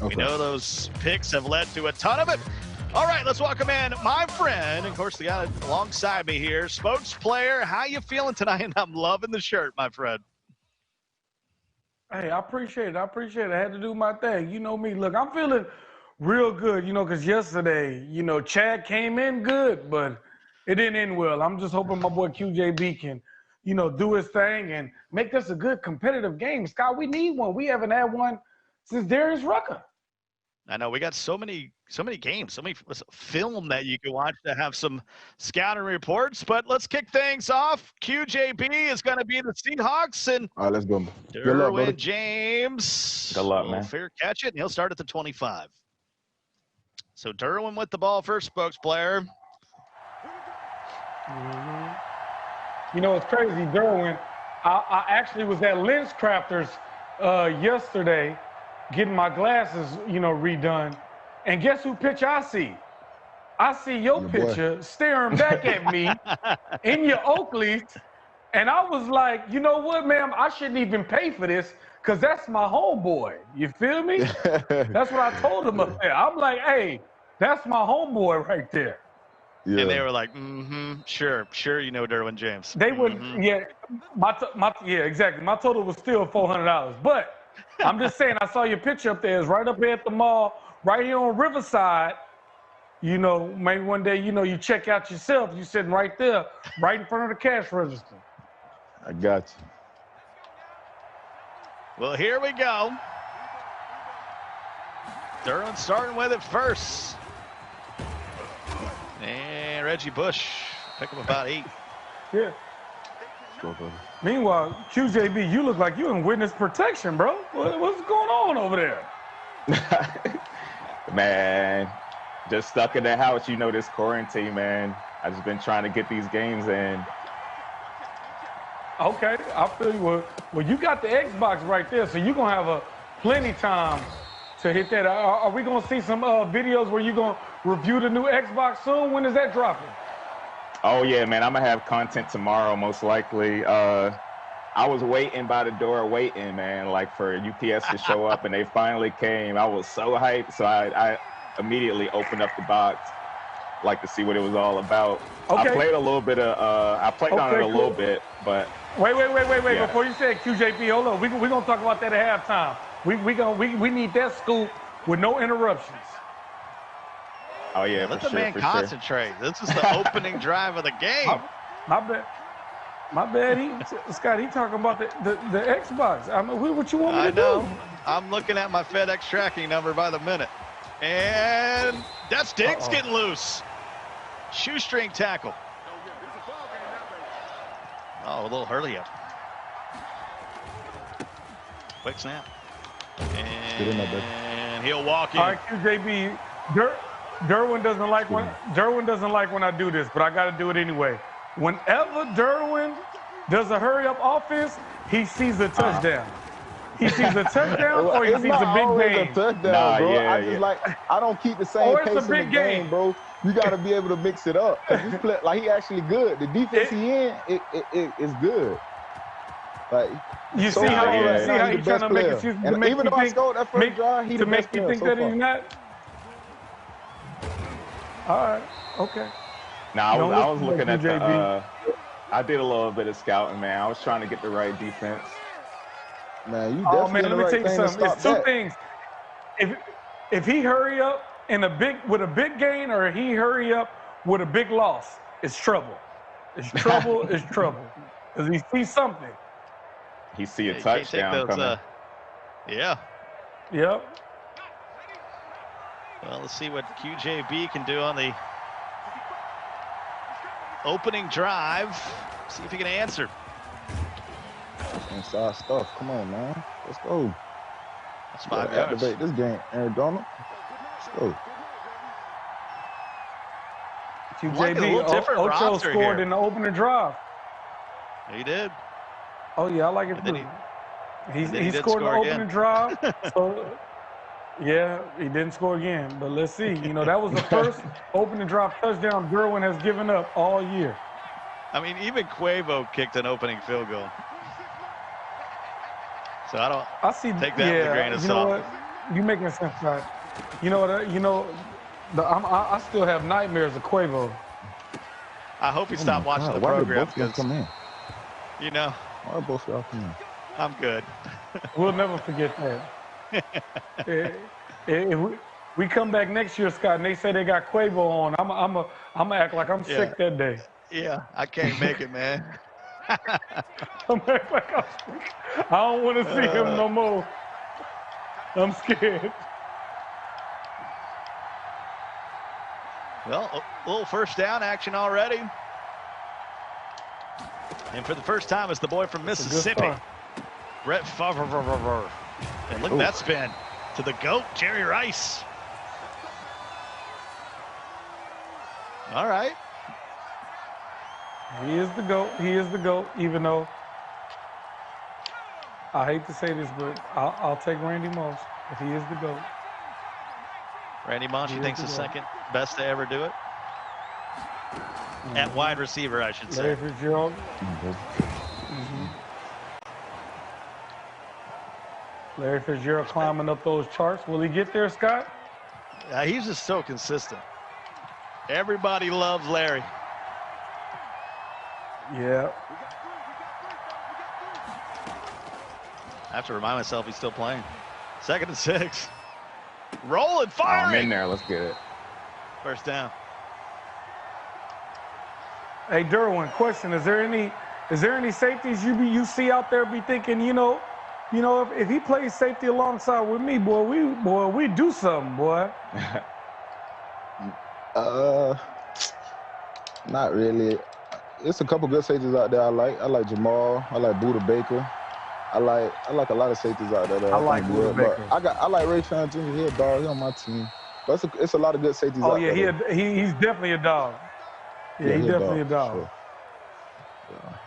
Okay. We know those picks have led to a ton of it. All right, let's welcome in my friend, of course, the guy alongside me here, Spokes player. How you feeling tonight? I'm loving the shirt, my friend. Hey, I appreciate it. I had to do my thing. You know me. Look, I'm feeling real good, because yesterday, Chad came in good, but it didn't end well. I'm just hoping my boy QJB can, do his thing and make this a good competitive game. Scott, we need one. We haven't had one since Darius Rucker. I know we got so many games, so many film that you can watch to have some scouting reports. But let's kick things off. QJB is going to be the Seahawks, and all right, let's go. Derwin James. Good luck, man. Fair catch it, and he'll start at the 25. So Derwin with the ball first, Spokes player. You know, it's crazy, Derwin. I actually was at Lens Crafters yesterday getting my glasses, you know, redone. And guess who picture I see? I see your picture staring back at me in your Oakleys. And I was like, you know what, ma'am? I shouldn't even pay for this because that's my homeboy. You feel me? That's what I told him up there. I'm like, hey, that's my homeboy right there. Yeah. And they were like, sure, you know Derwin James. They would, yeah, yeah, exactly. My total was still $400. But I'm just saying, I saw your picture up there. It's right up here at the mall, right here on Riverside. You know, maybe one day, you know, you check out yourself. You sitting right there, right in front of the cash register. I got you. Well, here we go. Derwin starting with it first. And Reggie Bush pick him about 8. Yeah. Meanwhile, QJB, you look like you in witness protection, bro. What's going on over there? Man, just stuck in the house. You know, this quarantine, man. I just been trying to get these games in. Okay, I feel you. Well, you got the Xbox right there, so you're going to have plenty time to hit that. Are we going to see some videos where you're going to review the new Xbox soon? When is that dropping? Oh, yeah, man. I'm going to have content tomorrow, most likely. I was waiting by the door, man, like for UPS to show up, and they finally came. I was so hyped, so I immediately opened up the box, like to see what it was all about. Okay. I played a little bit of, I played on it a little bit, but. Wait. Yeah. Before you say QJP, hold on. We're going to talk about that at halftime. We need that scoop with no interruptions. Oh, yeah, let the man concentrate. This is the opening drive of the game. My bad. Scott, he talking about the Xbox. I mean, what you want me to do? I'm looking at my FedEx tracking number by the minute. And that's Diggs getting loose. Shoestring tackle. Oh, a little early up. Quick snap. And he'll walk in. All right, QJB. Derwin doesn't like when I do this, but I got to do it anyway. Whenever Derwin does a hurry-up offense, he sees a touchdown. He sees a touchdown or he sees a big game. A touchdown, bro. I don't keep the same pace in the game, bro. You got to be able to mix it up. This play, like, he actually good. The defense he in, it is good. Like, you see how he's trying to make excuses to make even though I scored that first drive, he to make you think that he's not. All right. Okay. Now I was looking at the. I did a little bit of scouting, man. I was trying to get the right defense. Man, you definitely let me tell you something. It's two things. If he hurry up with a big gain, or he hurry up with a big loss, it's trouble. It's trouble. It's trouble. Because he sees something. He see a touchdown coming. Yeah. Yep. Well, let's see what QJB can do on the opening drive. See if he can answer. Inside stuff. Come on, man. Let's go. That's 5 yards. Activate this game, Arizona. Let's go. QJB, Ocho scored in the opening drive. He did. Oh, yeah, I like it too. He scored in the opening drive. So, yeah, he didn't score again. But let's see. You know, that was the first opening drive touchdown Derwin has given up all year. I mean, even Quavo kicked an opening field goal. So I take that with a grain of salt. You know what? You're making sense, right? You know what? I still have nightmares of Quavo. I hope he stopped watching the program. Why both come in? You know. Why both y'all come in? I'm good. We'll never forget that. If we come back next year, Scott, and they say they got Quavo on, I'm gonna act like I'm sick that day. Yeah, I can't make it, man. I'm act like I'm sick. I don't want to see him no more. I'm scared. Well, a little first down action already. And for the first time, it's the boy from Mississippi, Brett Favre. And look at that spin to the GOAT, Jerry Rice. All right. He is the GOAT. He is the GOAT, even though I hate to say this, but I'll take Randy Moss, but he is the GOAT. Randy Moss, you think's the second best to ever do it? At wide receiver, I should say. Larry Fitzgerald. Larry Fitzgerald climbing up those charts. Will he get there, Scott? He's just so consistent. Everybody loves Larry. Yeah. I have to remind myself he's still playing. 2nd and 6. Rolling, firing. I'm in there. Let's get it. First down. Hey, Derwin, question: Is there any safeties you see out there be thinking, if he plays safety alongside with me, we do something, boy. Not really. It's a couple good safeties out there I like. I like Jamal. I like Buda Baker. I like a lot of safeties out there. I like Buda Baker. I like Ray Sean Jr. He a dog. He on my team. But it's a lot of good safeties out there. Oh yeah, he's definitely a dog. Yeah, he's definitely a dog. Sure. Yeah.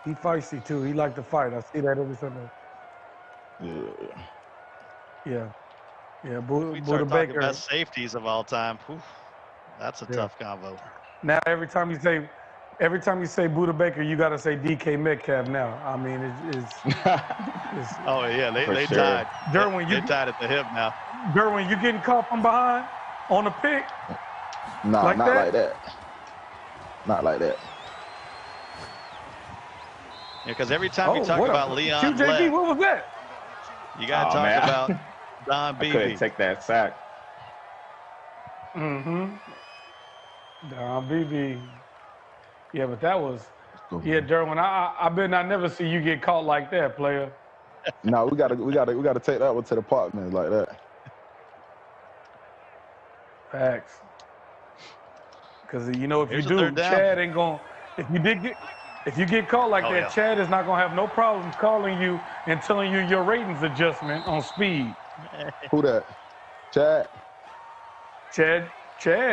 He feisty too. He like to fight. I see that every Sunday. Yeah. Buda Baker. Best safeties of all time. Whew, that's a tough combo. Now every time you say Buda Baker, you got to say DK Metcalf. Now, I mean, it's oh yeah, they sure. tied. Derwin, they tied at the hip now. Derwin, you getting caught from behind on a pick? No, like not that? like that. Not like that. Yeah, because every time you talk about Leon QJB, Lett, what was that? you got to talk about Don I Beebe. couldn't take that sack. Don Beebe. Yeah, but that was. Yeah, Derwin. I bet I never see you get caught like that, player. No, we gotta take that one to the park, man, like that. Facts. Because if Here's you a do, third down. Chad ain't gonna. If you get caught like that, yeah. Chad is not gonna have no problems calling you and telling you your ratings adjustment on speed. Who that? Chad. Chad.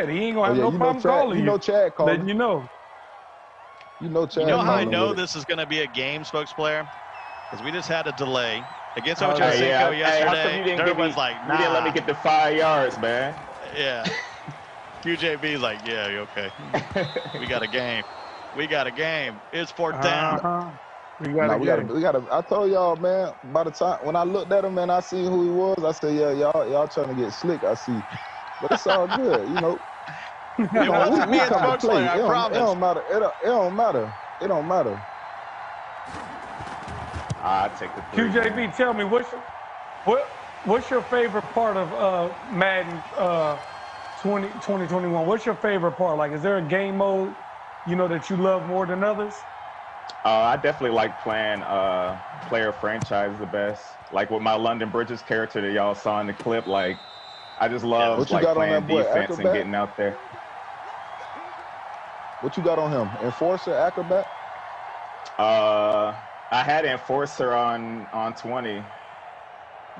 He ain't gonna have yeah, no problem calling you. You know Chad called. Letting you know. You know Chad. You know how I calling know with it. this is going to be a game, spokes player? Because we just had a delay against Oh, Ochocinco Hey, how come you yesterday. didn't give me? Everyone's like, You didn't let me nah. get the 5 yards, man. Yeah. QJB's like, yeah, you okay. We got a game. We got a game. It's 4th down. We We gotta. I told y'all, man. By the time when I looked at him, man, I see who he was. I said, yeah, y'all trying to get slick. I see, but it's all good, you know. It wasn't me as spokes player, I promise. It don't matter. It don't matter. It don't matter. I take the 3. QJB, tell me what's your favorite part of Madden 2021? What's your favorite part? Like, is there a game mode that you love more than others? I definitely like playing player franchise the best. Like with my London Bridges character that y'all saw in the clip, like I just love What you like got on playing that boy, defense and Acrobat? getting out there. What you got on him? Enforcer, Acrobat? I had Enforcer on 20,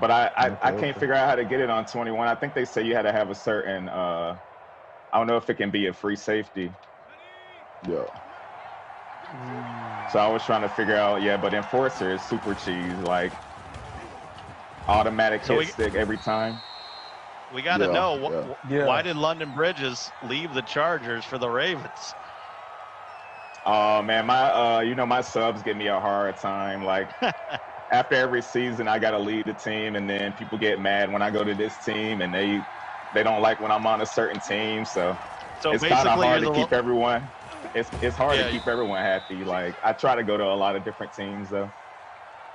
but I can't figure out how to get it on 21. I think they say you had to have a certain I don't know if it can be a free safety. Yeah. So I was trying to figure out, but Enforcer is super cheese, like automatic hit stick every time. We got to know, why did London Bridges leave the Chargers for the Ravens? Oh man, my my subs give me a hard time. Like after every season, I gotta lead the team, and then people get mad when I go to this team, and they don't like when I'm on a certain team. So it's kind of hard to keep everyone. It's hard to keep everyone happy. Like I try to go to a lot of different teams though.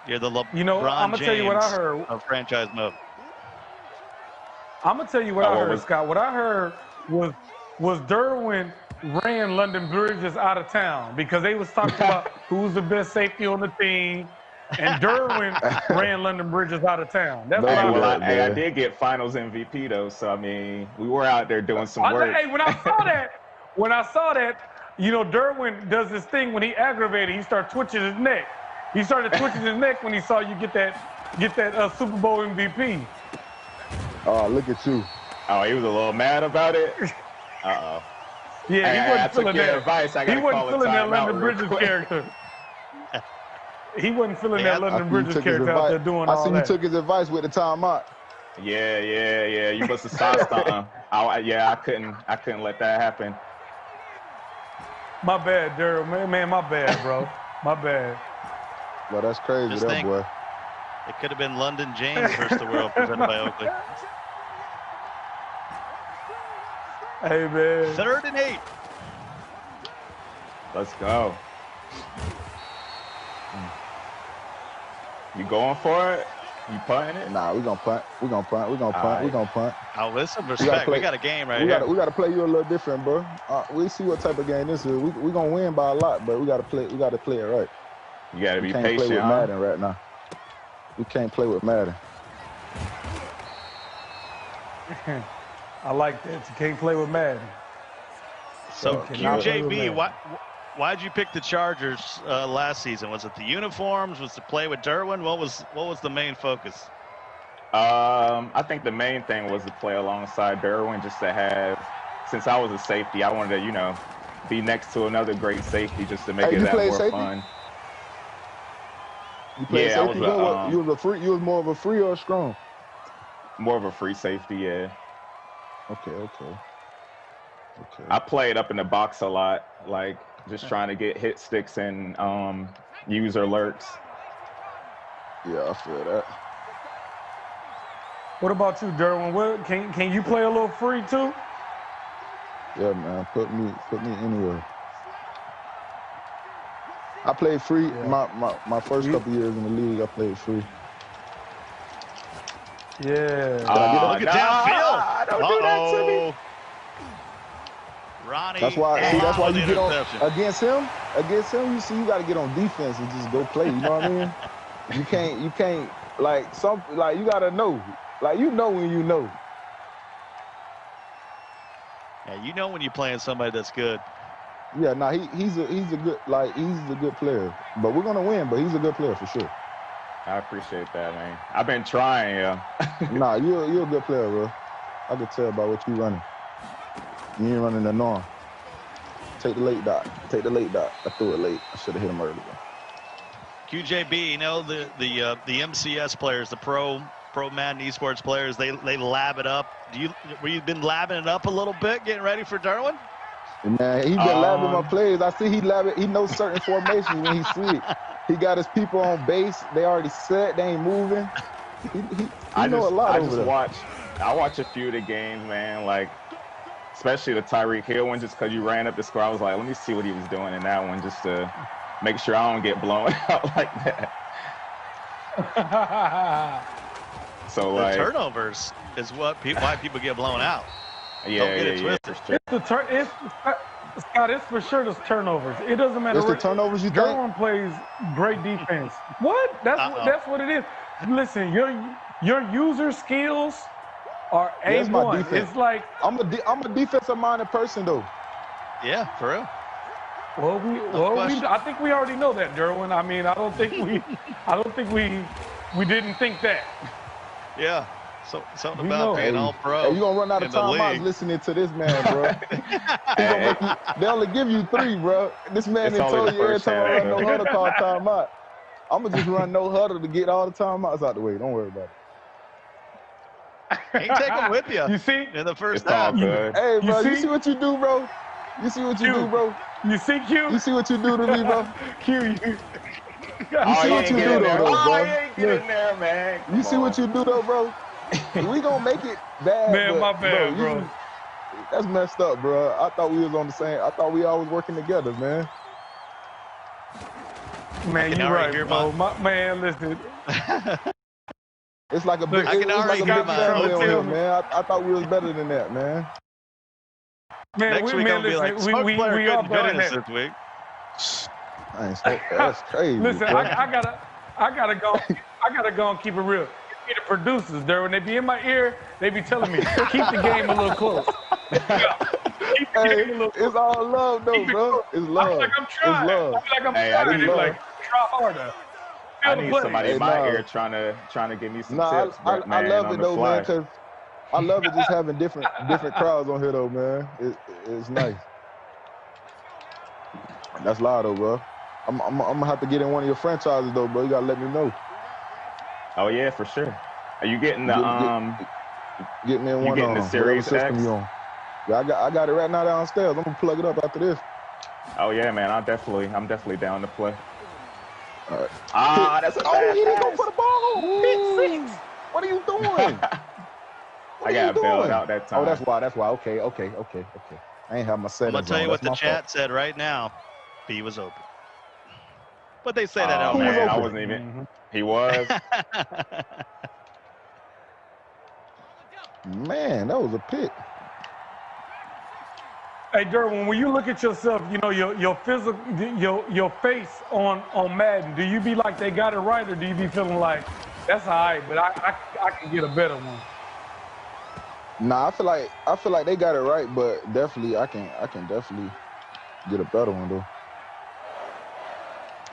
You're the LeBron I'm gonna tell you what I heard of franchise mode. I'm gonna tell you what I heard, Scott. What I heard was Derwin ran London Bridges out of town because they was talking about who's the best safety on the team, and Derwin ran London Bridges out of town. That's what I heard. I did get Finals MVP though, so I mean we were out there doing some work. Hey, when I saw that, Derwin does this thing when he aggravated. He started twitching his neck. He started twitching his neck when he saw you get that Super Bowl MVP. Oh, look at you. Oh, he was a little mad about it. Yeah, he wasn't feeling that. Advice. I He wasn't call feeling that timeout London real Bridges quick. character. He wasn't feeling that London Bridges character out there doing all that. I see you took his advice with the timeout. Yeah. You must have saw something. I couldn't let that happen. My bad, Derwin. Man, my bad, bro. My bad. Well, that's crazy, Just that think, boy. It could have been London James versus the world presented by Oakley. Hey, man. 3rd and 8. Let's go. You going for it? You punting it? Nah, we gonna punt. We gonna punt. Oh, with some respect, we got a game right here. We gotta play you a little different, bro. We see what type of game this is. We gonna win by a lot, but we gotta play it right. You gotta be patient. We can't play with Madden right now. We can't play with Madden. I like that. You can't play with Madden. So QJB, why'd you pick the Chargers last season? Was it the uniforms? Was the play with Derwin? What was the main focus? I think the main thing was to play alongside Derwin, just to have. Since I was a safety, I wanted to, be next to another great safety, just to make it that more fun. You played safety. You was more of a free or a strong? More of a free safety, yeah. Okay. I played up in the box a lot, like just trying to get hit sticks and user alerts. Yeah, I feel that. What about you, Derwin? Can you play a little free too? Yeah, man. Put me anywhere. I played free my first couple years in the league. I played free. Yeah. Look at downfield. Don't do that to me. Ronnie. That's why you get on against him. You see, you got to get on defense and just go play. You know what I mean? You can't you got to know. Like you know when you know. Yeah, you know when you're playing somebody that's good. Yeah, he's a good player. But we're gonna win. But he's a good player for sure. I appreciate that, man. I've been trying, Nah, you're a good player, bro. I can tell by what you running. You ain't running the norm. Take the late dot. I threw it late. I should have hit him earlier. QJB, the MCS players, the pro Madden esports players, they lab it up. Were you been labbing it up a little bit, getting ready for Derwin? Man, he been labbing my plays. I see he labbing. He knows certain formations when he see it. He got his people on base. They already set. They ain't moving. He know a lot over there. I watch a few of the games, man. Like, especially the Tyreek Hill one, just because you ran up the score. I was like, let me see what he was doing in that one, just to make sure I don't get blown out like that. So the turnovers is why people get blown out. Yeah. Scott, it's for sure the turnovers. It doesn't matter. It's the turnovers you think? Derwin plays great defense. What? That's what it is. Listen, your user skills are A1. It's like I'm a defensive-minded person, though. Yeah, for real. I think we already know that, Derwin. I mean, I don't think we didn't think that. Yeah. So something about being all pro. Hey, you gonna run out of timeouts listening to this man, bro. They only give you 3, bro. This man done told you every time I run no huddle call timeout. I'm gonna just run no huddle to get all the timeouts out the way. Don't worry about it. Can't take them with you. You see, in the first half. Hey, bro, you see what you do, bro? You see what you do, bro? You see, Q? You see what you do to me, bro? Q, you see what you do, though, bro? You ain't get in there, man. You see what you do, though, bro? We gonna make it bad. Man, my bad, bro. That's messed up, bro. I thought we was on the same. I thought we all was working together, man. Man, you right, bro. Man, listen. It's like a big. I can already hear my family, man. I thought we was better than that, man. Man, next week I'm gonna be like, we are better than this week. That's crazy. Listen, I gotta go and keep it real. The producers, Derwin, they be in my ear, they be telling me, keep the game a little close. It's all love, though, bro. It's love. I feel like I'm trying. It's love. I feel like I'm trying. Like, try harder. I need somebody in my ear trying to give me some tips. I love it, though, man, because I love it just having different crowds on here, though, man. It's nice. That's loud, though, bro. I'm gonna have to get in one of your franchises, though, bro. You gotta let me know. Oh yeah, for sure. Are you getting the Get me in you one getting the Series system X? you on. Yeah, I got it right now downstairs. I'm gonna plug it up after this. Oh yeah, man. I'm definitely down to play. All right. Ah, that's a bad he didn't go pass. for the ball. Hit 6. What are you doing? I got bailed out that time. Oh, that's why. Okay. I ain't have my settings I'm gonna tell you on. what That's the my chat said right now. B was open. But they say that Oh out man, loud. I wasn't even. He was. Man, that was a pick. Hey, Derwin, when you look at yourself, you know, your physical, your face on Madden, do you be like they got it right, or do you be feeling like that's all right, but I can get a better one? Nah, I feel like they got it right, but definitely I can definitely get a better one though.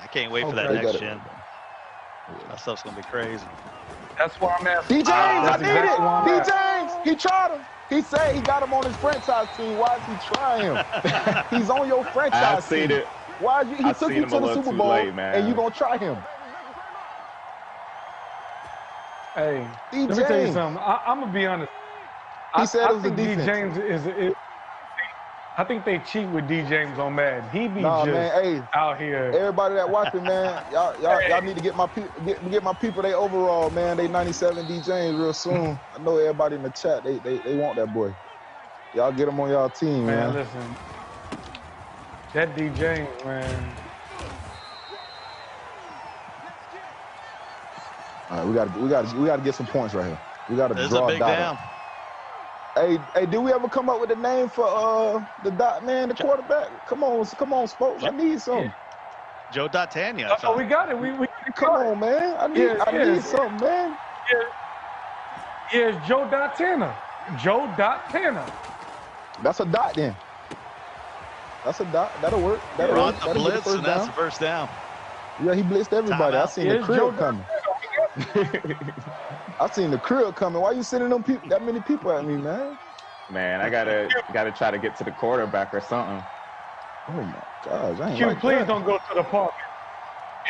I can't wait for that They got next it. gen. That stuff's gonna be crazy. That's why I'm asking. D. James, I That's need exactly why I'm it. D. asking. James, he tried him. He said he got him on his franchise team. Why is he trying him? He's on your franchise I've seen team. it. Why he I've took seen you him to a the little Super too Bowl late, man. and you gonna try him? Hey, D. let me tell you James. something. I'm gonna be honest. He said it was think the D. defense. James is. I think they cheat with D. James on Madden. He be Nah, just man, hey, out here. everybody that watching, man, y'all need to get my people they overall, man. They 97 D. James real soon. I know everybody in the chat, they want that boy. Y'all get him on y'all team, Man, man. listen. That D. James, man. All right, we gotta get some points right here. We gotta There's draw a big dot down. up. Hey, did we ever come up with a name for the dot man, the quarterback? Come on, Spokes. I need something. Joe D'Artagnan. Oh, we got it. We Come on, man. I need something, man. Yeah, it's Joe D'Artagnan. Joe D'Artagnan. That's a dot then. That's a dot. That'll work. That'll Brought work. the That'll blitz, get and that's the first down. Yeah, he blitzed everybody. I seen the Here's Joe crib coming. I seen the crib coming. Why you sending them people, that many people at me, man? Man, I gotta try to get to the quarterback or something. Oh my gosh, I ain't Q, like please that. don't go to the apartment.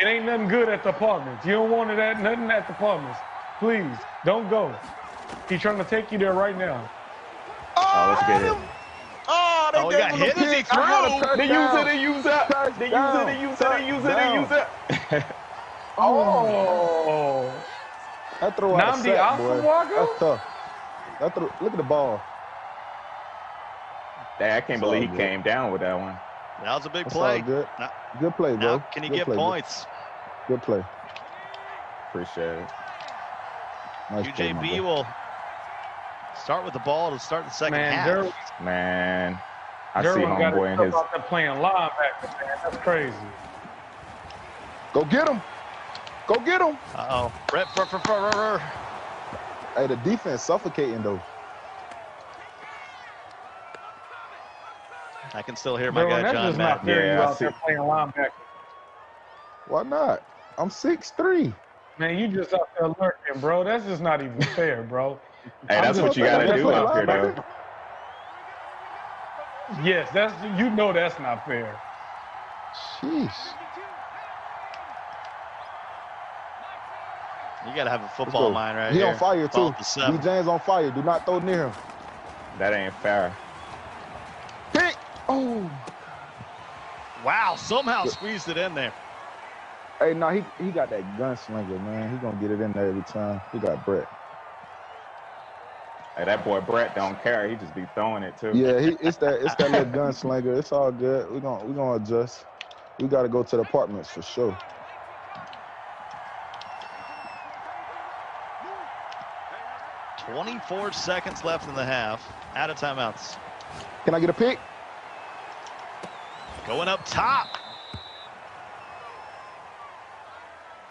It ain't nothing good at the apartments. You don't want nothing at the apartments. Please, don't go. He's trying to take you there right now. Oh, let's get it. Oh, he got hit as he threw. They use it. Oh. That throw out of Nnamdi sack, boy. Asomugha? That's tough. Look at the ball. Dang, I can't believe he came down with that one. That was a big That's play. all good. Now, Good play, bro. now can he Good get play, bro. points? Good play. Appreciate it. Nice play, my QJB boy. will start with the ball to start the second half. Man, I see Derwin got homeboy in himself his. out there playing linebacker, man. That's crazy. Go get him. Go get him. Uh-oh. Hey, the defense suffocating, though. I can still hear my Derwin, guy that's John just not Madden. fair. Yeah, You I out there see. playing linebacker. Why not? I'm 6'3". Man, you just out there lurking, bro. That's just not even fair, bro. Hey, that's what you gotta do out there, though. Yes, you know that's not fair. Sheesh. You got to have a football mind right He here. on fire, Ball too. at the 7. D. James on fire. Do not throw near him. That ain't fair. Pick. Oh. Wow, somehow squeezed it in there. Hey, no, he got that gunslinger, man. He gonna get it in there every time. He got Brett. Hey, that boy Brett don't care. He just be throwing it too. Yeah, it's that little gunslinger. It's all good. We're gonna adjust. We gotta go to the apartments for sure. "24 seconds left in the half. Out of timeouts. Can I get a pick? Going up top.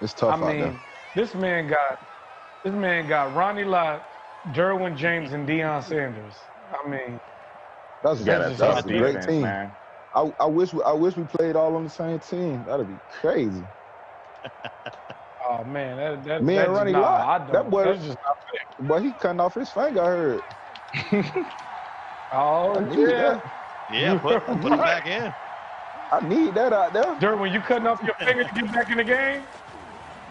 It's tough out I mean, there. this man got Ronnie Lott, Derwin James, and Deion Sanders. I mean, That's a great team. Man. I wish we played all on the same team. That'd be crazy. oh man, that Me and Ronnie Lott. I don't. That boy, That's just not fair. boy, he cutting off his finger. I heard. Oh I need yeah. that. Yeah, put him back in. I need that out there. Derwin, you cutting off your finger to get back in the game?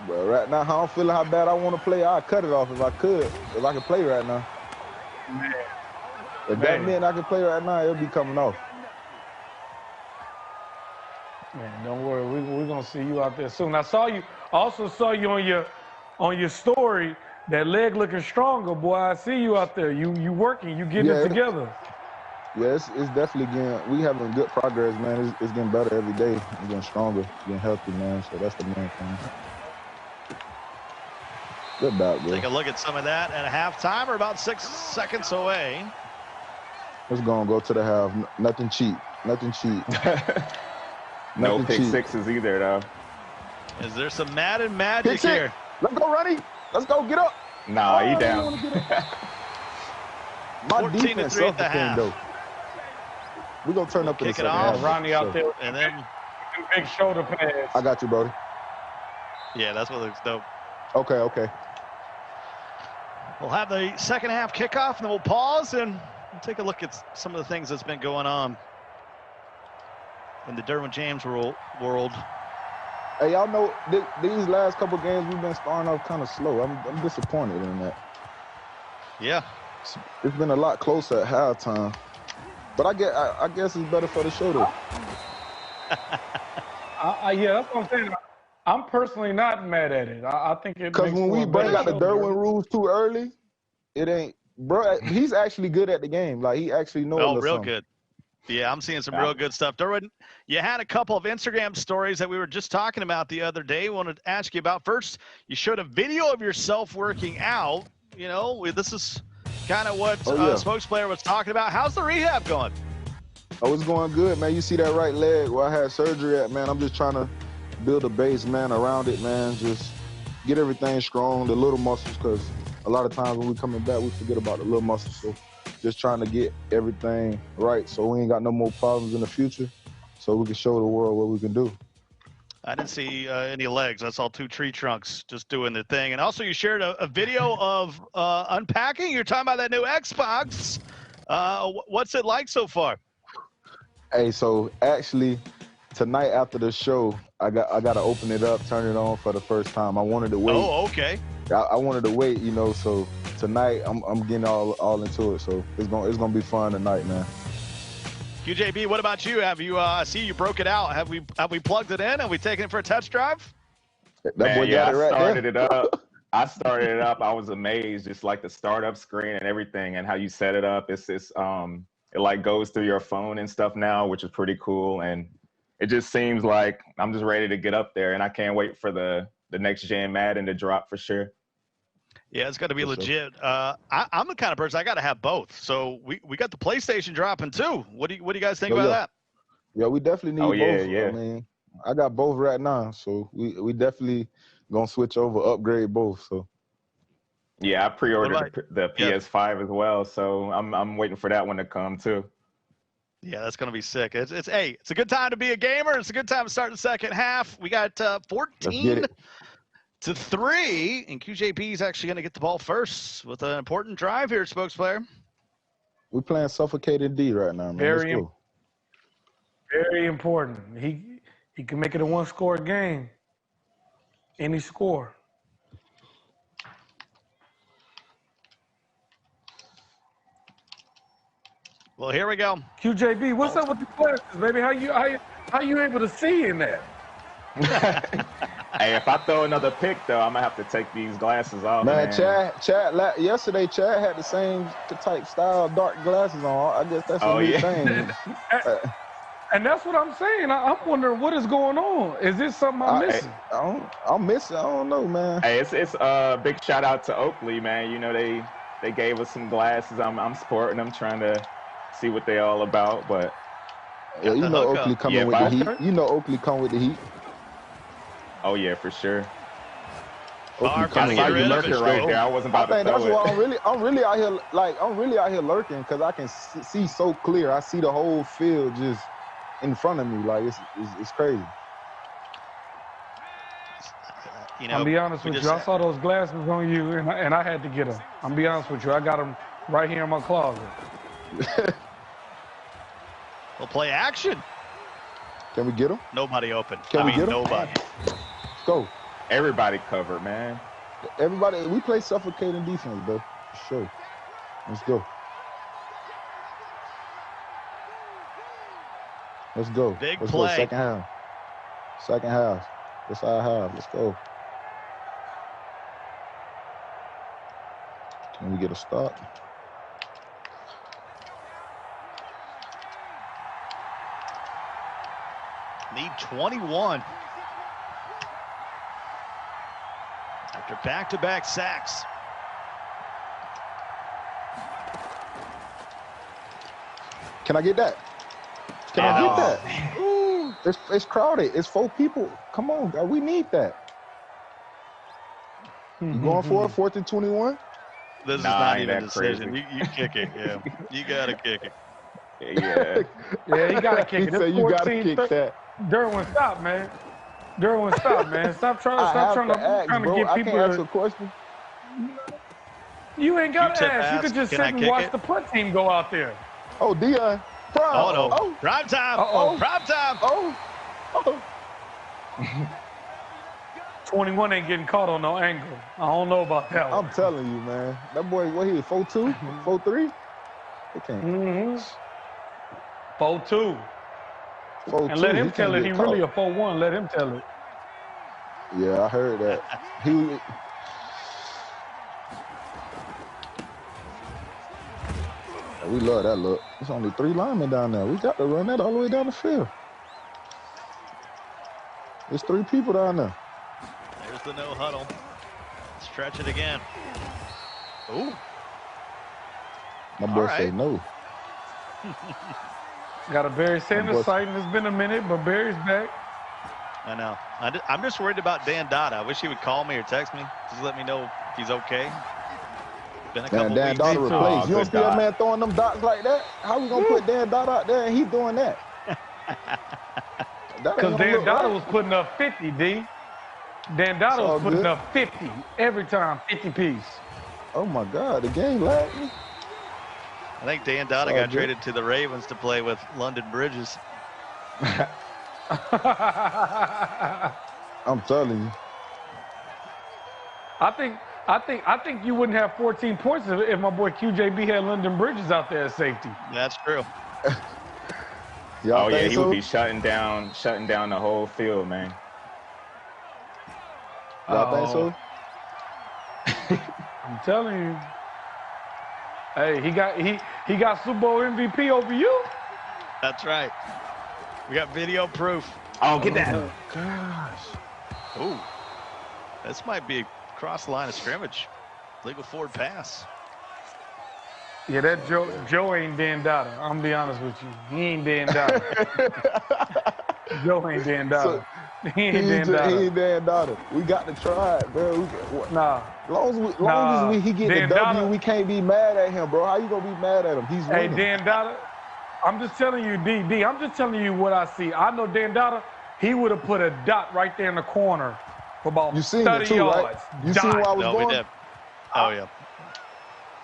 But right now, how I'm feeling how bad I want to play, I'd cut it off if I could. If I could play right now. Man. If that meant I could play right now, it'll be coming off. Man, don't worry. We're going to see you out there soon. I also saw you on your story, that leg looking stronger, boy. I see you out there. You working. You getting it together. Yeah, it's definitely getting, we having good progress, man. It's getting better every day. It's getting stronger, getting healthy, man. So that's the main thing. Good back, bro. Take a look at some of that at a halftime. We're about 6 seconds away. Let's go to the half. Nothing cheap. Nothing cheap. No pick sixes either, though. Is there some Madden magic here? Let's go, Ronnie. Let's go. Get up. Nah, he down. My defense suffocating, though. We're going to turn up in the second half. Ronnie out there. And then big shoulder pads. I got you, Brody. Yeah, that's what looks dope. Okay. We'll have the second half kickoff, and then we'll pause and we'll take a look at some of the things that's been going on in the Derwin James world. Hey, y'all know these last couple games we've been starting off kind of slow. I'm disappointed in that. Yeah. It's been a lot closer at halftime. But I guess it's better for the show, though. Yeah, that's what I'm saying. I'm personally not mad at it. I think it because when we bring out the Derwin rules too early, it ain't, bro. He's actually good at the game. Like he actually knows. Oh, real good. Yeah, I'm seeing some real good stuff. Derwin, you had a couple of Instagram stories that we were just talking about the other day. I wanted to ask you about. First, you showed a video of yourself working out. You know, this is kind of what Smokes player was talking about. How's the rehab going? Oh, it's going good, man. You see that right leg where I had surgery at, man. I'm just trying to build a base, man, around it, man. Just get everything strong, the little muscles, because a lot of times when we're coming back, we forget about the little muscles. So just trying to get everything right so we ain't got no more problems in the future so we can show the world what we can do. I didn't see any legs. I saw 2 tree trunks just doing their thing. And also you shared a video of unpacking. You're talking about that new Xbox. What's it like so far? Hey, so actually tonight after the show, I got to open it up, turn it on for the first time. I wanted to wait. Oh, okay. I wanted to wait, you know, so tonight I'm getting all into it. So it's gonna be fun tonight, man. QJB, what about you? Have you I see you broke it out. Have we plugged it in? Have we taken it for a test drive? Man, yeah, I started it up. I was amazed, just like the startup screen and everything, and how you set it up. It like goes through your phone and stuff now, which is pretty cool. And it just seems like I'm just ready to get up there, and I can't wait for the next gen Madden to drop for sure. Yeah, it's got to be legit. I'm the kind of person I got to have both. So we got the PlayStation dropping too. What do you guys think about that? Yeah, we definitely need both. Yeah. I mean, I got both right now, so we definitely gonna switch over, upgrade both. So. Yeah, I pre-ordered the PS5 as well, so I'm waiting for that one to come too. Yeah, that's gonna be sick. It's a good time to be a gamer. It's a good time to start the second half. We got 14-3, and QJB is actually gonna get the ball first with an important drive here, Spokes player. We're playing suffocated D right now, man. Very important. He can make it a one-score game. Any score. Well, here we go. QJB, what's up with the glasses, baby? How you able to see in that? Hey, if I throw another pick, though, I'm gonna have to take these glasses off. Man, Chad, yesterday Chad had the same type style dark glasses on. I guess that's a new thing. And that's what I'm saying. I'm wondering what is going on. Is this something I'm missing? I'm missing. I don't know, man. Hey, it's big shout out to Oakley, man. You know they gave us some glasses. I'm sporting them, trying to see what they all about. But yeah, you know Oakley coming with the heat. You know Oakley come with the heat. Oh yeah, for sure. Oakley coming with the lurking right there. I wasn't about to throw that's why I'm really out here. Like I'm really out here lurking because I can see so clear. I see the whole field just in front of me. Like it's crazy. You know, I'll be honest with you. I saw those glasses on you, and I had to get them. I'll be honest with you. I got them right here in my closet. We'll play action. Can we get him? Nobody open. Can we get him? Nobody. Let's go. Everybody covered, man. Everybody, we play suffocating defense, bro. For sure. Let's go. Let's go. Big Let's play. Go. Second half. Second half. That's our half. Let's go. Can we get a stop? Need 21. After back-to-back sacks. Can I get that? Can I get that? Ooh, it's crowded. It's 4 people. Come on, God, we need that. You going for it? 4th and 21? This is not even a decision. You kick it, yeah. You gotta kick it. Yeah. Yeah, you gotta kick it. He said you gotta kick that. Derwin, stop, man. Derwin, stop, man. Stop trying to get people I can't ask a question. You ain't gotta ask. You could just sit and watch the punt team go out there. Oh, Dion. Oh, no. Oh. Prime time. Uh-oh. Prime time. Oh. 21 ain't getting caught on no angle. I don't know about that one. I'm telling you, man. That boy, what he is, 4'2", 4'3"? He can't. 4'2". 4'2". And let him tell it. He really a 4'1". Let him tell it. Yeah, I heard that. We love that look. There's only 3 linemen down there. We got to run that all the way down the field. There's 3 people down there. There's the no huddle. Stretch it again. Ooh. My boy say no. Got a Barry Sanders sighting. It's been a minute, but Barry's back. I know. I'm just worried about Dan Dotta. I wish he would call me or text me. Just let me know if he's okay. Been a couple Dan weeks. Dotta replaced. You don't see that man throwing them dots like that? How we gonna put Dan Dotta out there and he doing that? Because Dan Dotta was putting up 50, D. Dan Dotta was putting up 50 every time, 50 piece. Oh my God, the game lagged me. I think Dan Dotta got traded to the Ravens to play with London Bridges. I'm telling you. I think you wouldn't have 14 points if my boy QJB had London Bridges out there at safety. That's true. Oh yeah, he would be shutting down the whole field, man. Y'all think so? I'm telling you. Hey, he got Super Bowl MVP over you. That's right. We got video proof. Oh, get that. Oh, gosh. Ooh. This might be across the line of scrimmage. Legal forward pass. Yeah, that Joe ain't Dan Dotta. I'm gonna be honest with you. He ain't Dan Dotta. Joe ain't Dan Dotta. He ain't Dan Dotta. We got to try it, bro. Nah. As long as he get Dan the W, Dotta, we can't be mad at him, bro. How you gonna be mad at him? He's winning. Hey, Dan Dotta, I'm just telling you, D, I'm just telling you what I see. I know Dan Dotta, he would have put a dot right there in the corner for about 30 too, yards. Right? You seen where I was going? We did. Oh, yeah.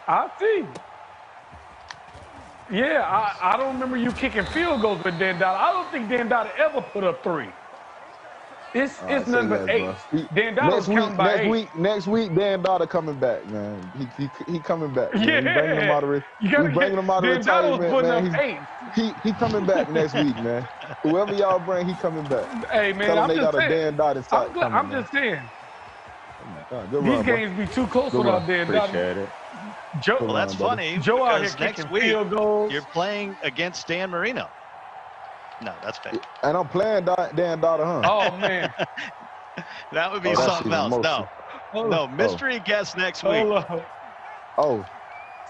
I see. Yeah, I don't remember you kicking field goals with Dan Dotta. I don't think Dan Dotta ever put up 3. It's nothing but 8. Dan Dotta was counting by 8. Next week, Dan Dotta coming back, man. He coming back. Yeah. We bringing him out of retirement, man. He coming back next week, man. Whoever y'all bring, he coming back. Hey, man, Tell I'm them they just got saying. a Dan Dotta site coming, I'm just saying. Oh my God, good These run, games be too close without Dan Dotta. Appreciate it. Joe, Well, that's funny. Joe out here because next kicking week field goals. you're playing against Dan Marino. No, that's fake. And I'm playing Dan Dotta, huh? Oh man, that would be something else. No, mystery guest next week. Oh,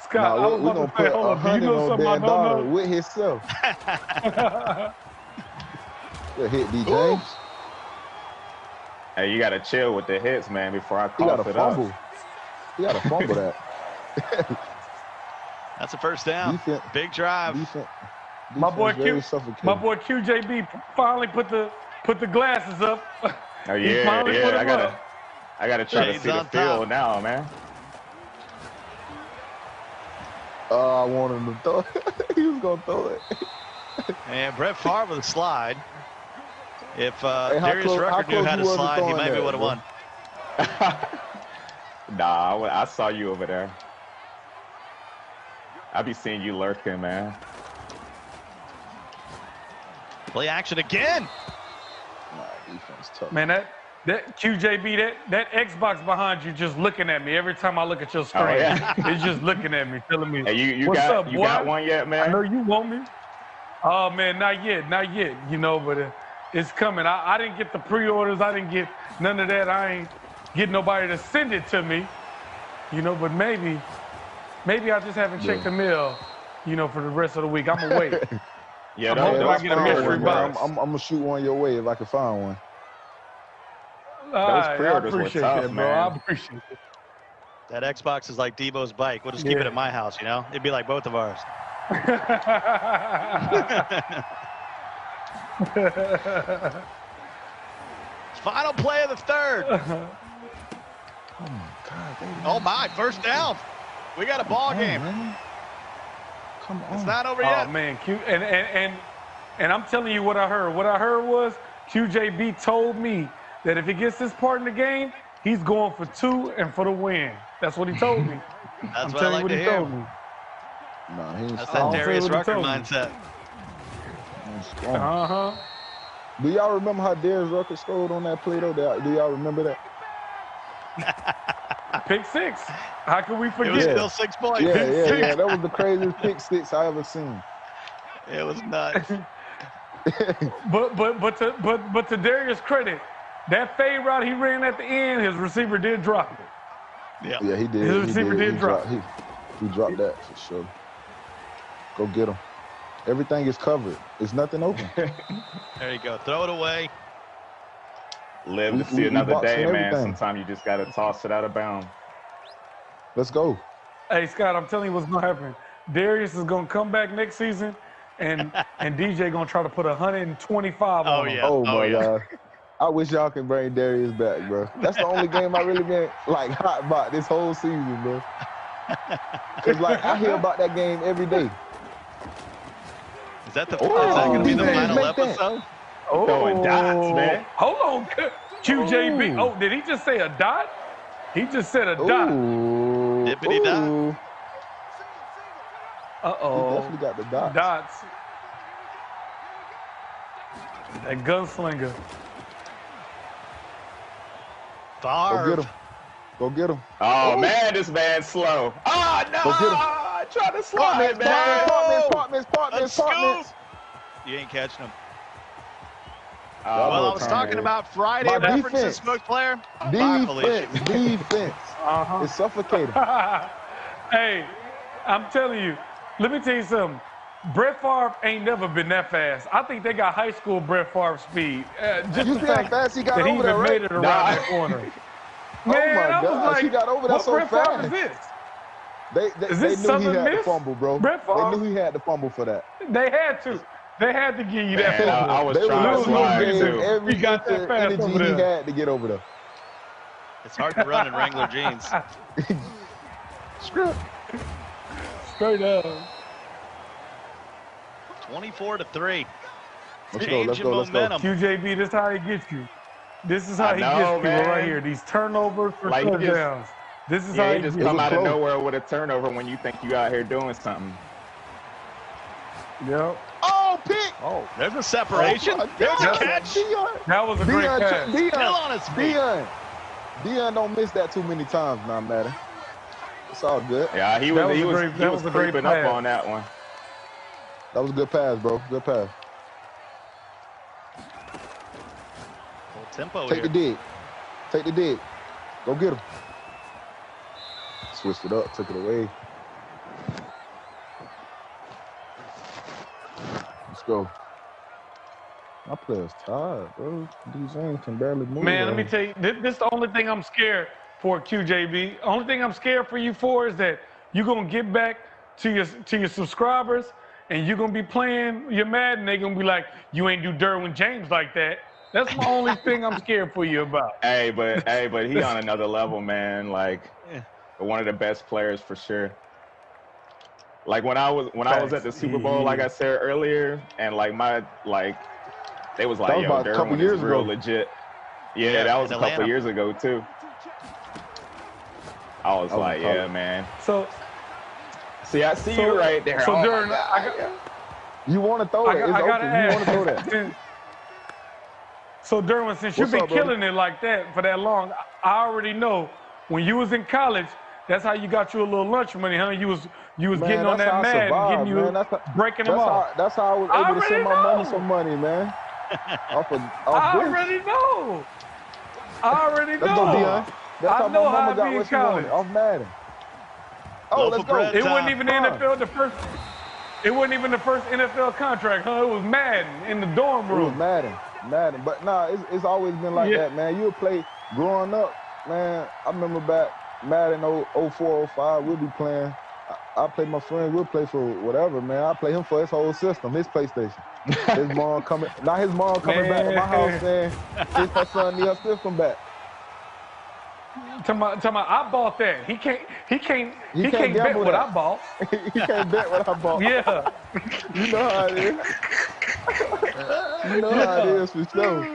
Scott, I was we're about gonna to say, put hold on, do you 100 know on something I Dan don't Dotta know? with himself. Good hit, D. James. Hey, you gotta chill with the hits, man, before I He got cough a it fumble. up. He got a fumble that. That's a first down. Big drive. My boy QJB finally put the glasses up. Oh yeah. I gotta try to see the field now, man. I wanted him to throw it. He was gonna throw it. And Brett Favre with a slide. If Darius Rucker knew how to slide, he maybe would have won. Nah, I saw you over there. I be seeing you lurking, man. Play action again. Defense tough. Man, that QJB, that Xbox behind you just looking at me every time I look at your screen. Oh, yeah. It's just looking at me, telling me, Hey, you what's got up, you boy? got one yet, man? I know you want me. Oh, man, not yet, you know, but it's coming. I didn't get the pre-orders. I didn't get none of that. I ain't getting nobody to send it to me, you know, but maybe I just haven't checked the mail, you know, for the rest of the week. I'm going to wait. Yeah, I'm hoping I get a mystery box. I'm gonna shoot one your way if I can find one. I appreciate that, bro. I appreciate it. That Xbox is like Debo's bike. We'll just keep it at my house, you know? It'd be like both of ours. Final play of the third. Oh my God. Oh my, first down. We got a ball game. Man. Come on. It's not over yet. Oh man, and I'm telling you what I heard. What I heard was QJB told me that if he gets this part in the game, he's going for 2 and for the win. That's what he told me. That's what I like to hear. Nah, he ain't That's that Darius Rucker mindset. Uh-huh. Do y'all remember how Darius Rucker scored on that play though? Do y'all remember that? Pick 6. How can we forget? It was still 6 points. Yeah. That was the craziest pick 6 I ever seen. It was nuts. but to Darius' credit, that fade route he ran at the end, his receiver did drop it. Yeah, he did. His receiver did drop it. He dropped that for sure. Go get him. Everything is covered. There's nothing open. There you go. Throw it away. Live to see another day, man. Sometimes you just got to toss it out of bounds. Let's go. Hey, Scott, I'm telling you what's going to happen. Darius is going to come back next season, and DJ going to try to put 125 on him. Oh, my God. I wish y'all can bring Darius back, bro. That's the only game I really been, like, hot about this whole season, bro. Because, like, I hear about that game every day. Is that going to be the final episode? Oh, throwing dots, man. Hold on, QJB. Oh, did he just say a dot? He just said a dot. Dippity dot. Uh-oh. He definitely got the dots. Dots. That gunslinger. Favre. Go get him. Go get him. Oh, man, this man's slow. Oh, no. Go get him. Try to slide, man. Partners. You ain't catching him. Well, I was talking about Friday references, Smoke Player. Defense. It's suffocating. Hey, I'm telling you, let me tell you something. Brett Favre ain't never been that fast. I think they got high school Brett Favre speed. Just You the see how fact fast he got that he over there, even right? made it around that corner. Oh Man, my I was gosh, like, he got over there what so Brett Favre fast. is this? They Is knew this he Southern had Miss? the fumble, bro. Brett They Favre? knew he had the fumble for that. They had to. They had to give you that Man, fumble. I was They trying to were slide, losing too. every He got that fast energy over he there. had to get over there. It's hard to run in Wrangler jeans. Straight up. 24-3. Let's Change go. in momentum. QJB, this is how he gets you. This is how I he know, gets people man. right here. These turnovers for Like, he just- touchdowns. This is how Yeah, he he just gets come you. out of nowhere with a turnover when you think you out here doing something. Yep. Oh, pick! Oh, there's a separation. There's a catch. That was a great pass. Still on his feet. Dion don't miss that too many times now, Madden. It's all good. Yeah, he was creeping up on that one. That was a good pass, bro. Good pass. Full tempo Take here. the dig. Take the dig. Go get him. Switched it up. Took it away. Let's go. My player's tired, bro. These James can barely move. Man, let me tell you, this is the only thing I'm scared for, QJB. Only thing I'm scared for you for is that you're going to get back to your subscribers and you're going to be playing your Madden. They're going to be like, you ain't do Derwin James like that. That's my only thing I'm scared for you about. Hey, but he on another level, man. Like, one of the best players for sure. Like when I was at the Super Bowl, like I said earlier, and like They was like, yo, about a couple Derwin years is real ago. legit. Yeah, that was a couple Atlanta. years ago too. I was like, yeah, man. So, see, I see you right there. So, oh Derwin, you want to throw it? It's open. You want to throw that? So, Derwin, since you've been killing it like that for that long, I already know when you was in college, that's how you got you a little lunch money, huh? You was man, getting on that Madden, getting you breaking them off. That's how I was able to send my mama some money, man. I already know. Let's go, Dion. That's how my mama got what she wanted off Madden. Oh, let's go. It wasn't even the NFL It wasn't even the first NFL contract, huh? It was Madden in the dorm room. It was Madden. But nah, it's always been like that, man. You would play growing up, man. I remember back Madden 04, 05, we'll be playing. I play my friends, we'll play for whatever, man. I play him for his whole system, his PlayStation. His mom coming back to my house saying, his son need her system back. Tell me, I bought that. He can't bet what I bought. He can't bet what I bought. Yeah. You know how it is. You know how it is for sure.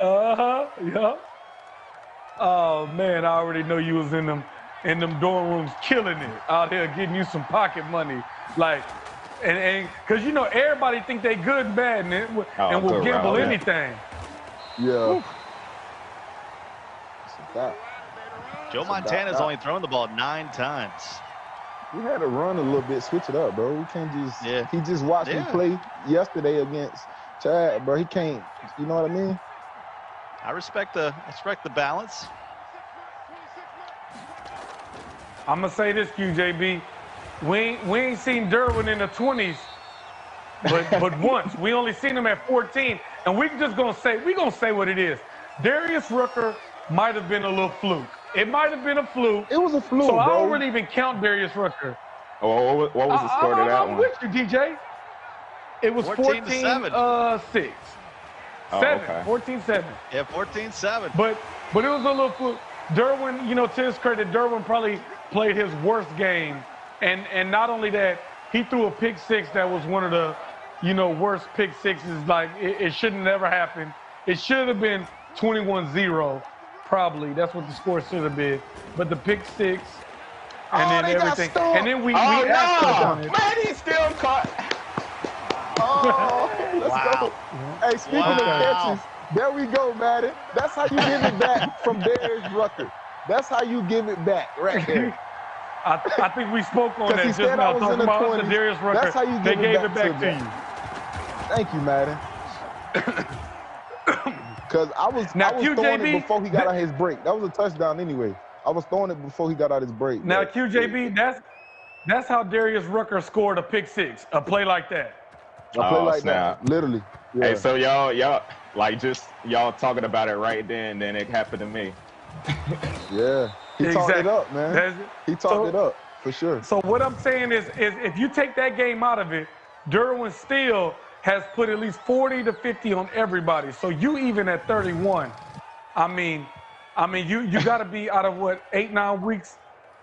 Yeah. Oh man, I already know you was in them dorm rooms killing it out here, getting you some pocket money, like, and because you know everybody think they good and bad and will gamble anything. Yeah. Joe Montana's only thrown the ball 9 times. We had to run a little bit, switch it up, bro. We can't just. Yeah. He just watched me play yesterday against Chad, bro. He can't. You know what I mean? I respect the balance. I'm gonna say this, QJB. We ain't seen Derwin in the 20s, but once. We only seen him at 14, and we gonna say what it is. Darius Rucker might have been a little fluke. It might have been a fluke. It was a fluke, so bro. I don't really even count Darius Rucker. Oh, what was the score to that one? I'm with you, DJ. It was 14-6. 14-7. Yeah, 14-7. But it was a little fluke. Derwin, you know, to his credit, Derwin probably played his worst game. And not only that, he threw a pick six that was one of the, you know, worst pick sixes. Like, it shouldn't never happen. It should have been 21-0, probably. That's what the score should have been. But the pick six, and then everything. And then we asked on it. Man, he still caught. Oh, let's go. Hey, speaking of catches, there we go, Madden. That's how you give it back from Darius Rucker. That's how you give it back right there. I think we spoke on that just said now, I was talking in the about 20s. the Darius Rucker. That's how you they give gave it back to you. Thank you, Madden. Because I was throwing it before he got out his break. That was a touchdown anyway. I was throwing it before he got out his break. Now, QJB, that's how Darius Rucker scored a pick six, a play like that. A play like that, literally. Yeah. Hey, so y'all like just y'all talking about it right then it happened to me. Yeah, he talked it up, man. He talked it up for sure. So what I'm saying is if you take that game out of it, Derwin still has put at least 40 to 50 on everybody. So you even at 31. I mean, you got to be out of what 8-9 weeks.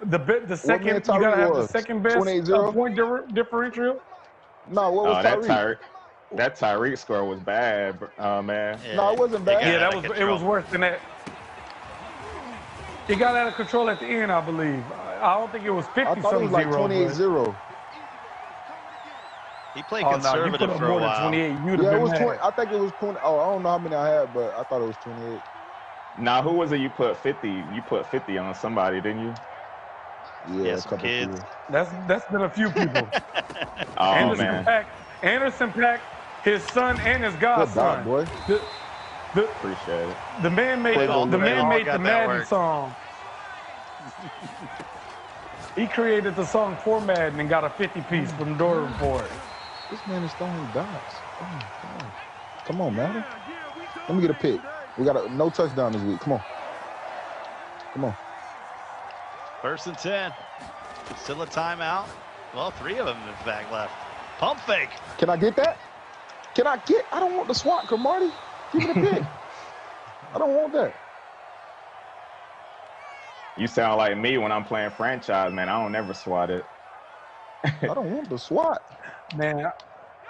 The second you got to have the second best point differential. No, what was Tyreek? That Tyreek score was bad, man. Yeah. No, it wasn't bad. Yeah, it was worse than that. It got out of control at the end, I believe. I don't think it was 50-something. I thought it was like 28-0. He played conservative for a while. 28. Yeah, it was 20. I think it was 20. Oh, I don't know how many I had, but I thought it was 28. Now, who was it you put 50? You put 50 on somebody, didn't you? Yeah, a couple kids. That's been a few people. Anderson Paak, his son and his godson. Boy. Appreciate it. The man made the Madden song. He created the song for Madden and got a 50-piece from Derwin for it. This man is throwing dots. Come on, Madden. Let me get a pick. We got no touchdown this week. Come on. 1st and 10. Still a timeout. Well, 3 of them, in fact, left. Pump fake. Can I get that? I don't want the swat, Marty. Give me the pick. I don't want that. You sound like me when I'm playing franchise, man. I don't never swat it. I don't want the swat. Man,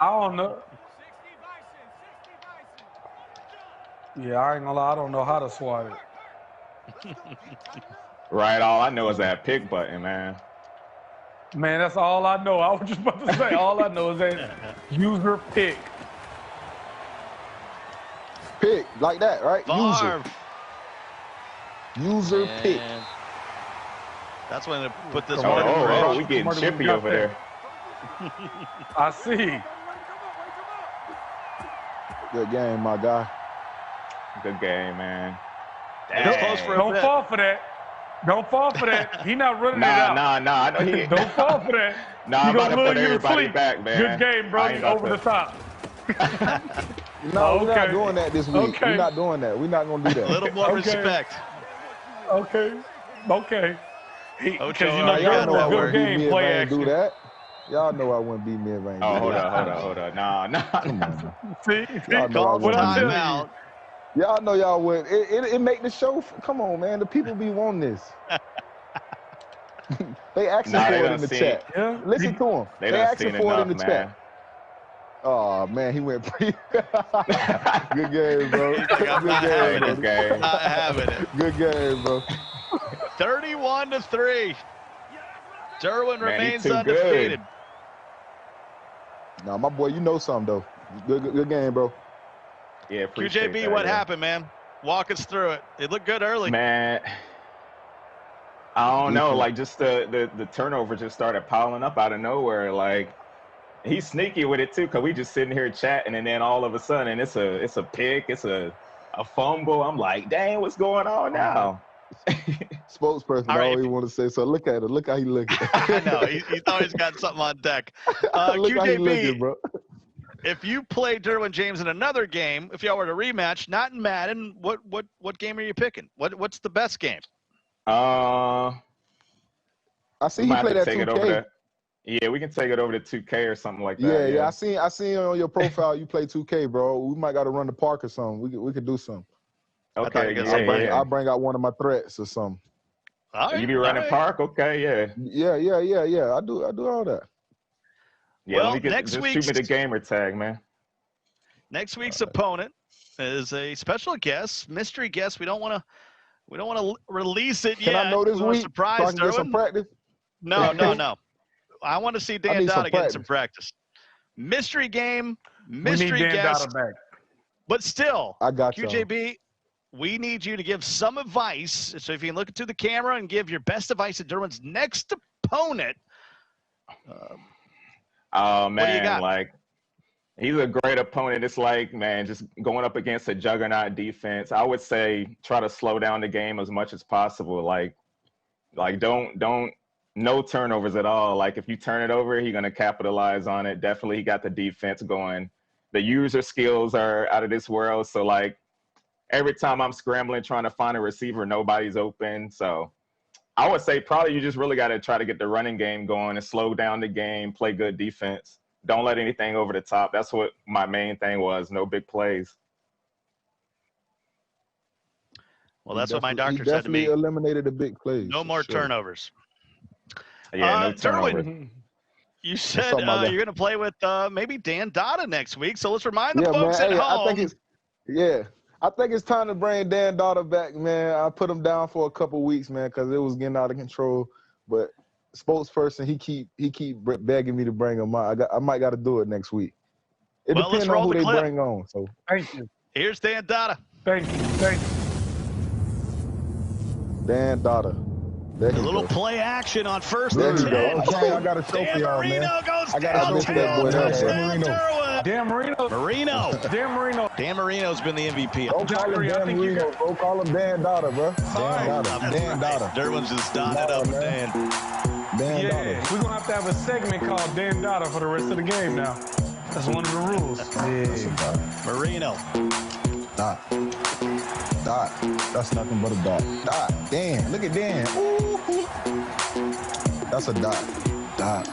I don't know. Yeah, I ain't gonna lie. I don't know how to swat it. Right. All I know is that pick button, man. Man, that's all I know. I was just about to say, all I know is that user pick. Pick, like that, right? Favre. User pick. That's when they put this one. Oh, we getting chippy over there. I see. Good game, my guy. Good game, man. It's close for a Don't bit. fall for that. Don't fall for that. He not running it out. Nah. I know he. Don't fall for that. Nah, I'm about to put everybody back, man. Good game, bro. Over the top. No, we're not doing that this week. We're not doing that. We're not gonna do that. A little more respect. Okay. Because Ocho, you know y'all know I good wouldn't beat game me if play I ain't action. do that. Y'all know I wouldn't beat me if I ain't do Oh, that. hold on. Nah. See, Y'all know I what I wouldn't tell beat you. Y'all know y'all would. It make the show. Come on, man. The people be wanting this. They asking for it in the chat. Yeah. Listen to them. They They done asking seen for it in enough, the man. chat. Oh man, he went pretty. Good game, bro. Good game, bro. Not having it. Good game, bro. 31-3. Derwin Man, he remains too undefeated. Nah, my boy, you know something though. Good game, bro. Yeah, appreciate QJB, that, what yeah. happened, man? Walk us through it. It looked good early. Man, I don't know. Like, just the turnover just started piling up out of nowhere. Like, he's sneaky with it too, cause we just sitting here chatting, and then all of a sudden it's a pick, it's a fumble. I'm like, dang, what's going on now? Spokesperson, I always want to say so. Look at it. Look how he looking. I know. He's always got something on deck. Look how he looking, QJB, bro. if you play Derwin James in another game, if y'all were to rematch, not in Madden, what game are you picking? What's the best game? I see We he might played have to that take it 2K. over to, yeah, we can take it over to 2K or something like that. Yeah. I seen on your profile you play 2K, bro. We might got to run the park or something. We could do something. Okay, I'll bring out one of my threats or something. All right, you be running park? Okay, yeah. Yeah. I do all that. Yeah, Well, let me get, next just week's- shoot me the gamer tag, man. Next week's opponent is a special guest, mystery guest. We don't want to release it yet. Can I know this We wanna week surprise so I can get some Derwin. practice? No. I want to see Dan need some Dada getting some practice. Mystery game, mystery we need Dan guest. Dada back. But still, I got y'all. QJB, we need you to give some advice. So if you can look into the camera and give your best advice to Derwin's next opponent. Oh, What do you got? man, like, he's a great opponent. It's like, man, just going up against a juggernaut defense. I would say try to slow down the game as much as possible. Like don't no turnovers at all. Like, if you turn it over, he's going to capitalize on it. Definitely, he got the defense going. The user skills are out of this world. So, like, every time I'm scrambling, trying to find a receiver, nobody's open. So I would say probably you just really got to try to get the running game going and slow down the game, play good defense. Don't let anything over the top. That's what my main thing was. No big plays. Well, that's what my doctor said to me. me. Eliminated the big plays. No more turnovers. Yeah, no turnovers. Derwin, you said up, my guy? you're going to play with maybe Dan Dada next week. So let's remind the Yeah, folks man. at Hey, home. I think it's time to bring Dan Dada back, man. I put him down for a couple weeks, man, because it was getting out of control. But spokesperson, he keep begging me to bring him out. I might got to do it next week. It Well, let's depends roll on who the they clip. bring on. So Thank you. Here's Dan Dada. Thank you. Dan Dada. There A he little goes. play action on first There and you 10. go. Okay, I got a show for y'all, man. I gotta miss that boy there, Dan Marino. Dan Marino's been the MVP. Don't call him Dan Marino, bro. Call him Dan Dada, bro. Dan Dada. Derwin's just dotting it up with Dan. Dan Yeah, Dada. we're gonna have to have a segment called Dan Dada for the rest of the game now. That's one of the rules. Yeah. Marino. Dot. That's nothing but a dot. Dot. Dan. Look at Dan. Ooh. That's a dot. Dot.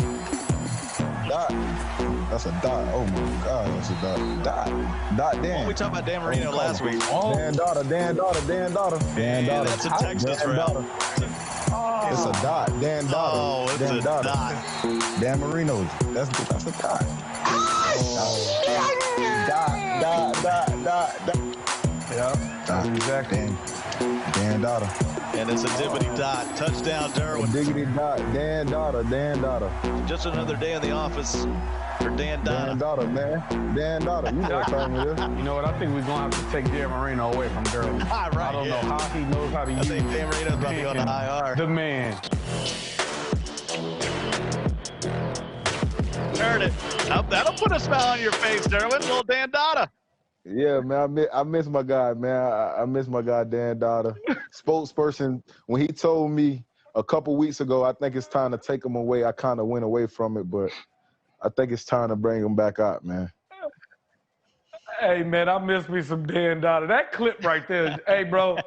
That's a dot. Oh my God, that's a dot. Dot Dan. We talked about Dan Marino last week. Dan Dada. That's in Texas, bro. It's a dot. Dan Dada. Oh, it's Dan a Dada. dot. Dan Marino. That's a dot. Dot. Exactly. Dan Dotter. And it's a diggity dot. Touchdown, Derwin. Diggity dot. Dan Dotter. Just another day in the office for Dan Dotter. Dan Dotter, man. Dan Dotter. You know what time it is. You know what? I think we're going to have to take Dan Marino away from Derwin. Right, I don't know how he knows how to use I think Dan Marino's about to go to IR. The man. Heard it. That'll put a smile on your face, Derwin. Little Dan Dotter. Yeah, man, I miss my guy, man. I miss my guy, Dan Dotter. Spokesperson, when he told me a couple weeks ago, I think it's time to take him away, I kind of went away from it, but I think it's time to bring him back out, man. Hey, man, I miss me some Dan Dotter. That clip right there, hey, bro,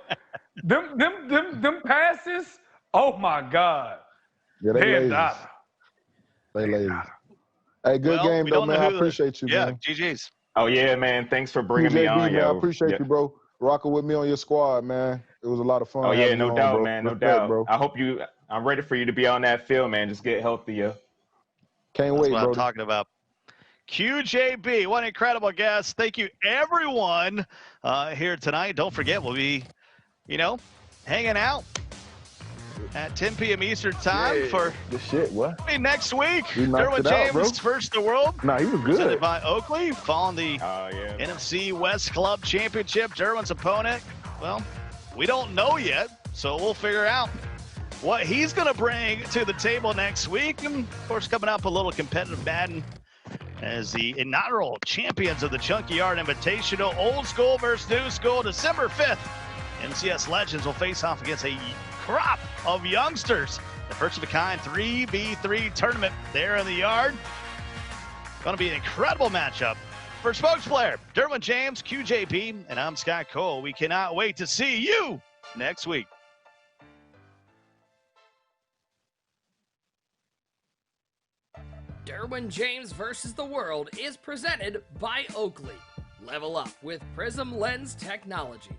them passes, oh, my God. Yeah, they Dan lazy. Dotter. They lazy. Hey, good game, though, man. I appreciate you, man. GG's. Oh, yeah, man. Thanks for bringing QJB, me on, man, yo. I appreciate you, bro. Rocking with me on your squad, man. It was a lot of fun. Oh, yeah, having no you on, doubt, bro. man. No Respect, doubt. bro. I'm ready for you to be on that field, man. Just get healthy, yo. Can't That's wait, what bro. I'm talking about. QJB, what an incredible guest. Thank you, everyone, here tonight. Don't forget, we'll be, hanging out at 10 p.m. Eastern time for the shit. What? Next week. We knocked Derwin it out, bro. James, first in the world. Nah, he was Presented good. by Oakley, following the NFC West Club Championship. Derwin's opponent, well, we don't know yet, so we'll figure out what he's going to bring to the table next week. And, of course, coming up a little competitive Madden as the inaugural champions of the Chunky Yard Invitational. Old school versus new school, December 5th. NCS Legends will face off against a crop of youngsters. The first of a kind 3v3 tournament there in the yard. Going to be an incredible matchup. For spokesplayer Derwin James, QJB, and I'm Scott Cole. We cannot wait to see you next week. Derwin James versus the World is presented by Oakley. Level up with Prism Lens technology.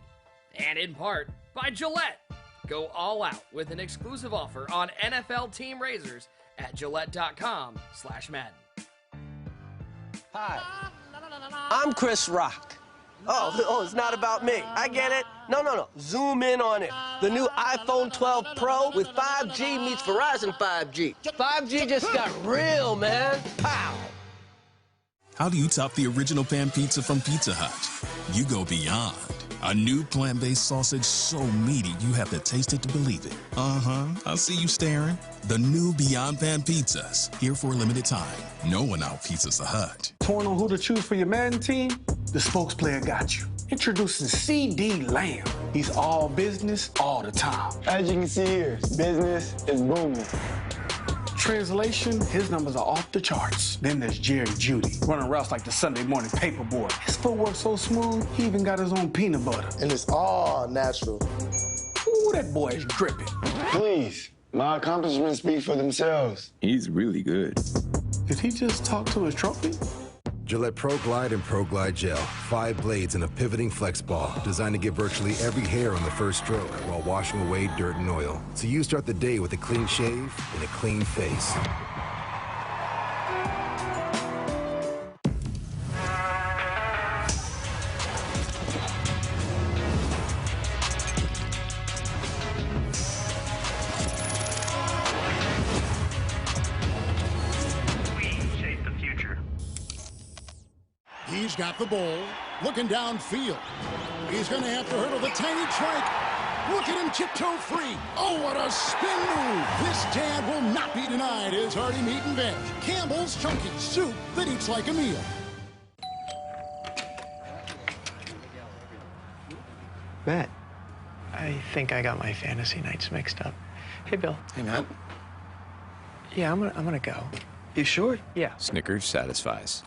And in part by Gillette. Go all out with an exclusive offer on NFL team razors at Gillette.com/Madden. Hi, I'm Chris Rock. Oh, it's not about me. I get it. No. Zoom in on it. The new iPhone 12 Pro with 5G meets Verizon 5G. 5G just got real, man. Pow! How do you top the original pan pizza from Pizza Hut? You go beyond. A new plant-based sausage so meaty you have to taste it to believe it. I see you staring. The new Beyond Pan pizzas, here for a limited time. No one out-pizzas the Hut. Torn on who to choose for your Madden team? The spokesplayer got you. Introducing CD Lamb. He's all business all the time. As you can see here, business is booming. Translation, his numbers are off the charts. Then there's Jerry Judy, running routes like the Sunday morning paperboy. His footwork so smooth, he even got his own peanut butter. And it's all natural. Ooh, that boy is dripping. Please, my accomplishments speak for themselves. He's really good. Did he just talk to his trophy? Gillette Pro Glide and Pro Glide Gel. 5 blades and a pivoting flex ball designed to get virtually every hair on the first stroke while washing away dirt and oil. So you start the day with a clean shave and a clean face. He's got the ball, looking downfield. He's going to have to hurdle the tiny trike. Look at him tiptoe free. Oh, what a spin move. This tad will not be denied his hearty meat and veg. Campbell's Chunky Soup that eats like a meal. Matt, I think I got my fantasy nights mixed up. Hey, Bill. Hey, Matt. Yeah, I'm gonna go. You sure? Yeah. Snickers satisfies.